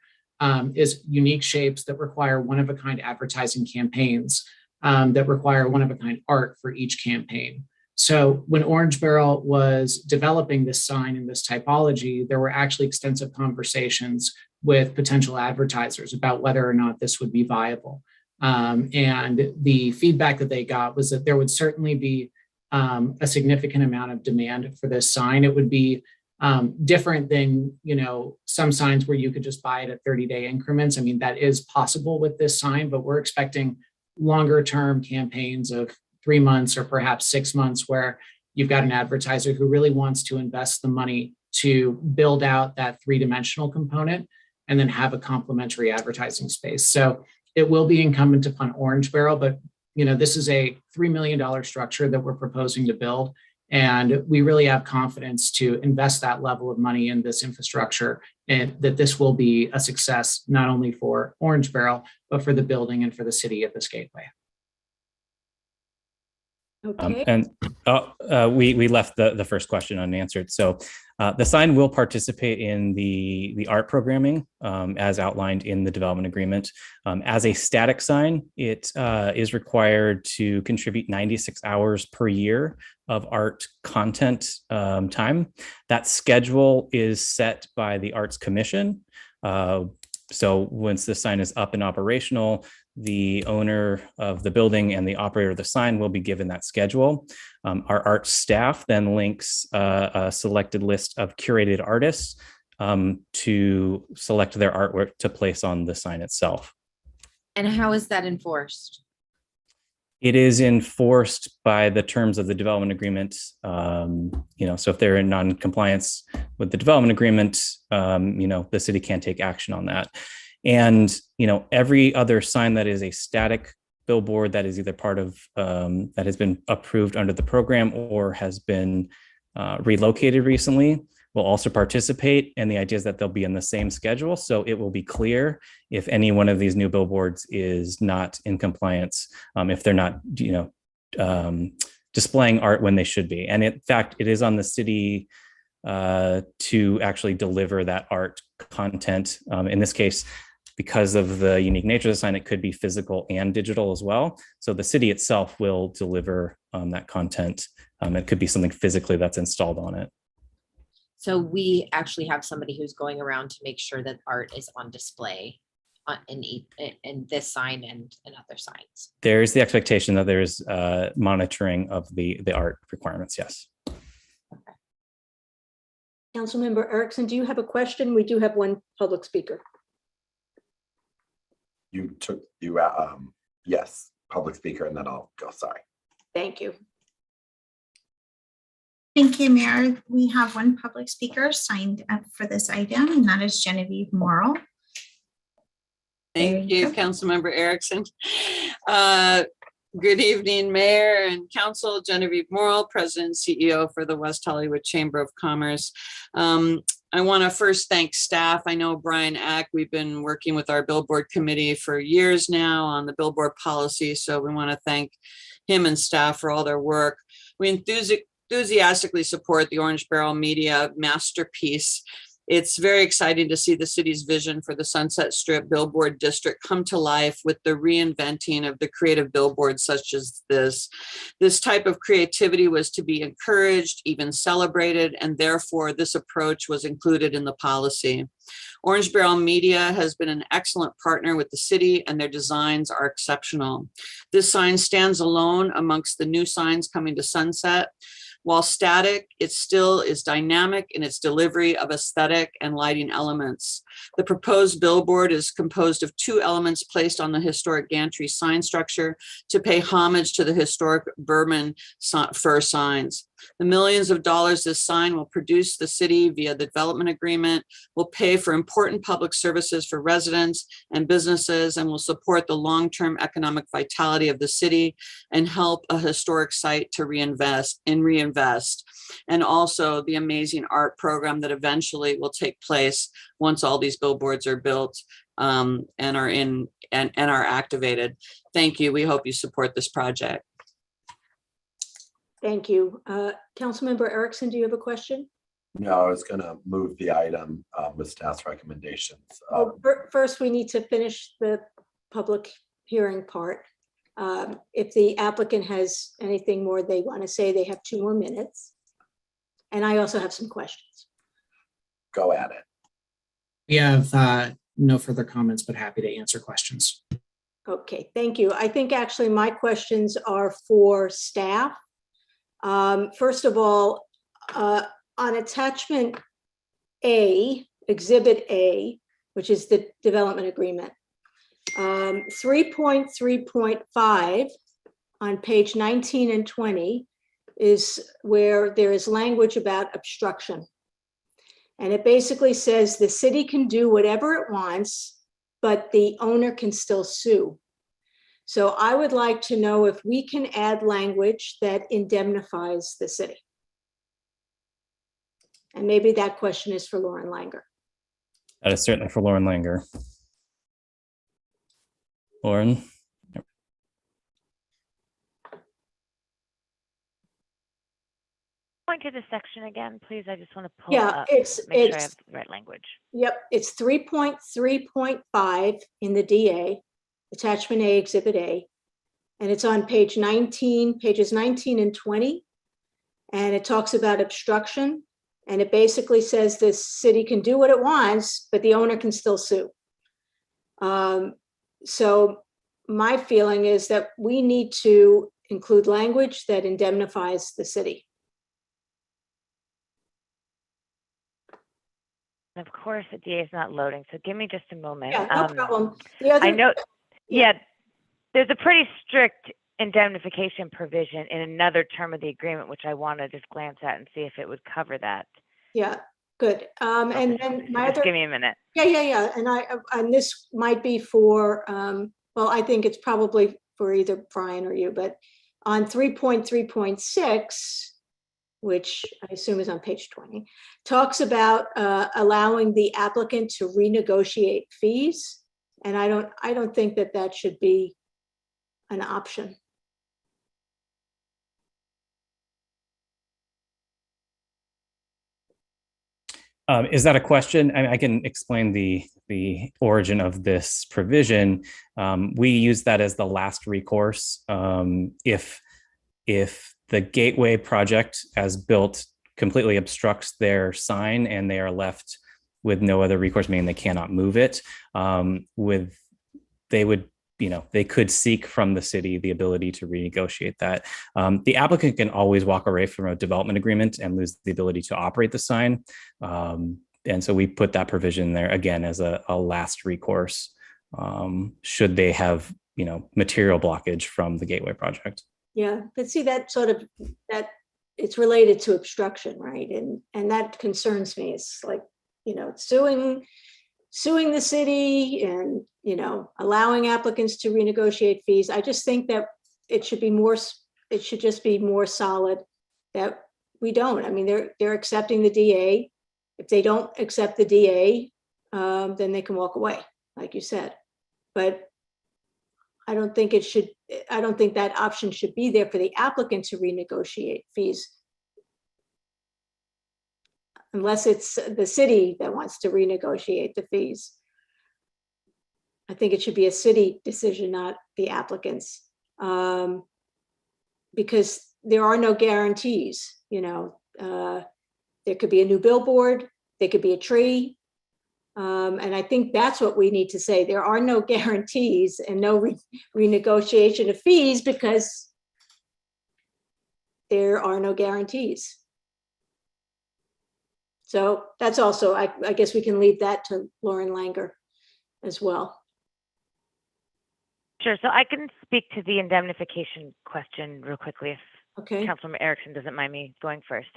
[SPEAKER 6] is unique shapes that require one-of-a-kind advertising campaigns that require one-of-a-kind art for each campaign. So when Orange Barrel was developing this sign and this typology, there were actually extensive conversations with potential advertisers about whether or not this would be viable. And the feedback that they got was that there would certainly be a significant amount of demand for this sign. It would be different than, some signs where you could just buy it at 30-day increments. I mean, that is possible with this sign, but we're expecting longer term campaigns of 3 months or perhaps 6 months where you've got an advertiser who really wants to invest the money to build out that three-dimensional component and then have a complementary advertising space. So it will be incumbent upon Orange Barrel, but this is a $3 million structure that we're proposing to build. And we really have confidence to invest that level of money in this infrastructure and that this will be a success, not only for Orange Barrel, but for the building and for the city of this gateway.
[SPEAKER 5] Okay.
[SPEAKER 2] We left the first question unanswered. So the sign will participate in the art programming as outlined in the development agreement. As a static sign, it is required to contribute 96 hours per year of art content time. That schedule is set by the Arts Commission. So once the sign is up and operational, the owner of the building and the operator of the sign will be given that schedule. Our art staff then links a selected list of curated artists to select their artwork to place on the sign itself.
[SPEAKER 3] And how is that enforced?
[SPEAKER 2] It is enforced by the terms of the development agreement. So if they're in non-compliance with the development agreement, the city can't take action on that. And, every other sign that is a static billboard that is either part of, that has been approved under the program or has been relocated recently will also participate. And the idea is that they'll be in the same schedule. So it will be clear if any one of these new billboards is not in compliance, if they're not, displaying art when they should be. And in fact, it is on the city to actually deliver that art content. In this case, because of the unique nature of the sign, it could be physical and digital as well. So the city itself will deliver that content. It could be something physically that's installed on it.
[SPEAKER 3] So we actually have somebody who's going around to make sure that art is on display in this sign and other signs.
[SPEAKER 2] There's the expectation that there's monitoring of the art requirements, yes.
[SPEAKER 5] Councilmember Erickson, do you have a question? We do have one public speaker.
[SPEAKER 8] Yes, public speaker, and then I'll go, sorry.
[SPEAKER 5] Thank you.
[SPEAKER 1] Thank you, Mayor. We have one public speaker signed up for this item, and that is Genevieve Morrill.
[SPEAKER 19] Thank you, Councilmember Erickson. Good evening, Mayor and Council. Genevieve Morrill, President and CEO for the West Hollywood Chamber of Commerce. I want to first thank staff. I know Brian Ack, we've been working with our Billboard committee for years now on the Billboard policy. So we want to thank him and staff for all their work. We enthusiastically support the Orange Barrel Media masterpiece. It's very exciting to see the city's vision for the Sunset Strip Billboard District come to life with the reinventing of the creative billboards such as this. This type of creativity was to be encouraged, even celebrated, and therefore this approach was included in the policy. Orange Barrel Media has been an excellent partner with the city and their designs are exceptional. This sign stands alone amongst the new signs coming to Sunset. While static, it still is dynamic in its delivery of aesthetic and lighting elements. The proposed billboard is composed of two elements placed on the historic gantry sign structure to pay homage to the historic Berman fir signs. The millions of dollars this sign will produce the city via the development agreement will pay for important public services for residents and businesses and will support the long-term economic vitality of the city and help a historic site to reinvest. And also the amazing art program that eventually will take place once all these billboards are built and are activated. Thank you. We hope you support this project.
[SPEAKER 5] Thank you. Councilmember Erickson, do you have a question?
[SPEAKER 8] No, I was going to move the item with staff's recommendations.
[SPEAKER 5] First, we need to finish the public hearing part. If the applicant has anything more they want to say, they have 2 more minutes. And I also have some questions.
[SPEAKER 8] Go at it.
[SPEAKER 6] We have no further comments, but happy to answer questions.
[SPEAKER 5] Okay, thank you. I think actually my questions are for staff. First of all, on attachment A, exhibit A, which is the development agreement, 3.3.5 on page 19 and 20 is where there is language about obstruction. And it basically says the city can do whatever it wants, but the owner can still sue. So I would like to know if we can add language that indemnifies the city. And maybe that question is for Lauren Langer.
[SPEAKER 2] That is certainly for Lauren Langer. Lauren?
[SPEAKER 9] Point to the section again, please. I just want to pull
[SPEAKER 5] Yeah,
[SPEAKER 9] up,
[SPEAKER 5] it's
[SPEAKER 9] make sure I have the right language.
[SPEAKER 5] Yep, it's 3.3.5 in the DA, attachment A, exhibit A. And it's on page 19, pages 19 and 20. And it talks about obstruction. And it basically says the city can do what it wants, but the owner can still sue. So my feeling is that we need to include language that indemnifies the city.
[SPEAKER 9] And of course, the DA is not loading, so give me just a moment.
[SPEAKER 5] Yeah, no problem. The other,
[SPEAKER 9] I know, yeah, there's a pretty strict indemnification provision in another term of the agreement, which I want to just glance at and see if it would cover that.
[SPEAKER 5] Yeah, good. And then my
[SPEAKER 9] Just
[SPEAKER 5] other,
[SPEAKER 9] give me a minute.
[SPEAKER 5] yeah. And this might be for, well, I think it's probably for either Brian or you, but on 3.3.6, which I assume is on page 20, talks about allowing the applicant to renegotiate fees. And I don't think that that should be an option.
[SPEAKER 2] Is that a question? I can explain the origin of this provision. We use that as the last recourse. If the gateway project as built completely obstructs their sign and they are left with no other recourse, meaning they cannot move it, they could seek from the city the ability to renegotiate that. The applicant can always walk away from a development agreement and lose the ability to operate the sign. And so we put that provision there again as a last recourse, should they have, material blockage from the gateway project.
[SPEAKER 5] Yeah, but see that it's related to obstruction, right? And that concerns me. It's like, suing the city and, allowing applicants to renegotiate fees. I just think that it should just be more solid that we don't. I mean, they're accepting the DA. If they don't accept the DA, then they can walk away, like you said. But I don't think that option should be there for the applicant to renegotiate fees. Unless it's the city that wants to renegotiate the fees. I think it should be a city decision, not the applicant's, because there are no guarantees. There could be a new billboard, there could be a tree. And I think that's what we need to say. There are no guarantees and no renegotiation of fees because there are no guarantees. So that's also, I guess we can leave that to Lauren Langer as well.
[SPEAKER 9] Sure. So I can speak to the indemnification question real quickly if
[SPEAKER 5] Okay.
[SPEAKER 9] Councilmember Erickson doesn't mind me going first.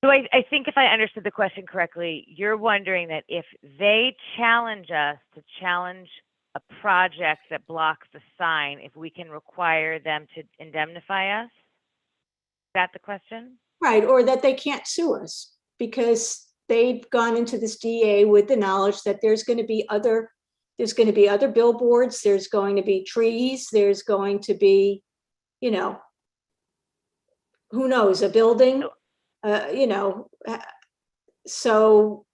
[SPEAKER 9] So I think if I understood the question correctly, you're wondering that if they challenge us to challenge a project that blocks the sign, if we can require them to indemnify us? Is that the question?
[SPEAKER 5] Right, or that they can't sue us because they've gone into this DA with the knowledge that there's going to be other billboards, there's going to be trees, there's going to be, who knows, a building, so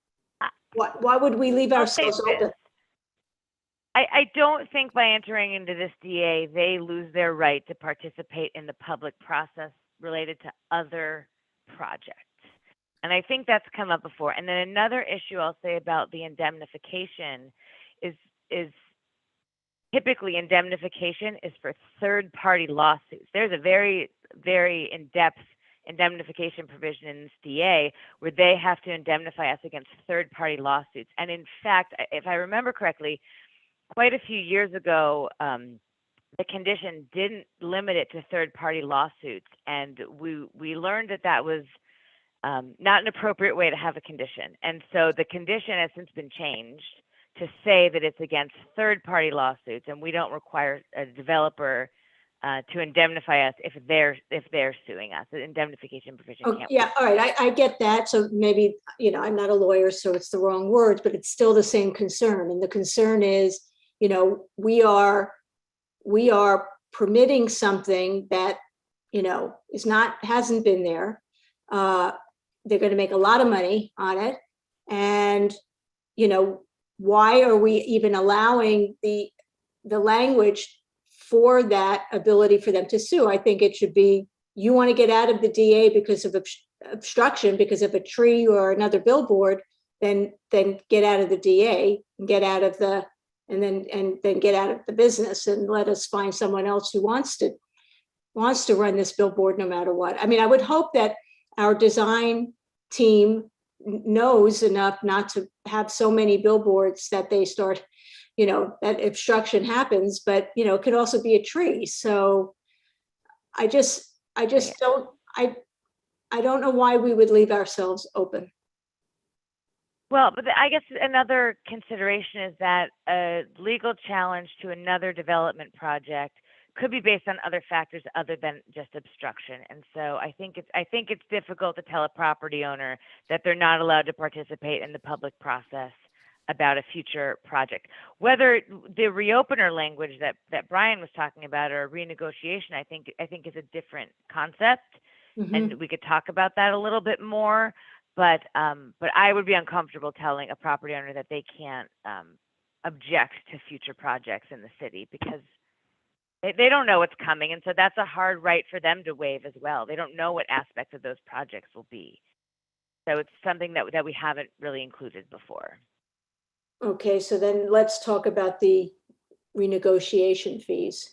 [SPEAKER 5] why would we leave
[SPEAKER 9] I'll say
[SPEAKER 5] ourselves
[SPEAKER 9] this.
[SPEAKER 5] open?
[SPEAKER 9] I don't think by entering into this DA, they lose their right to participate in the public process related to other projects. And I think that's come up before. And then another issue I'll say about the indemnification is typically indemnification is for third-party lawsuits. There's a very, very in-depth indemnification provision in this DA where they have to indemnify us against third-party lawsuits. And in fact, if I remember correctly, quite a few years ago, the condition didn't limit it to third-party lawsuits, and we learned that that was not an appropriate way to have a condition. And so the condition has since been changed to say that it's against third-party lawsuits, and we don't require a developer to indemnify us if they're suing us. The indemnification provision
[SPEAKER 5] Oh,
[SPEAKER 9] can't.
[SPEAKER 5] yeah, all right, I get that. So maybe, I'm not a lawyer, so it's the wrong words, but it's still the same concern. And the concern is, we are permitting something that, hasn't been there. They're going to make a lot of money on it. And, why are we even allowing the language for that ability for them to sue? I think it should be, you want to get out of the DA because of obstruction, because of a tree or another billboard, then get out of the DA and get out of the, and then get out of the business and let us find someone else who wants to run this billboard no matter what. I mean, I would hope that our design team knows enough not to have so many billboards that they start, that obstruction happens, but, it could also be a tree. So I don't know why we would leave ourselves open.
[SPEAKER 9] Well, but I guess another consideration is that a legal challenge to another development project could be based on other factors other than just obstruction. And so I think it's difficult to tell a property owner that they're not allowed to participate in the public process about a future project. Whether the reopener language that Brian was talking about or renegotiation, I think is a different concept.
[SPEAKER 5] Mm-hmm.
[SPEAKER 9] And we could talk about that a little bit more. But I would be uncomfortable telling a property owner that they can't object to future projects in the city because they don't know what's coming. And so that's a hard right for them to waive as well. They don't know what aspects of those projects will be. So it's something that we haven't really included before.
[SPEAKER 5] Okay, so then let's talk about the renegotiation fees.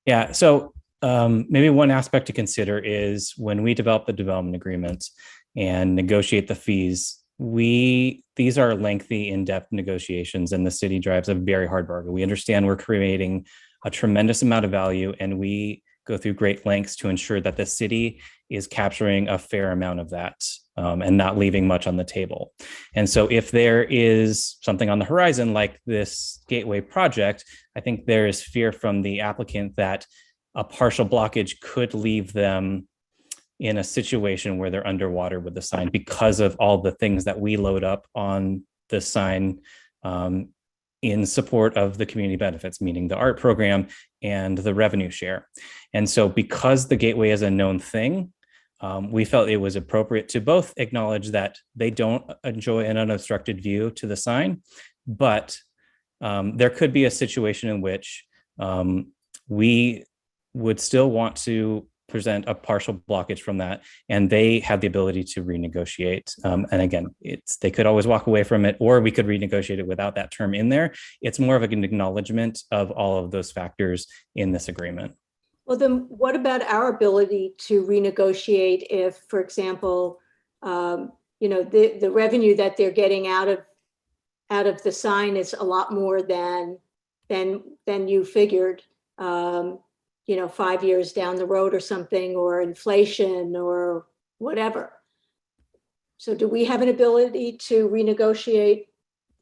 [SPEAKER 2] Yeah, so maybe one aspect to consider is when we develop the development agreement and negotiate the fees, these are lengthy, in-depth negotiations, and the city drives a very hard bargain. We understand we're creating a tremendous amount of value, and we go through great lengths to ensure that the city is capturing a fair amount of that and not leaving much on the table. And so if there is something on the horizon like this gateway project, I think there is fear from the applicant that a partial blockage could leave them in a situation where they're underwater with the sign because of all the things that we load up on the sign in support of the community benefits, meaning the art program and the revenue share. And so because the gateway is a known thing, we felt it was appropriate to both acknowledge that they don't enjoy an unobstructed view to the sign, but there could be a situation in which we would still want to present a partial blockage from that, and they have the ability to renegotiate. And again, they could always walk away from it, or we could renegotiate it without that term in there. It's more of an acknowledgement of all of those factors in this agreement.
[SPEAKER 5] Well, then what about our ability to renegotiate if, for example, the revenue that they're getting out of the sign is a lot more than you figured? 5 years down the road or something, or inflation or whatever. So do we have an ability to renegotiate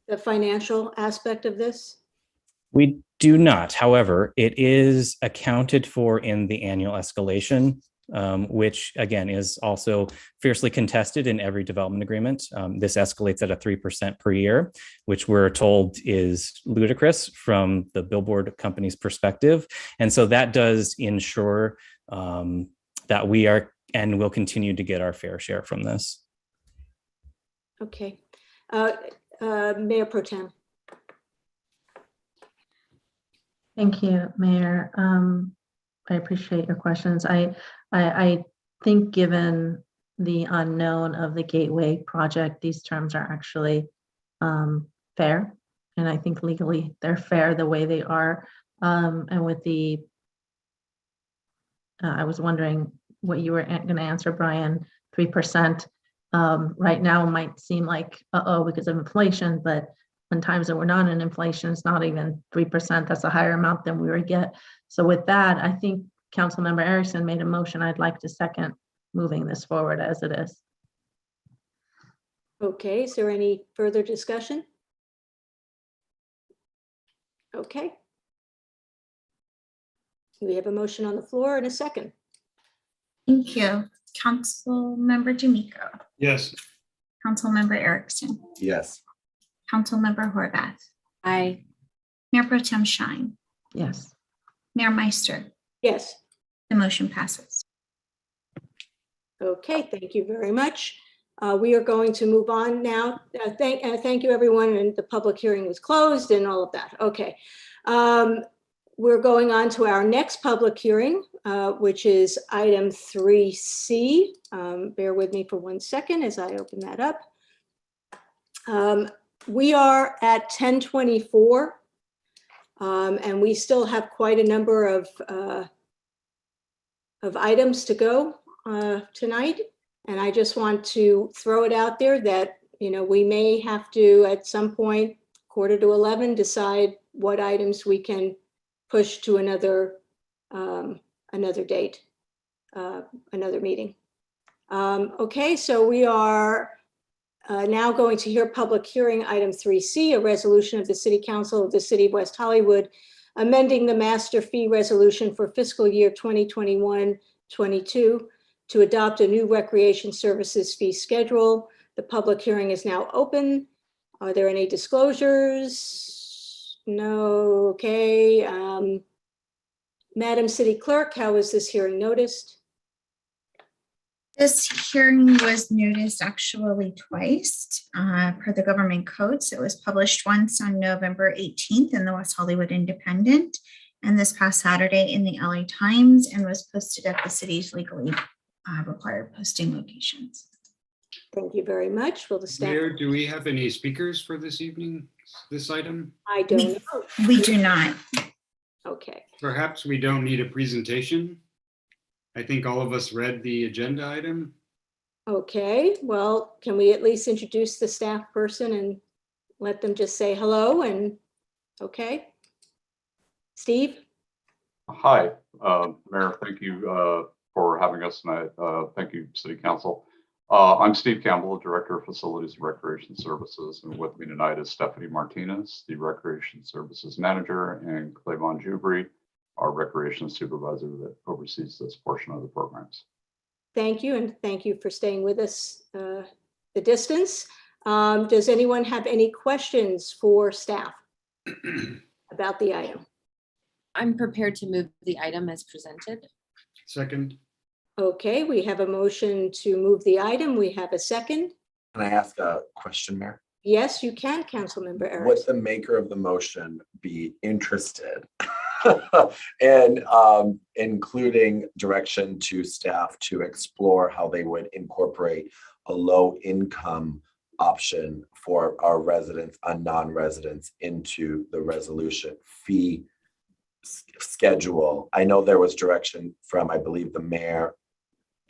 [SPEAKER 5] the financial aspect of this?
[SPEAKER 2] We do not. However, it is accounted for in the annual escalation, which again is also fiercely contested in every development agreement. This escalates at a 3% per year, which we're told is ludicrous from the billboard company's perspective. And so that does ensure that we are and will continue to get our fair share from this.
[SPEAKER 5] Okay. Mayor Pro Tem.
[SPEAKER 10] Thank you, Mayor. I appreciate your questions. I think given the unknown of the Gateway project, these terms are actually fair. And I think legally they're fair the way they are. And with the, I was wondering what you were going to answer, Brian, 3%. Right now might seem like, uh-oh, because of inflation, but when times that we're not in inflation, it's not even 3%. That's a higher amount than we would get. So with that, I think Councilmember Erickson made a motion. I'd like to second moving this forward as it is.
[SPEAKER 5] Okay, is there any further discussion? Okay. We have a motion on the floor and a second.
[SPEAKER 1] Thank you. Councilmember D'Amico.
[SPEAKER 7] Yes.
[SPEAKER 1] Councilmember Erickson.
[SPEAKER 8] Yes.
[SPEAKER 1] Councilmember Horvath.
[SPEAKER 3] Aye.
[SPEAKER 1] Mayor Pro Tem Shine.
[SPEAKER 10] Yes.
[SPEAKER 1] Mayor Meister.
[SPEAKER 5] Yes.
[SPEAKER 1] The motion passes.
[SPEAKER 5] Okay, thank you very much. We are going to move on now. Thank you, everyone, and the public hearing was closed and all of that. Okay. We're going on to our next public hearing, which is item 3C. Bear with me for 1 second as I open that up. We are at 10:24, and we still have quite a number of items to go tonight. And I just want to throw it out there that, you know, we may have to, at some point, 10:45, decide what items we can push to another date, another meeting. Okay, so we are now going to hear public hearing item 3C, a resolution of the City Council of the City of West Hollywood, amending the master fee resolution for fiscal year 2021-22 to adopt a new recreation services fee schedule. The public hearing is now open. Are there any disclosures? No. Okay. Madam City Clerk, how is this hearing noticed?
[SPEAKER 1] This hearing was noticed actually twice per the government code. So it was published once on November 18th in the West Hollywood Independent, and this past Saturday in the LA Times, and was posted at the city's legally required posting locations.
[SPEAKER 5] Thank you very much. Will the staff?
[SPEAKER 7] Mayor, do we have any speakers for this evening, this item?
[SPEAKER 5] I don't know.
[SPEAKER 1] We do not.
[SPEAKER 5] Okay.
[SPEAKER 7] Perhaps we don't need a presentation. I think all of us read the agenda item.
[SPEAKER 5] Okay, well, can we at least introduce the staff person and let them just say hello and, okay. Steve?
[SPEAKER 17] Hi, Mayor, thank you for having us tonight. Thank you, City Council. I'm Steve Campbell, Director of Facilities and Recreation Services, and with me tonight is Stephanie Martinez, the Recreation Services Manager, and Clavon Jubry, our Recreation Supervisor that oversees this portion of the programs.
[SPEAKER 5] Thank you, and thank you for staying with us the distance. Does anyone have any questions for staff about the item?
[SPEAKER 3] I'm prepared to move the item as presented.
[SPEAKER 7] Second.
[SPEAKER 5] Okay, we have a motion to move the item. We have a second.
[SPEAKER 8] Can I ask a question, Mayor?
[SPEAKER 5] Yes, you can, Councilmember Erickson.
[SPEAKER 8] Would the maker of the motion be interested in including direction to staff to explore how they would incorporate a low income option for our residents and non-residents into the resolution fee schedule? I know there was direction from, I believe, the mayor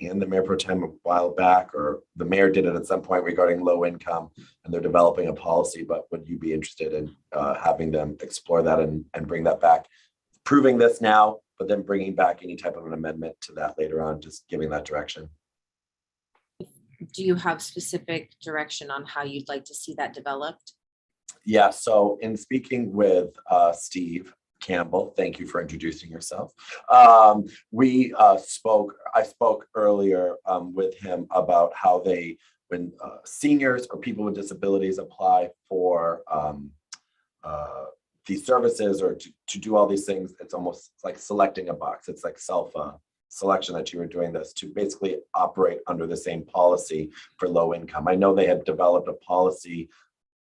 [SPEAKER 8] and the mayor pro tem a while back, or the mayor did it at some point regarding low income, and they're developing a policy, but would you be interested in having them explore that and bring that back, proving this now, but then bringing back any type of an amendment to that later on, just giving that direction?
[SPEAKER 3] Do you have specific direction on how you'd like to see that developed?
[SPEAKER 8] Yeah, so in speaking with Steve Campbell, thank you for introducing yourself. I spoke earlier with him about how when seniors or people with disabilities apply for these services or to do all these things, it's almost like selecting a box. It's like self-selection that you were doing this to basically operate under the same policy for low income. I know they had developed a policy.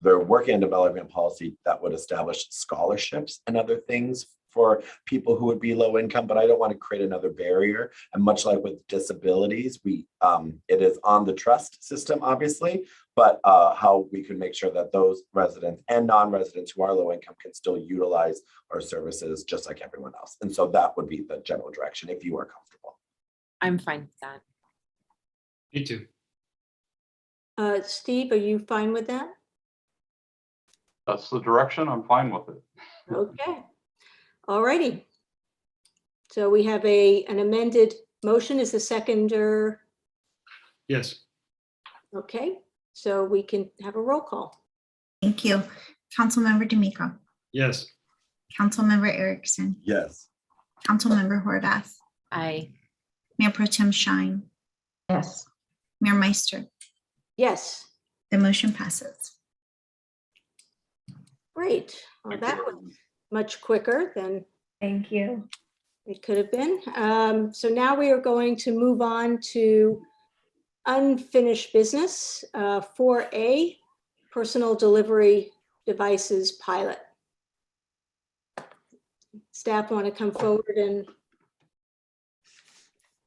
[SPEAKER 8] They're working on developing a policy that would establish scholarships and other things for people who would be low income, but I don't want to create another barrier. And much like with disabilities, it is on the trust system, obviously, but how we can make sure that those residents and non-residents who are low income can still utilize our services just like everyone else. And so that would be the general direction if you are comfortable.
[SPEAKER 3] I'm fine with that.
[SPEAKER 7] Me too.
[SPEAKER 5] Steve, are you fine with that?
[SPEAKER 17] That's the direction. I'm fine with it.
[SPEAKER 5] Okay. All righty. So we have an amended motion. Is the seconder?
[SPEAKER 7] Yes.
[SPEAKER 5] Okay, so we can have a roll call.
[SPEAKER 1] Thank you. Councilmember D'Amico.
[SPEAKER 7] Yes.
[SPEAKER 1] Councilmember Erickson.
[SPEAKER 8] Yes.
[SPEAKER 1] Councilmember Horvath.
[SPEAKER 3] Aye.
[SPEAKER 1] Mayor Pro Tem Shine.
[SPEAKER 10] Yes.
[SPEAKER 1] Mayor Meister.
[SPEAKER 5] Yes.
[SPEAKER 1] The motion passes.
[SPEAKER 5] Great. Well, that was much quicker than
[SPEAKER 1] Thank you.
[SPEAKER 5] it could have been. So now we are going to move on to unfinished business. 4A, personal delivery devices pilot. Staff want to come forward and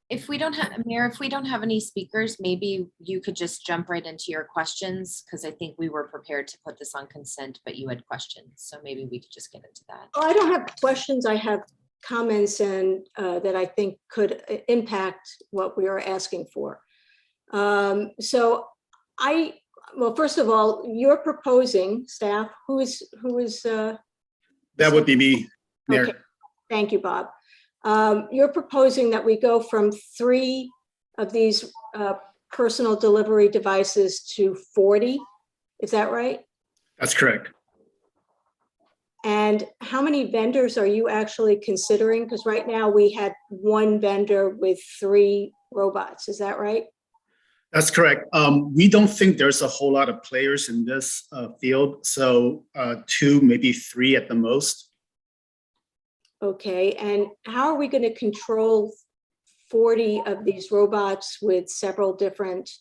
[SPEAKER 3] If we don't have, Mayor, if we don't have any speakers, maybe you could just jump right into your questions, because I think we were prepared to put this on consent, but you had questions. So maybe we could just get into that.
[SPEAKER 5] Oh, I don't have questions. I have comments and that I think could impact what we are asking for. Well, first of all, you're proposing, staff, who is
[SPEAKER 18] that would be me, Mayor.
[SPEAKER 5] Okay, thank you, Bob. You're proposing that we go from 3 of these personal delivery devices to 40. Is that right?
[SPEAKER 18] That's correct.
[SPEAKER 5] And how many vendors are you actually considering? Because right now we had 1 vendor with 3 robots. Is that right?
[SPEAKER 18] That's correct. We don't think there's a whole lot of players in this field. So 2, maybe 3 at the most.
[SPEAKER 5] Okay, and how are we going to control 40 of these robots with several different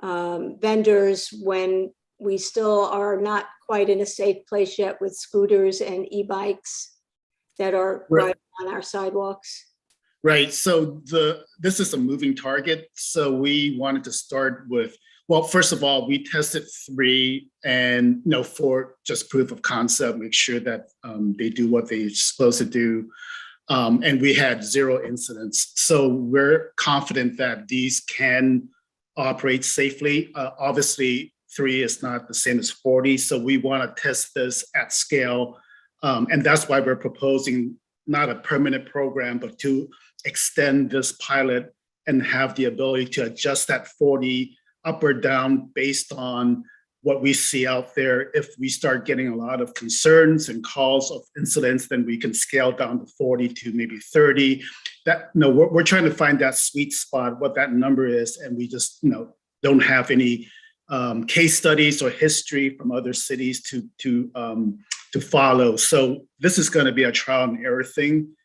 [SPEAKER 5] vendors when we still are not quite in a safe place yet with scooters and e-bikes that are
[SPEAKER 18] Right
[SPEAKER 5] on our sidewalks?
[SPEAKER 18] Right. So this is a moving target. So we wanted to start with, well, first of all, we tested 3 and for just proof of concept, make sure that they do what they're supposed to do. And we had 0 incidents. So we're confident that these can operate safely. Obviously, 3 is not the same as 40. So we want to test this at scale. And that's why we're proposing not a permanent program, but to extend this pilot and have the ability to adjust that 40 up or down based on what we see out there. If we start getting a lot of concerns and calls of incidents, then we can scale down to 40 to maybe 30. We're trying to find that sweet spot, what that number is, and we just don't have any case studies or history from other cities to follow. So this is going to be a trial and error thing.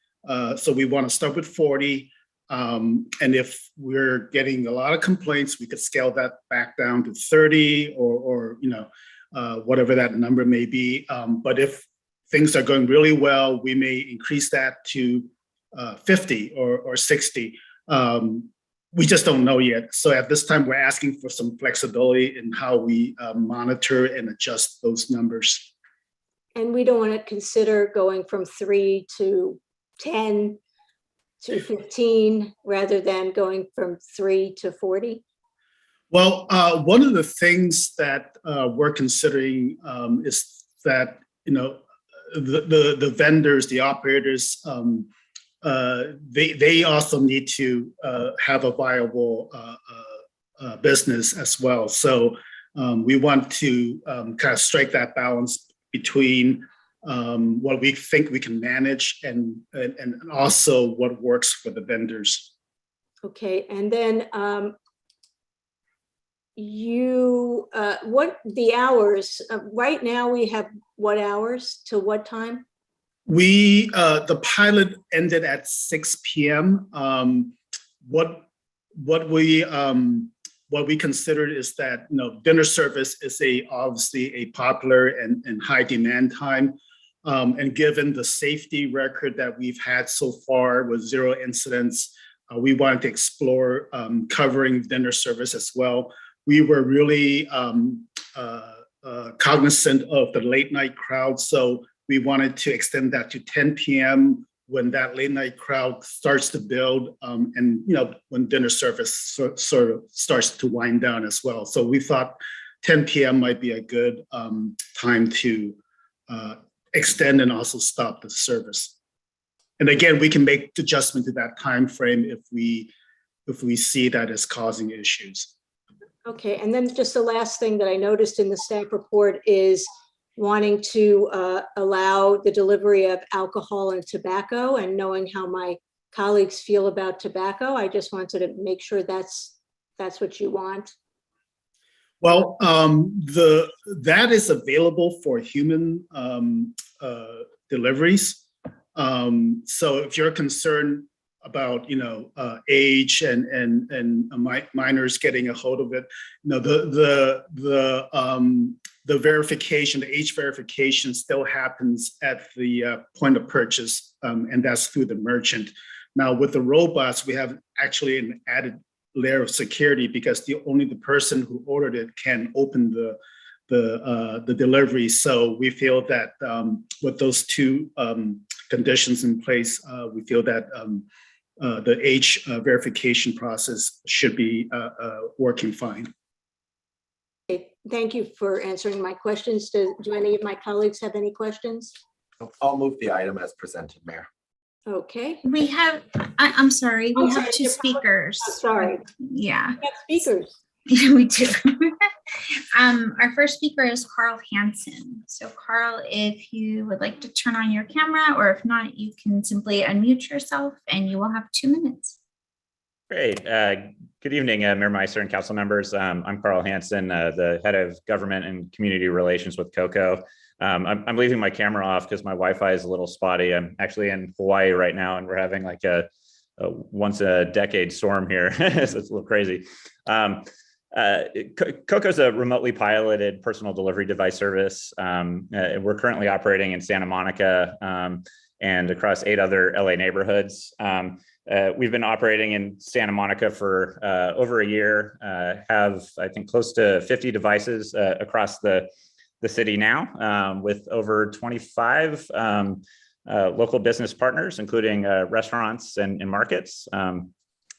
[SPEAKER 18] So we want to start with 40. And if we're getting a lot of complaints, we could scale that back down to 30 or whatever that number may be. But if things are going really well, we may increase that to 50 or 60. We just don't know yet. So at this time, we're asking for some flexibility in how we monitor and adjust those numbers.
[SPEAKER 5] And we don't want to consider going from 3 to 10 to 15 rather than going from 3 to 40?
[SPEAKER 18] Well, one of the things that we're considering is that the vendors, the operators, they also need to have a viable business as well. So we want to kind of strike that balance between what we think we can manage and also what works for the vendors.
[SPEAKER 5] Okay, and then what the hours, right now we have what hours to what time?
[SPEAKER 18] The pilot ended at 6 p.m. What we considered is that dinner service is obviously a popular and high demand time. And given the safety record that we've had so far with 0 incidents, we wanted to explore covering dinner service as well. We were really cognizant of the late night crowd, so we wanted to extend that to 10 p.m. when that late night crowd starts to build, and when dinner service sort of starts to wind down as well. So we thought 10 p.m. might be a good time to extend and also stop the service. And again, we can make adjustment to that time frame if we see that as causing issues.
[SPEAKER 5] Okay, and then just the last thing that I noticed in the staff report is wanting to allow the delivery of alcohol and tobacco, and knowing how my colleagues feel about tobacco, I just wanted to make sure that's what you want.
[SPEAKER 18] Well, that is available for human deliveries. So if you're concerned about age and minors getting a hold of it, the verification, the age verification still happens at the point of purchase, and that's through the merchant. Now with the robots, we have actually an added layer of security, because only the person who ordered it can open the delivery. So we feel that with those two conditions in place, we feel that the age verification process should be working fine.
[SPEAKER 5] Okay, thank you for answering my questions. Do any of my colleagues have any questions?
[SPEAKER 8] I'll move the item as presented, Mayor.
[SPEAKER 5] Okay.
[SPEAKER 1] We have, I'm sorry, we
[SPEAKER 5] I'm
[SPEAKER 1] have
[SPEAKER 5] sorry,
[SPEAKER 1] 2
[SPEAKER 5] you're probably-
[SPEAKER 1] speakers.
[SPEAKER 5] I'm sorry.
[SPEAKER 1] Yeah.
[SPEAKER 5] We have speakers.
[SPEAKER 1] Yeah, we do. Our first speaker is Carl Hansen. So Carl, if you would like to turn on your camera, or if not, you can simply unmute yourself and you will have 2 minutes.
[SPEAKER 4] Great. Good evening, Mayor Meister and council members. I'm Carl Hansen, the head of government and community relations with COCO. I'm leaving my camera off because my Wi-Fi is a little spotty. I'm actually in Hawaii right now, and we're having like a once a decade storm here. So it's a little crazy. COCO is a remotely piloted personal delivery device service. We're currently operating in Santa Monica and across 8 other LA neighborhoods. We've been operating in Santa Monica for over a year, have I think close to 50 devices across the city now, with over 25 local business partners, including restaurants and markets.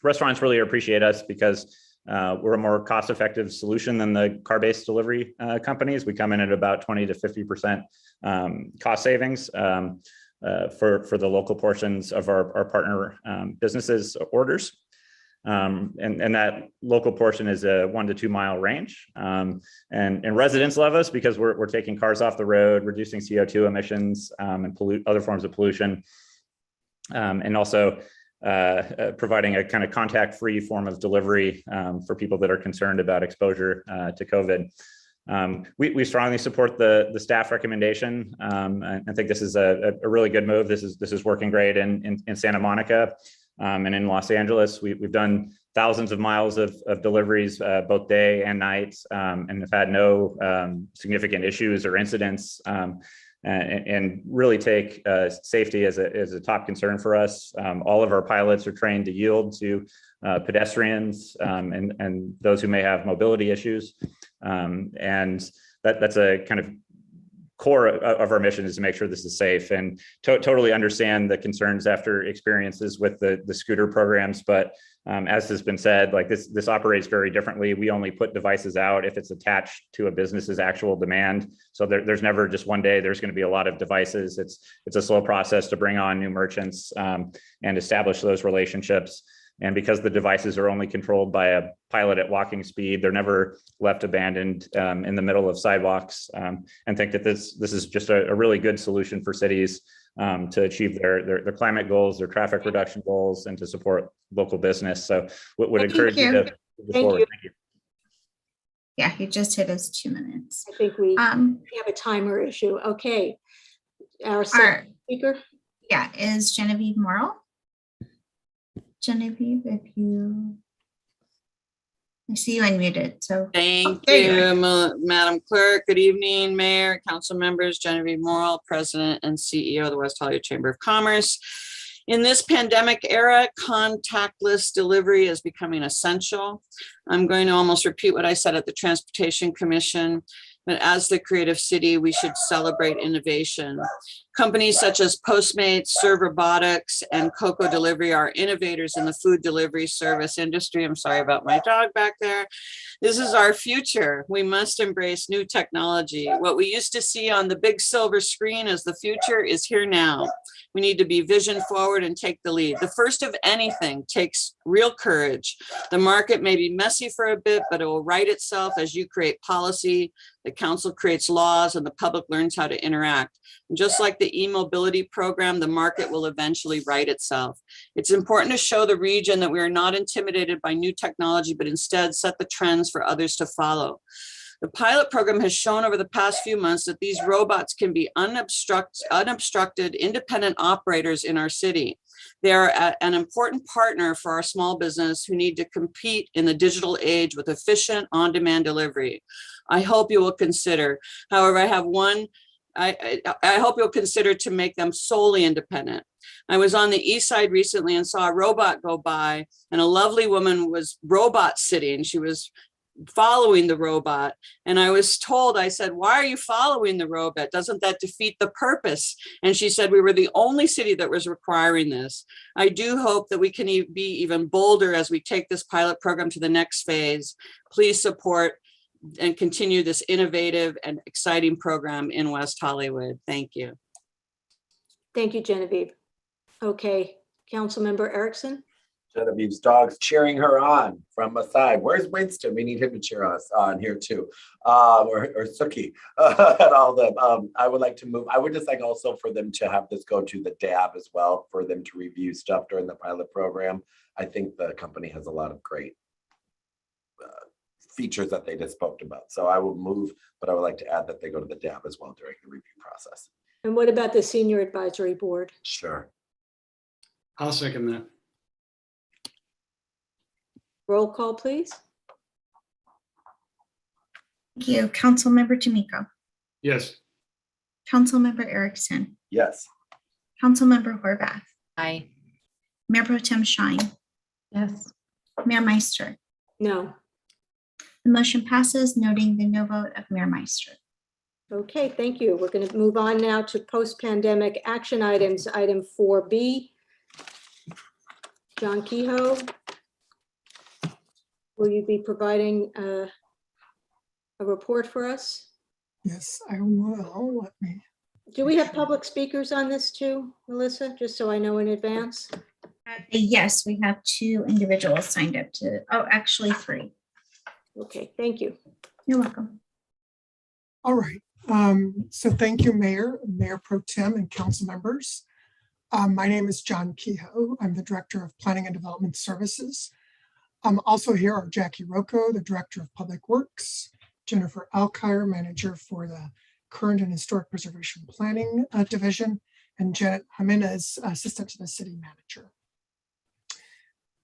[SPEAKER 4] Restaurants really appreciate us because we're a more cost-effective solution than the car-based delivery companies. We come in at about 20 to 50% cost savings for the local portions of our partner businesses orders. And that local portion is a 1 to 2 mile range. And residents love us because we're taking cars off the road, reducing CO2 emissions and other forms of pollution, and also providing a kind of contact-free form of delivery for people that are concerned about exposure to COVID. We strongly support the staff recommendation. I think this is a really good move. This is working great in Santa Monica and in Los Angeles. We've done thousands of miles of deliveries both day and night, and have had no significant issues or incidents. And really take safety as a top concern for us. All of our pilots are trained to yield to pedestrians and those who may have mobility issues. And that's a kind of core of our mission, is to make sure this is safe, and totally understand the concerns after experiences with the scooter programs. But as has been said, like this operates very differently. We only put devices out if it's attached to a business's actual demand. So there's never just one day there's going to be a lot of devices. It's a slow process to bring on new merchants and establish those relationships. And because the devices are only controlled by a pilot at walking speed, they're never left abandoned in the middle of sidewalks. And think that this is just a really good solution for cities to achieve their climate goals, their traffic reduction goals, and to support local business. So would encourage you to move forward. Thank you.
[SPEAKER 1] Yeah, he just hit his 2 minutes.
[SPEAKER 5] I think we have a timer issue. Okay. Our second speaker.
[SPEAKER 1] Yeah, is Genevieve Morrill. Genevieve, if you I see you unmuted, so.
[SPEAKER 19] Thank
[SPEAKER 1] There you
[SPEAKER 19] you, Madam Clerk. Good evening, Mayor, council members, Genevieve Morrill, President and CEO of the West Hollywood Chamber of Commerce. In this pandemic era, contactless delivery is becoming essential. I'm going to almost repeat what I said at the Transportation Commission, but as the creative city, we should celebrate innovation. Companies such as Postmates, Serve Robotics, and Coco Delivery are innovators in the food delivery service industry. I'm sorry about my dog back there. This is our future. We must embrace new technology. What we used to see on the big silver screen as the future is here now. We need to be vision forward and take the lead. The first of anything takes real courage. The market may be messy for a bit, but it will right itself as you create policy, the council creates laws, and the public learns how to interact. And just like the e-mobility program, the market will eventually right itself. It's important to show the region that we are not intimidated by new technology, but instead set the trends for others to follow. The pilot program has shown over the past few months that these robots can be unobstructed, independent operators in our city. They are an important partner for our small business who need to compete in the digital age with efficient on-demand delivery. I hope you will consider. However, I hope you'll consider to make them solely independent. I was on the east side recently and saw a robot go by, and a lovely woman was robot sitting. She was following the robot. And I was told, I said, why are you following the robot? Doesn't that defeat the purpose? And she said, we were the only city that was requiring this. I do hope that we can be even bolder as we take this pilot program to the next phase. Please support and continue this innovative and exciting program in West Hollywood. Thank you.
[SPEAKER 5] Thank you, Genevieve. Okay, Councilmember Erickson.
[SPEAKER 8] Genevieve's dog's cheering her on from a side. Where's Winston? We need him to cheer us on here too. Or Suki and all them. I would like to move. I would just like also for them to have this go to the DAB as well, for them to review stuff during the pilot program. I think the company has a lot of great features that they just spoke about. So I will move, but I would like to add that they go to the DAB as well during the review process.
[SPEAKER 5] And what about the Senior Advisory Board?
[SPEAKER 8] Sure.
[SPEAKER 7] I'll second that.
[SPEAKER 5] Roll call, please.
[SPEAKER 1] Thank you. Councilmember D'Amico.
[SPEAKER 7] Yes.
[SPEAKER 1] Councilmember Erickson.
[SPEAKER 8] Yes.
[SPEAKER 1] Councilmember Horvath.
[SPEAKER 3] Aye.
[SPEAKER 1] Mayor Pro Tem Shine.
[SPEAKER 10] Yes.
[SPEAKER 1] Mayor Meister.
[SPEAKER 5] No.
[SPEAKER 1] The motion passes, noting the no vote of Mayor Meister.
[SPEAKER 5] Okay, thank you. We're going to move on now to post-pandemic action items. Item 4B. John Kehoe, will you be providing a report for us?
[SPEAKER 23] Yes, I will. Let me.
[SPEAKER 5] Do we have public speakers on this too, Melissa? Just so I know in advance.
[SPEAKER 1] Yes, we have 2 individuals signed up to, actually 3.
[SPEAKER 5] Okay, thank you.
[SPEAKER 1] You're welcome.
[SPEAKER 23] All right. So thank you, Mayor Pro Tem and council members. My name is John Kehoe. I'm the Director of Planning and Development Services. Also here are Jackie Rocco, the Director of Public Works, Jennifer Alkire, Manager for the Current and Historic Preservation Planning Division, and Janet Jimenez, Assistant to the City Manager.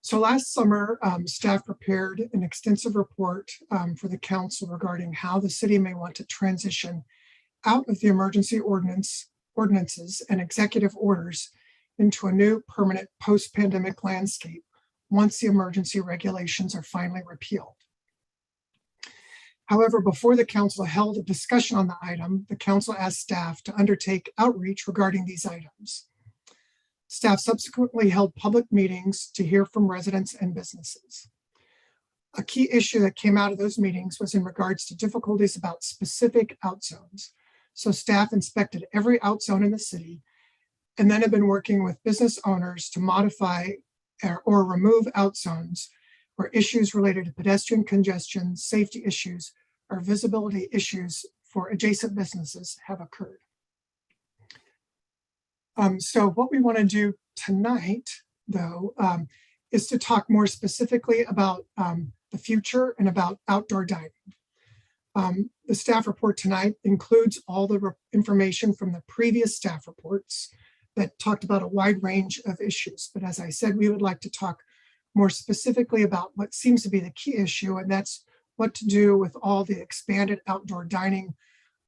[SPEAKER 23] So last summer, staff prepared an extensive report for the council regarding how the city may want to transition out of the emergency ordinances and executive orders into a new permanent post-pandemic landscape once the emergency regulations are finally repealed. However, before the council held a discussion on the item, the council asked staff to undertake outreach regarding these items. Staff subsequently held public meetings to hear from residents and businesses. A key issue that came out of those meetings was in regards to difficulties about specific outzones. So staff inspected every outzone in the city and then have been working with business owners to modify or remove outzones where issues related to pedestrian congestion, safety issues, or visibility issues for adjacent businesses have occurred. So what we want to do tonight, though, is to talk more specifically about the future and about outdoor dining. The staff report tonight includes all the information from the previous staff reports that talked about a wide range of issues. But as I said, we would like to talk more specifically about what seems to be the key issue, and that's what to do with all the expanded outdoor dining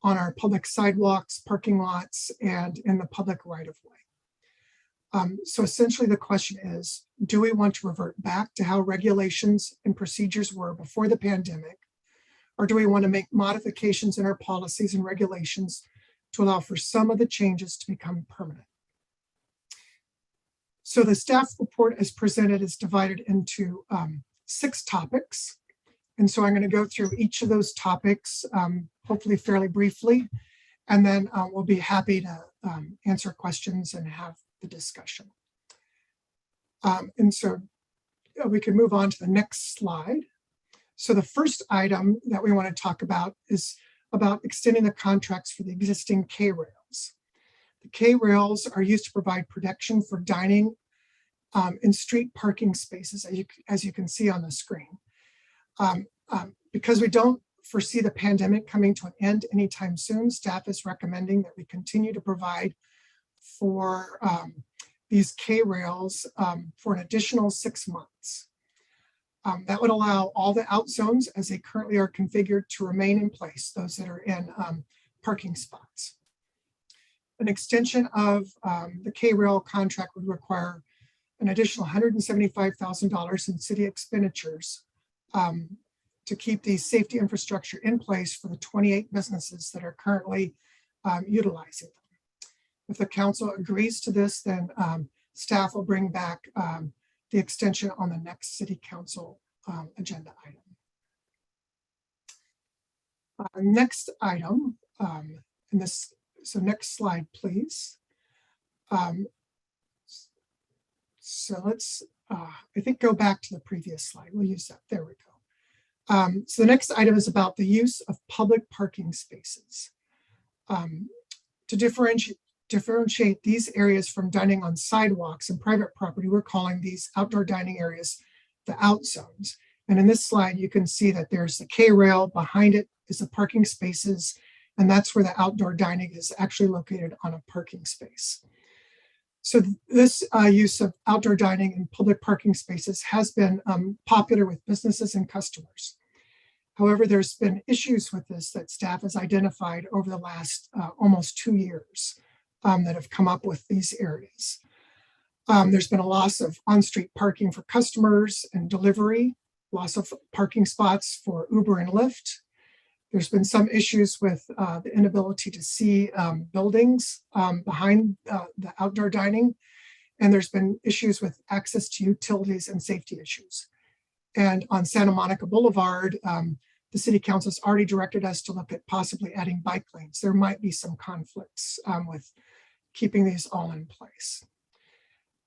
[SPEAKER 23] on our public sidewalks, parking lots, and in the public right-of-way. So essentially the question is, do we want to revert back to how regulations and procedures were before the pandemic? Or do we want to make modifications in our policies and regulations to allow for some of the changes to become permanent? So the staff report as presented is divided into 6 topics. And so I'm going to go through each of those topics, hopefully fairly briefly, and then we'll be happy to answer questions and have the discussion. And so we can move on to the next slide. So the first item that we want to talk about is about extending the contracts for the existing K-rails. The K-rails are used to provide protection for dining in street parking spaces, as you can see on the screen. Because we don't foresee the pandemic coming to an end anytime soon, staff is recommending that we continue to provide for these K-rails for an additional 6 months. That would allow all the out zones as they currently are configured to remain in place, those that are in parking spots. An extension of the K-rail contract would require an additional $175,000 in city expenditures to keep the safety infrastructure in place for the 28 businesses that are currently utilizing them. If the council agrees to this, then staff will bring back the extension on the next city council agenda item. Next item, so next slide, please. So let's, I think, go back to the previous slide. We'll use that. There we go. So the next item is about the use of public parking spaces. To differentiate these areas from dining on sidewalks and private property, we're calling these outdoor dining areas the out zones. And in this slide, you can see that there's the K-rail, behind it is the parking spaces, and that's where the outdoor dining is actually located on a parking space. So this use of outdoor dining in public parking spaces has been popular with businesses and customers. However, there's been issues with this that staff has identified over the last almost 2 years that have come up with these areas. There's been a loss of on-street parking for customers and delivery, loss of parking spots for Uber and Lyft. There's been some issues with the inability to see buildings behind the outdoor dining, and there's been issues with access to utilities and safety issues. And on Santa Monica Boulevard, the city council has already directed us to look at possibly adding bike lanes. There might be some conflicts with keeping these all in place.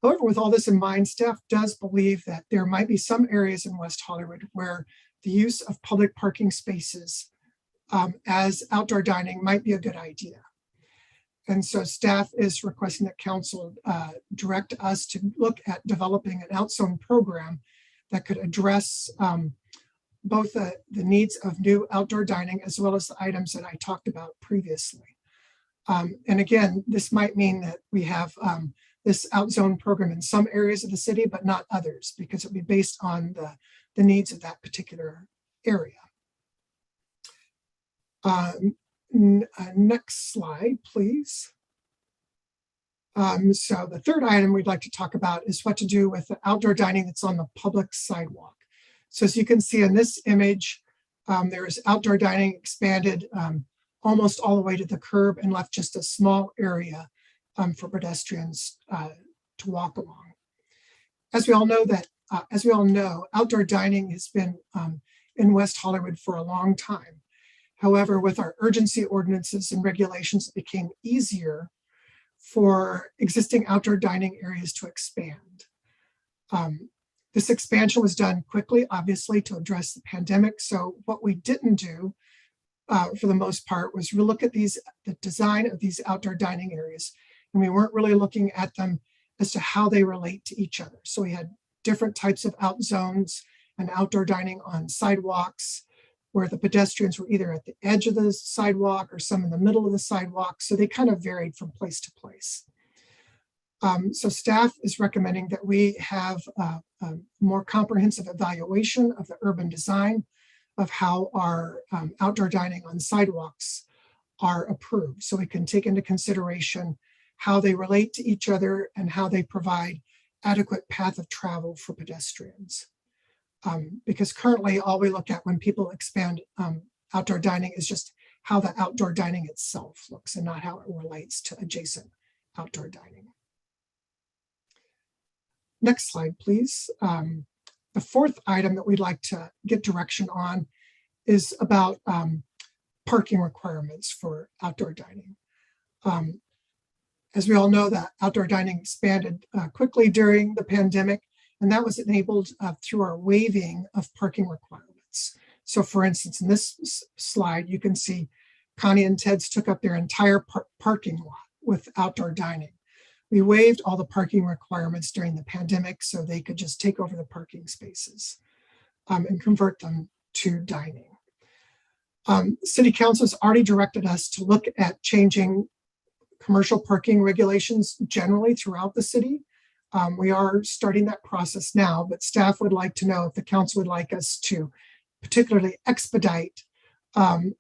[SPEAKER 23] However, with all this in mind, staff does believe that there might be some areas in West Hollywood where the use of public parking spaces as outdoor dining might be a good idea. And so staff is requesting that council direct us to look at developing an outzone program that could address both the needs of new outdoor dining as well as the items that I talked about previously. And again, this might mean that we have this outzone program in some areas of the city, but not others, because it'll be based on the needs of that particular area. Next slide, please. So the third item we'd like to talk about is what to do with the outdoor dining that's on the public sidewalk. So as you can see in this image, there is outdoor dining expanded almost all the way to the curb and left just a small area for pedestrians to walk along. As we all know, outdoor dining has been in West Hollywood for a long time. However, with our urgency ordinances and regulations, it became easier for existing outdoor dining areas to expand. This expansion was done quickly, obviously, to address the pandemic. So what we didn't do, for the most part, was relook at the design of these outdoor dining areas. And we weren't really looking at them as to how they relate to each other. So we had different types of out zones and outdoor dining on sidewalks, where the pedestrians were either at the edge of the sidewalk or some in the middle of the sidewalk. So they kind of varied from place to place. So staff is recommending that we have a more comprehensive evaluation of the urban design of how our outdoor dining on sidewalks are approved. So we can take into consideration how they relate to each other and how they provide adequate path of travel for pedestrians. Because currently all we look at when people expand outdoor dining is just how the outdoor dining itself looks and not how it relates to adjacent outdoor dining. Next slide, please. The fourth item that we'd like to get direction on is about parking requirements for outdoor dining. As we all know, that outdoor dining expanded quickly during the pandemic, and that was enabled through our waiving of parking requirements. So for instance, in this slide, you can see Connie and Ted's took up their entire parking lot with outdoor dining. We waived all the parking requirements during the pandemic so they could just take over the parking spaces and convert them to dining. City Council has already directed us to look at changing commercial parking regulations generally throughout the city. We are starting that process now, but staff would like to know if the council would like us to particularly expedite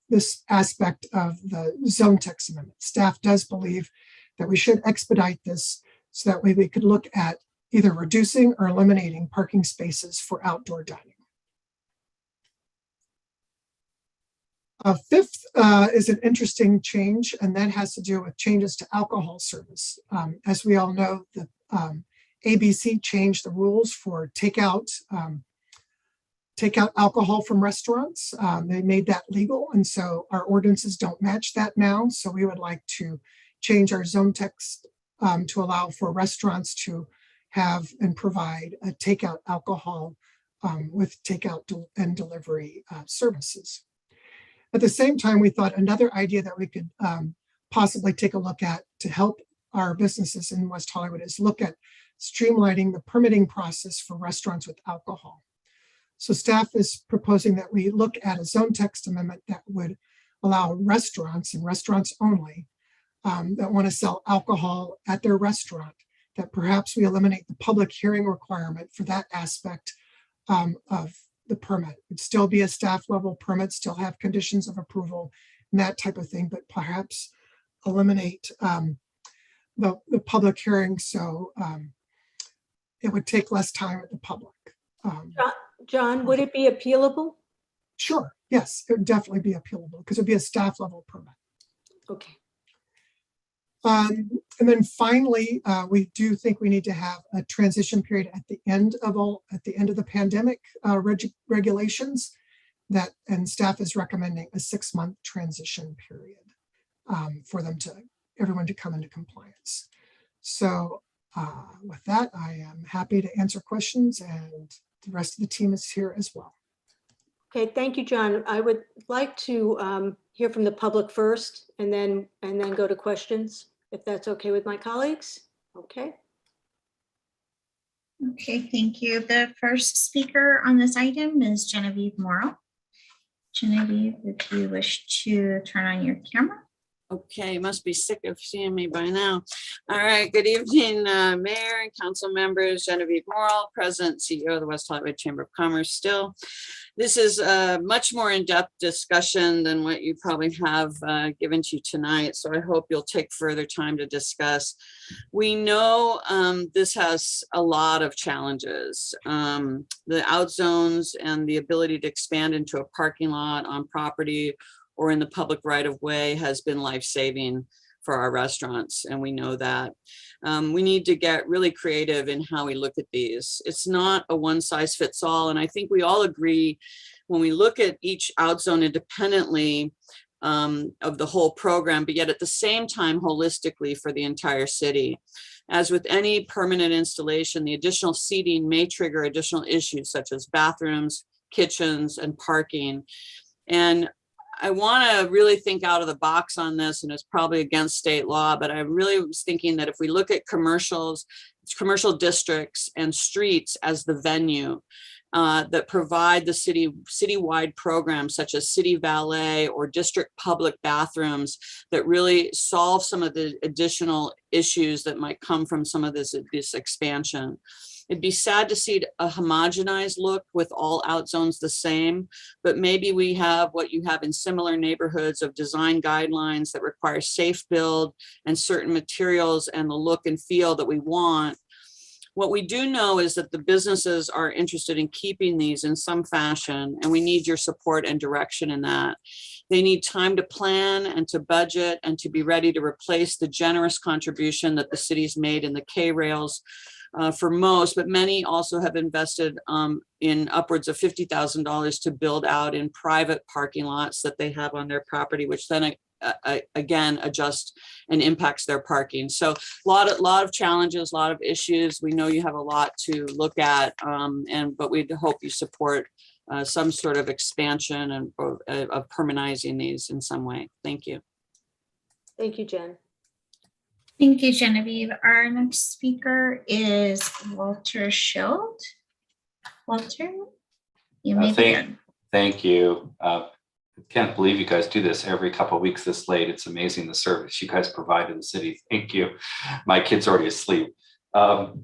[SPEAKER 23] this aspect of the zone text amendment. Staff does believe that we should expedite this so that way we could look at either reducing or eliminating parking spaces for outdoor dining. Fifth is an interesting change, and that has to do with changes to alcohol service. As we all know, the ABC changed the rules for takeout alcohol from restaurants. They made that legal, and so our ordinances don't match that now. So we would like to change our zone text to allow for restaurants to have and provide a takeout alcohol with takeout and delivery services. At the same time, we thought another idea that we could possibly take a look at to help our businesses in West Hollywood is look at streamlining the permitting process for restaurants with alcohol. So staff is proposing that we look at a zone text amendment that would allow restaurants and restaurants only that want to sell alcohol at their restaurant, that perhaps we eliminate the public hearing requirement for that aspect of the permit. It'd still be a staff level permit, still have conditions of approval and that type of thing, but perhaps eliminate the public hearing so it would take less time at the public.
[SPEAKER 5] John, would it be appealable?
[SPEAKER 23] Sure, yes, it would definitely be appealable because it'd be a staff level permit.
[SPEAKER 5] Okay.
[SPEAKER 23] And then finally, we do think we need to have a transition period at the end of the pandemic regulations that, and staff is recommending a 6-month transition period for everyone to come into compliance. So with that, I am happy to answer questions, and the rest of the team is here as well.
[SPEAKER 5] Okay, thank you, John. I would like to hear from the public first and then go to questions, if that's okay with my colleagues. Okay.
[SPEAKER 1] Okay, thank you. The first speaker on this item is Genevieve Morrow. Genevieve, if you wish to turn on your camera.
[SPEAKER 19] Okay, must be sick of seeing me by now. All right, good evening, Mayor and council members. Genevieve Morrow, President, CEO of the West Hollywood Chamber of Commerce still. This is a much more in-depth discussion than what you probably have given to you tonight, so I hope you'll take further time to discuss. We know this has a lot of challenges. The out zones and the ability to expand into a parking lot on property or in the public right of way has been life-saving for our restaurants, and we know that. We need to get really creative in how we look at these. It's not a one-size-fits-all, and I think we all agree when we look at each out zone independently of the whole program, but yet at the same time holistically for the entire city. As with any permanent installation, the additional seating may trigger additional issues such as bathrooms, kitchens, and parking. And I want to really think out of the box on this, and it's probably against state law, but I really was thinking that if we look at commercial districts and streets as the venue, that provide the citywide programs such as city valet or district public bathrooms that really solve some of the additional issues that might come from some of this expansion. It'd be sad to see a homogenized look with all out zones the same, but maybe we have what you have in similar neighborhoods of design guidelines that require safe build and certain materials and the look and feel that we want. What we do know is that the businesses are interested in keeping these in some fashion, and we need your support and direction in that. They need time to plan and to budget and to be ready to replace the generous contribution that the city's made in the K-rails for most, but many also have invested in upwards of $50,000 to build out in private parking lots that they have on their property, which then again adjust and impacts their parking. So a lot of challenges, a lot of issues. We know you have a lot to look at, but we hope you support some sort of expansion and of permanizing these in some way. Thank you.
[SPEAKER 5] Thank you, Jen.
[SPEAKER 1] Thank you, Genevieve. Our next speaker is Walter Schild. Walter, you may begin.
[SPEAKER 20] Thank you. I can't believe you guys do this every couple of weeks this late. It's amazing the service you guys provide to the city. Thank you. My kid's already asleep. So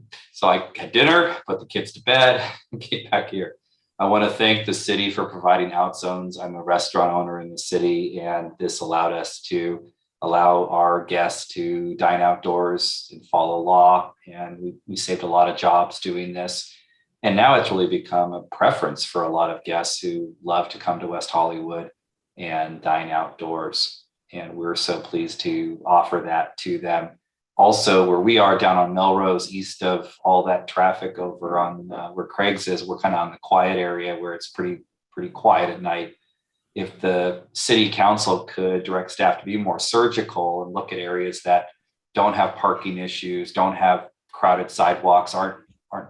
[SPEAKER 20] I had dinner, put the kids to bed, and came back here. I want to thank the city for providing out zones. I'm a restaurant owner in the city, and this allowed us to allow our guests to dine outdoors and follow law. And we saved a lot of jobs doing this. And now it's really become a preference for a lot of guests who love to come to West Hollywood and dine outdoors. And we're so pleased to offer that to them. Also, where we are down on Melrose, east of all that traffic over on where Craig's is, we're kind of on the quiet area where it's pretty quiet at night. If the city council could direct staff to be more surgical and look at areas that don't have parking issues, don't have crowded sidewalks, aren't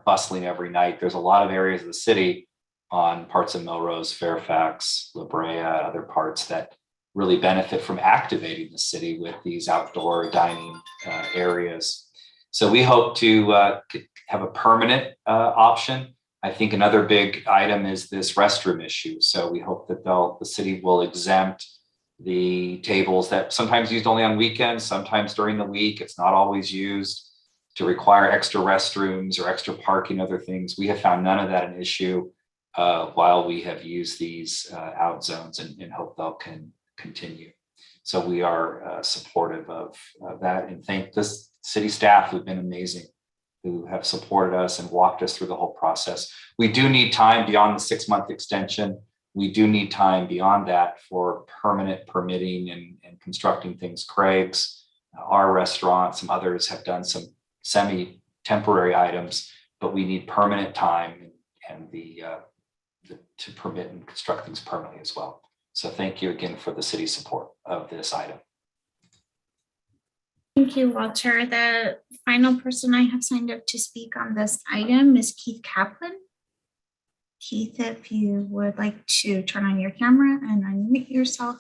[SPEAKER 20] bustling every night. There's a lot of areas of the city on parts of Melrose, Fairfax, La Brea, other parts that really benefit from activating the city with these outdoor dining areas. So we hope to have a permanent option. I think another big item is this restroom issue. So we hope that the city will exempt the tables that sometimes used only on weekends, sometimes during the week. It's not always used, to require extra restrooms or extra parking, other things. We have found none of that an issue while we have used these out zones, and hope they'll continue. So we are supportive of that, and thank this city staff who've been amazing, who have supported us and walked us through the whole process. We do need time beyond the 6-month extension. We do need time beyond that for permanent permitting and constructing things. Craig's, our restaurant, some others have done some semi-temporary items, but we need permanent time and to permit and construct things permanently as well. So thank you again for the city's support of this item.
[SPEAKER 1] Thank you, Walter. The final person I have signed up to speak on this item is Keith Kaplan. Keith, if you would like to turn on your camera and unmute yourself.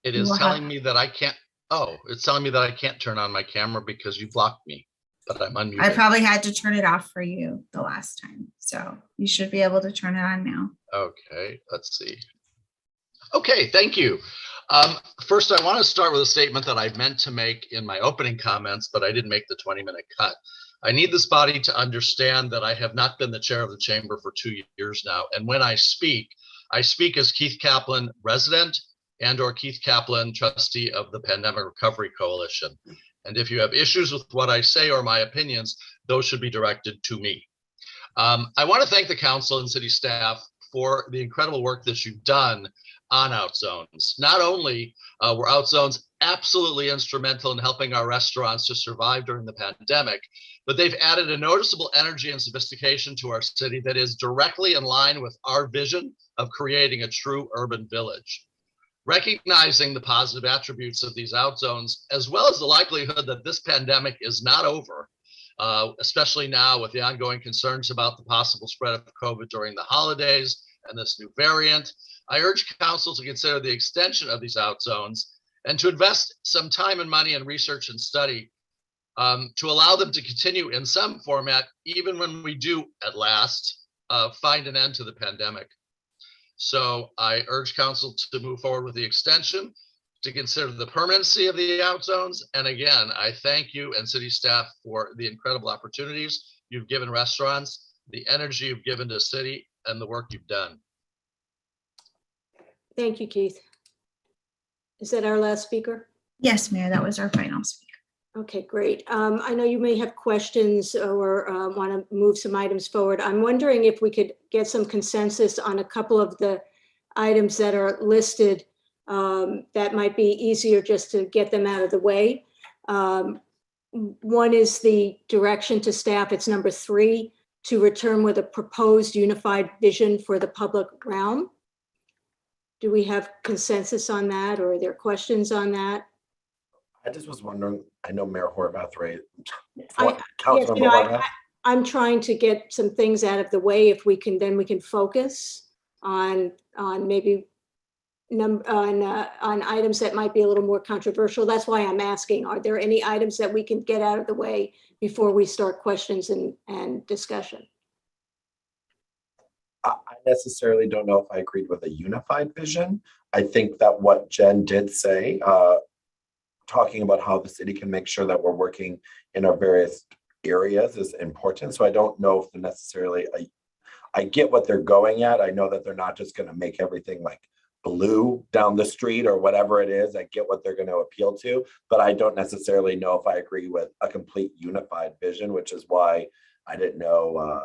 [SPEAKER 21] It is telling me that I can't. Oh, it's telling me that I can't turn on my camera because you blocked me, but I'm unmuted.
[SPEAKER 1] I probably had to turn it off for you the last time, so you should be able to turn it on now.
[SPEAKER 21] Okay, let's see. Okay, thank you. First, I want to start with a statement that I meant to make in my opening comments, but I didn't make the 20-minute cut. I need this body to understand that I have not been the chair of the chamber for 2 years now. And when I speak as Keith Kaplan, resident, and/or Keith Kaplan, trustee of the Pandemic Recovery Coalition. And if you have issues with what I say or my opinions, those should be directed to me. I want to thank the council and city staff for the incredible work that you've done on out zones. Not only were out zones absolutely instrumental in helping our restaurants to survive during the pandemic, but they've added a noticeable energy and sophistication to our city that is directly in line with our vision of creating a true urban village. Recognizing the positive attributes of these out zones, as well as the likelihood that this pandemic is not over, especially now with the ongoing concerns about the possible spread of COVID during the holidays and this new variant, I urge council to consider the extension of these out zones and to invest some time and money in research and study to allow them to continue in some format, even when we do at last find an end to the pandemic. So I urge council to move forward with the extension, to consider the permanency of the out zones. And again, I thank you and city staff for the incredible opportunities you've given restaurants, the energy you've given to city, and the work you've done.
[SPEAKER 5] Thank you, Keith. Is that our last speaker?
[SPEAKER 1] Yes, Mayor, that was our final speaker.
[SPEAKER 5] Okay, great. I know you may have questions or want to move some items forward. I'm wondering if we could get some consensus on a couple of the items that are listed that might be easier just to get them out of the way. One is the direction to staff. It's number 3, to return with a proposed unified vision for the public realm. Do we have consensus on that, or are there questions on that?
[SPEAKER 8] I just was wondering, I know Mayor Horvath, right?
[SPEAKER 5] Yes, I'm trying to get some things out of the way. If we can, then we can focus on maybe on items that might be a little more controversial. That's why I'm asking, are there any items that we can get out of the way before we start questions and discussion?
[SPEAKER 8] I necessarily don't know if I agreed with a unified vision. I think that what Jen did say, talking about how the city can make sure that we're working in our various areas is important. So I don't know if they're necessarily, I get what they're going at. I know that they're not just going to make everything like blue down the street or whatever it is. I get what they're going to appeal to, but I don't necessarily know if I agree with a complete unified vision, which is why I didn't know.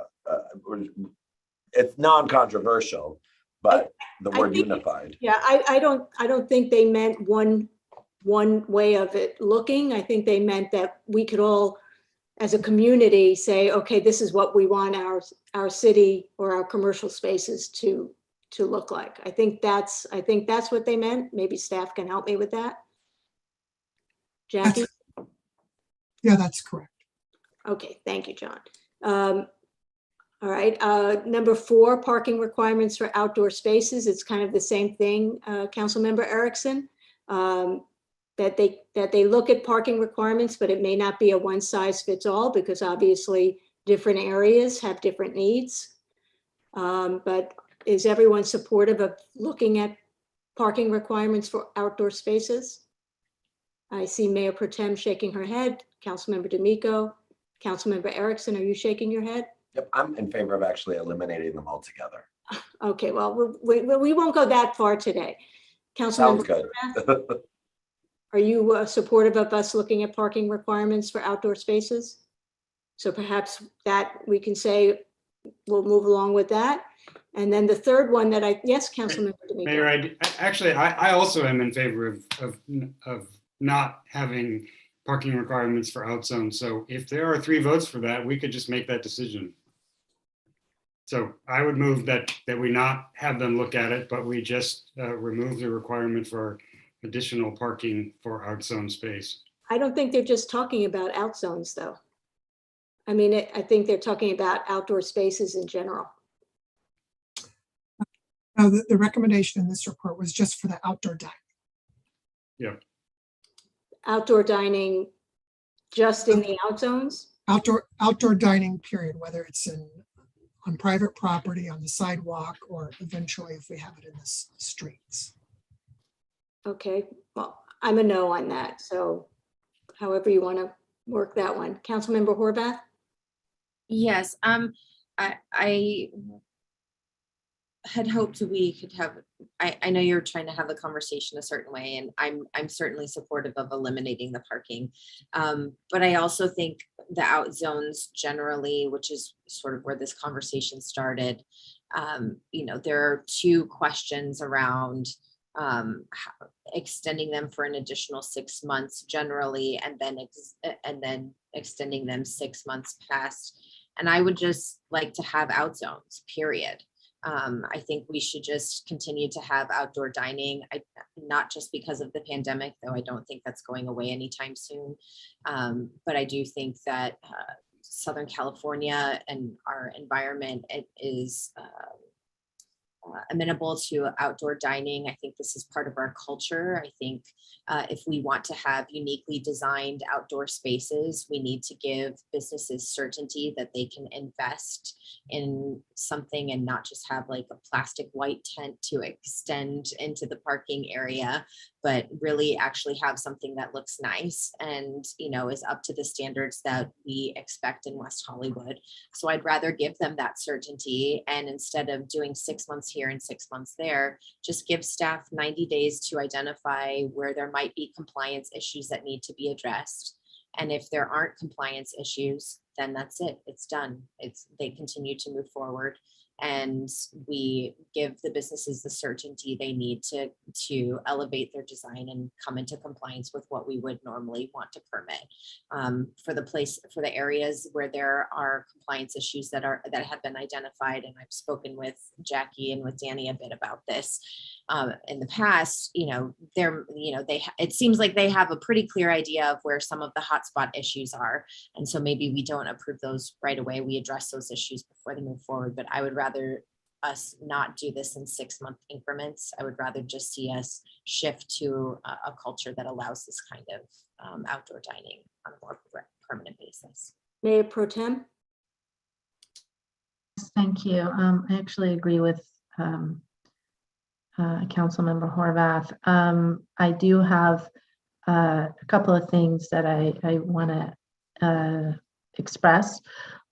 [SPEAKER 8] It's non-controversial, but the word unified.
[SPEAKER 5] Yeah, I don't think they meant one way of it looking. I think they meant that we could all, as a community, say, okay, this is what we want our city or our commercial spaces to look like. I think that's what they meant. Maybe staff can help me with that. Jackie?
[SPEAKER 23] Yeah, that's correct.
[SPEAKER 5] Okay, thank you, John. All right, number 4, parking requirements for outdoor spaces. It's kind of the same thing, Councilmember Erickson. That they look at parking requirements, but it may not be a one size fits all, because obviously different areas have different needs. But is everyone supportive of looking at parking requirements for outdoor spaces? I see Mayor Pro Tem shaking her head. Councilmember D'Amico, Councilmember Erickson, are you shaking your head?
[SPEAKER 8] Yep, I'm in favor of actually eliminating them altogether.
[SPEAKER 5] Okay, well, we won't go that far today.
[SPEAKER 8] Sounds
[SPEAKER 5] Councilmember
[SPEAKER 8] good.
[SPEAKER 5] Are you supportive of us looking at parking requirements for outdoor spaces? So perhaps that we can say we'll move along with that. And then the third one that yes, Councilmember D'Amico.
[SPEAKER 7] Mayor, I also am in favor of not having parking requirements for out zones. So if there are 3 votes for that, we could just make that decision. So I would move that we not have them look at it, but we just remove the requirement for additional parking for out zone space.
[SPEAKER 5] I don't think they're just talking about out zones, though. I mean, I think they're talking about outdoor spaces in general.
[SPEAKER 23] No, the recommendation in this report was just for the outdoor dining.
[SPEAKER 7] Yeah.
[SPEAKER 5] Outdoor dining just in the out zones?
[SPEAKER 23] Outdoor dining, period, whether it's on private property, on the sidewalk, or eventually if we have it in the streets.
[SPEAKER 5] Okay, well, I'm a no on that. So however you want to work that one. Councilmember Horvath?
[SPEAKER 3] Yes, I had hoped we could have, I know you're trying to have the conversation a certain way, and I'm certainly supportive of eliminating the parking. But I also think the out zones generally, which is sort of where this conversation started, there are 2 questions around extending them for an additional 6 months generally, and then extending them 6 months past. And I would just like to have out zones, period. I think we should just continue to have outdoor dining, not just because of the pandemic, though I don't think that's going away anytime soon. But I do think that Southern California and our environment, it is amenable to outdoor dining. I think this is part of our culture. I think if we want to have uniquely designed outdoor spaces, we need to give businesses certainty that they can invest in something and not just have like a plastic white tent to extend into the parking area, but really actually have something that looks nice and, you know, is up to the standards that we expect in West Hollywood. So I'd rather give them that certainty, and instead of doing 6 months here and 6 months there, just give staff 90 days to identify where there might be compliance issues that need to be addressed. And if there aren't compliance issues, then that's it, it's done. They continue to move forward, and we give the businesses the certainty they need to elevate their design and come into compliance with what we would normally want to permit. For the areas where there are compliance issues that have been identified, and I've spoken with Jackie and with Danny a bit about this in the past, it seems like they have a pretty clear idea of where some of the hotspot issues are. And so maybe we don't approve those right away. We address those issues before they move forward, but I would rather us not do this in 6-month increments. I would rather just see us shift to a culture that allows this kind of outdoor dining on a more permanent basis.
[SPEAKER 5] Mayor Pro Tem.
[SPEAKER 10] Thank you. I actually agree with Councilmember Horvath. I do have a couple of things that I want to express.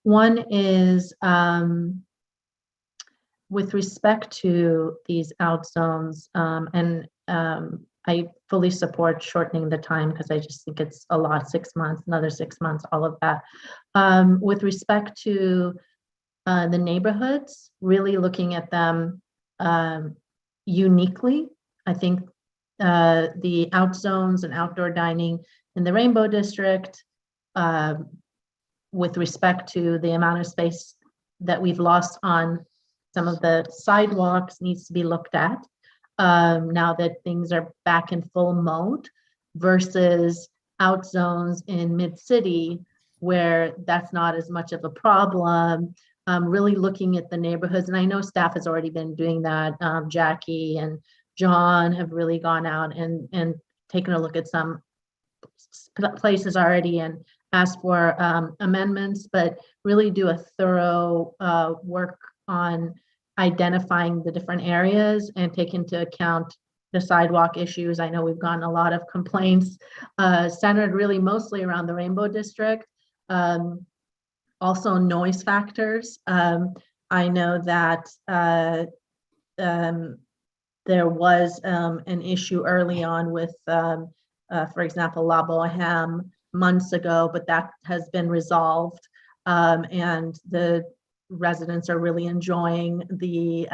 [SPEAKER 10] One is with respect to these out zones, and I fully support shortening the time because I just think it's a lot, 6 months, another 6 months, all of that. With respect to the neighborhoods, really looking at them uniquely. I think the out zones and outdoor dining in the Rainbow District, with respect to the amount of space that we've lost on some of the sidewalks, needs to be looked at now that things are back in full mode, versus out zones in mid-city where that's not as much of a problem. Really looking at the neighborhoods, and I know staff has already been doing that. Jackie and John have really gone out and taken a look at some places already and asked for amendments, but really do a thorough work on identifying the different areas and take into account the sidewalk issues. I know we've gotten a lot of complaints centered really mostly around the Rainbow District. Also noise factors. I know that there was an issue early on with, for example, La Boheme months ago, but that has been resolved, and the residents are really enjoying the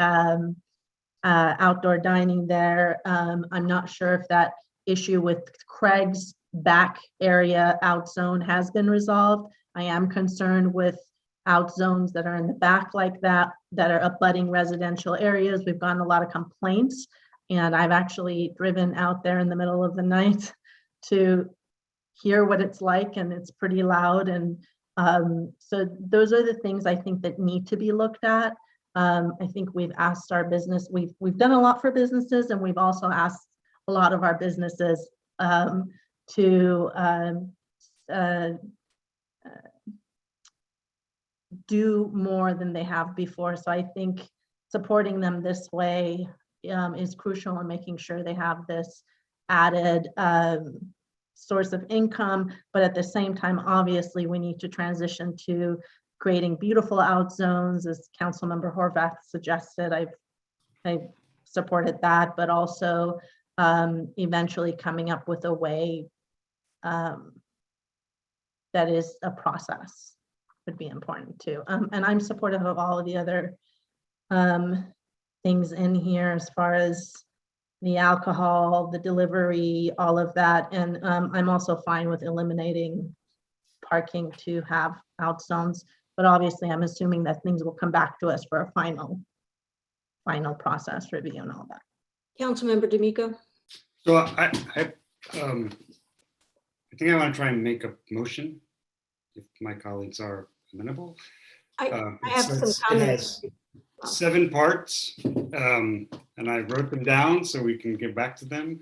[SPEAKER 10] outdoor dining there. I'm not sure if that issue with Craig's back area out zone has been resolved. I am concerned with out zones that are in the back like that are abutting residential areas. We've gotten a lot of complaints, and I've actually driven out there in the middle of the night to hear what it's like, and it's pretty loud. And so those are the things I think that need to be looked at. I think we've asked our business, we've done a lot for businesses, and we've also asked a lot of our businesses to do more than they have before. So I think supporting them this way is crucial in making sure they have this added source of income. But at the same time, obviously, we need to transition to creating beautiful out zones, as Councilmember Horvath suggested. I've supported that, but also eventually coming up with a way that is a process would be important too. And I'm supportive of all of the other things in here as far as the alcohol, the delivery, all of that. And I'm also fine with eliminating parking to have out zones. But obviously, I'm assuming that things will come back to us for a final process review and all that.
[SPEAKER 5] Councilmember D'Amico.
[SPEAKER 7] So I think I want to try and make a motion if my colleagues are amenable.
[SPEAKER 5] I have some comments.
[SPEAKER 7] 7 parts, and I wrote them down so we can get back to them.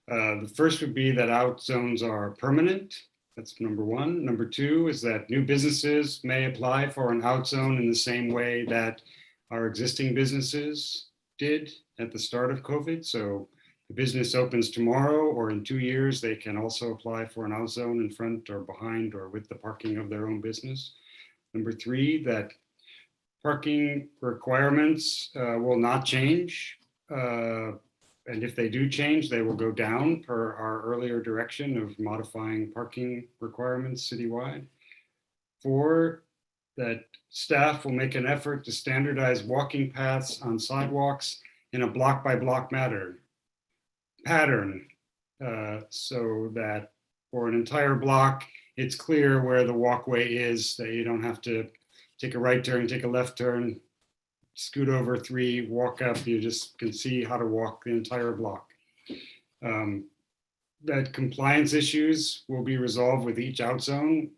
[SPEAKER 7] The first would be that out zones are permanent. That's number 1. Number 2 is that new businesses may apply for an out zone in the same way that our existing businesses did at the start of COVID. So the business opens tomorrow or in 2 years, they can also apply for an out zone in front or behind or with the parking of their own business. Number 3, that parking requirements will not change. And if they do change, they will go down per our earlier direction of modifying parking requirements citywide. 4, that staff will make an effort to standardize walking paths on sidewalks in a block by block pattern, so that for an entire block, it's clear where the walkway is, that you don't have to take a right turn, take a left turn, scoot over 3, walk up, you just can see how to walk the entire block. That compliance issues will be resolved with each out zone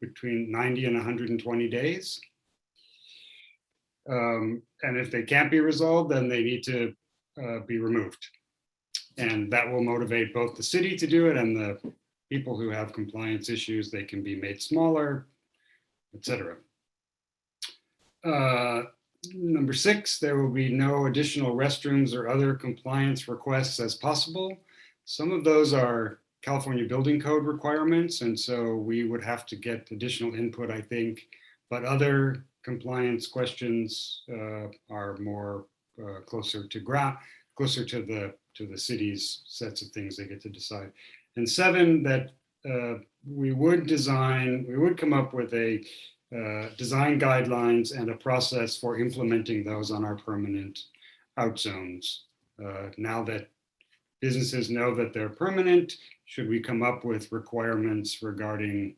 [SPEAKER 7] between 90 and 120 days. And if they can't be resolved, then they need to be removed. And that will motivate both the city to do it and the people who have compliance issues, they can be made smaller, etc. Number 6, there will be no additional restrooms or other compliance requests as possible. Some of those are California Building Code requirements, and so we would have to get additional input, I think. But other compliance questions are more closer to the city's sets of things they get to decide. And 7, that we would come up with a design guidelines and a process for implementing those on our permanent out zones. Now that businesses know that they're permanent, should we come up with requirements regarding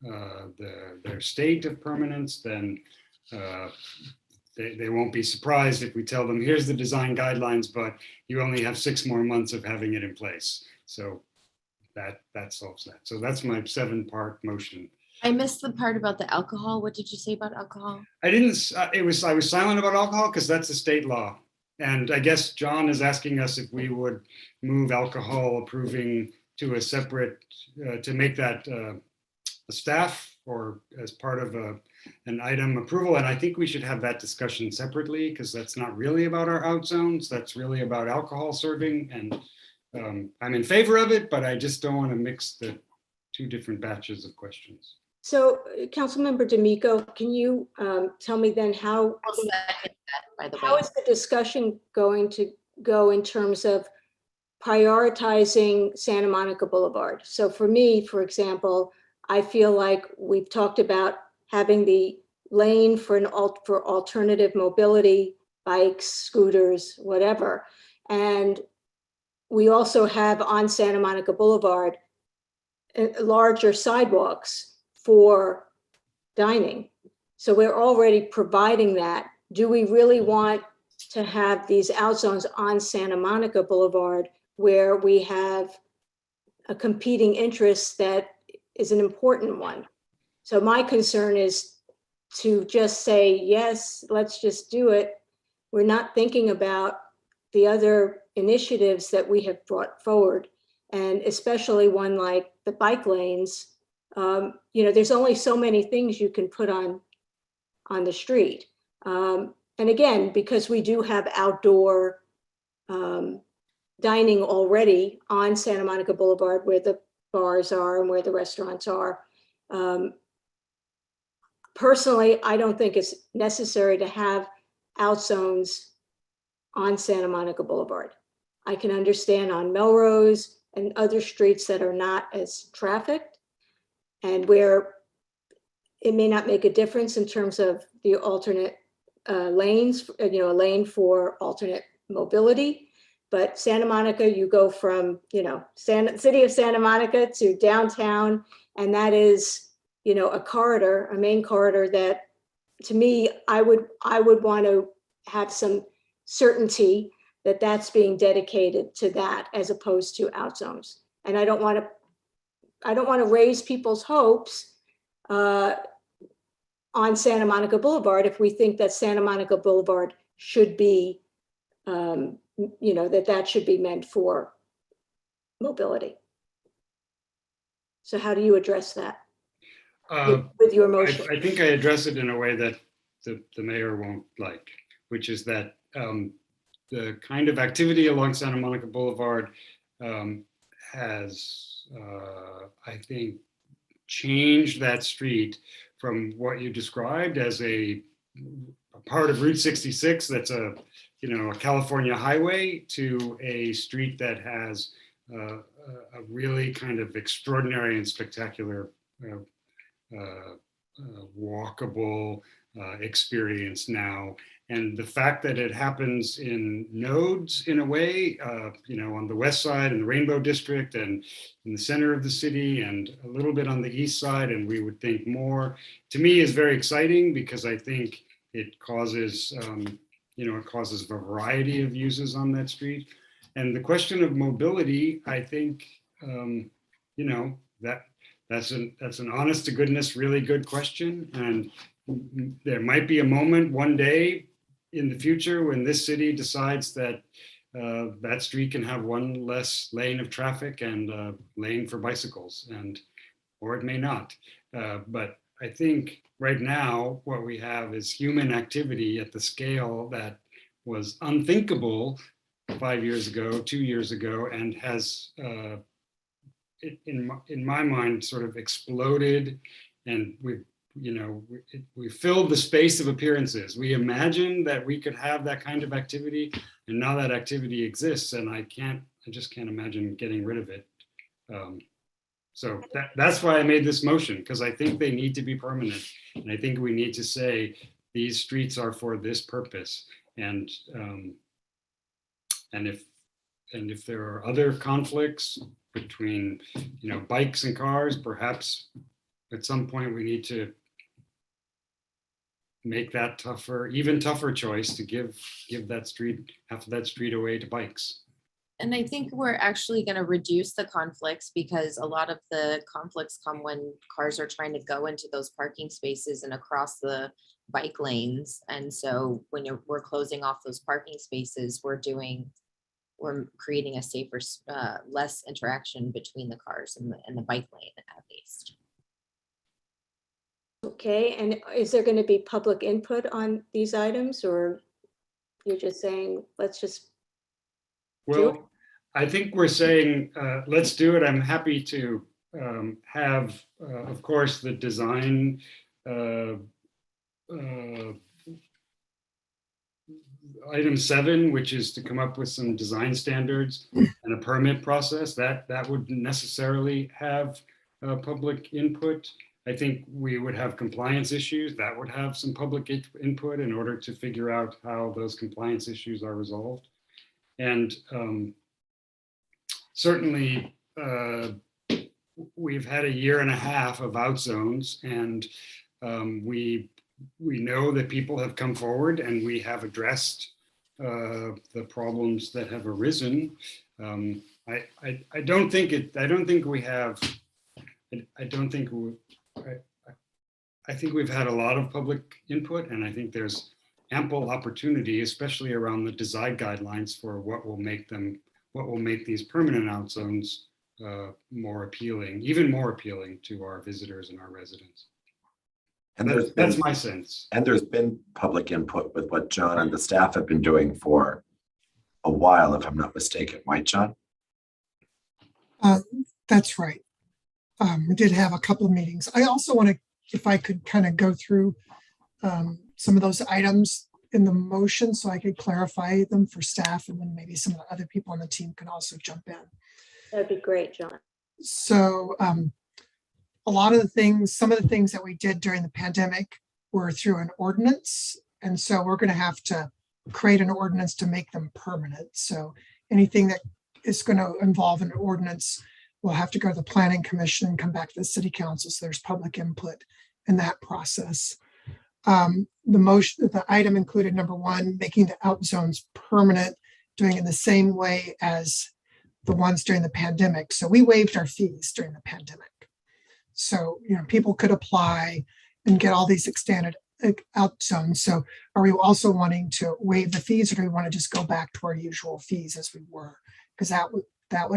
[SPEAKER 7] their state of permanence, then they won't be surprised if we tell them, here's the design guidelines, but you only have 6 more months of having it in place. So that solves that. So that's my 7-part motion.
[SPEAKER 3] I missed the part about the alcohol. What did you say about alcohol?
[SPEAKER 7] I was silent about alcohol because that's a state law. And I guess John is asking us if we would move alcohol approving to a separate, to make that a staff or as part of an item approval. And I think we should have that discussion separately because that's not really about our out zones. That's really about alcohol serving. And I'm in favor of it, but I just don't want to mix the 2 different batches of questions.
[SPEAKER 5] So Councilmember D'Amico, can you tell me then how is the discussion going to go in terms of prioritizing Santa Monica Boulevard? So for me, for example, I feel like we've talked about having the lane for alternative mobility, bikes, scooters, whatever. And we also have on Santa Monica Boulevard larger sidewalks for dining. So we're already providing that. Do we really want to have these out zones on Santa Monica Boulevard where we have a competing interest that is an important one? So my concern is to just say, yes, let's just do it. We're not thinking about the other initiatives that we have brought forward, and especially one like the bike lanes. There's only so many things you can put on the street. And again, because we do have outdoor dining already on Santa Monica Boulevard where the bars are and where the restaurants are. Personally, I don't think it's necessary to have out zones on Santa Monica Boulevard. I can understand on Melrose and other streets that are not as trafficked and where it may not make a difference in terms of the alternate lanes, a lane for alternate mobility. But Santa Monica, you go from, city of Santa Monica to downtown, and that is, a corridor, a main corridor that, to me, I would want to have some certainty that that's being dedicated to that as opposed to out zones. And I don't want to raise people's hopes on Santa Monica Boulevard if we think that Santa Monica Boulevard should be, that should be meant for mobility. So how do you address that with your motion?
[SPEAKER 7] I think I address it in a way that the mayor won't like, which is that the kind of activity along Santa Monica Boulevard has, I think, changed that street from what you described as a part of Route 66 that's a California highway to a street that has a really kind of extraordinary and spectacular walkable experience now. And the fact that it happens in nodes in a way, on the west side in the Rainbow District and in the center of the city and a little bit on the east side, and we would think more, to me is very exciting because I think it causes, it causes a variety of uses on that street. And the question of mobility, I think, that's an honest to goodness, really good question. And there might be a moment one day in the future when this city decides that that street can have one less lane of traffic and a lane for bicycles, or it may not. But I think right now what we have is human activity at the scale that was unthinkable 5 years ago, 2 years ago, and has, in my mind, sort of exploded. And we filled the space of appearances. We imagined that we could have that kind of activity, and now that activity exists, and I just can't imagine getting rid of it. So that's why I made this motion, because I think they need to be permanent. And I think we need to say, these streets are for this purpose. And if there are other conflicts between, bikes and cars, perhaps at some point we need to make that even tougher choice to give half of that street away to bikes.
[SPEAKER 3] And I think we're actually going to reduce the conflicts, because a lot of the conflicts come when cars are trying to go into those parking spaces and across the bike lanes. And so when we're closing off those parking spaces, we're creating a safer, less interaction between the cars and the bike lane, at least.
[SPEAKER 5] Okay, and is there going to be public input on these items, or you're just saying, let's just do it?
[SPEAKER 7] I think we're saying, let's do it. I'm happy to have, of course, the design item 7, which is to come up with some design standards and a permit process that would necessarily have public input. I think we would have compliance issues that would have some public input in order to figure out how those compliance issues are resolved. And certainly we've had a year and a half of out zones, and we know that people have come forward and we have addressed the problems that have arisen. I don't think we've had a lot of public input, and I think there's ample opportunity, especially around the design guidelines, for what will make these permanent out zones more appealing, even more appealing to our visitors and our residents.
[SPEAKER 8] And
[SPEAKER 7] that's my sense.
[SPEAKER 8] And there's been public input with what John and the staff have been doing for a while, if I'm not mistaken, right, John?
[SPEAKER 23] That's right. We did have a couple of meetings. I also want to, if I could kind of go through some of those items in the motion so I could clarify them for staff, and then maybe some of the other people on the team can also jump in.
[SPEAKER 5] That'd be great, John.
[SPEAKER 23] So some of the things that we did during the pandemic were through an ordinance. And so we're going to have to create an ordinance to make them permanent. So anything that is going to involve an ordinance will have to go to the Planning Commission and come back to the City Council. So there's public input in that process. The item included number 1, making the out zones permanent, doing it in the same way as the ones during the pandemic. So we waived our fees during the pandemic. So, people could apply and get all these extended out zones. So are we also wanting to waive the fees, or do we want to just go back to our usual fees as we were? Because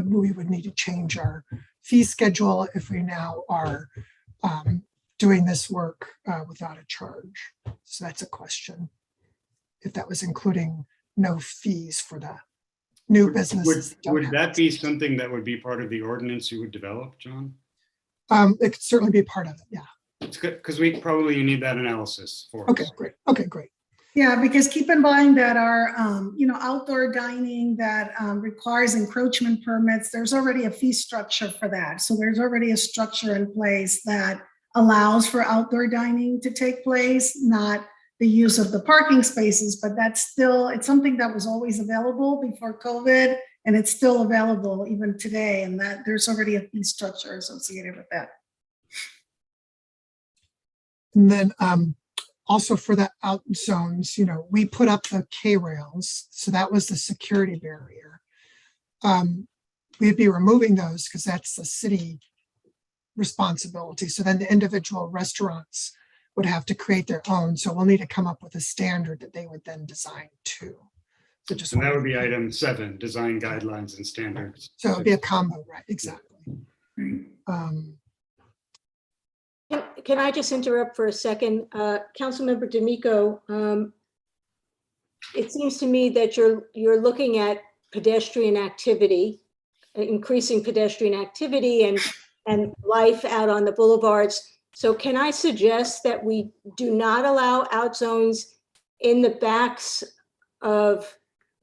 [SPEAKER 23] we would need to change our fee schedule if we now are doing this work without a charge. So that's a question. If that was including no fees for that. New businesses.
[SPEAKER 7] Would that be something that would be part of the ordinance you would develop, John?
[SPEAKER 23] It could certainly be part of it, yeah.
[SPEAKER 7] It's good, because we probably need that analysis for
[SPEAKER 23] Okay,
[SPEAKER 7] us.
[SPEAKER 23] great. Okay, great.
[SPEAKER 14] Yeah, because keep in mind that our, outdoor dining that requires encroachment permits, there's already a fee structure for that. So there's already a structure in place that allows for outdoor dining to take place, not the use of the parking spaces, but it's something that was always available before COVID, and it's still available even today, and that there's already a fee structure associated with that.
[SPEAKER 23] And then also for the out zones, we put up the K-rails, so that was the security barrier. We'd be removing those because that's the city responsibility. So then the individual restaurants would have to create their own. So we'll need to come up with a standard that they would then design too. So just
[SPEAKER 7] And that would be item 7, design guidelines and standards.
[SPEAKER 23] So it'd be a combo, right? Exactly.
[SPEAKER 5] Can I just interrupt for a second? Councilmember D'Amico, it seems to me that you're looking at pedestrian activity, increasing pedestrian activity and life out on the boulevards. So can I suggest that we do not allow out zones in the backs of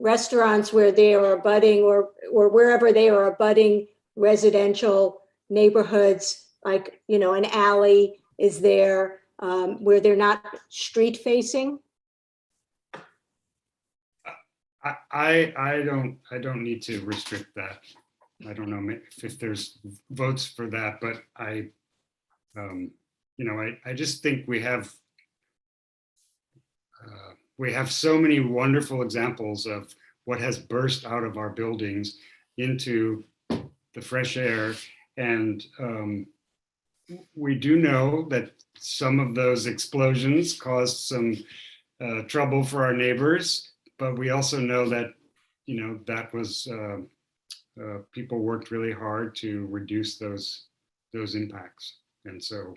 [SPEAKER 5] restaurants where they are abutting or wherever they are abutting residential neighborhoods, like, an alley is there where they're not street facing?
[SPEAKER 7] I don't need to restrict that. I don't know if there's votes for that, but I just think we have so many wonderful examples of what has burst out of our buildings into the fresh air. And we do know that some of those explosions caused some trouble for our neighbors, but we also know that, that was, people worked really hard to reduce those impacts. And so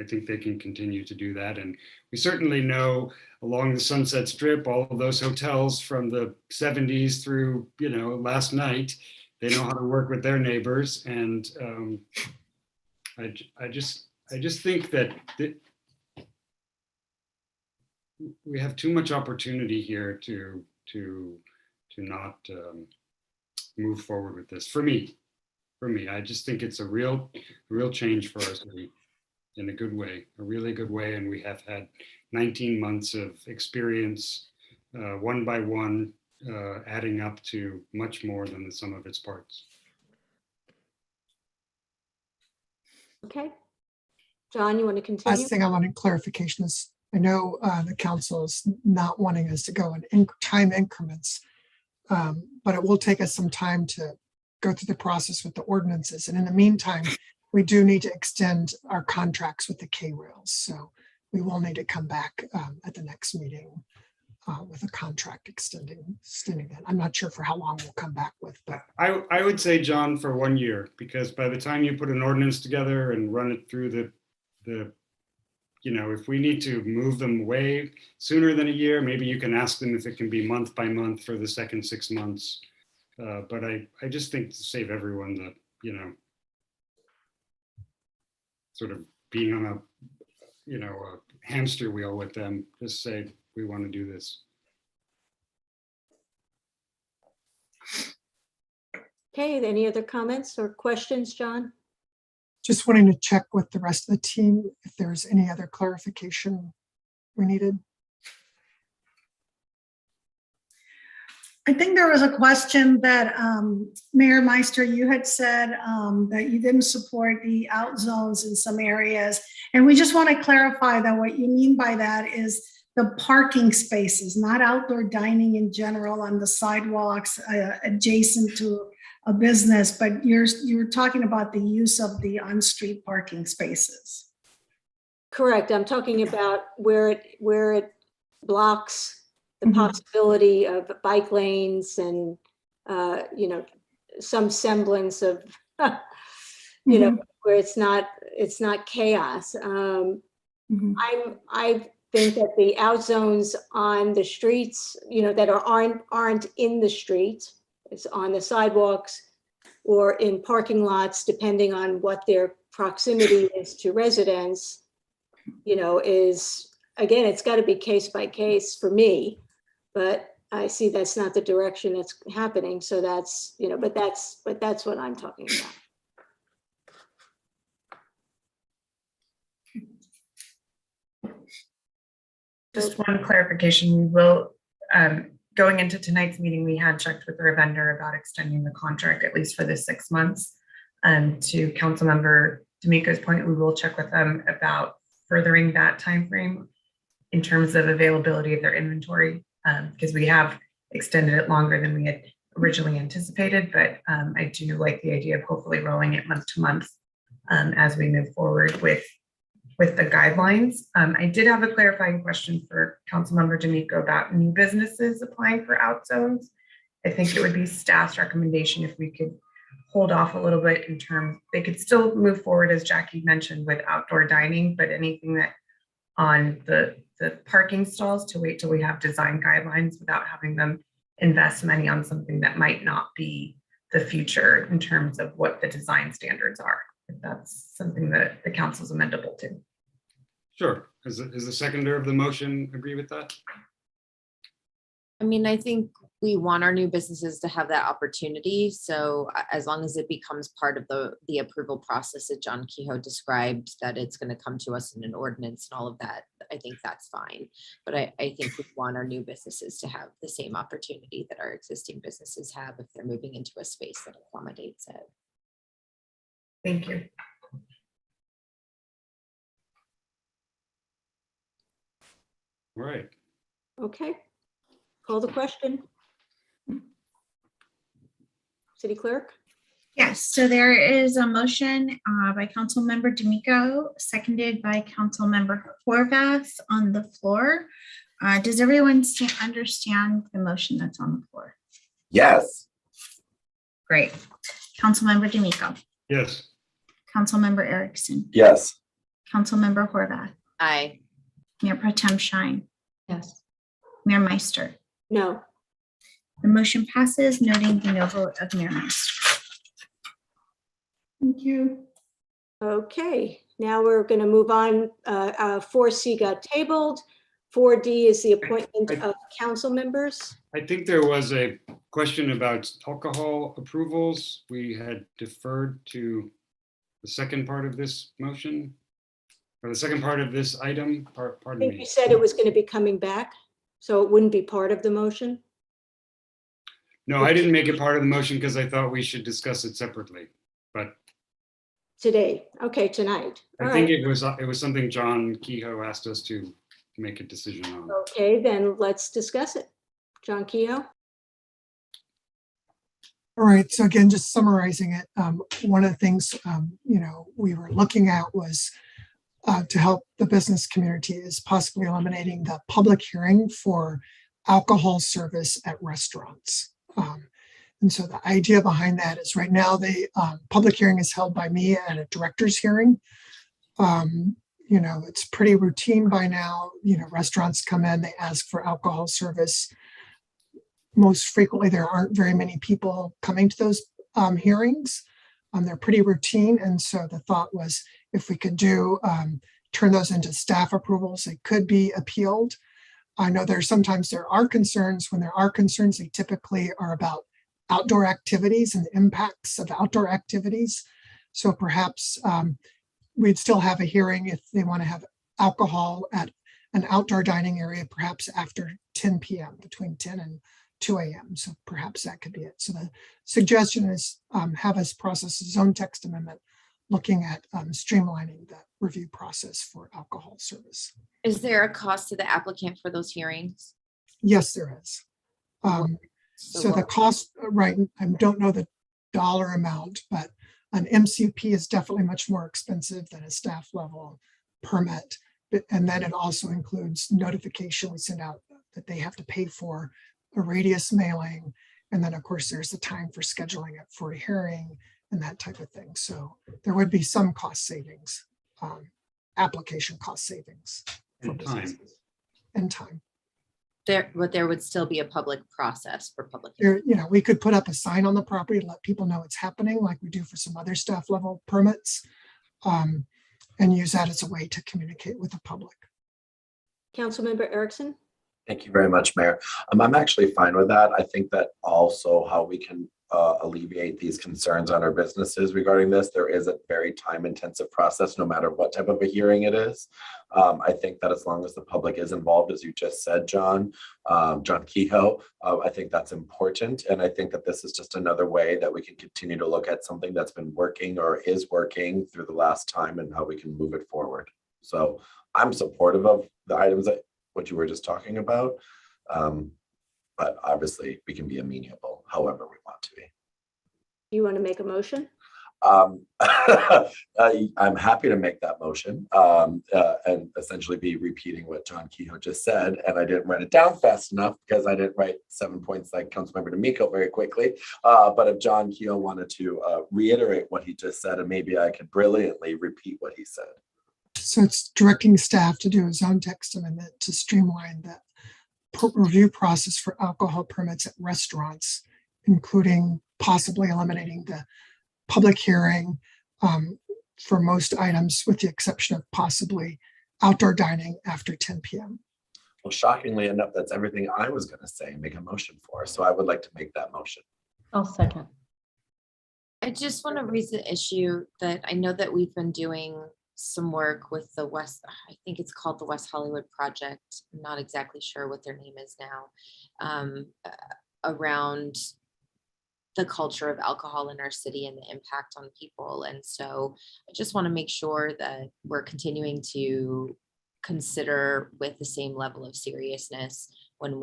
[SPEAKER 7] I think they can continue to do that. And we certainly know along the Sunset Strip, all of those hotels from the 70s through, last night, they know how to work with their neighbors. And I just think that we have too much opportunity here to not move forward with this. For me, I just think it's a real change for our city in a good way, a really good way. And we have had 19 months of experience, one by one, adding up to much more than the sum of its parts.
[SPEAKER 5] Okay. John, you want to continue?
[SPEAKER 23] Last thing I wanted clarification is, I know the council is not wanting us to go in time increments, but it will take us some time to go through the process with the ordinances. And in the meantime, we do need to extend our contracts with the K-rails. So we will need to come back at the next meeting with a contract extending that. I'm not sure for how long we'll come back with, but
[SPEAKER 7] I would say, John, for 1 year, because by the time you put an ordinance together and run it through the if we need to move them way sooner than a year, maybe you can ask them if it can be month by month for the second 6 months. But I just think to save everyone the, sort of being on a hamster wheel with them, just say, we want to do this.
[SPEAKER 5] Okay, any other comments or questions, John?
[SPEAKER 23] just wanting to check with the rest of the team if there's any other clarification we needed.
[SPEAKER 14] I think there was a question that Mayor Meister, you had said that you didn't support the out zones in some areas. And we just want to clarify that what you mean by that is the parking spaces, not outdoor dining in general on the sidewalks adjacent to a business, but you're talking about the use of the on-street parking spaces.
[SPEAKER 5] Correct. I'm talking about where it blocks the possibility of bike lanes and, you know, some semblance of, you know, where it's not chaos. I think that the out zones on the streets, you know, that aren't in the street, it's on the sidewalks or in parking lots, depending on what their proximity is to residents, you know, is, again, it's got to be case by case for me, but I see that's not the direction that's happening. So that's, you know, but that's what I'm talking about.
[SPEAKER 15] Just one clarification, we will, going into tonight's meeting, we had checked with our vendor about extending the contract at least for the 6 months. To Councilmember D'Amico's point, we will check with them about furthering that timeframe in terms of availability of their inventory, because we have extended it longer than we had originally anticipated, but I do like the idea of hopefully rolling it month to month as we move forward with the guidelines. I did have a clarifying question for Councilmember D'Amico about new businesses applying for out zones. I think it would be staff's recommendation if we could hold off a little bit in terms, they could still move forward, as Jackie mentioned, with outdoor dining, but anything that on the parking stalls to wait till we have design guidelines without having them invest money on something that might not be the future in terms of what the design standards are, if that's something that the council's amendable to.
[SPEAKER 7] Sure. Is the seconder of the motion agree with that?
[SPEAKER 3] I mean, I think we want our new businesses to have that opportunity. So as long as it becomes part of the approval process that John Kehoe described, that it's going to come to us in an ordinance and all of that, I think that's fine. But I think we want our new businesses to have the same opportunity that our existing businesses have if they're moving into a space that accommodates it.
[SPEAKER 15] Thank you.
[SPEAKER 7] All right.
[SPEAKER 5] Okay. Call the question. City Clerk?
[SPEAKER 1] Yes, so there is a motion by Councilmember D'Amico, seconded by Councilmember Horvath on the floor. Does everyone understand the motion that's on the floor?
[SPEAKER 8] Yes.
[SPEAKER 1] Great. Councilmember D'Amico.
[SPEAKER 7] Yes.
[SPEAKER 1] Councilmember Erickson.
[SPEAKER 8] Yes.
[SPEAKER 1] Councilmember Horvath.
[SPEAKER 3] Aye.
[SPEAKER 1] Mayor Pro Tem Shine.
[SPEAKER 10] Yes.
[SPEAKER 1] Mayor Meister.
[SPEAKER 5] No.
[SPEAKER 1] The motion passes, noting the no vote of Mayor Meister.
[SPEAKER 14] Thank you.
[SPEAKER 5] Okay, now we're going to move on. 4C got tabled. 4D is the appointment of council members.
[SPEAKER 7] I think there was a question about alcohol approvals. We had deferred to the second part of this motion, or the second part of this item.
[SPEAKER 5] I
[SPEAKER 7] Pardon
[SPEAKER 5] think
[SPEAKER 7] me.
[SPEAKER 5] you said it was going to be coming back, so it wouldn't be part of the motion.
[SPEAKER 7] No, I didn't make it part of the motion because I thought we should discuss it separately, but
[SPEAKER 5] Today, okay, tonight. All
[SPEAKER 7] I think
[SPEAKER 5] right.
[SPEAKER 7] it was something John Kehoe asked us to make a decision on.
[SPEAKER 5] Okay, then let's discuss it. John Kehoe?
[SPEAKER 23] All right, so again, just summarizing it, one of the things, we were looking at was to help the business community is possibly eliminating the public hearing for alcohol service at restaurants. And so the idea behind that is right now the public hearing is held by me at a director's hearing. It's pretty routine by now. Restaurants come in, they ask for alcohol service. Most frequently, there aren't very many people coming to those hearings. They're pretty routine. And so the thought was if we could turn those into staff approvals, they could be appealed. I know sometimes there are concerns. When there are concerns, they typically are about outdoor activities and the impacts of outdoor activities. So perhaps we'd still have a hearing if they want to have alcohol at an outdoor dining area, perhaps after 10 p.m., between 10 and 2 a.m. So perhaps that could be it. So the suggestion is have us process a zone text amendment looking at streamlining the review process for alcohol service.
[SPEAKER 3] Is there a cost to the applicant for those hearings?
[SPEAKER 23] Yes, there is. So the cost, right, I don't know the dollar amount, but an MCP is definitely much more expensive than a staff level permit. And then it also includes notification we send out that they have to pay for, a radius mailing. And then of course there's the time for scheduling it for a hearing and that type of thing. So there would be some cost savings, application cost savings for businesses and time.
[SPEAKER 3] But there would still be a public process for public.
[SPEAKER 23] There, we could put up a sign on the property to let people know it's happening, like we do for some other staff level permits, and use that as a way to communicate with the public.
[SPEAKER 5] Councilmember Erickson?
[SPEAKER 8] Thank you very much, Mayor. I'm actually fine with that. I think that also how we can alleviate these concerns on our businesses regarding this. There is a very time-intensive process, no matter what type of a hearing it is. I think that as long as the public is involved, as you just said, John Kehoe, I think that's important. And I think that this is just another way that we can continue to look at something that's been working or is working through the last time and how we can move it forward. So I'm supportive of the items that what you were just talking about. But obviously we can be amenable however we want to be.
[SPEAKER 5] You want to make a motion?
[SPEAKER 8] I'm happy to make that motion and essentially be repeating what John Kehoe just said. And I didn't write it down fast enough because I didn't write 7 points like Councilmember D'Amico very quickly. But if John Kehoe wanted to reiterate what he just said, and maybe I could brilliantly repeat what he said.
[SPEAKER 23] So it's directing staff to do a zone text amendment to streamline the review process for alcohol permits at restaurants, including possibly eliminating the public hearing for most items, with the exception of possibly outdoor dining after 10 p.m.
[SPEAKER 8] Well, shockingly enough, that's everything I was going to say and make a motion for. So I would like to make that motion.
[SPEAKER 10] I'll second.
[SPEAKER 3] I just want to raise the issue that I know that we've been doing some work with the West, I think it's called the West Hollywood Project. I'm not exactly sure what their name is now, around the culture of alcohol in our city and the impact on people. And so I just want to make sure that we're continuing to consider with the same level of seriousness when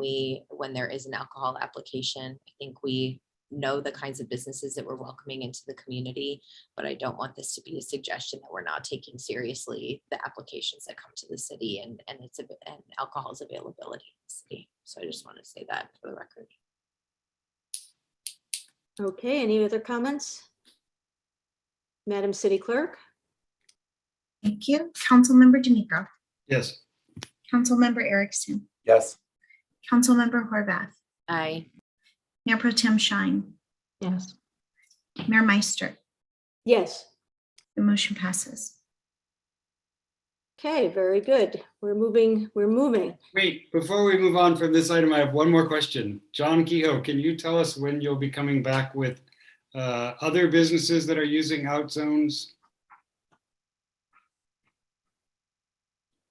[SPEAKER 3] there is an alcohol application. I think we know the kinds of businesses that we're welcoming into the community, but I don't want this to be a suggestion that we're not taking seriously the applications that come to the city and alcohol's availability in the city. So I just want to say that for the record.
[SPEAKER 5] Okay, any other comments? Madam City Clerk?
[SPEAKER 1] Thank you. Councilmember D'Amico.
[SPEAKER 7] Yes.
[SPEAKER 1] Councilmember Erickson.
[SPEAKER 8] Yes.
[SPEAKER 1] Councilmember Horvath.
[SPEAKER 3] Aye.
[SPEAKER 1] Mayor Pro Tem Shine.
[SPEAKER 10] Yes.
[SPEAKER 1] Mayor Meister.
[SPEAKER 5] Yes.
[SPEAKER 1] The motion passes.
[SPEAKER 5] Okay, very good. We're moving.
[SPEAKER 7] Wait, before we move on from this item, I have one more question. John Kehoe, can you tell us when you'll be coming back with other businesses that are using out zones?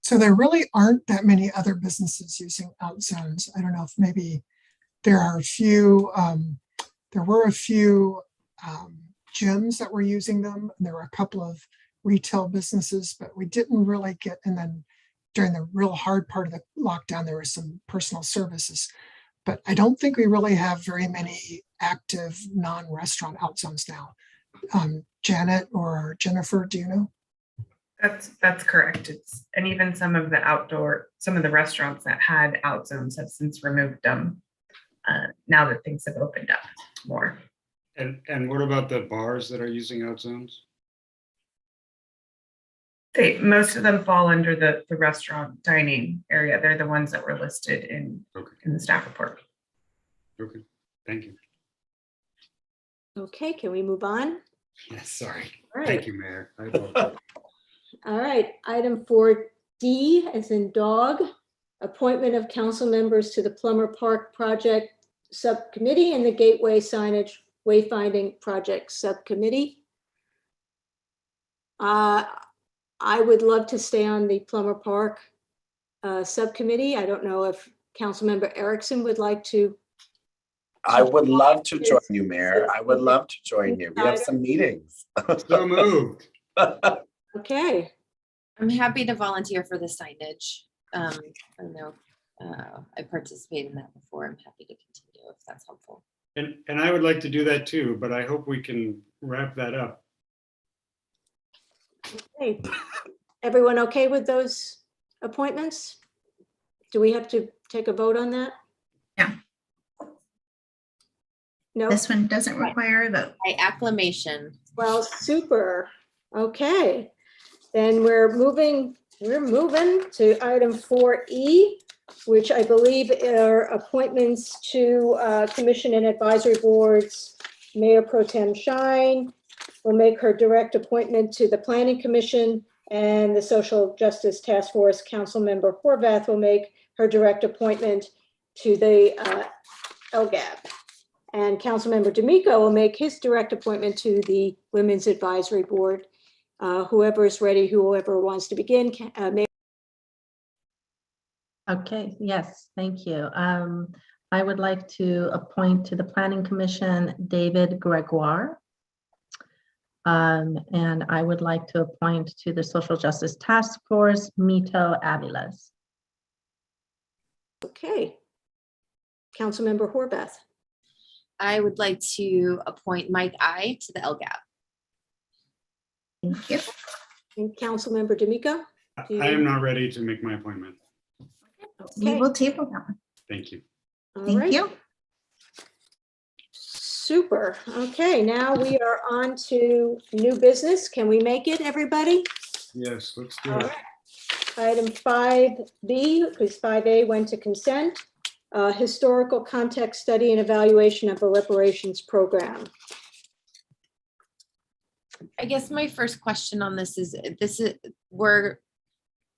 [SPEAKER 23] So there really aren't that many other businesses using out zones. I don't know if maybe there are a few, there were a few gyms that were using them. And there were a couple of retail businesses, but we didn't really get, and then during the real hard part of the lockdown, there were some personal services. But I don't think we really have very many active non-restaurant out zones now. Janet or Jennifer, do you know?
[SPEAKER 15] That's correct. And even some of the restaurants that had out zones have since removed them now that things have opened up more.
[SPEAKER 7] And what about the bars that are using out zones?
[SPEAKER 15] Most of them fall under the restaurant dining area. They're the ones that were listed in the staff report.
[SPEAKER 7] Okay, thank you.
[SPEAKER 5] Okay, can we move on?
[SPEAKER 7] Yes, sorry.
[SPEAKER 5] All right.
[SPEAKER 7] Thank you, Mayor. I apologize.
[SPEAKER 5] All right, item 4D as in dog, appointment of council members to the Plummer Park Project Subcommittee and the Gateway Signage Wayfinding Project Subcommittee. I would love to stay on the Plummer Park Subcommittee. I don't know if Councilmember Erickson would like to.
[SPEAKER 8] I would love to join you, Mayor. I would love to join you. We have some meetings.
[SPEAKER 7] So moved.
[SPEAKER 5] Okay.
[SPEAKER 3] I'm happy to volunteer for the signage. I know I participated in that before. I'm happy to continue if that's helpful.
[SPEAKER 7] And I would like to do that too, but I hope we can wrap that up.
[SPEAKER 5] Okay. Everyone okay with those appointments? Do we have to take a vote on that?
[SPEAKER 1] Yeah.
[SPEAKER 5] No.
[SPEAKER 1] This one doesn't require a vote.
[SPEAKER 3] By acclamation.
[SPEAKER 5] Well, super. Okay. Then we're moving to item 4E, which I believe are appointments to commission and advisory boards. Mayor Pro Tem Shine will make her direct appointment to the Planning Commission, and the Social Justice Task Force Councilmember Horvath will make her direct appointment to the LGAB. And Councilmember D'Amico will make his direct appointment to the Women's Advisory Board. Whoever is ready, whoever wants to begin.
[SPEAKER 10] Okay, yes, thank you. I would like to appoint to the Planning Commission David Gregoire. And I would like to appoint to the Social Justice Task Force Mito Aviles.
[SPEAKER 5] Okay. Councilmember Horvath.
[SPEAKER 3] I would like to appoint Mike I to the LGAB.
[SPEAKER 1] Thank you.
[SPEAKER 5] And Councilmember D'Amico?
[SPEAKER 7] I am not ready to make my appointment.
[SPEAKER 1] We will table that one.
[SPEAKER 7] Thank you.
[SPEAKER 1] Thank you.
[SPEAKER 5] Super. Okay, now we are on to new business. Can we make it, everybody?
[SPEAKER 7] Yes, let's do
[SPEAKER 5] All
[SPEAKER 7] it.
[SPEAKER 5] right. Item 5B, because 5A went to consent. Historical context study and evaluation of a reparations program.
[SPEAKER 3] I guess my first question on this is where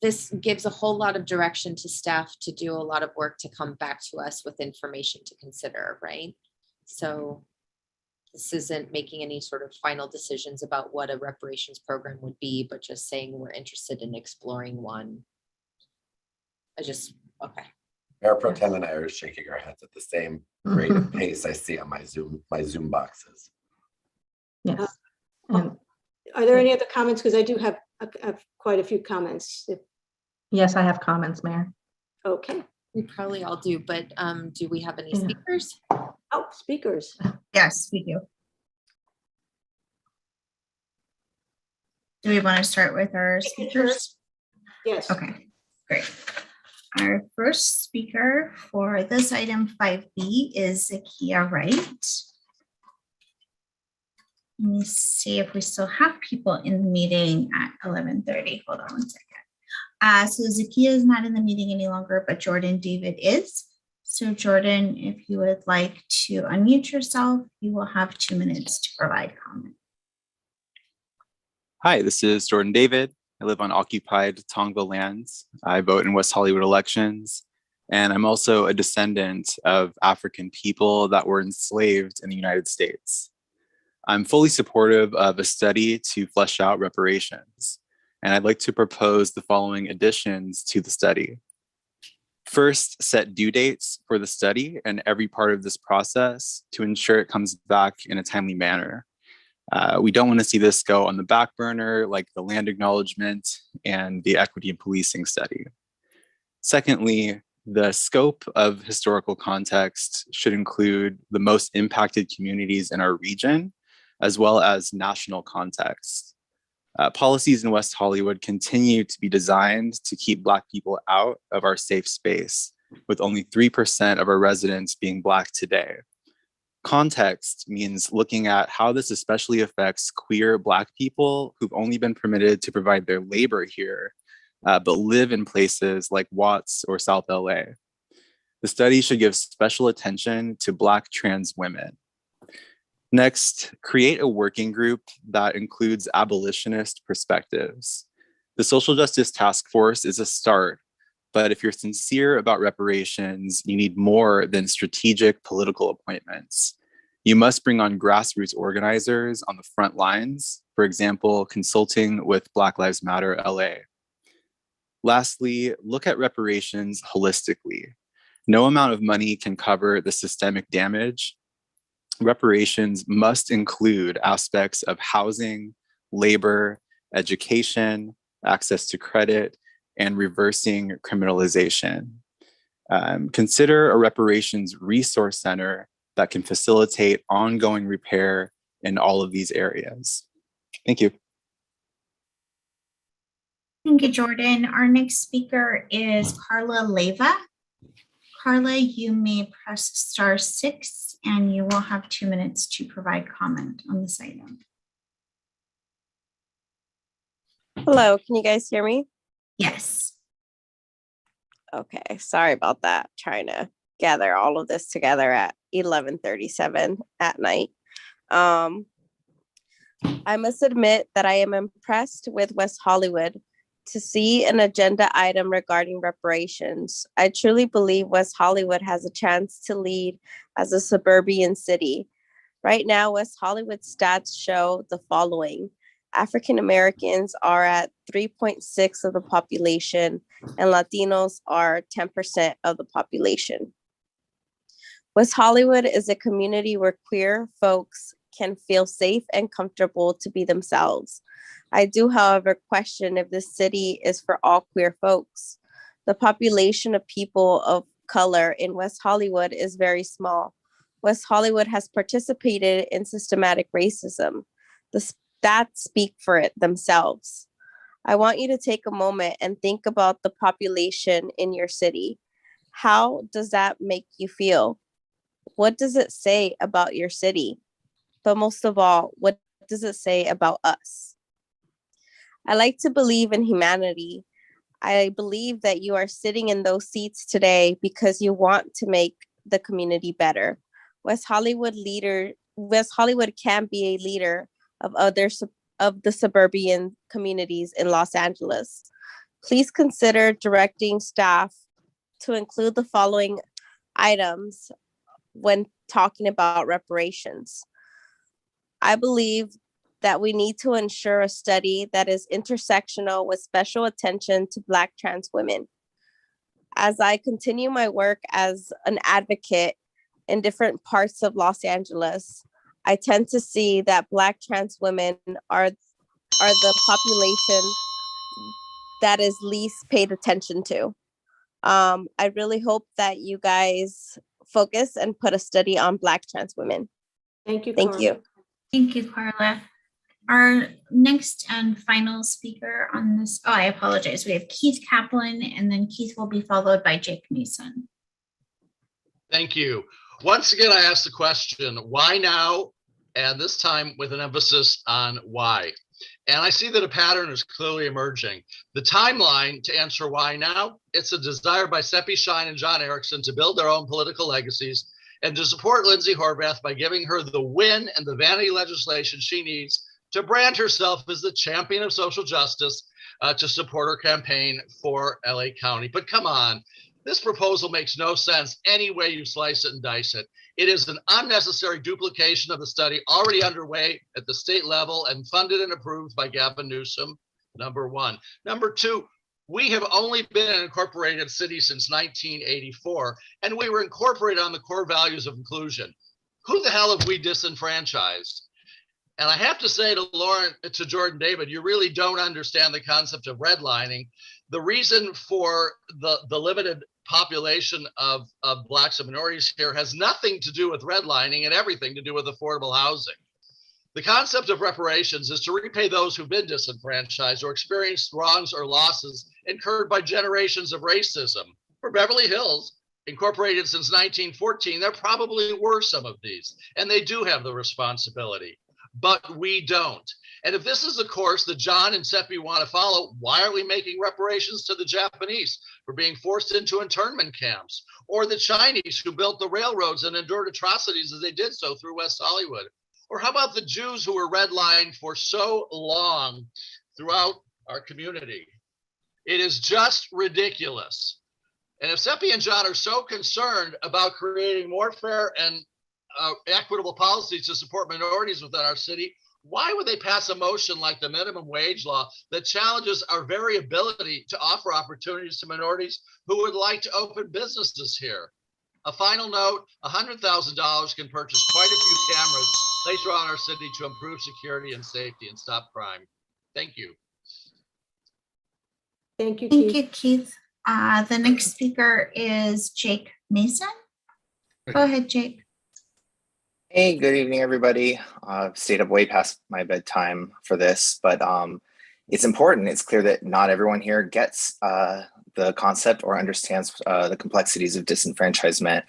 [SPEAKER 3] this gives a whole lot of direction to staff to do a lot of work to come back to us with information to consider, right? So this isn't making any sort of final decisions about what a reparations program would be, but just saying we're interested in exploring one. Okay.
[SPEAKER 8] Mayor Pro Tem and I are shaking our heads at the same rate of pace I see on my Zoom boxes.
[SPEAKER 10] Yes.
[SPEAKER 5] Are there any other comments? Because I do have quite a few comments.
[SPEAKER 10] Yes, I have comments, Mayor.
[SPEAKER 5] Okay.
[SPEAKER 3] We probably all do, but do we have any speakers?
[SPEAKER 5] Oh, speakers.
[SPEAKER 1] Yes, we do. Do we want to start with our speakers?
[SPEAKER 5] Yes.
[SPEAKER 1] Okay, great. Our first speaker for this item 5B is Zakia Wright. Let me see if we still have people in the meeting at 11:30. Hold on one second. So Zakia is not in the meeting any longer, but Jordan David is. So Jordan, if you would like to unmute yourself, you will have 2 minutes to provide comment.
[SPEAKER 12] Hi, this is Jordan David. I live on occupied Tongva lands. I vote in West Hollywood elections. And I'm also a descendant of African people that were enslaved in the United States. I'm fully supportive of a study to flesh out reparations. And I'd like to propose the following additions to the study. First, set due dates for the study and every part of this process to ensure it comes back in a timely manner. We don't want to see this go on the back burner like the land acknowledgement and the equity and policing study. Secondly, the scope of historical context should include the most impacted communities in our region, as well as national context. Policies in West Hollywood continue to be designed to keep Black people out of our safe space, with only 3% of our residents being Black today. Context means looking at how this especially affects queer Black people who've only been permitted to provide their labor here, but live in places like Watts or South LA. The study should give special attention to Black trans women. Next, create a working group that includes abolitionist perspectives. The Social Justice Task Force is a start, but if you're sincere about reparations, you need more than strategic political appointments. You must bring on grassroots organizers on the front lines, for example, consulting with Black Lives Matter LA. Lastly, look at reparations holistically. No amount of money can cover the systemic damage. Reparations must include aspects of housing, labor, education, access to credit, and reversing criminalization. Consider a reparations resource center that can facilitate ongoing repair in all of these areas. Thank you.
[SPEAKER 1] Thank you, Jordan. Our next speaker is Carla Leva. Carla, you may press *6 and you will have 2 minutes to provide comment on this item.
[SPEAKER 11] Hello, can you guys hear me?
[SPEAKER 1] Yes.
[SPEAKER 11] Okay, sorry about that. Trying to gather all of this together at 11:37 at night. I must admit that I am impressed with West Hollywood to see an agenda item regarding reparations. I truly believe West Hollywood has a chance to lead as a suburban city. Right now, West Hollywood stats show the following. African Americans are at 3.6% of the population, and Latinos are 10% of the population. West Hollywood is a community where queer folks can feel safe and comfortable to be themselves. I do, however, question if this city is for all queer folks. The population of people of color in West Hollywood is very small. West Hollywood has participated in systematic racism. The stats speak for it themselves. I want you to take a moment and think about the population in your city. How does that make you feel? What does it say about your city? But most of all, what does it say about us? I like to believe in humanity. I believe that you are sitting in those seats today because you want to make the community better. West Hollywood can be a leader of the suburban communities in Los Angeles. Please consider directing staff to include the following items when talking about reparations. I believe that we need to ensure a study that is intersectional with special attention to Black trans women. As I continue my work as an advocate in different parts of Los Angeles, I tend to see that Black trans women are the population that is least paid attention to. I really hope that you guys focus and put a study on Black trans women.
[SPEAKER 5] Thank you,
[SPEAKER 11] Thank
[SPEAKER 5] Carla.
[SPEAKER 11] you.
[SPEAKER 1] Thank you, Carla. Our next and final speaker on this, I apologize. We have Keith Kaplan, and then Keith will be followed by Jake Mason.
[SPEAKER 21] Thank you. Once again, I asked the question, why now? And this time with an emphasis on why. And I see that a pattern is clearly emerging. The timeline to answer why now, it's a desire by Seppi Shine and John Erickson to build their own political legacies and to support Lindsay Horvath by giving her the win and the vanity legislation she needs to brand herself as the champion of social justice to support her campaign for LA County. But come on, this proposal makes no sense any way you slice it and dice it. It is an unnecessary duplication of the study already underway at the state level and funded and approved by Gavin Newsom, number one. Number two, we have only been an incorporated city since 1984, and we were incorporated on the core values of inclusion. Who the hell have we disenfranchised? And I have to say to Jordan David, you really don't understand the concept of redlining. The reason for the limited population of Blacks and minorities here has nothing to do with redlining and everything to do with affordable housing. The concept of reparations is to repay those who've been disenfranchised or experienced wrongs or losses incurred by generations of racism. For Beverly Hills, incorporated since 1914, there probably were some of these, and they do have the responsibility, but we don't. And if this is the course that John and Seppi want to follow, why are we making reparations to the Japanese for being forced into internment camps, or the Chinese who built the railroads and endured atrocities as they did so through West Hollywood? Or how about the Jews who were redlined for so long throughout our community? It is just ridiculous. And if Seppi and John are so concerned about creating more fair and equitable policies to support minorities within our city, why would they pass a motion like the minimum wage law that challenges our very ability to offer opportunities to minorities who would like to open businesses here? A final note, $100,000 can purchase quite a few cameras placed around our city to improve security and safety and stop crime. Thank you.
[SPEAKER 5] Thank you,
[SPEAKER 1] Keith. Thank you, Keith. The next speaker is Jake Mason. Go ahead, Jake.
[SPEAKER 16] Hey, good evening, everybody. I've stayed up way past my bedtime for this, but
[SPEAKER 6] it's important. It's clear that not everyone here gets the concept or understands the complexities of disenfranchisement.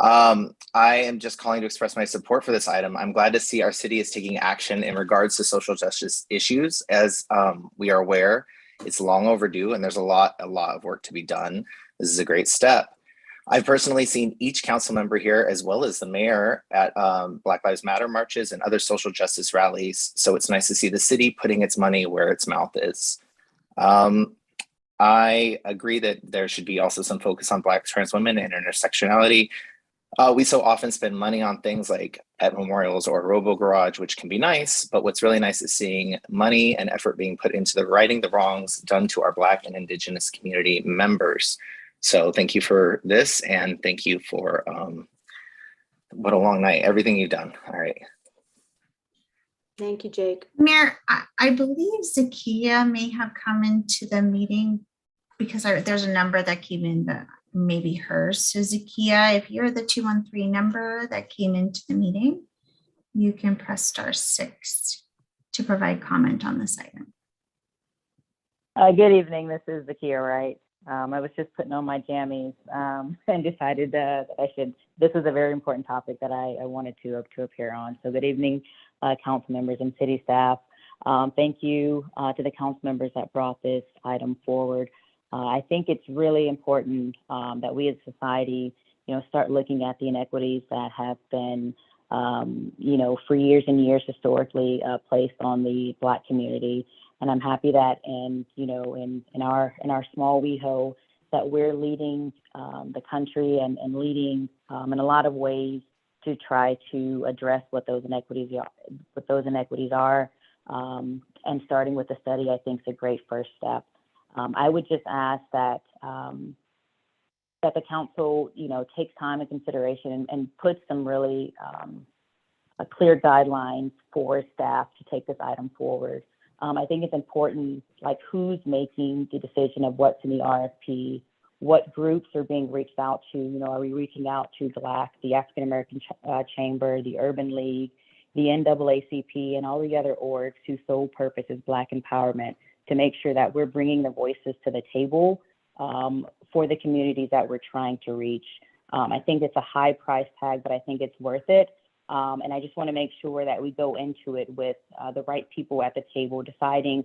[SPEAKER 6] I am just calling to express my support for this item. I'm glad to see our city is taking action in regards to social justice issues. As we are aware, it's long overdue and there's a lot of work to be done. This is a great step. I've personally seen each council member here, as well as the mayor, at Black Lives Matter marches and other social justice rallies. So it's nice to see the city putting its money where its mouth is. I agree that there should be also some focus on Black trans women and intersectionality. We so often spend money on things like pet memorials or Robo Garage, which can be nice, but what's really nice is seeing money and effort being put into the righting the wrongs done to our Black and Indigenous community members. So thank you for this, and thank you for what a long night, everything you've done. All right.
[SPEAKER 5] Thank you, Jake.
[SPEAKER 1] Mayor, I believe Zakia may have come into the meeting because there's a number that came in that maybe hers. So Zakia, if you're the 213 number that came into the meeting, you can press *6 to provide comment on this item.
[SPEAKER 13] Good evening, this is Zakia Wright. I was just putting on my jammies and decided that this was a very important topic that I wanted to appear on. So good evening, council members and city staff. Thank you to the council members that brought this item forward. I think it's really important that we as a society, start looking at the inequities that have been, for years and years historically placed on the Black community. And I'm happy that in our small WeHo that we're leading the country and leading in a lot of ways to try to address what those inequities are. And starting with the study, I think is a great first step. I would just ask that the council, takes time and consideration and puts some really clear guidelines for staff to take this item forward. I think it's important, like who's making the decision of what's in the RFP, what groups are being reached out to. Are we reaching out to the African American Chamber, the Urban League, the NAACP, and all the other orgs whose sole purpose is Black empowerment, to make sure that we're bringing the voices to the table for the communities that we're trying to reach. I think it's a high price tag, but I think it's worth it. And I just want to make sure that we go into it with the right people at the table, deciding,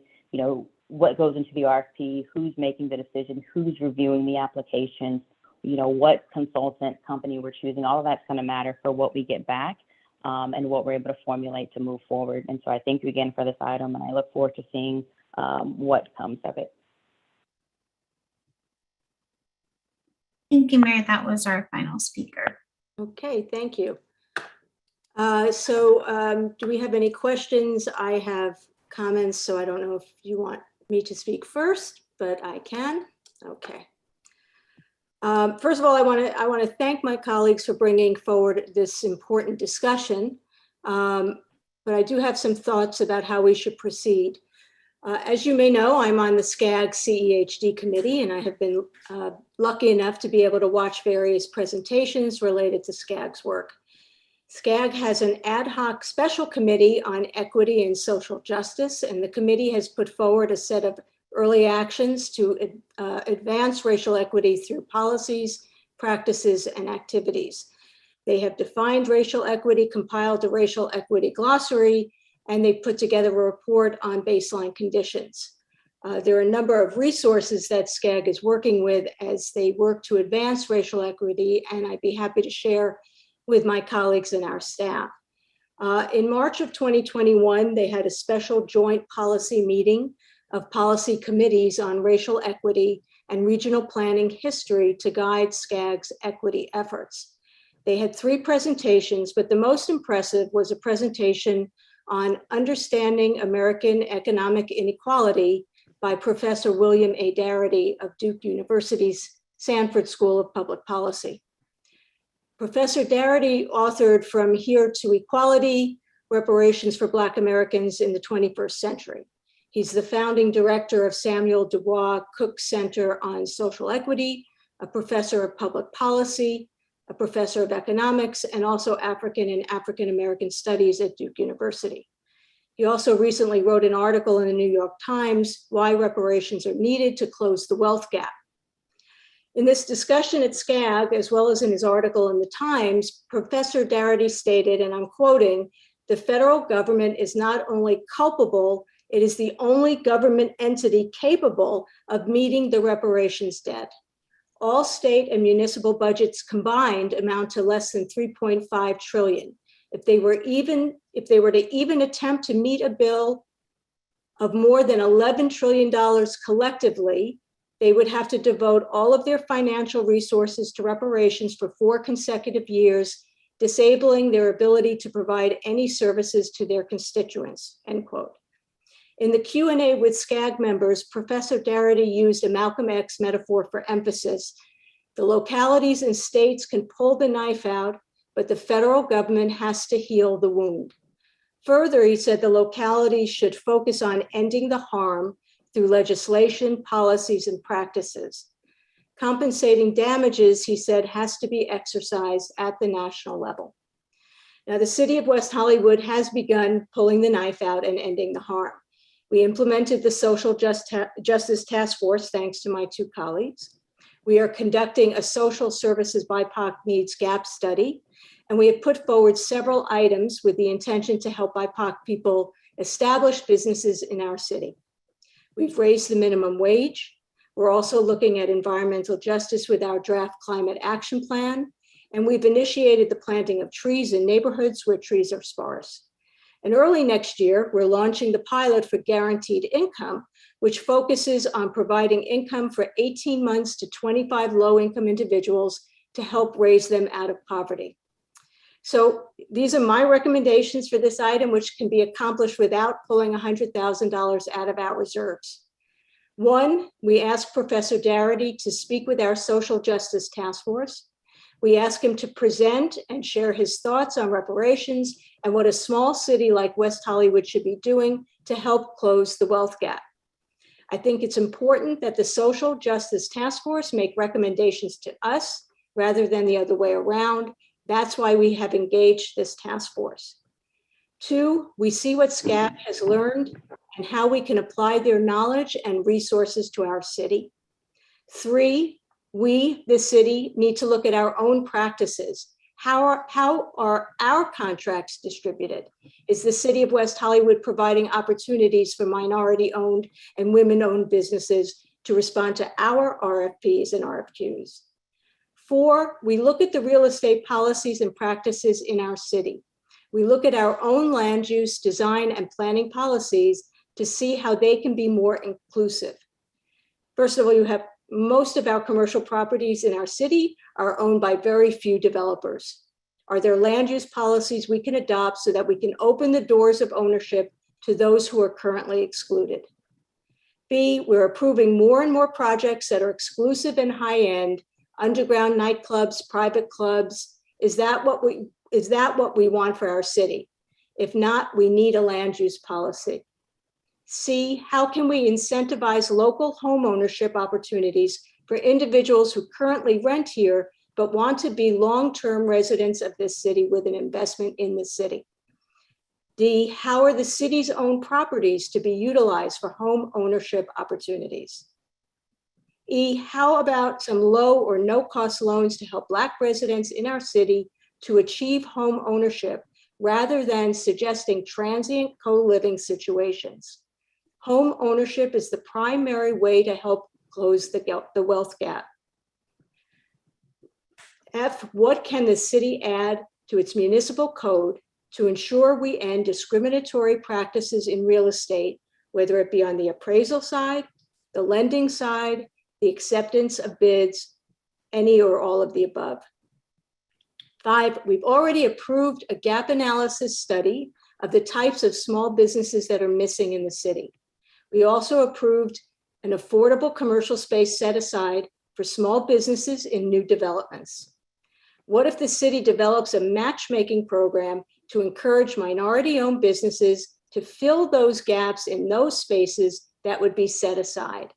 [SPEAKER 13] what goes into the RFP, who's making the decision, who's reviewing the applications, what consultant company we're choosing. All of that's going to matter for what we get back and what we're able to formulate to move forward. And so I thank you again for this item, and I look forward to seeing what comes of it.
[SPEAKER 1] Thank you, Mary. That was our final speaker.
[SPEAKER 5] Okay, thank you. Do we have any questions? I have comments, so I don't know if you want me to speak first, but I can. Okay. First of all, I want to thank my colleagues for bringing forward this important discussion, but I do have some thoughts about how we should proceed. As you may know, I'm on the SCAG CEHD committee, and I have been lucky enough to be able to watch various presentations related to SCAG's work. SCAG has an ad hoc special committee on equity and social justice, and the committee has put forward a set of early actions to advance racial equity through policies, practices, and activities. They have defined racial equity, compiled a racial equity glossary, and they put together a report on baseline conditions. There are a number of resources that SCAG is working with as they work to advance racial equity, and I'd be happy to share with my colleagues and our staff. In March of 2021, they had a special joint policy meeting of policy committees on racial equity and regional planning history to guide SCAG's equity efforts. They had 3 presentations, but the most impressive was a presentation on Understanding American Economic Inequality by Professor William A. Darity of Duke University's Sanford School of Public Policy. Professor Darity authored From Here to Equality, Reparations for Black Americans in the 21st Century. He's the founding director of Samuel Dubois Cook Center on Social Equity, a professor of public policy, a professor of economics, and also African and African American studies at Duke University. He also recently wrote an article in the New York Times, Why Reparations Are Needed to Close the Wealth Gap. In this discussion at SCAG, as well as in his article in the Times, Professor Darity stated, and I'm quoting, "The federal government is not only culpable, it is the only government entity capable of meeting the reparations debt. All state and municipal budgets combined amount to less than 3.5 trillion. If they were to even attempt to meet a bill of more than $11 trillion collectively, they would have to devote all of their financial resources to reparations for 4 consecutive years, disabling their ability to provide any services to their constituents," end quote. In the Q&A with SCAG members, Professor Darity used a Malcolm X metaphor for emphasis. The localities and states can pull the knife out, but the federal government has to heal the wound. Further, he said the localities should focus on ending the harm through legislation, policies, and practices. Compensating damages, he said, has to be exercised at the national level. Now, the city of West Hollywood has begun pulling the knife out and ending the harm. We implemented the Social Justice Task Force, thanks to my 2 colleagues. We are conducting a social services BIPOC needs gap study, and we have put forward several items with the intention to help BIPOC people establish businesses in our city. We've raised the minimum wage. We're also looking at environmental justice with our draft climate action plan, and we've initiated the planting of trees in neighborhoods where trees are sparse. And early next year, we're launching the pilot for guaranteed income, which focuses on providing income for 18 months to 25 low-income individuals to help raise them out of poverty. So these are my recommendations for this item, which can be accomplished without pulling $100,000 out of our reserves. 1, we ask Professor Darity to speak with our Social Justice Task Force. We ask him to present and share his thoughts on reparations and what a small city like West Hollywood should be doing to help close the wealth gap. I think it's important that the Social Justice Task Force make recommendations to us rather than the other way around. That's why we have engaged this task force. 2, we see what SCAG has learned and how we can apply their knowledge and resources to our city. 3, we, the city, need to look at our own practices. How are our contracts distributed? Is the city of West Hollywood providing opportunities for minority-owned and women-owned businesses to respond to our RFPs and RFQs? 4, we look at the real estate policies and practices in our city. We look at our own land use, design, and planning policies to see how they can be more inclusive. First of all, you have most of our commercial properties in our city are owned by very few developers. Are there land use policies we can adopt so that we can open the doors of ownership to those who are currently excluded? B, we're approving more and more projects that are exclusive and high-end, underground nightclubs, private clubs. Is that what we want for our city? If not, we need a land use policy. C, how can we incentivize local home ownership opportunities for individuals who currently rent here but want to be long-term residents of this city with an investment in the city? D, how are the city's own properties to be utilized for home ownership opportunities? E, how about some low or no-cost loans to help Black residents in our city to achieve home ownership rather than suggesting transient co-living situations? Home ownership is the primary way to help close the wealth gap. F, what can the city add to its municipal code to ensure we end discriminatory practices in real estate, whether it be on the appraisal side, the lending side, the acceptance of bids, any or all of the above? 5, we've already approved a gap analysis study of the types of small businesses that are missing in the city. We also approved an affordable commercial space set aside for small businesses in new developments. What if the city develops a matchmaking program to encourage minority-owned businesses to fill those gaps in those spaces that would be set aside?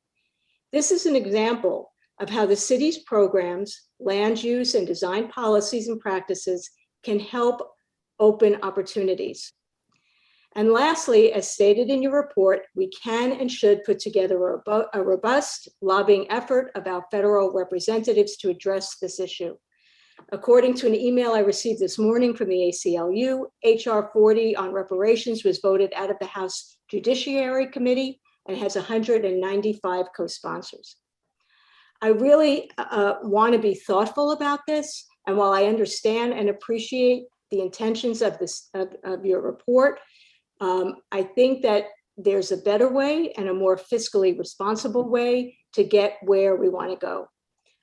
[SPEAKER 5] This is an example of how the city's programs, land use, and design policies and practices can help open opportunities. And lastly, as stated in your report, we can and should put together a robust lobbying effort of our federal representatives to address this issue. According to an email I received this morning from the ACLU, HR 40 on reparations was voted out of the House Judiciary Committee and has 195 co-sponsors. I really want to be thoughtful about this. And while I understand and appreciate the intentions of your report, I think that there's a better way and a more fiscally responsible way to get where we want to go.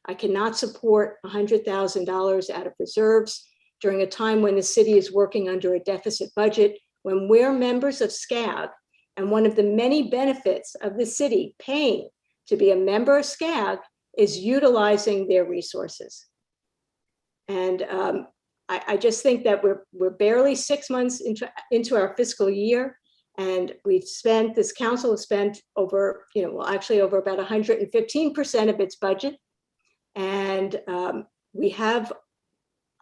[SPEAKER 5] I cannot support $100,000 out of reserves during a time when the city is working under a deficit budget, when we're members of SCAG, and one of the many benefits of the city paying to be a member of SCAG is utilizing their resources. And I just think that we're barely 6 months into our fiscal year, and this council has spent over, actually over about 115% of its budget. And we have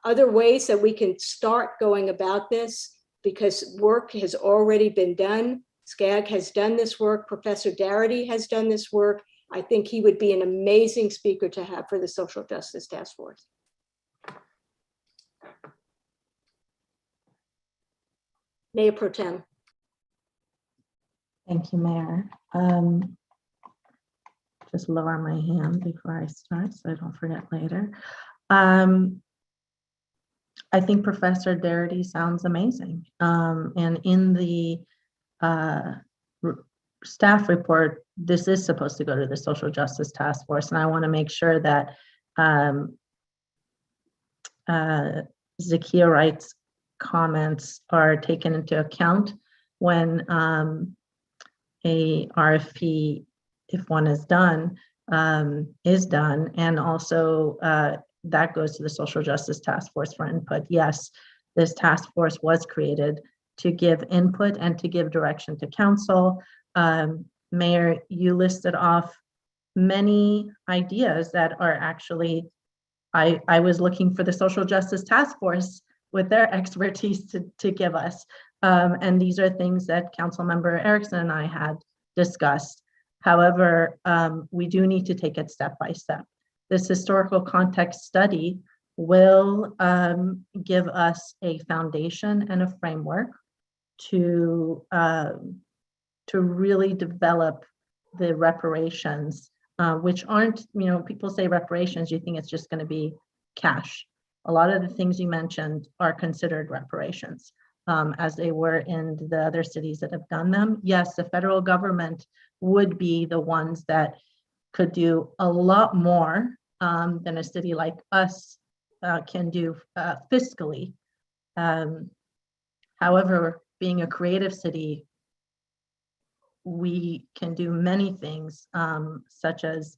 [SPEAKER 5] other ways that we can start going about this because work has already been done. SCAG has done this work. Professor Darity has done this work. I think he would be an amazing speaker to have for the Social Justice Task Force. Mayor Pro Tem.
[SPEAKER 10] Thank you, Mayor. Just lower my hand before I start so I don't forget later. I think Professor Darity sounds amazing. And in the staff report, this is supposed to go to the Social Justice Task Force. And I want to make sure that Zakia Wright's comments are taken into account when a RFP, if one is done, and also that goes to the Social Justice Task Force for input. Yes, this task force was created to give input and to give direction to council. Mayor, you listed off many ideas that are actually, I was looking for the Social Justice Task Force with their expertise to give us. And these are things that Councilmember Erickson and I had discussed. However, we do need to take it step by step. This historical context study will give us a foundation and a framework to really develop the reparations, which aren't, people say reparations, you think it's just going to be cash. A lot of the things you mentioned are considered reparations, as they were in the other cities that have done them. Yes, the federal government would be the ones that could do a lot more than a city like us can do fiscally. However, being a creative city, we can do many things, such as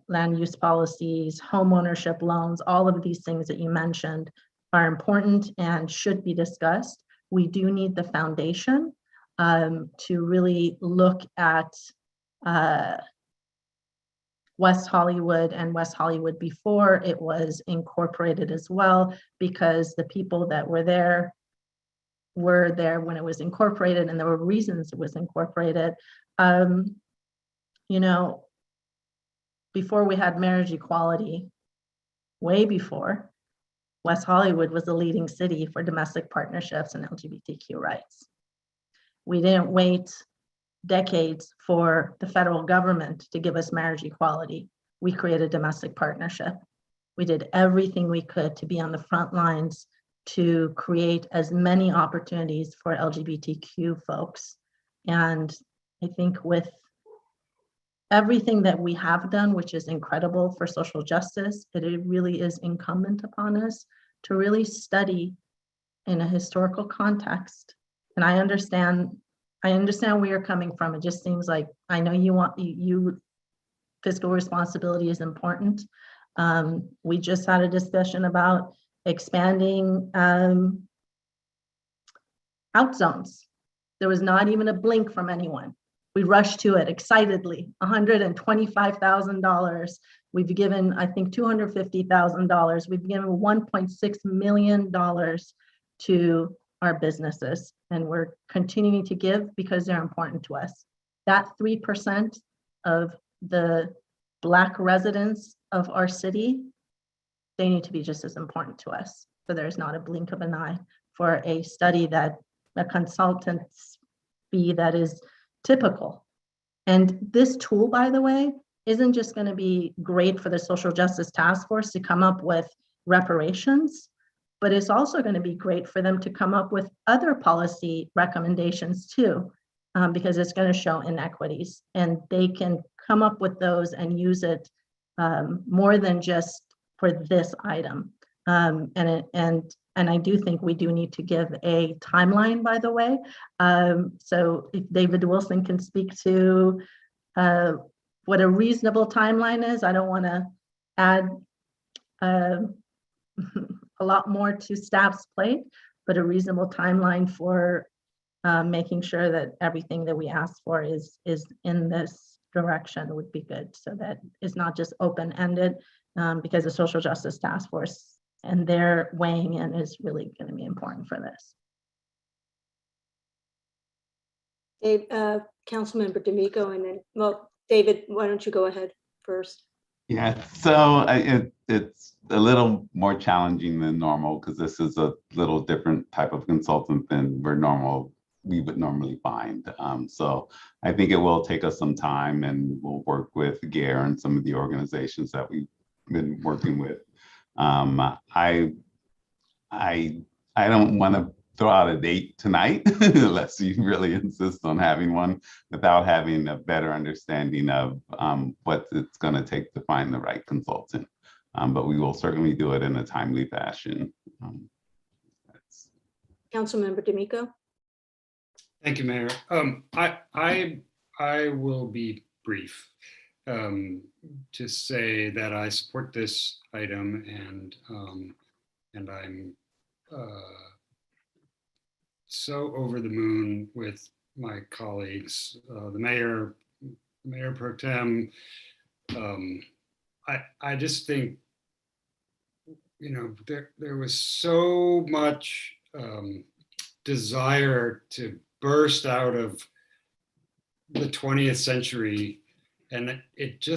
[SPEAKER 10] land use policies, home ownership loans. All of these things that you mentioned are important and should be discussed. We do need the foundation to really look at West Hollywood and West Hollywood before it was incorporated as well, because the people that were there when it was incorporated, and there were reasons it was incorporated. Before we had marriage equality, way before, West Hollywood was the leading city for domestic partnerships and LGBTQ rights. We didn't wait decades for the federal government to give us marriage equality. We created domestic partnership. We did everything we could to be on the front lines to create as many opportunities for LGBTQ folks. And I think with everything that we have done, which is incredible for social justice, it really is incumbent upon us to really study in a historical context. And I understand where you're coming from. It just seems like, I know you fiscal responsibility is important. We just had a discussion about expanding out zones. There was not even a blink from anyone. We rushed to it excitedly, $125,000. We've given, I think, $250,000. We've given $1.6 million to our businesses, and we're continuing to give because they're important to us. That 3% of the Black residents of our city, they need to be just as important to us. So there's not a blink of an eye for a study that a consultant's fee that is typical. And this tool, by the way, isn't just going to be great for the Social Justice Task Force to come up with reparations, but it's also going to be great for them to come up with other policy recommendations too, because it's going to show inequities, and they can come up with those and use it more than just for this item. And I do think we do need to give a timeline, by the way. So if David Wilson can speak to what a reasonable timeline is. I don't want to add a lot more to staff's plate, but a reasonable timeline for making sure that everything that we ask for is in this direction would be good, so that it's not just open-ended, because the Social Justice Task Force and their weighing in is really going to be important for this.
[SPEAKER 5] Dave, Councilmember D'Amico, and then, well, David, why don't you go ahead first?
[SPEAKER 2] Yeah, so it's a little more challenging than normal because this is a little different type of consultant than we would normally find. So I think it will take us some time, and we'll work with GARE and some of the organizations that we've been working with. I don't want to throw out a date tonight unless you really insist on having one, without having a better understanding of what it's going to take to find the right consultant. But we will certainly do it in a timely fashion.
[SPEAKER 5] Councilmember D'Amico.
[SPEAKER 7] Thank you, Mayor. I will be brief to say that I support this item, and I'm so over the moon with my colleagues, the mayor pro tem. I just think, you know, there was so much desire to burst out of the 20th century, and it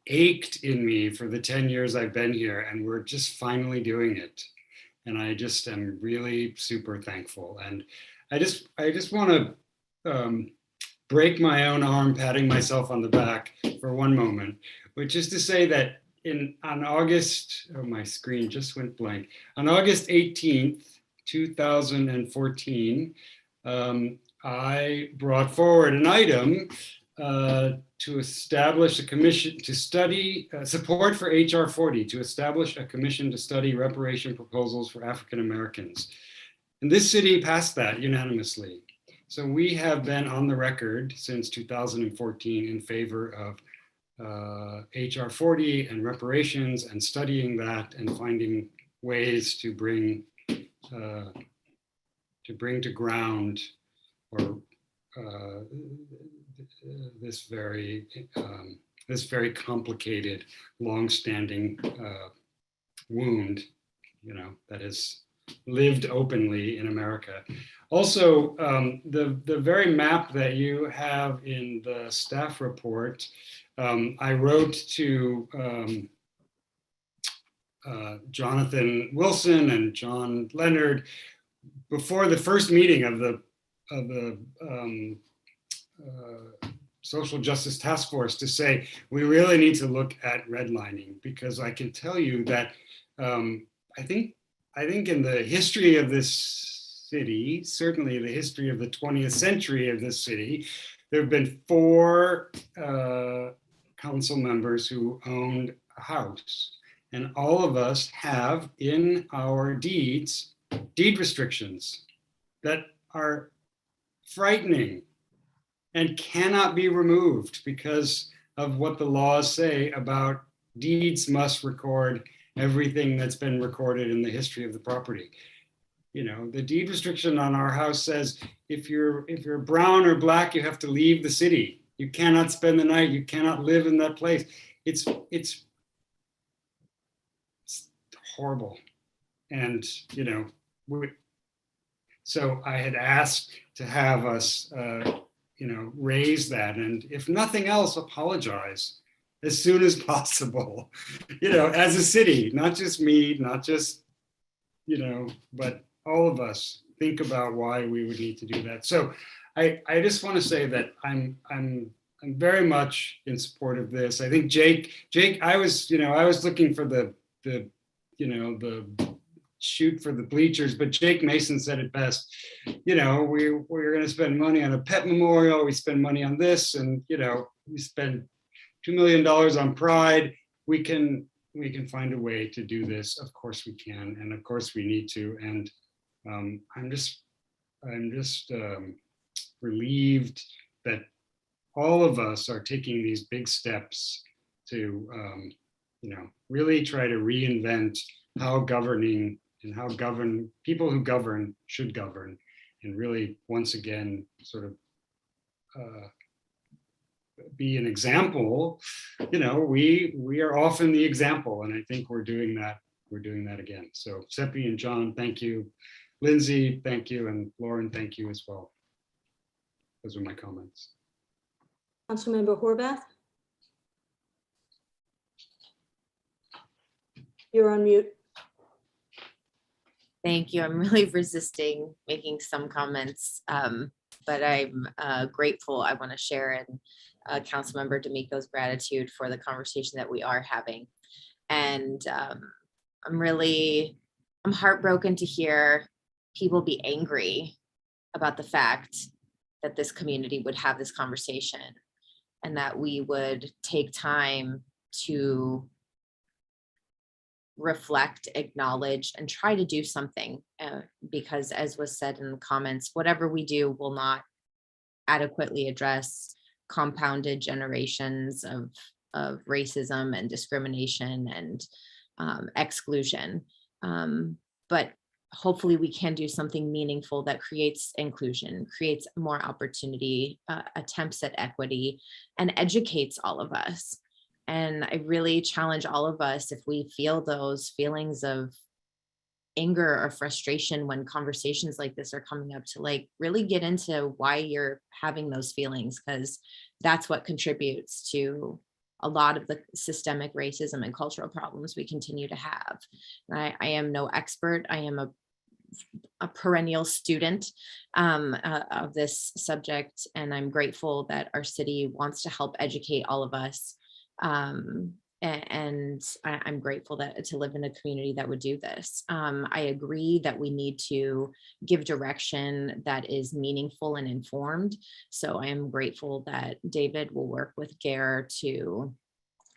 [SPEAKER 7] ached in me for the 10 years I've been here, and we're just finally doing it. And I just am really super thankful. And I just want to break my own arm patting myself on the back for one moment, which is to say that on August, oh, my screen just went blank. On August 18th, 2014, I brought forward an item to establish a commission to study support for HR 40, to establish a commission to study reparation proposals for African Americans. And this city passed that unanimously. So we have been on the record since 2014 in favor of HR 40 and reparations, and studying that and finding ways to bring to ground or this very complicated, long-standing wound, you know, that has lived openly in America. Also, the very map that you have in the staff report, I wrote to Jonathan Wilson and John Leonard before the first meeting of the Social Justice Task Force to say, we really need to look at redlining, because I can tell you that I think in the history of this city, certainly the history of the 20th century of this city, there have been 4 council members who owned a house. And all of us have in our deeds, deed restrictions that are frightening and cannot be removed because of what the laws say about deeds must record everything that's been recorded in the history of the property. You know, the deed restriction on our house says if you're brown or black, you have to leave the city. You cannot spend the night. You cannot live in that place. It's horrible. And, you know, So I had asked to have us, raise that, and if nothing else, apologize as soon as possible, as a city, not just me, not just, but all of us think about why we would need to do that. So I just want to say that I'm very much in support of this. I think Jake, I was looking for the shoot for the bleachers, but Jake Mason said it best. We're going to spend money on a pet memorial. We spend money on this, and we spend $2 million on pride. We can find a way to do this. Of course we can, and of course we need to. And I'm just relieved that all of us are taking these big steps to really try to reinvent how governing and how people who govern should govern, and really once again sort of be an example. We are often the example, and I think we're doing that again. So Seppi and John, thank you. Lindsay, thank you, and Lauren, thank you as well. Those are my comments.
[SPEAKER 5] Councilmember Horvath? You're on mute.
[SPEAKER 3] Thank you. I'm really resisting making some comments, but I'm grateful. I want to share in Councilmember D'Amico's gratitude for the conversation that we are having. And I'm heartbroken to hear people be angry about the fact that this community would have this conversation and that we would take time to reflect, acknowledge, and try to do something, because as was said in the comments, whatever we do will not adequately address compounded generations of racism and discrimination and exclusion. But hopefully we can do something meaningful that creates inclusion, creates more opportunity, attempts at equity, and educates all of us. And I really challenge all of us, if we feel those feelings of anger or frustration when conversations like this are coming up, to really get into why you're having those feelings, because that's what contributes to a lot of the systemic racism and cultural problems we continue to have. I am no expert. I am a perennial student of this subject, and I'm grateful that our city wants to help educate all of us. And I'm grateful to live in a community that would do this. I agree that we need to give direction that is meaningful and informed. So I am grateful that David will work with GARE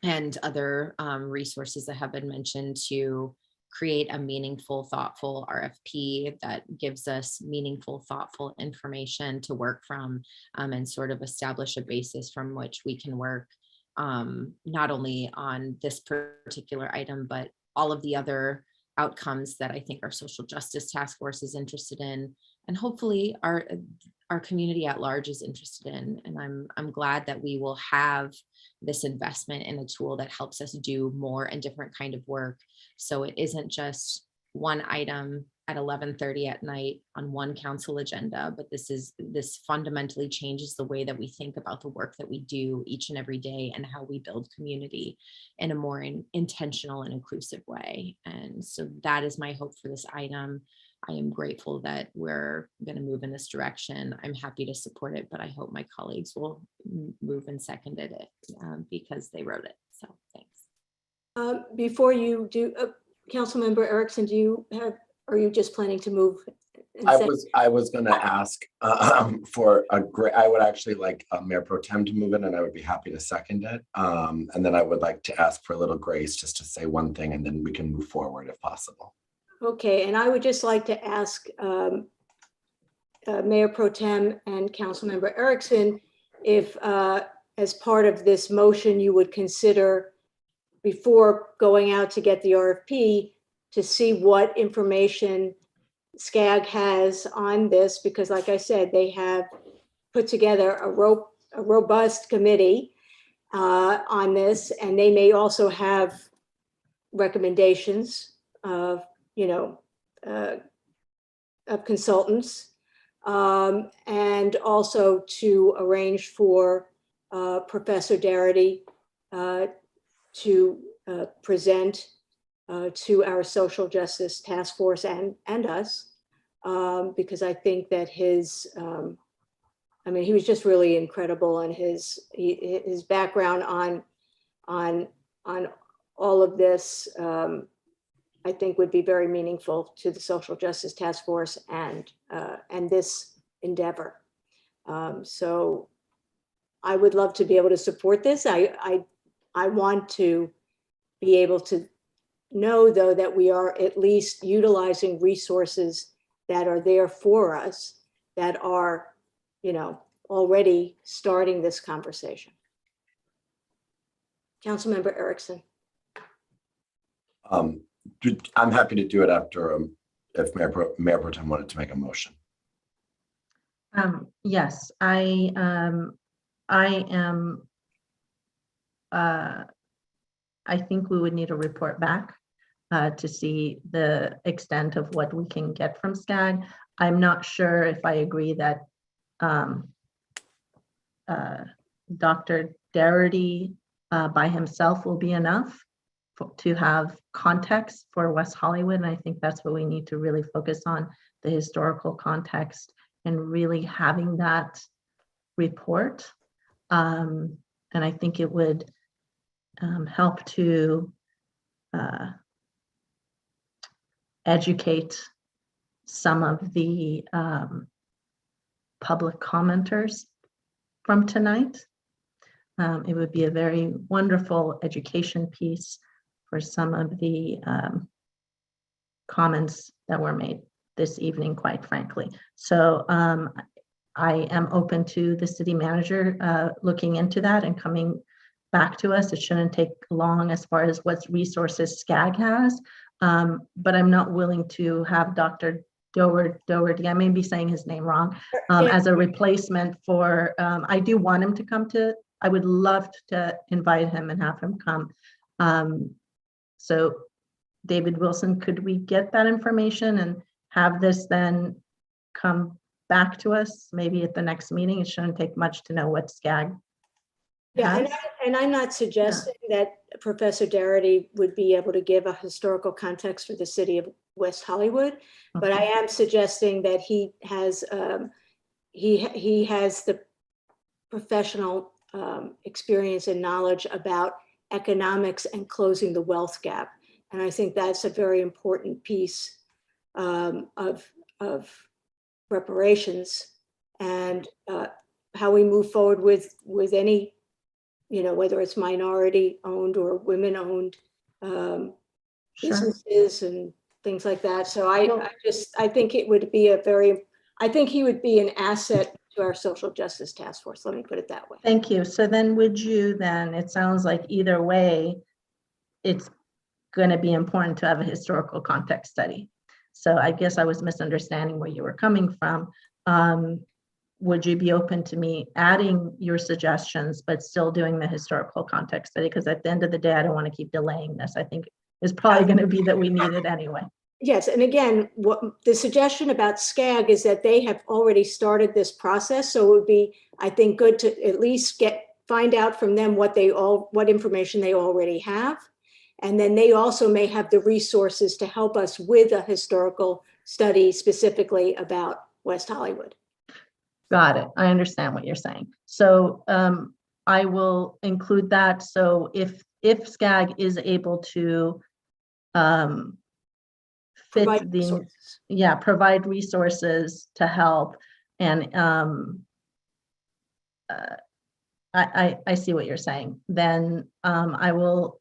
[SPEAKER 3] and other resources that have been mentioned to create a meaningful, thoughtful RFP that gives us meaningful, thoughtful information to work from, and sort of establish a basis from which we can work not only on this particular item, but all of the other outcomes that I think our social justice task force is interested in, and hopefully our community at large is interested in. And I'm glad that we will have this investment in a tool that helps us do more and different kind of work. So it isn't just one item at 11:30 at night on one council agenda, but this fundamentally changes the way that we think about the work that we do each and every day and how we build community in a more intentional and inclusive way. And so that is my hope for this item. I am grateful that we're going to move in this direction. I'm happy to support it, but I hope my colleagues will move and seconded it because they wrote it. So thanks.
[SPEAKER 5] Before you do, Councilmember Erickson, are you just planning to move?
[SPEAKER 8] I was going to ask for I would actually like Mayor Pro Tem to move in, and I would be happy to second it. And then I would like to ask for a little grace just to say one thing, and then we can move forward if possible.
[SPEAKER 5] Okay, and I would just like to ask Mayor Pro Tem and Councilmember Erickson if as part of this motion, you would consider, before going out to get the RFP, to see what information SCAG has on this, because like I said, they have put together a robust committee on this, and they may also have recommendations of, of consultants, and also to arrange for Professor Darity to present to our social justice task force and us, because I think that his, I mean, he was just really incredible, and his background on all of this, I think would be very meaningful to the Social Justice Task Force and this endeavor. So I would love to be able to support this. I want to be able to know, though, that we are at least utilizing resources that are there for us, that are, you know, already starting this conversation. Councilmember Erickson.
[SPEAKER 8] I'm happy to do it after, if Mayor Pro Tem wanted to make a motion.
[SPEAKER 10] Yes, I think we would need a report back to see the extent of what we can get from SCAG. I'm not sure if I agree that Dr. Darity by himself will be enough to have context for West Hollywood. And I think that's what we need to really focus on, the historical context and really having that report. And I think it would help to educate some of the public commenters from tonight. It would be a very wonderful education piece for some of the comments that were made this evening, quite frankly. So I am open to the city manager looking into that and coming back to us. It shouldn't take long as far as what resources SCAG has, but I'm not willing to have Dr. Doherty, I may be saying his name wrong, as a replacement for, I do want him to come to, I would love to invite him and have him come. So David Wilson, could we get that information and have this then come back to us maybe at the next meeting? It shouldn't take much to know what SCAG
[SPEAKER 5] Yeah, and I'm not suggesting that Professor Darity would be able to give a historical context for the city of West Hollywood, but I am suggesting that he has the professional experience and knowledge about economics and closing the wealth gap. And I think that's a very important piece of reparations and how we move forward with any, you know, whether it's minority owned or women owned businesses and things like that. So I think it would be I think he would be an asset to our social justice task force. Let me put it that way.
[SPEAKER 10] Thank you. So then would you then, it sounds like either way, it's going to be important to have a historical context study. So I guess I was misunderstanding where you were coming from. Would you be open to me adding your suggestions, but still doing the historical context study? Because at the end of the day, I don't want to keep delaying this. I think it's probably going to be that we need it anyway.
[SPEAKER 5] Yes, and again, what the suggestion about SCAG is that they have already started this process. So it would be, I think, good to at least find out from them what information they already have. And then they also may have the resources to help us with a historical study specifically about West Hollywood.
[SPEAKER 10] Got it. I understand what you're saying. So I will include that. So if SCAG is able to provide resources to help, and I see what you're saying, then I will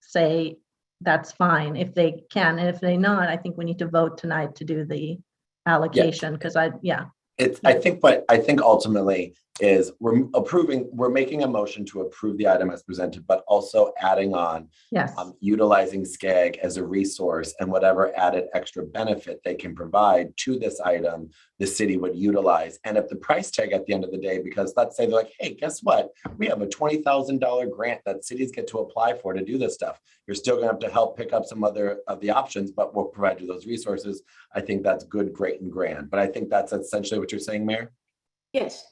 [SPEAKER 10] say that's fine if they can. And if they not, I think we need to vote tonight to do the allocation because
[SPEAKER 8] I think ultimately is we're making a motion to approve the item as presented, but also adding on
[SPEAKER 10] Yes.
[SPEAKER 8] utilizing SCAG as a resource, and whatever added extra benefit they can provide to this item, the city would utilize. And if the price tag at the end of the day, because let's say they're like, hey, guess what? We have a $20,000 grant that cities get to apply for to do this stuff. You're still gonna have to help pick up some other of the options, but we'll provide you those resources. I think that's good, great, and grand. But I think that's essentially what you're saying, Mayor?
[SPEAKER 5] Yes.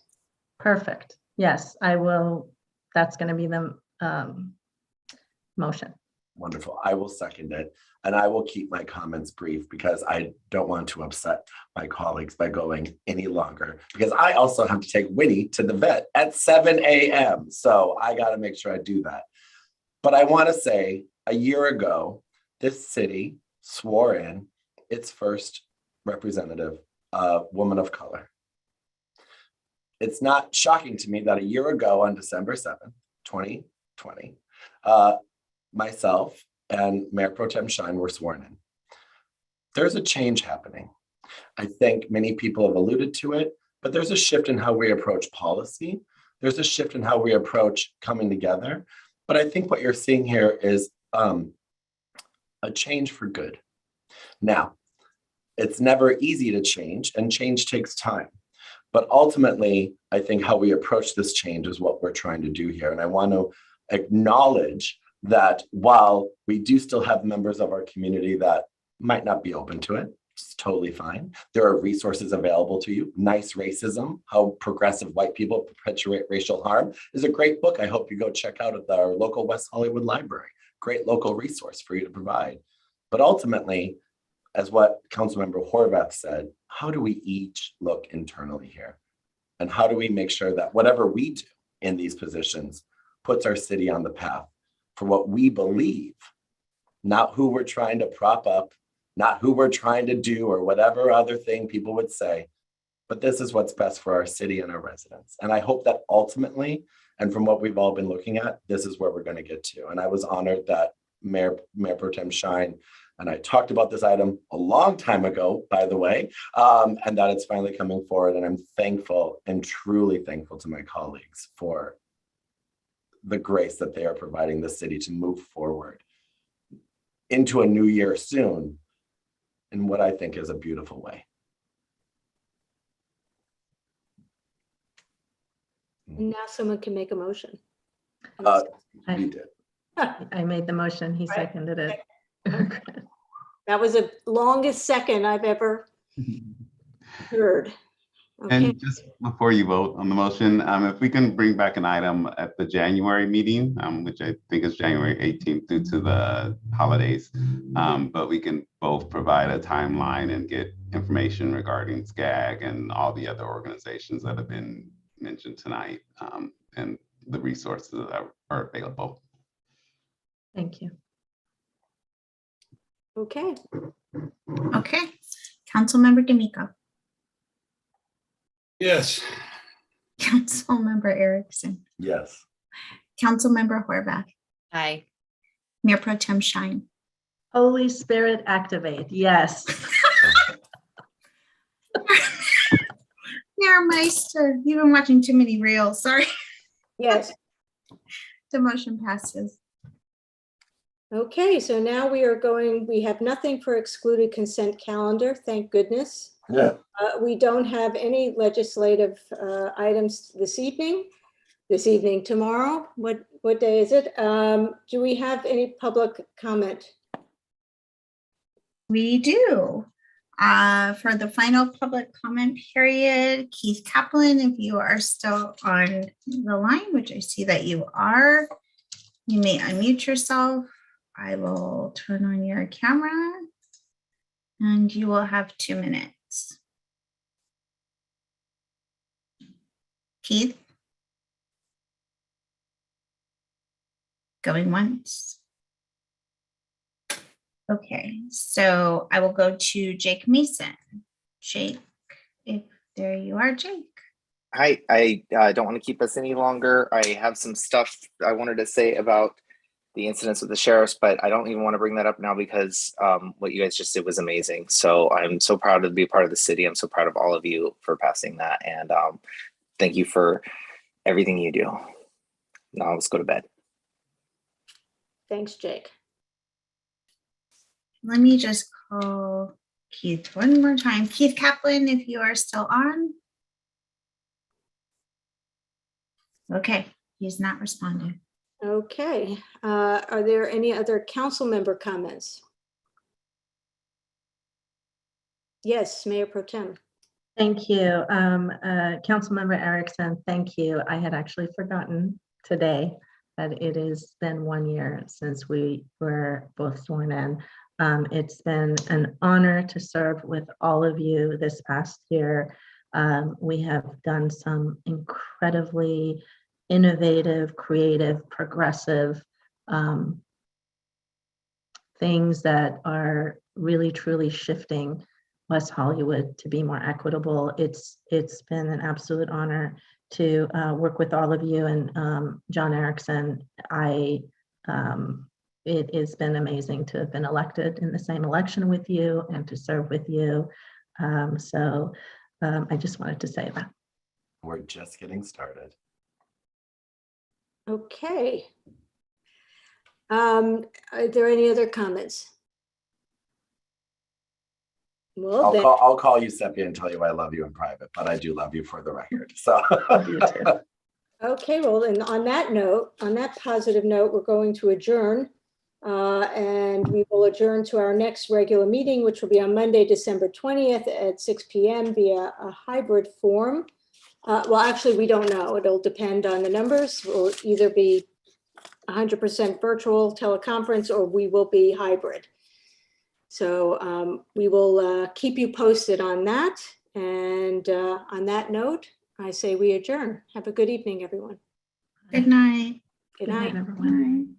[SPEAKER 10] Perfect. Yes, I will. That's going to be the motion.
[SPEAKER 8] Wonderful. I will second it. And I will keep my comments brief because I don't want to upset my colleagues by going any longer, because I also have to take Winnie to the vet at 7 a.m. So I got to make sure I do that. But I want to say a year ago, this city swore in its first representative, woman of color. It's not shocking to me that a year ago on December 7th, 2020, myself and Mayor Pro Tem Shine were sworn in. There's a change happening. I think many people have alluded to it, but there's a shift in how we approach policy. There's a shift in how we approach coming together. But I think what you're seeing here is a change for good. Now, it's never easy to change, and change takes time. But ultimately, I think how we approach this change is what we're trying to do here. And I want to acknowledge that while we do still have members of our community that might not be open to it, it's totally fine. There are resources available to you. Nice Racism, How Progressive White People Perpetuate Racial Harm is a great book. I hope you go check out at our local West Hollywood library. Great local resource for you to provide. But ultimately, as what Councilmember Horvath said, how do we each look internally here? And how do we make sure that whatever we do in these positions puts our city on the path for what we believe, not who we're trying to prop up, not who we're trying to do or whatever other thing people would say, but this is what's best for our city and our residents. And I hope that ultimately, and from what we've all been looking at, this is where we're going to get to. And I was honored that Mayor Pro Tem Shine and I talked about this item a long time ago, by the way, and that it's finally coming forward. And I'm thankful and truly thankful to my colleagues for the grace that they are providing the city to move forward into a new year soon in what I think is a beautiful way.
[SPEAKER 5] Now someone can make a motion.
[SPEAKER 8] You did.
[SPEAKER 10] I made the motion. He seconded it.
[SPEAKER 5] That was the longest second I've ever heard. Okay.
[SPEAKER 2] And just before you vote on the motion, if we can bring back an item at the January meeting, which I think is January 18th due to the holidays, but we can both provide a timeline and get information regarding SCAG and all the other organizations that have been mentioned tonight, and the resources that are available.
[SPEAKER 10] Thank you.
[SPEAKER 5] Okay.
[SPEAKER 1] Okay. Councilmember D'Amico.
[SPEAKER 7] Yes.
[SPEAKER 1] Councilmember Erickson.
[SPEAKER 8] Yes.
[SPEAKER 1] Councilmember Horvath.
[SPEAKER 3] Aye.
[SPEAKER 1] Mayor Pro Tem Shine.
[SPEAKER 10] Holy Spirit activate. Yes.
[SPEAKER 1] Mayor Meister, you've been watching too many reels. Sorry.
[SPEAKER 5] Yes.
[SPEAKER 1] The motion passes.
[SPEAKER 5] Okay, so now we have nothing for excluded consent calendar, thank goodness.
[SPEAKER 8] Yeah.
[SPEAKER 5] We don't have any legislative items this evening. Tomorrow, what day is it? Do we have any public comment?
[SPEAKER 1] We do. For the final public comment period, Keith Kaplan, if you are still on the line, which I see that you are, you may unmute yourself. I will turn on your camera and you will have 2 minutes. Keith? Going once. Okay, so I will go to Jake Mason. Jake, if there you are, Jake.
[SPEAKER 6] Hi, I don't want to keep us any longer. I have some stuff I wanted to say about the incidents with the sheriffs, but I don't even want to bring that up now because what you guys just did was amazing. So I'm so proud to be a part of the city. I'm so proud of all of you for passing that. And thank you for everything you do. Now let's go to bed.
[SPEAKER 5] Thanks, Jake.
[SPEAKER 1] Let me just call Keith one more time. Keith Kaplan, if you are still on. Okay, he's not responding.
[SPEAKER 5] Okay, are there any other council member comments? Yes, Mayor Pro Tem.
[SPEAKER 10] Thank you. Councilmember Erickson, thank you. I had actually forgotten today that it has been 1 year since we were both sworn in. It's been an honor to serve with all of you this past year. We have done some incredibly innovative, creative, progressive things that are really, truly shifting West Hollywood to be more equitable. It's been an absolute honor to work with all of you, and John Erickson. It has been amazing to have been elected in the same election with you and to serve with you. I just wanted to say that.
[SPEAKER 8] We're just getting started.
[SPEAKER 5] Okay. Are there any other comments? Well, then.
[SPEAKER 8] I'll call you Seppi and tell you I love you in private, but I do love you for the record. So
[SPEAKER 10] you too.
[SPEAKER 5] Okay, well, then on that note, on that positive note, we're going to adjourn. And we will adjourn to our next regular meeting, which will be on Monday, December 20th at 6 p.m. via a hybrid form. Well, actually, we don't know. It'll depend on the numbers. We'll either be 100% virtual teleconference or we will be hybrid. So we will keep you posted on that. And on that note, I say we adjourn. Have a good evening, everyone.
[SPEAKER 1] Good night.
[SPEAKER 5] Good night.
[SPEAKER 1] Everyone.